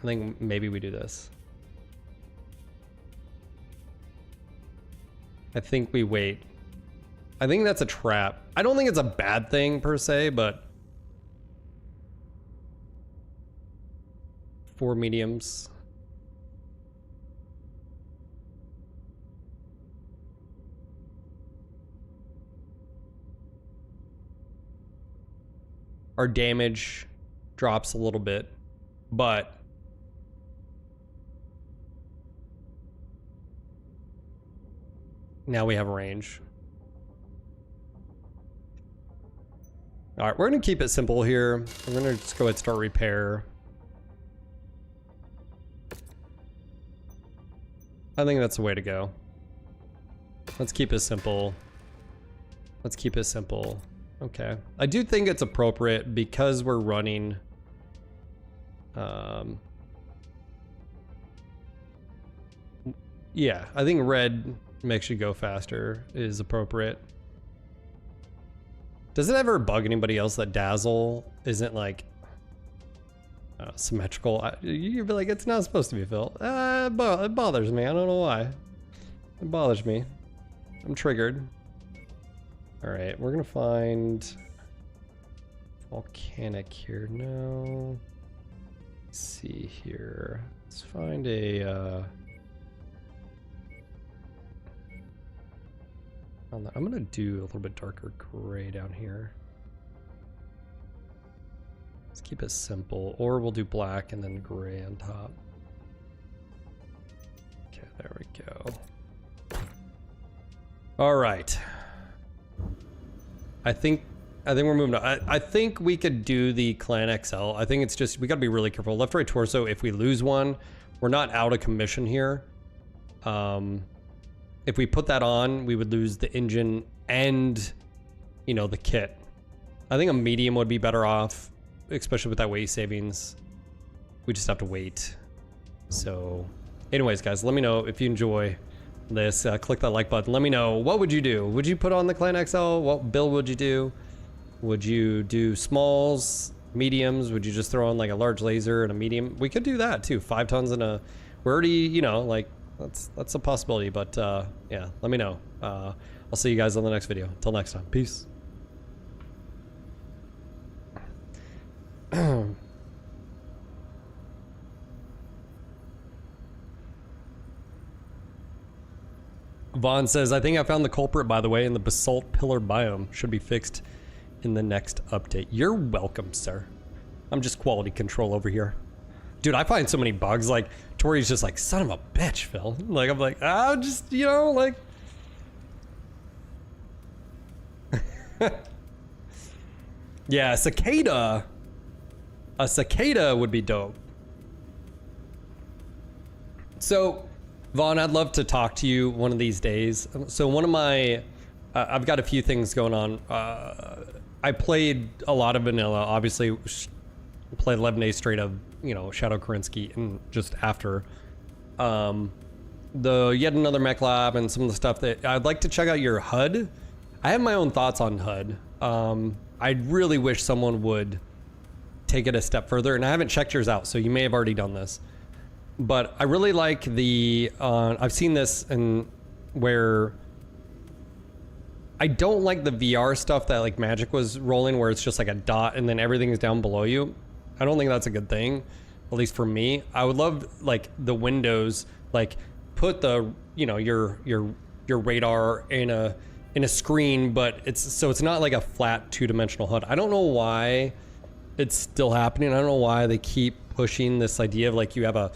think maybe we do this. I think we wait. I think that's a trap. I don't think it's a bad thing per se, but 4 mediums. Our damage drops a little bit, but now we have a range. All right, we're gonna keep it simple here. I'm gonna just go ahead and start repair. I think that's the way to go. Let's keep it simple. Let's keep it simple. Okay. I do think it's appropriate because we're running yeah, I think red makes you go faster is appropriate. Does it ever bug anybody else that dazzle isn't like, I symmetrical. You'd be like, it's not supposed to be, Phil. It bothers me. I don't know why. It bothers me. I'm triggered. All right, we're gonna find volcanic here. No. Let's see here. Let's find a. I'm gonna do a little bit darker gray down here. Let's keep it simple, or we'll do black and then gray on top. Okay, there we go. All right. I think we're moving on. I think we could do the Clan XL. I think it's just, we gotta be really careful. Left, right, torso, if we lose one, we're not out of commission here. If we put that on, we would lose the engine and, you know, the kit. I think a medium would be better off, especially with that weight savings. We just have to wait. So anyways, guys, let me know if you enjoy this. Click that like button. Let me know, what would you do? Would you put on the Clan XL? What build would you do? Would you do smalls, mediums? Would you just throw on like a large laser and a medium? We could do that too. 5 tons and a, we're already, you know, like that's a possibility, but yeah, let me know. I'll see you guys on the next video. Until next time, peace. Vaughn says, I think I found the culprit, by the way, in the basalt pillar biome. Should be fixed in the next update. You're welcome, sir. I'm just quality control over here. Dude, I find so many bugs. Like, Tori's just like, son of a bitch, Phil. Like, I'm like, just, you know, like. Yeah, a cicada. A cicada would be dope. So, Vaughn, I'd love to talk to you one of these days. So one of my, I've got a few things going on. I played a lot of vanilla, obviously played 11 days straight of, you know, Shadow Kerensky, and just after the yet another mech lab and some of the stuff that I'd like to check out your HUD. I have my own thoughts on HUD. I really wish someone would take it a step further, and I haven't checked yours out, so you may have already done this. But I really like the, I've seen this and where I don't like the VR stuff that like Magic was rolling, where it's just like a dot and then everything is down below you. I don't think that's a good thing, at least for me. I would love like the windows, like put the, you know, your radar in a screen, but it's not like a flat 2-dimensional HUD. I don't know why it's still happening. I don't know why they keep pushing this idea of like you have a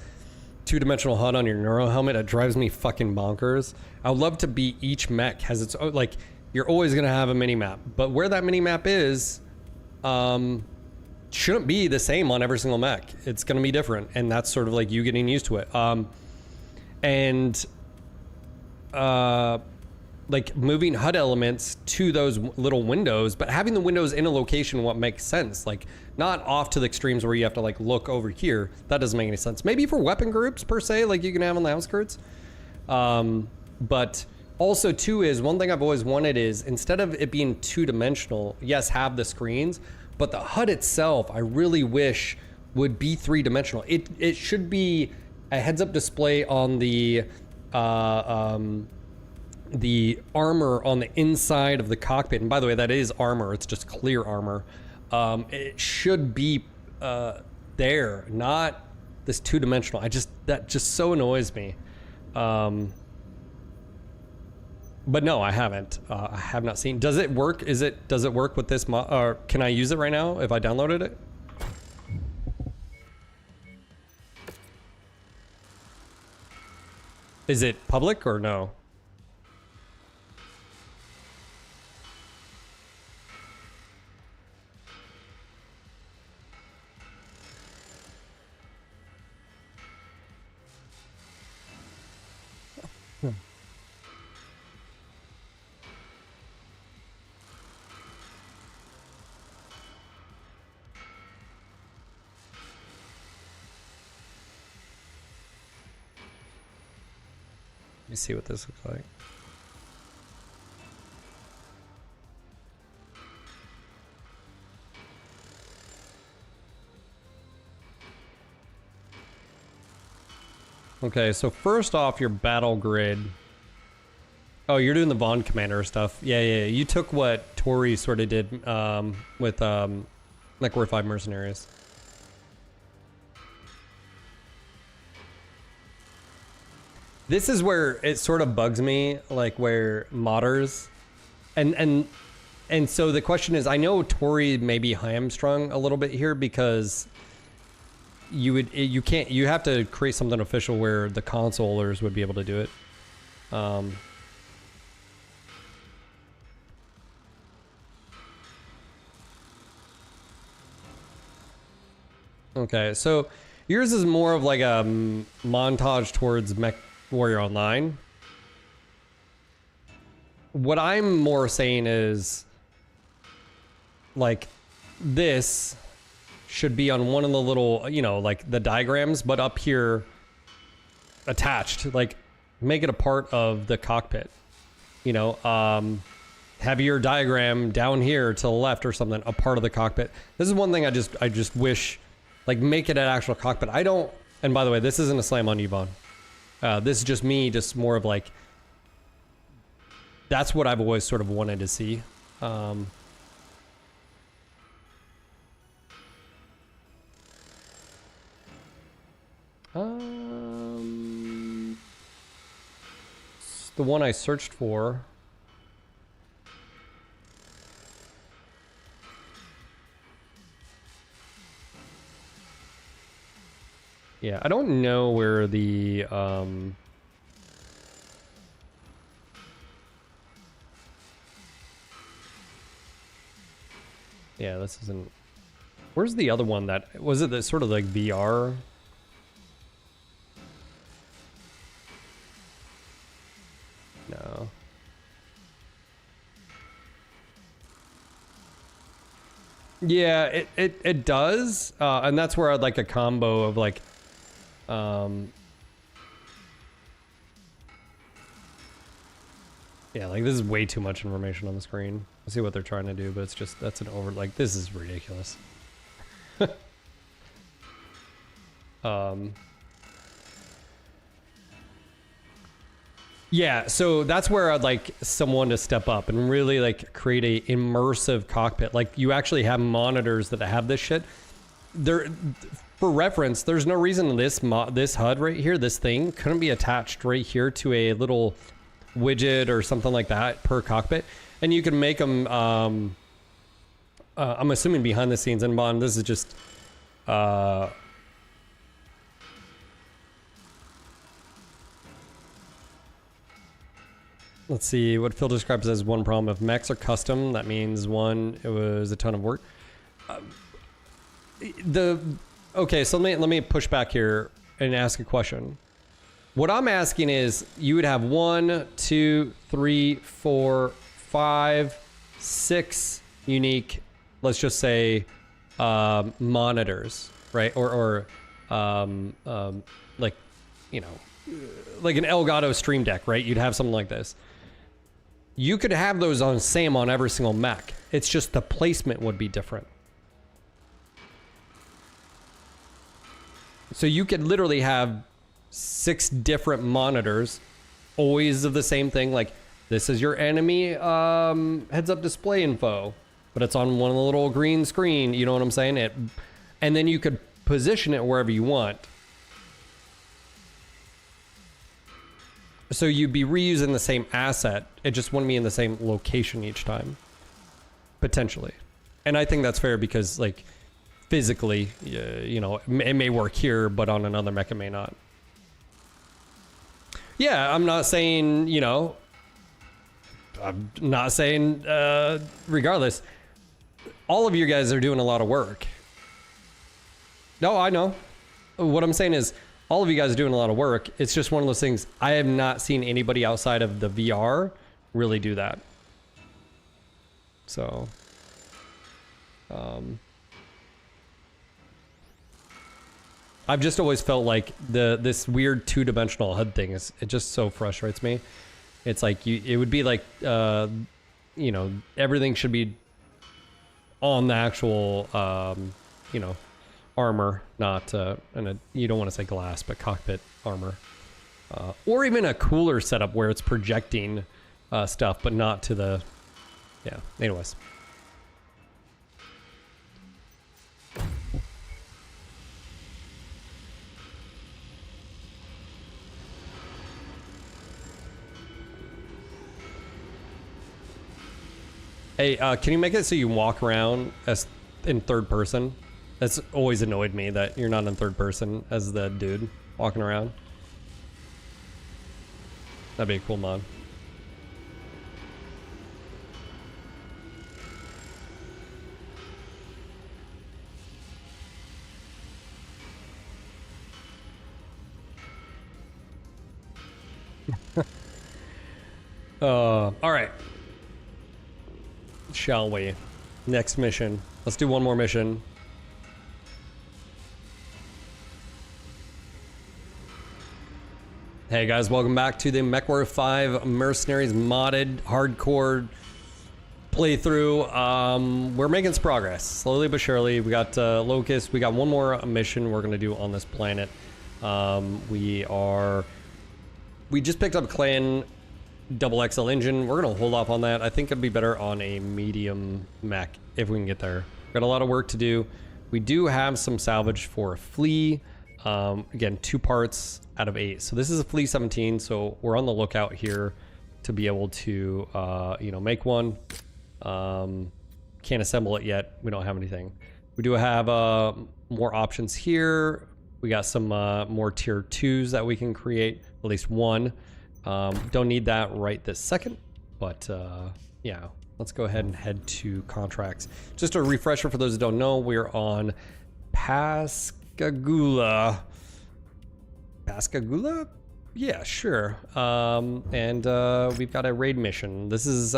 2-dimensional HUD on your Neuro helmet. It drives me fucking bonkers. I would love to be, each mech has its own, like, you're always gonna have a mini map, but where that mini map is, shouldn't be the same on every single mech. It's gonna be different, and that's sort of like you getting used to it. Like moving HUD elements to those little windows, but having the windows in a location what makes sense, like not off to the extremes where you have to like look over here. That doesn't make any sense. Maybe for weapon groups per se, like you can have on the outskirts. But also too is, one thing I've always wanted is, instead of it being 2-dimensional, yes, have the screens, but the HUD itself, I really wish would be 3-dimensional. It should be a heads-up display on the armor on the inside of the cockpit. And by the way, that is armor. It's just clear armor. It should be there, not this 2-dimensional. That just so annoys me. But no, I haven't. I have not seen. Does it work? Does it work with this mod? Or can I use it right now if I downloaded it? Is it public or no? Let me see what this looks like. Okay, so first off, your battle grid. Oh, you're doing the Vaughn Commander stuff. Yeah, yeah. You took what Tori sort of did with Necro 5 Mercenaries. This is where it sort of bugs me, like where modders, and so the question is, I know Tori may be hamstrung a little bit here because you have to create something official where the consolers would be able to do it. Okay, so yours is more of like a montage towards Mech Warrior Online. What I'm more saying is, like, this should be on one of the little, you know, like the diagrams, but up here attached, like make it a part of the cockpit, you know, have your diagram down here to the left or something, a part of the cockpit. This is one thing I just wish, like, make it an actual cockpit. I don't, and by the way, this isn't a slam on you, Vaughn. This is just me, just more of like, that's what I've always sort of wanted to see. It's the one I searched for. Yeah, I don't know where the yeah, this isn't. Where's the other one that was it? That sort of like VR. No. Yeah, it does, and that's where I'd like a combo of like, yeah, like this is way too much information on the screen. I see what they're trying to do, but it's just, that's an over, like, this is ridiculous. Yeah, so that's where I'd like someone to step up and really like create a immersive cockpit. Like you actually have monitors that have this shit. There, for reference, there's no reason this HUD right here, this thing, couldn't be attached right here to a little widget or something like that per cockpit, and you can make them. I'm assuming behind the scenes, and Bond, this is just. Let's see what Phil describes as one problem. If mechs are custom, that means one, it was a ton of work. Okay, so let me push back here and ask a question. What I'm asking is, you would have 1, 2, 3, 4, 5, 6 unique, let's just say, monitors, right? Or like, you know, like an Elgato Stream Deck, right? You'd have something like this. You could have those on same on every single mech. It's just the placement would be different. So you could literally have 6 different monitors, always of the same thing. Like, this is your enemy heads-up display info, but it's on one little green screen. You know what I'm saying? And then you could position it wherever you want. So you'd be reusing the same asset. It just wouldn't be in the same location each time, potentially. And I think that's fair because, like, physically, you know, it may work here, but on another mech it may not. Yeah, I'm not saying, you know, I'm not saying, regardless, all of you guys are doing a lot of work. No, I know. What I'm saying is, all of you guys are doing a lot of work. It's just one of those things. I have not seen anybody outside of the VR really do that. So, I've just always felt like this weird 2-dimensional HUD thing it just so frustrates me. It's like it would be like, you know, everything should be on the actual, you know, armor, not you don't want to say glass, but cockpit armor, or even a cooler setup where it's projecting stuff, but not to the. Yeah. Anyways. Hey, can you make it so you walk around as in third person? That's always annoyed me that you're not in third person as the dude walking around. That'd be a cool mod. All right. Shall we? Next mission. Let's do one more mission. Hey guys, welcome back to the MechWarrior 5 Mercenaries modded hardcore playthrough. We're making some progress, slowly but surely. We got Locust. We got one more mission we're gonna do on this planet. We just picked up a Clan double XL engine. We're gonna hold off on that. I think it'd be better on a medium mech if we can get there. Got a lot of work to do. We do have some salvage for a flea. Again, 2 parts out of 8. So this is a flea 17. So we're on the lookout here to be able to, you know, make one. Can't assemble it yet. We don't have anything. We do have more options here. We got some more tier 2s that we can create, at least one. Don't need that right this second, but yeah, let's go ahead and head to contracts. Just a refresher for those who don't know, we're on Pascagoula. Pascagoula? Yeah, sure. And we've got a raid mission. This is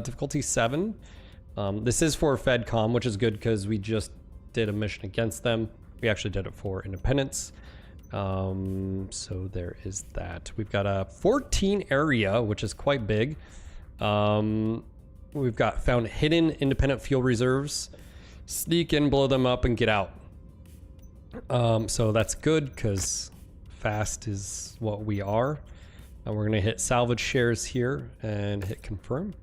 difficulty 7. This is for FedCom, which is good because we just did a mission against them. We actually did it for Independence. So there is that. We've got a 14 area, which is quite big. We've got found hidden independent fuel reserves. Sneak in, blow them up, and get out. So that's good because fast is what we are. And we're gonna hit salvage shares here and hit confirm.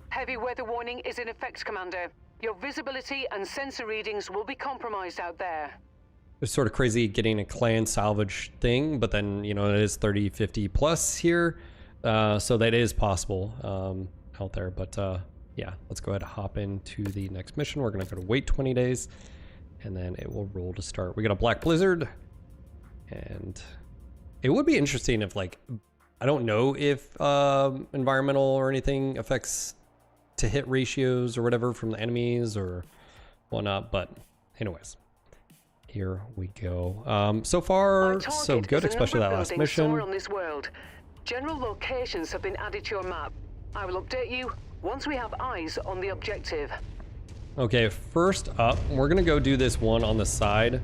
Heavy weather warning is in effect, Commander. Your visibility and sensor readings will be compromised out there. It's sort of crazy getting a clan salvage thing, but then, you know, it is 30, 50 plus here. So that is possible out there. But yeah, let's go ahead and hop into the next mission. We're going to go to wait 20 days and then it will roll to start. We got a black blizzard and it would be interesting if, like, I don't know if environmental or anything affects to hit ratios or whatever from the enemies or whatnot. But anyways. Here we go. So far, so good, especially that last mission. On this world. General locations have been added to your map. I will update you once we have eyes on the objective. Okay, first up, we're gonna go do this one on the side.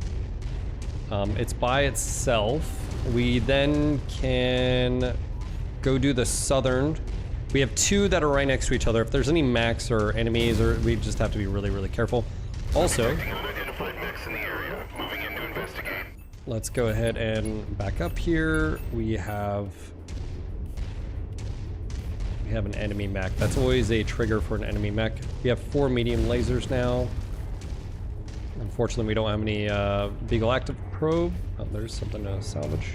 It's by itself. We then can go do the southern. We have 2 that are right next to each other. If there's any mechs or enemies, or we just have to be really, really careful. Also, let's go ahead and back up here. We have an enemy mech. That's always a trigger for an enemy mech. We have 4 medium lasers now. Unfortunately, we don't have any Beagle active probe. Oh, there's something to salvage.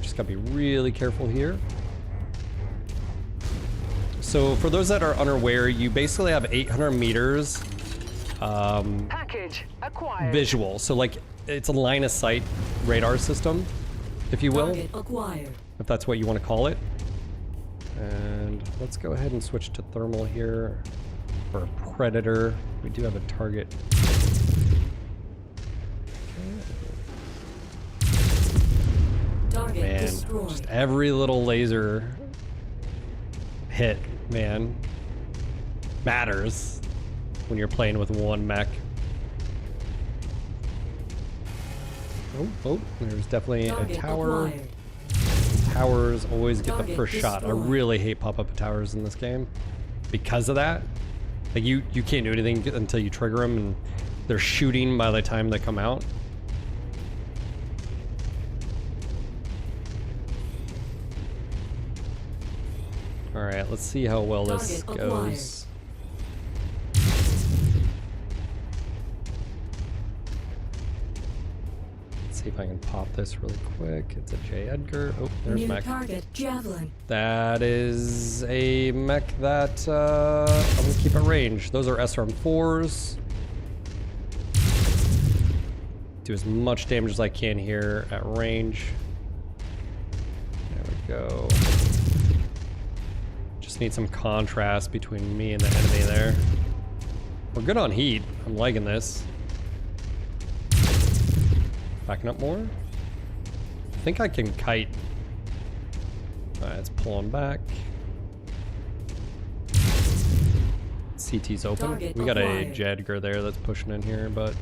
Just gotta be really careful here. So for those that are unaware, you basically have 800 meters package acquired. Visual. So like it's a line of sight radar system, if you will, acquired. If that's what you want to call it. And let's go ahead and switch to thermal here for a predator. We do have a target. Target man, destroyed. Just every little laser hit, man, matters when you're playing with one mech. Oh, there's definitely a tower. Acquired. Towers always get the first shot. I destroyed. really hate pop-up towers in this game because of that. Like you can't do anything until you trigger them, and they're shooting by the time they come out. All right, let's see how well this goes. See if I can pop this really quick. It's a J. Edgar. Oh, there's New mech. target, Javelin. That is a mech that I'm gonna keep at range. Those are SRM4s. Do as much damage as I can here at range. There we go. Just need some contrast between me and the enemy there. We're good on heat. I'm liking this. Backing up more. I think I can kite. Alright, it's pulling back. CT's open. Target We got a acquired. Jedgar there that's pushing in here, but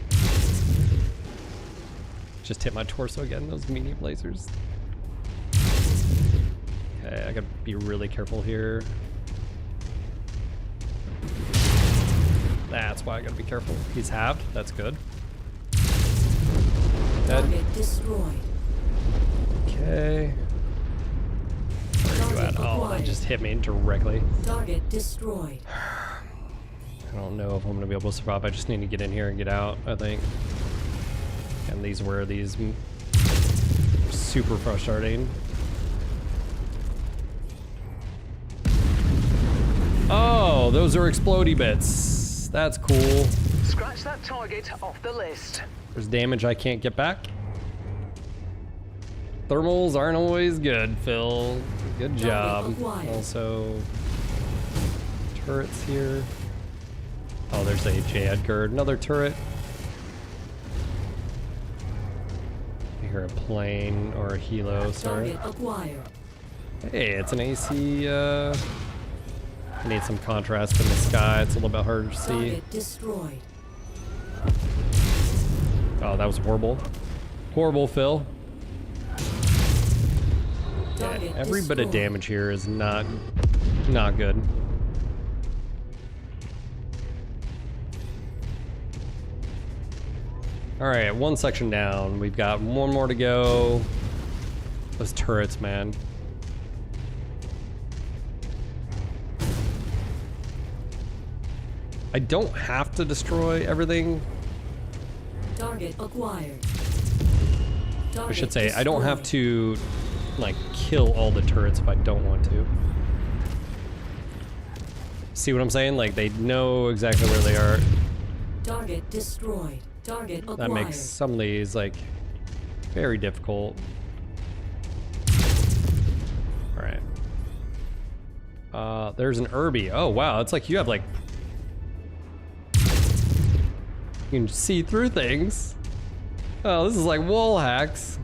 just hit my torso again, those medium lasers. Okay, I gotta be really careful here. That's why I gotta be careful. He's halved, that's good. Dead. Target destroyed. Okay. Where are you at? Oh, that just hit me directly. Target destroyed. I don't know if I'm gonna be able to survive. I just need to get in here and get out, I think. And these were these super frustrating. Oh, those are explodey bits. That's cool. Scratch that target off the list. There's damage I can't get back. Thermals aren't always good, Phil. Good job. Also, turrets here. Oh, there's a J. Edgar, another turret. I hear a plane or a helo, sorry. Target acquired. Hey, it's an AC. I need some contrast in the sky. It's a little bit harder to see. Target destroyed. Oh, that was horrible. Horrible, Phil. Yeah, Target every bit of destroyed. damage here is not good. All right, one section down. We've got one more to go. Those turrets, man. I don't have to destroy everything. Target acquired. I should say, I don't have to, like, kill all the turrets if I don't want to. See what I'm saying? Like, they know exactly where they are. Target destroyed. Target acquired. That makes some of these, like, very difficult. Alright. There's an Irby. Oh, wow. It's like you have, like... You can see through things. Oh, this is like wall hacks.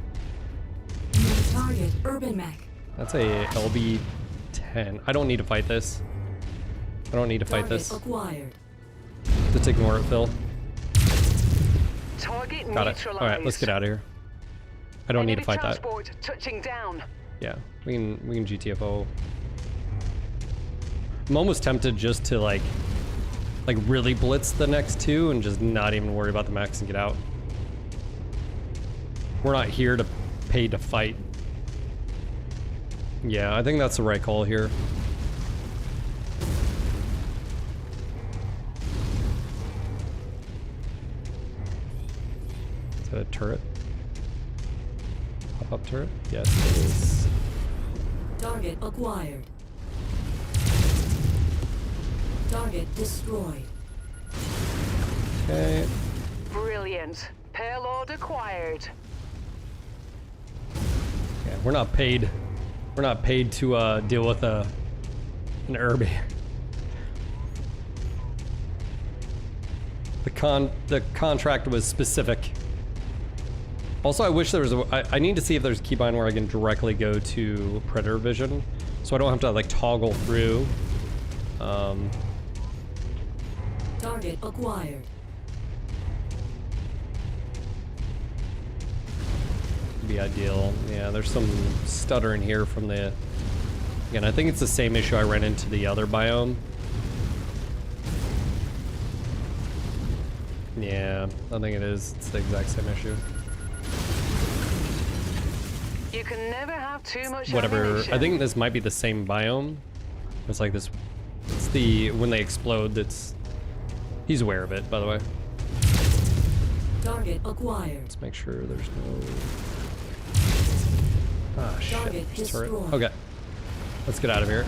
New target, Urban Mech. That's a LB-10. I don't need to fight this. I don't need to fight this. Acquired. Just ignore it, Phil. Target Got it. All right, let's get out of here. I don't need to fight that. Transport touching down. Yeah, we can GTFO. I'm almost tempted just to like really blitz the next two and just not even worry about the max and get out. We're not here to pay to fight. Yeah, I think that's the right call here. Is that a turret? Pop-up turret? Yes, it is. Target acquired. Target destroyed. Okay. Brilliant. Payload acquired. Yeah, we're not paid. We're not paid to deal with an Irby. The contract was specific. Also, I wish there was I need to see if there's a keybind where I can directly go to Predator Vision, so I don't have to like toggle through. Target acquired. Be ideal. Yeah, there's some stuttering here from the... Again, I think it's the same issue I ran into the other biome. Yeah, I think it is. It's the exact same issue. You can never have too much Whatever. ammunition. I think this might be the same biome. It's like this. It's the when they explode. That's. He's aware of it, by the way. Target acquired. Let's make sure there's no. Ah shit. Target There's a turret. destroyed. Okay. Let's get out of here.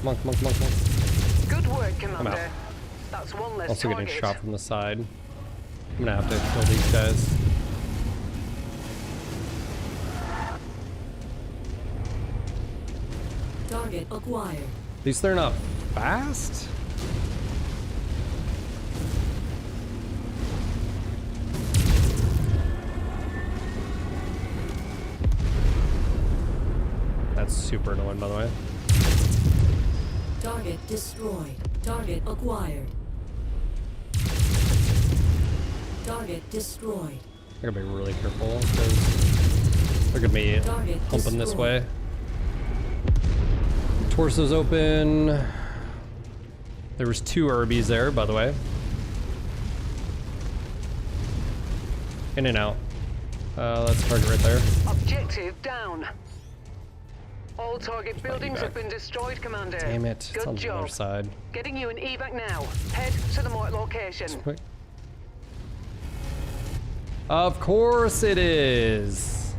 Monk. Good work, I'm Commander. out. That's one less Also target. getting shot from the side. I'm gonna have to kill these guys. Target acquired. At least they're not fast. That's super annoying, by the way. Target destroyed. Target acquired. Target destroyed. I gotta be really careful because they're gonna be Target humping this destroyed. way. Torso's open. There was 2 Urbies there, by the way. In and out. Let's target right there. Objective down. All target buildings have been destroyed, Commander. Damn it, it's Good on the other job. side. Getting you an evac now. Head to the marked location. Quick. Of course it is.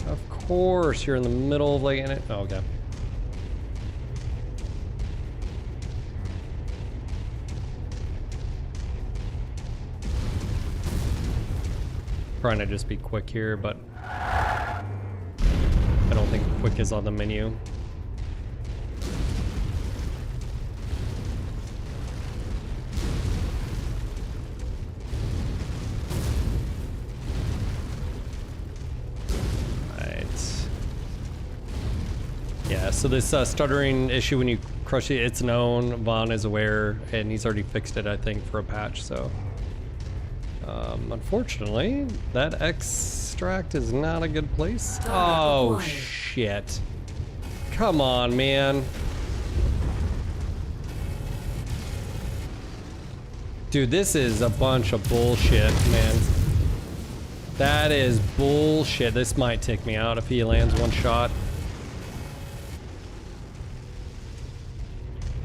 Of course, you're in the middle of like in it. Oh, okay. Trying to just be quick here, but I don't think quick is on the menu. Yeah, so this stuttering issue when you crush it, it's known. Vaughn is aware, and he's already fixed it, I think, for a patch, so. Unfortunately, that extract is not a good place. Oh, shit. Come on, man. Dude, this is a bunch of bullshit, man. That is bullshit. This might take me out if he lands one shot.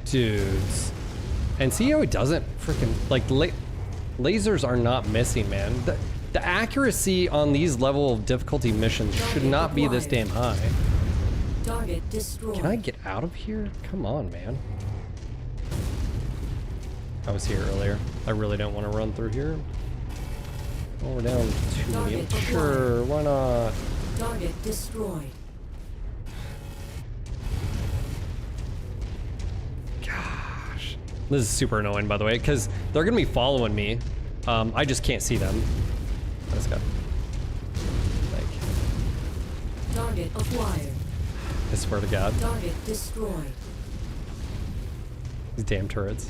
Dudes. And see how he doesn't freaking, like, lasers are not missing, man. The accuracy on these level of difficulty missions should not be this damn high. Target destroyed. Can I get out of here? Come on, man. I was here earlier. I really don't want to run through here. Oh, we're down 2 million. Sure, why not? Target destroyed. Gosh. This is super annoying, by the way, because they're going to be following me. I just can't see them. Let's go. Target acquired. I swear to God. Target destroyed. These damn turrets.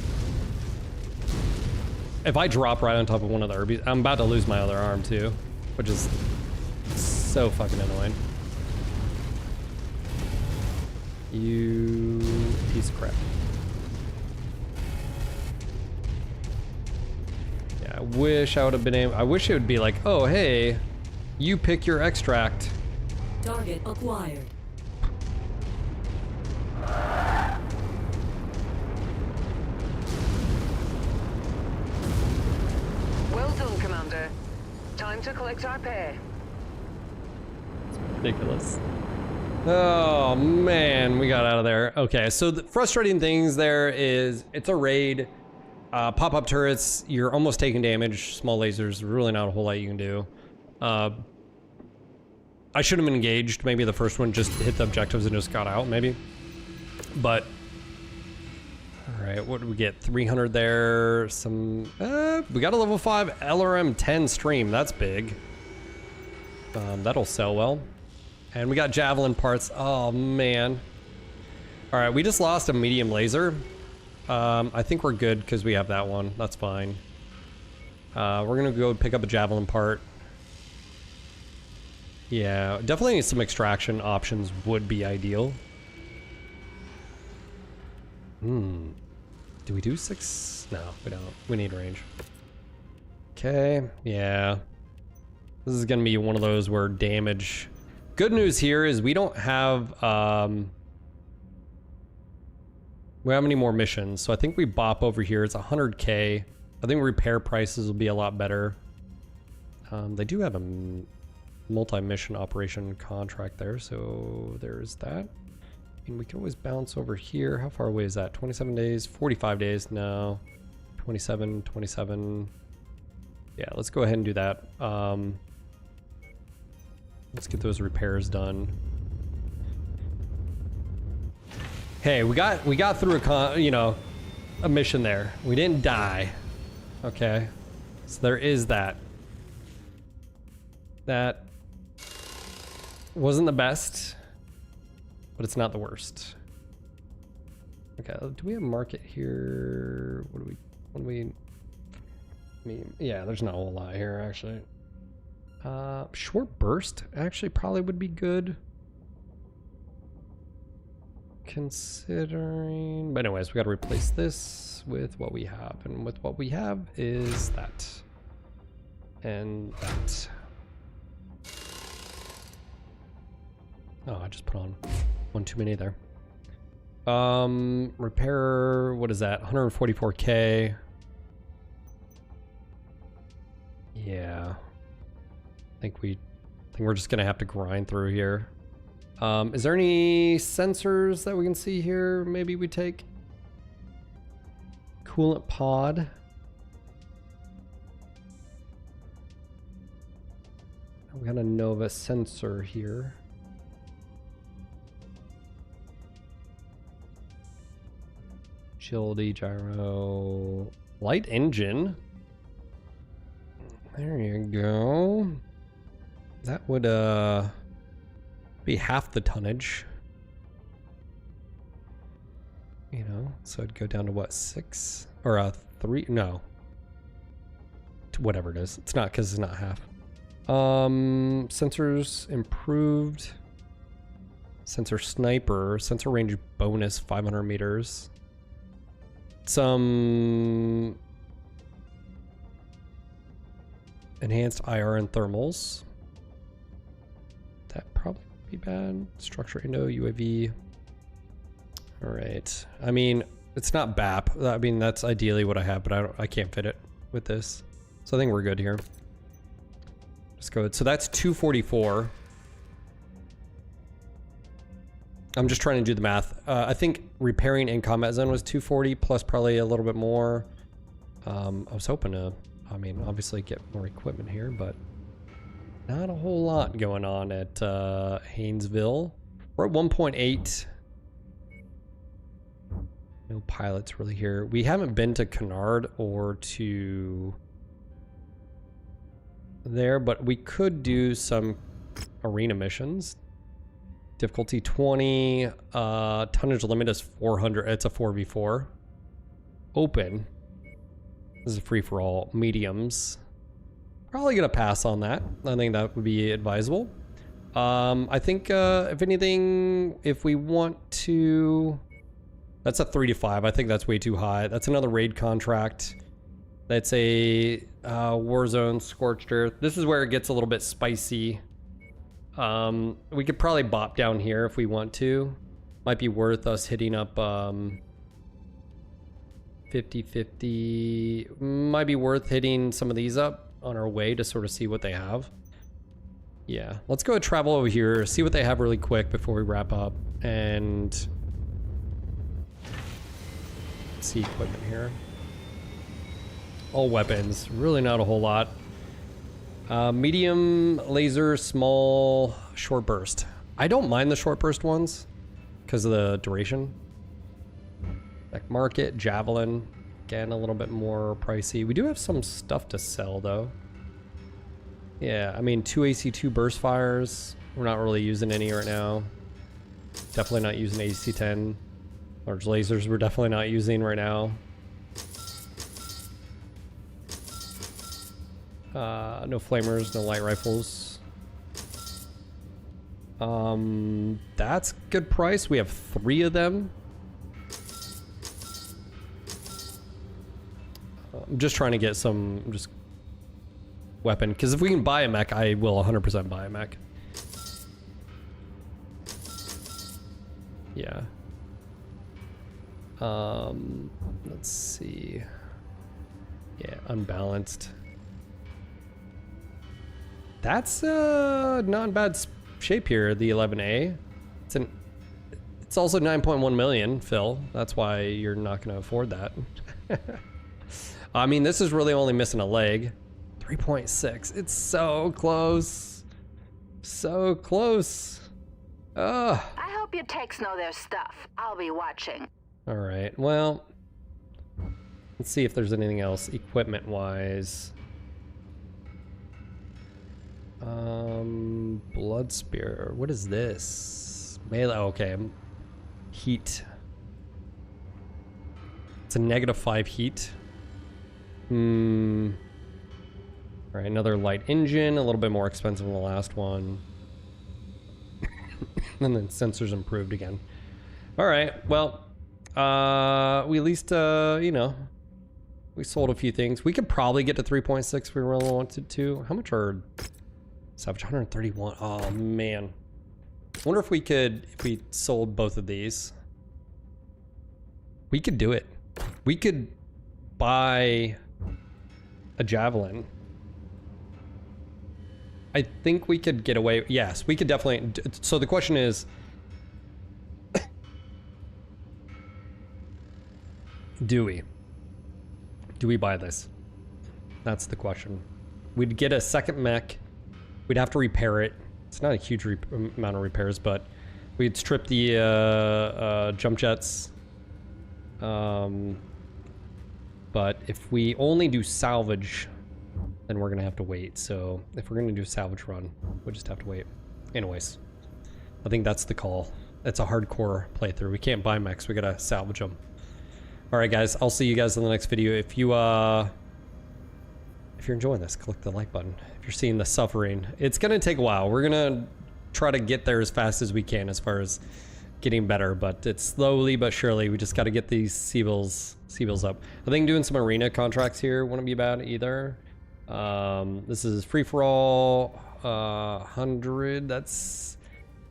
If I drop right on top of one of the Urbies, I'm about to lose my other arm too, which is so fucking annoying. You piece of crap. Yeah, I wish I would have been able. I wish it would be like, oh hey, you pick your extract. Target acquired. Well done, Commander. Time to collect our pay. Ridiculous. Oh man, we got out of there. Okay, so the frustrating things there is it's a raid. Pop-up turrets, you're almost taking damage. Small lasers, really not a whole lot you can do. I should have been engaged. Maybe the first one just hit the objectives and just got out, maybe. But, all right, what did we get? 300 there. Some, we got a level 5 LRM 10 stream. That's big. That'll sell well. And we got javelin parts. Oh man. All right, we just lost a medium laser. I think we're good because we have that one. That's fine. We're gonna go pick up a javelin part. Yeah, definitely some extraction options would be ideal. Do we do 6? No, we don't. We need range. Okay, yeah. This is gonna be one of those where damage... Good news here is we don't have, we don't have any more missions, so I think we bop over here. It's 100k. I think repair prices will be a lot better. They do have a multi-mission operation contract there, so there's that. And we can always bounce over here. How far away is that? 27 days, 45 days? No. 27, 27. Yeah, let's go ahead and do that. Let's get those repairs done. Hey, we got through a mission there. We didn't die. Okay. So there is that. That wasn't the best, but it's not the worst. Okay, do we have market here? What do we mean? Yeah, there's not a whole lot here actually. Short burst actually probably would be good. Considering, but anyways, we gotta replace this with what we have, and with what we have is that. And that. Oh, I just put on one too many there. Repair, what is that? 144k. Yeah. I think we're just gonna have to grind through here. Is there any sensors that we can see here? Maybe we take coolant pod. We got a Nova sensor here. Agility, gyro, light engine. There you go. That would be half the tonnage. You know, so it'd go down to what, 6 or 3? No, whatever it is. It's not, because it's not half. Sensors improved. Sensor sniper, sensor range bonus 500 meters. Some enhanced IR and thermals. That probably would be bad. Structure Indo UAV. All right. I mean, it's not BAP. I mean, that's ideally what I have, but I can't fit it with this. So I think we're good here. Let's go. So that's 244. I'm just trying to do the math. I think repairing in combat zone was 240 plus probably a little bit more. I was hoping to, I mean, obviously get more equipment here, but not a whole lot going on at Haynesville. We're at 1.8. No pilots really here. We haven't been to Kennard or to there, but we could do some arena missions. Difficulty 20, tonnage limit is 400. It's a 4v4. Open. This is a free for all. Mediums. Probably gonna pass on that. I think that would be advisable. I think if anything, if we want to, that's a 3 to 5. I think that's way too high. That's another raid contract. That's a Warzone Scorched Earth. This is where it gets a little bit spicy. We could probably bop down here if we want to. Might be worth us hitting up 50-50. Might be worth hitting some of these up on our way to sort of see what they have. Yeah, let's go travel over here, see what they have really quick before we wrap up, and see equipment here. All weapons, really not a whole lot. Medium, laser, small, short burst. I don't mind the short burst ones because of the duration. Like market, javelin, again a little bit more pricey. We do have some stuff to sell though. Yeah, I mean 2 AC2 burst fires. We're not really using any right now. Definitely not using AC10. Large lasers we're definitely not using right now. No flamers, no light rifles. That's good price. We have 3 of them. I'm just trying to get some just weapon, because if we can buy a mech, I will 100% buy a mech. Yeah. Let's see. Yeah, unbalanced. That's not in bad shape here, the 11A. It's also 9.1 million, Phil. That's why you're not going to afford that. I mean, this is really only missing a leg. 3.6. It's so close. So close. Ugh. I hope your techs know their stuff. I'll be watching. All right. Well, let's see if there's anything else equipment-wise. Blood Spear. What is this? Melee. Okay. Heat. It's a -5 heat. All right, another light engine, a little bit more expensive than the last one. And then sensors improved again. All right, well, we at least, you know, we sold a few things. We could probably get to 3.6 if we really wanted to. How much are Savage? 131. Oh, man. I wonder if we could, if we sold both of these. We could do it. We could buy a Javelin. I think we could get away. Yes, we could definitely. So the question is, do we buy this? That's the question. We'd get a second mech. We'd have to repair it. It's not a huge amount of repairs, but we'd strip the jump jets. But if we only do salvage, then we're gonna have to wait. So if we're gonna do a salvage run, we'll just have to wait. Anyways, I think that's the call. It's a hardcore playthrough. We can't buy mechs. We gotta salvage them. All right, guys. I'll see you guys in the next video. If you're enjoying this, click the like button. If you're seeing the suffering, it's gonna take a while. We're gonna try to get there as fast as we can as far as getting better, but it's slowly but surely. We just got to get these C-bills up. I think doing some arena contracts here wouldn't be bad either. This is free for all, 100. That's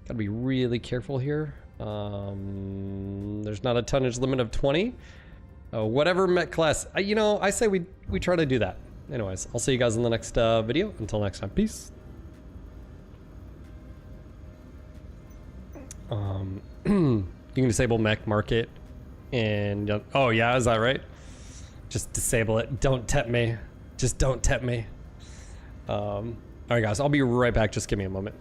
gotta be really careful here. There's not a tonnage limit of 20. Whatever mech class, you know, I say we try to do that. Anyways, I'll see you guys in the next video. Until next time, peace. You can disable mech market and oh yeah, is that right? Just disable it. Don't tempt me. Just don't tempt me. All right, guys, I'll be right back. Just give me a moment.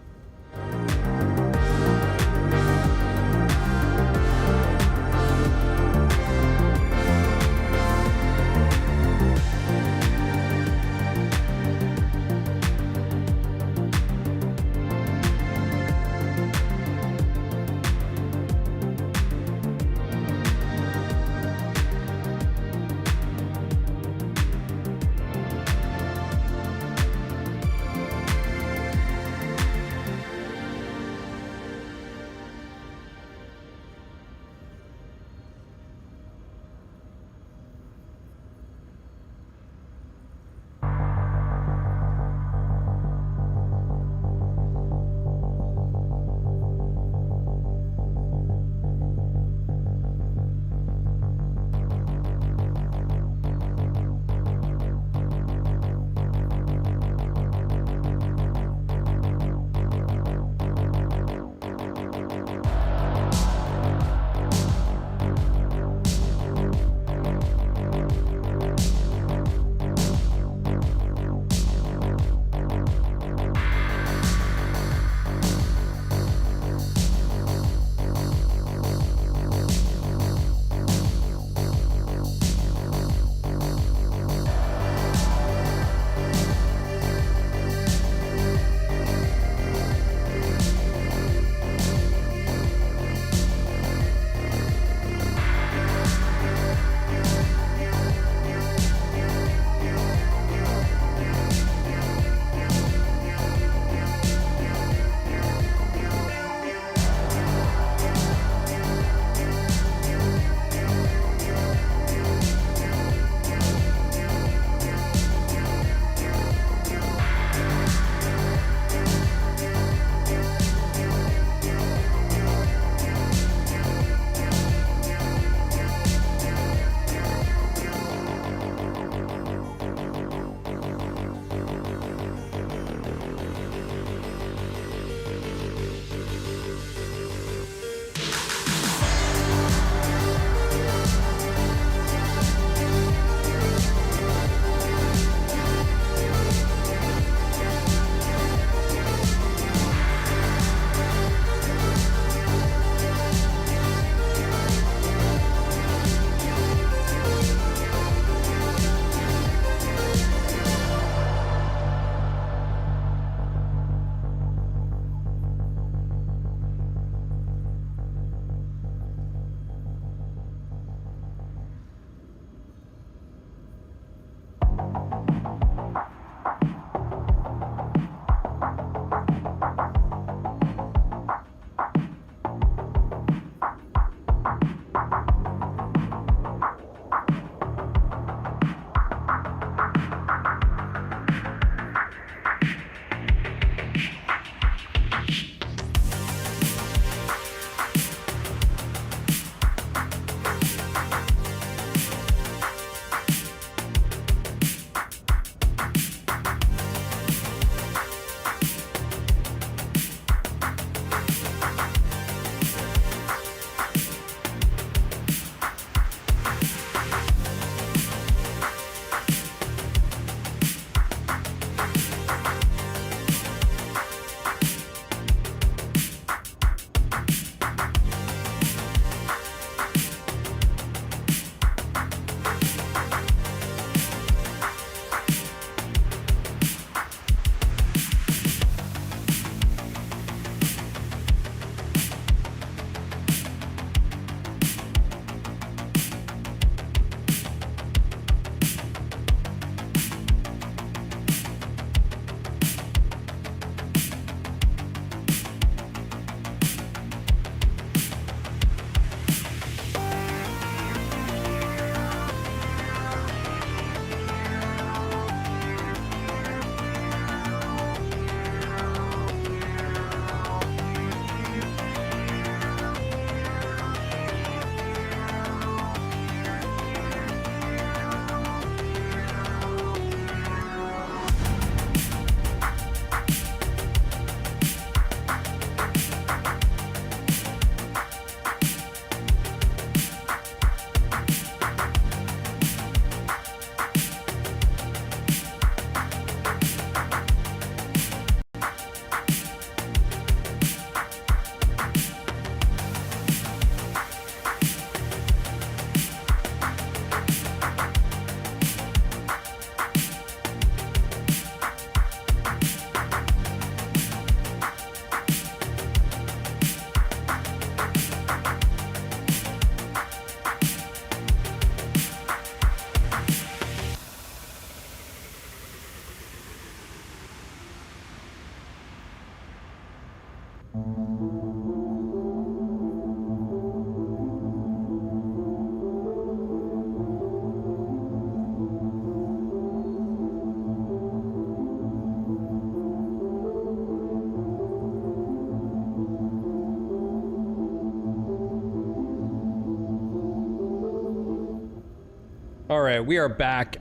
All right, we are back.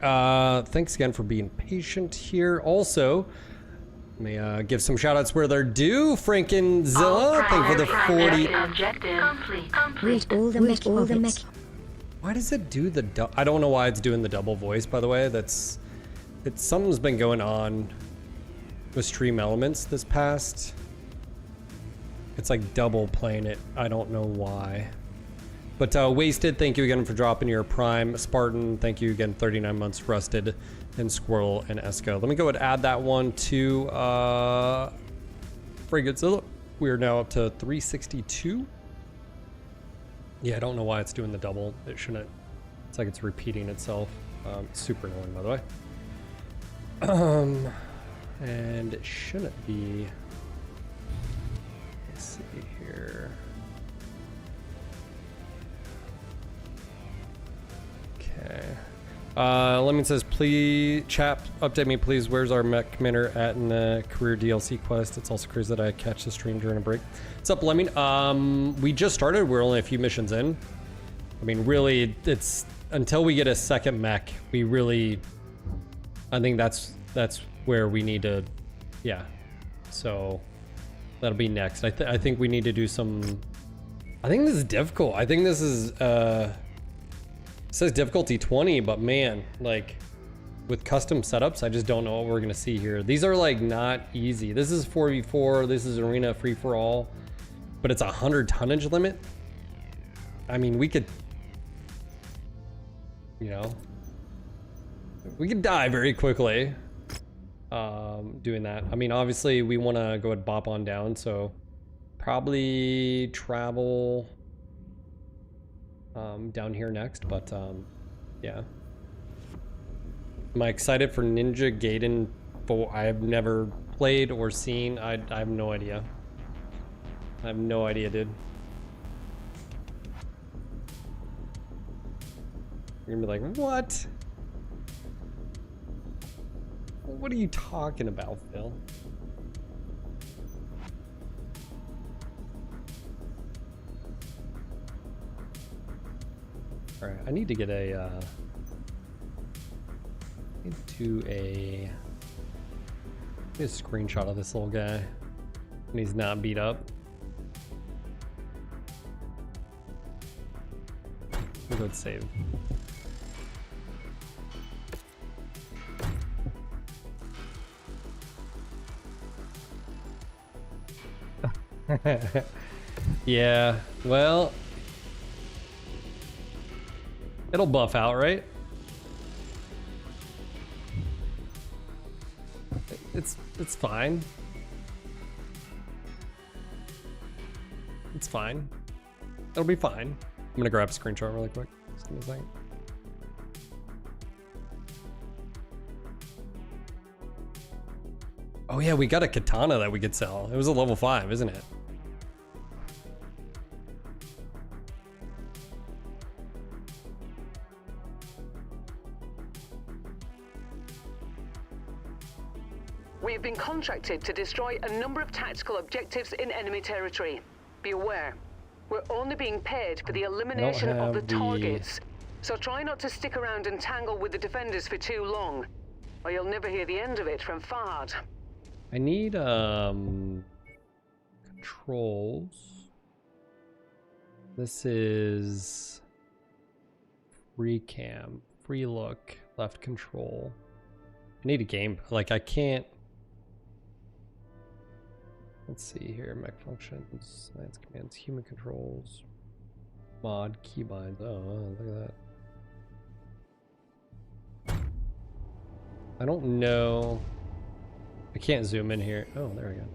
Thanks again for being patient here. Also, may give some shout outs where they're due. Frankenzilla, thank you for the 40. Objective complete. Where's all the mech? Why does it do the I don't know why it's doing the double voice, by the way. Something's been going on with Stream Elements this past. It's like double playing it. I don't know why. But Wasted, thank you again for dropping your Prime. Spartan, thank you again, 39 months. Rusted, and Squirrel, and Esco. Let me go ahead and add that one to Frigatzilla. We are now up to 362. Yeah, I don't know why it's doing the double. It shouldn't. It's like it's repeating itself. Super annoying, by the way. And it shouldn't be. Let's see here. Okay. Lemon says, please, chat, update me, please. Where's our mech commander at in the career DLC quest? It's also crazy that I catch the stream during a break. What's up, Lemon? We just started. We're only a few missions in. I mean, really, it's until we get a second mech. We really, I think that's where we need to, yeah. So that'll be next. I think we need to do some. I think this is difficult. I think this is. It says difficulty 20, but man, like with custom setups, I just don't know what we're gonna see here. These are like not easy. This is 4v4, this is arena free for all, but it's a 100 tonnage limit. I mean, we could, you know, we could die very quickly doing that. I mean, obviously we wanna go and bop on down, so probably travel down here next, but yeah. Am I excited for Ninja Gaiden 4? I have never played or seen. I have no idea. I have no idea, dude. You're gonna be like, what? What are you talking about, Phil? All right, I need to get a screenshot of this little guy when he's not beat up. We'll go and save. Yeah, well, it'll buff out, right? It's fine. It's fine. It'll be fine. I'm gonna grab a screenshot really quick. Just give me a second. Oh yeah, we got a katana that we could sell. It was a level 5, isn't it? We have been contracted to destroy a number of tactical objectives in enemy territory. Be aware, we're only being paid for the elimination of the targets, so try not to stick around and tangle with the defenders for too long, or you'll never hear the end of it from Fard. I need controls. This is free cam, free look, left control. I need a game, like I can't. Let's see here, mech functions, lance commands, human controls, mod, keybinds. Oh, look at that. I don't know. I can't zoom in here. Oh, there we go.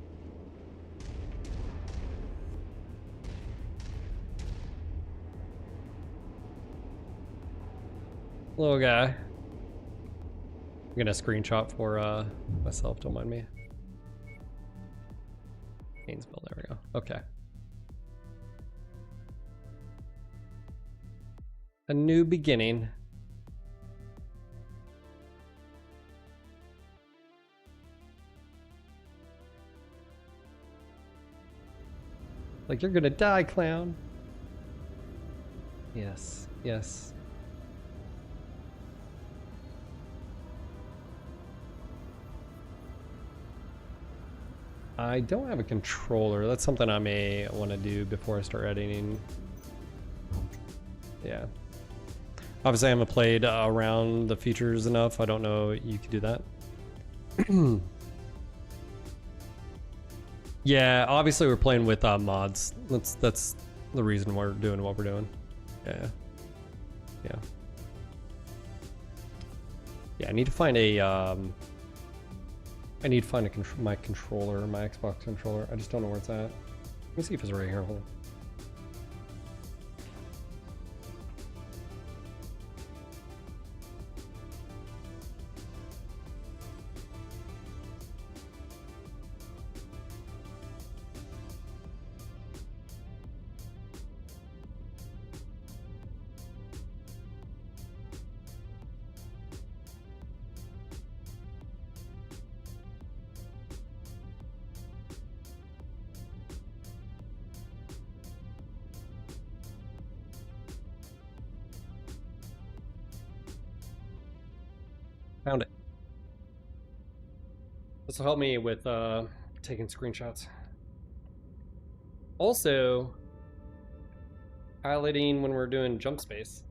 Little guy. I'm gonna screenshot for myself, don't mind me. Gainesville, there we go. Okay. A new beginning. Like, you're gonna die, clown. Yes, yes. I don't have a controller. That's something I may want to do before I start editing. Yeah. Obviously, I haven't played around the features enough. I don't know you could do that. Yeah, obviously we're playing with mods. That's the reason we're doing what we're doing. Yeah. Yeah. Yeah, I need to find a my controller, my Xbox controller. I just don't know where it's at. Let me see if it's right here. Hold on. Found it. This will help me with taking screenshots. Also, highlighting when we're doing jump space.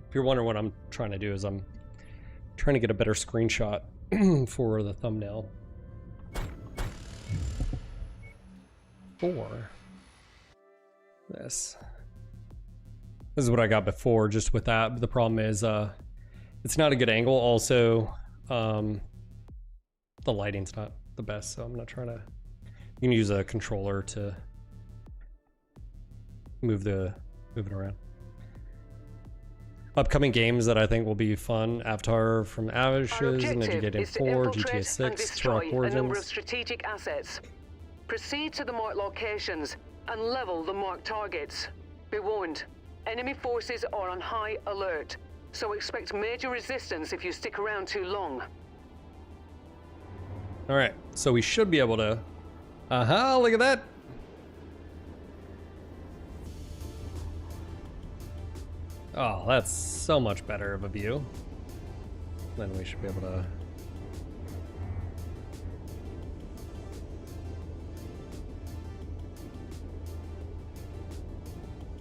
If you're wondering what I'm trying to do is I'm trying to get a better screenshot for the thumbnail. For this. This is what I got before, just with that. But the problem is it's not a good angle. Also, the lighting's not the best, so I'm not trying to. You can use a controller to move it around. Upcoming games that I think will be fun: Avatar from Ashes, Navigating 4, GTA 6, Turok a number of Origins. strategic assets. Proceed to the marked locations and level the marked targets. Be warned, enemy forces are on high alert, so expect major resistance if you stick around too long. All right, so we should be able to. Look at that. Oh, that's so much better of a view. Then we should be able to.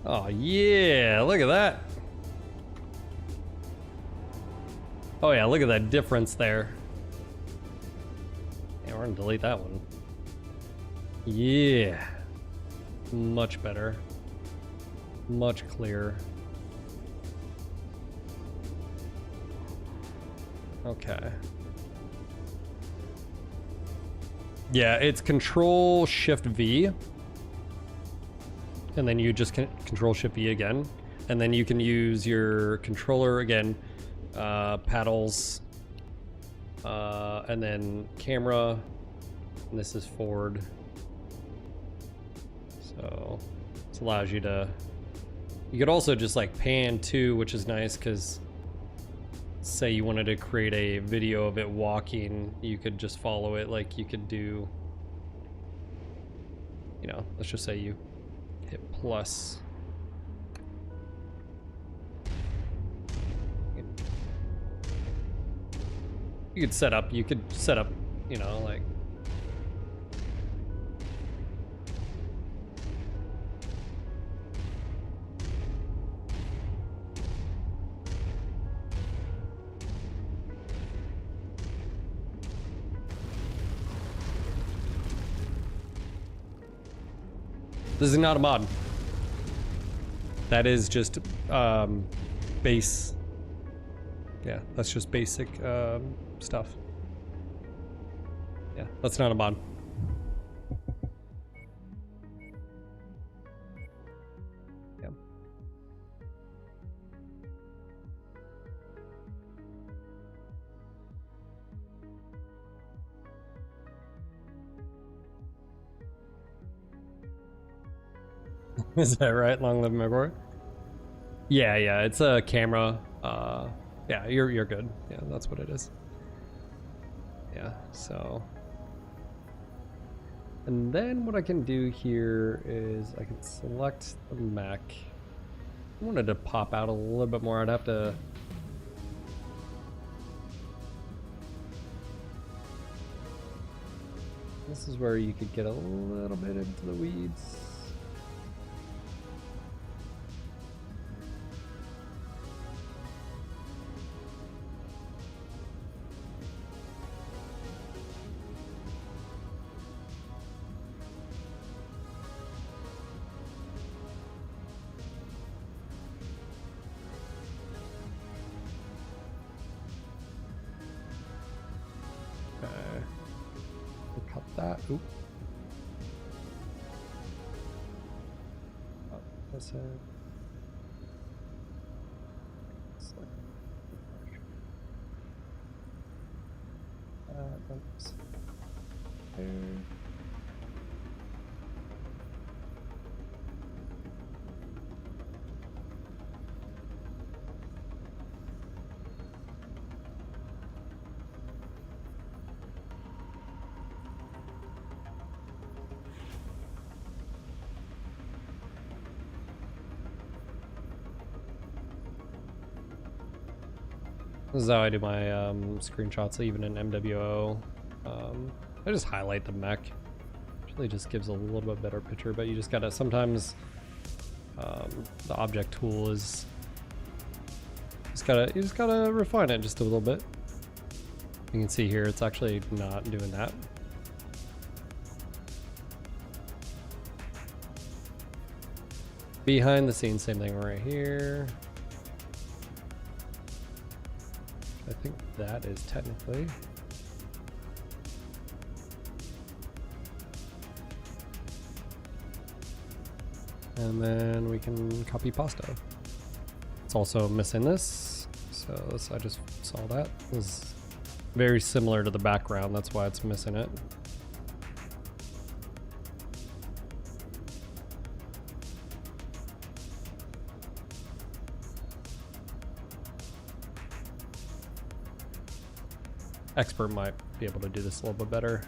Oh yeah, look at that. Oh yeah, look at that difference there. Yeah, we're gonna delete that one. Yeah. Much better. Much clearer. Okay. Yeah, it's Control Shift V. And then you just Control Shift V again. And then you can use your controller again, paddles, and then camera. And this is forward. So this allows you to. You could also just like pan too, which is nice because. Say you wanted to create a video of it walking, you could just follow it like you could do, you know, let's just say you hit plus. You could set up, you know, like. This is not a mod. That is just base. Yeah, that's just basic stuff. Yeah, that's not a mod. Yeah. Is that right? Long live McCoy? Yeah, yeah, it's a camera. Yeah, you're good. Yeah, that's what it is. Yeah, so. And then what I can do here is I can select the mech. I wanted to pop out a little bit more. I'd have to. This is where you could get a little bit into the weeds. Cut that. Oop. Oh, that's it. Oops. There. This is how I do my screenshots, even in MWO. I just highlight the mech. Actually, just gives a little bit better picture. But you just gotta sometimes the object tool is you just gotta refine it just a little bit. You can see here it's actually not doing that. Behind the scenes, same thing right here. I think that is technically. And then we can copy pasta. It's also missing this. So this, I just saw that. It was very similar to the background. That's why it's missing it. Expert might be able to do this a little bit better.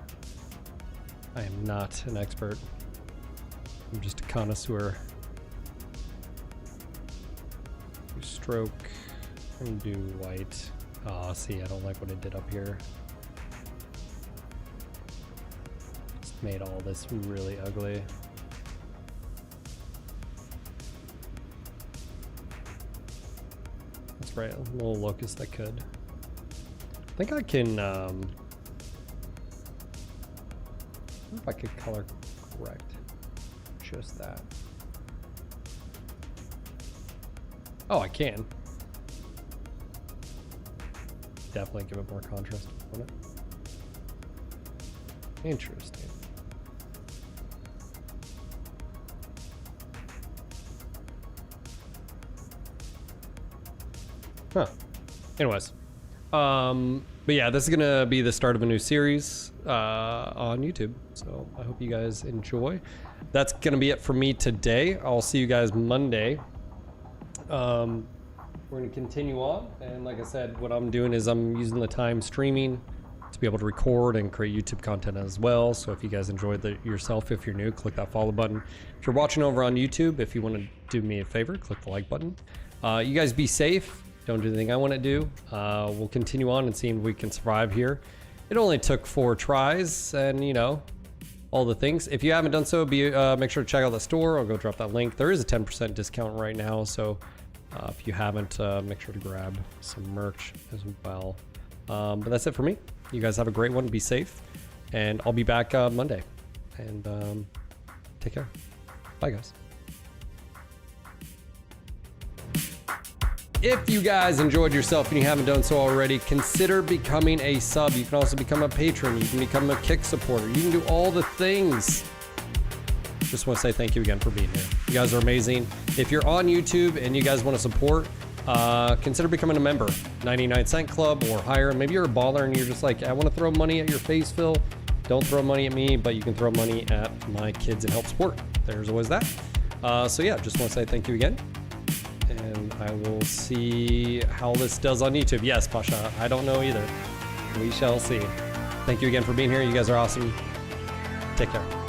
I am not an expert. I'm just a connoisseur. Do stroke and do white. Oh, see, I don't like what it did up here. Just made all this really ugly. That's right, a little locust I could. I think I can, I don't know if I could color correct just that. Oh, I can. Definitely give it more contrast on it. Interesting. Huh. Anyways. But yeah, this is gonna be the start of a new series on YouTube, so I hope you guys enjoy. That's gonna be it for me today. I'll see you guys Monday. We're gonna continue on, and like I said, what I'm doing is I'm using the time streaming to be able to record and create YouTube content as well. So if you guys enjoyed it yourself, if you're new, click that follow button. If you're watching over on YouTube, if you want to do me a favor, click the like button. You guys be safe. Don't do the thing I want to do. We'll continue on and see if we can survive here. It only took 4 tries, and you know, all the things. If you haven't done so, make sure to check out the store. I'll go drop that link. There is a 10% discount right now, so if you haven't, make sure to grab some merch as well. But that's it for me. You guys have a great one. Be safe, and I'll be back Monday. And take care. Bye, guys. If you guys enjoyed yourself and you haven't done so already, consider becoming a sub. You can also become a patron. You can become a Kick supporter. You can do all the things. Just want to say thank you again for being here. You guys are amazing. If you're on YouTube and you guys want to support, consider becoming a member. 99-cent club or higher. Maybe you're a baller and you're just like, I want to throw money at your face, Phil. Don't throw money at me, but you can throw money at my kids and help support. There's always that. So yeah, just want to say thank you again. And I will see how this does on YouTube. Yes, Pasha, I don't know either. We shall see. Thank you again for being here. You guys are awesome. Take care.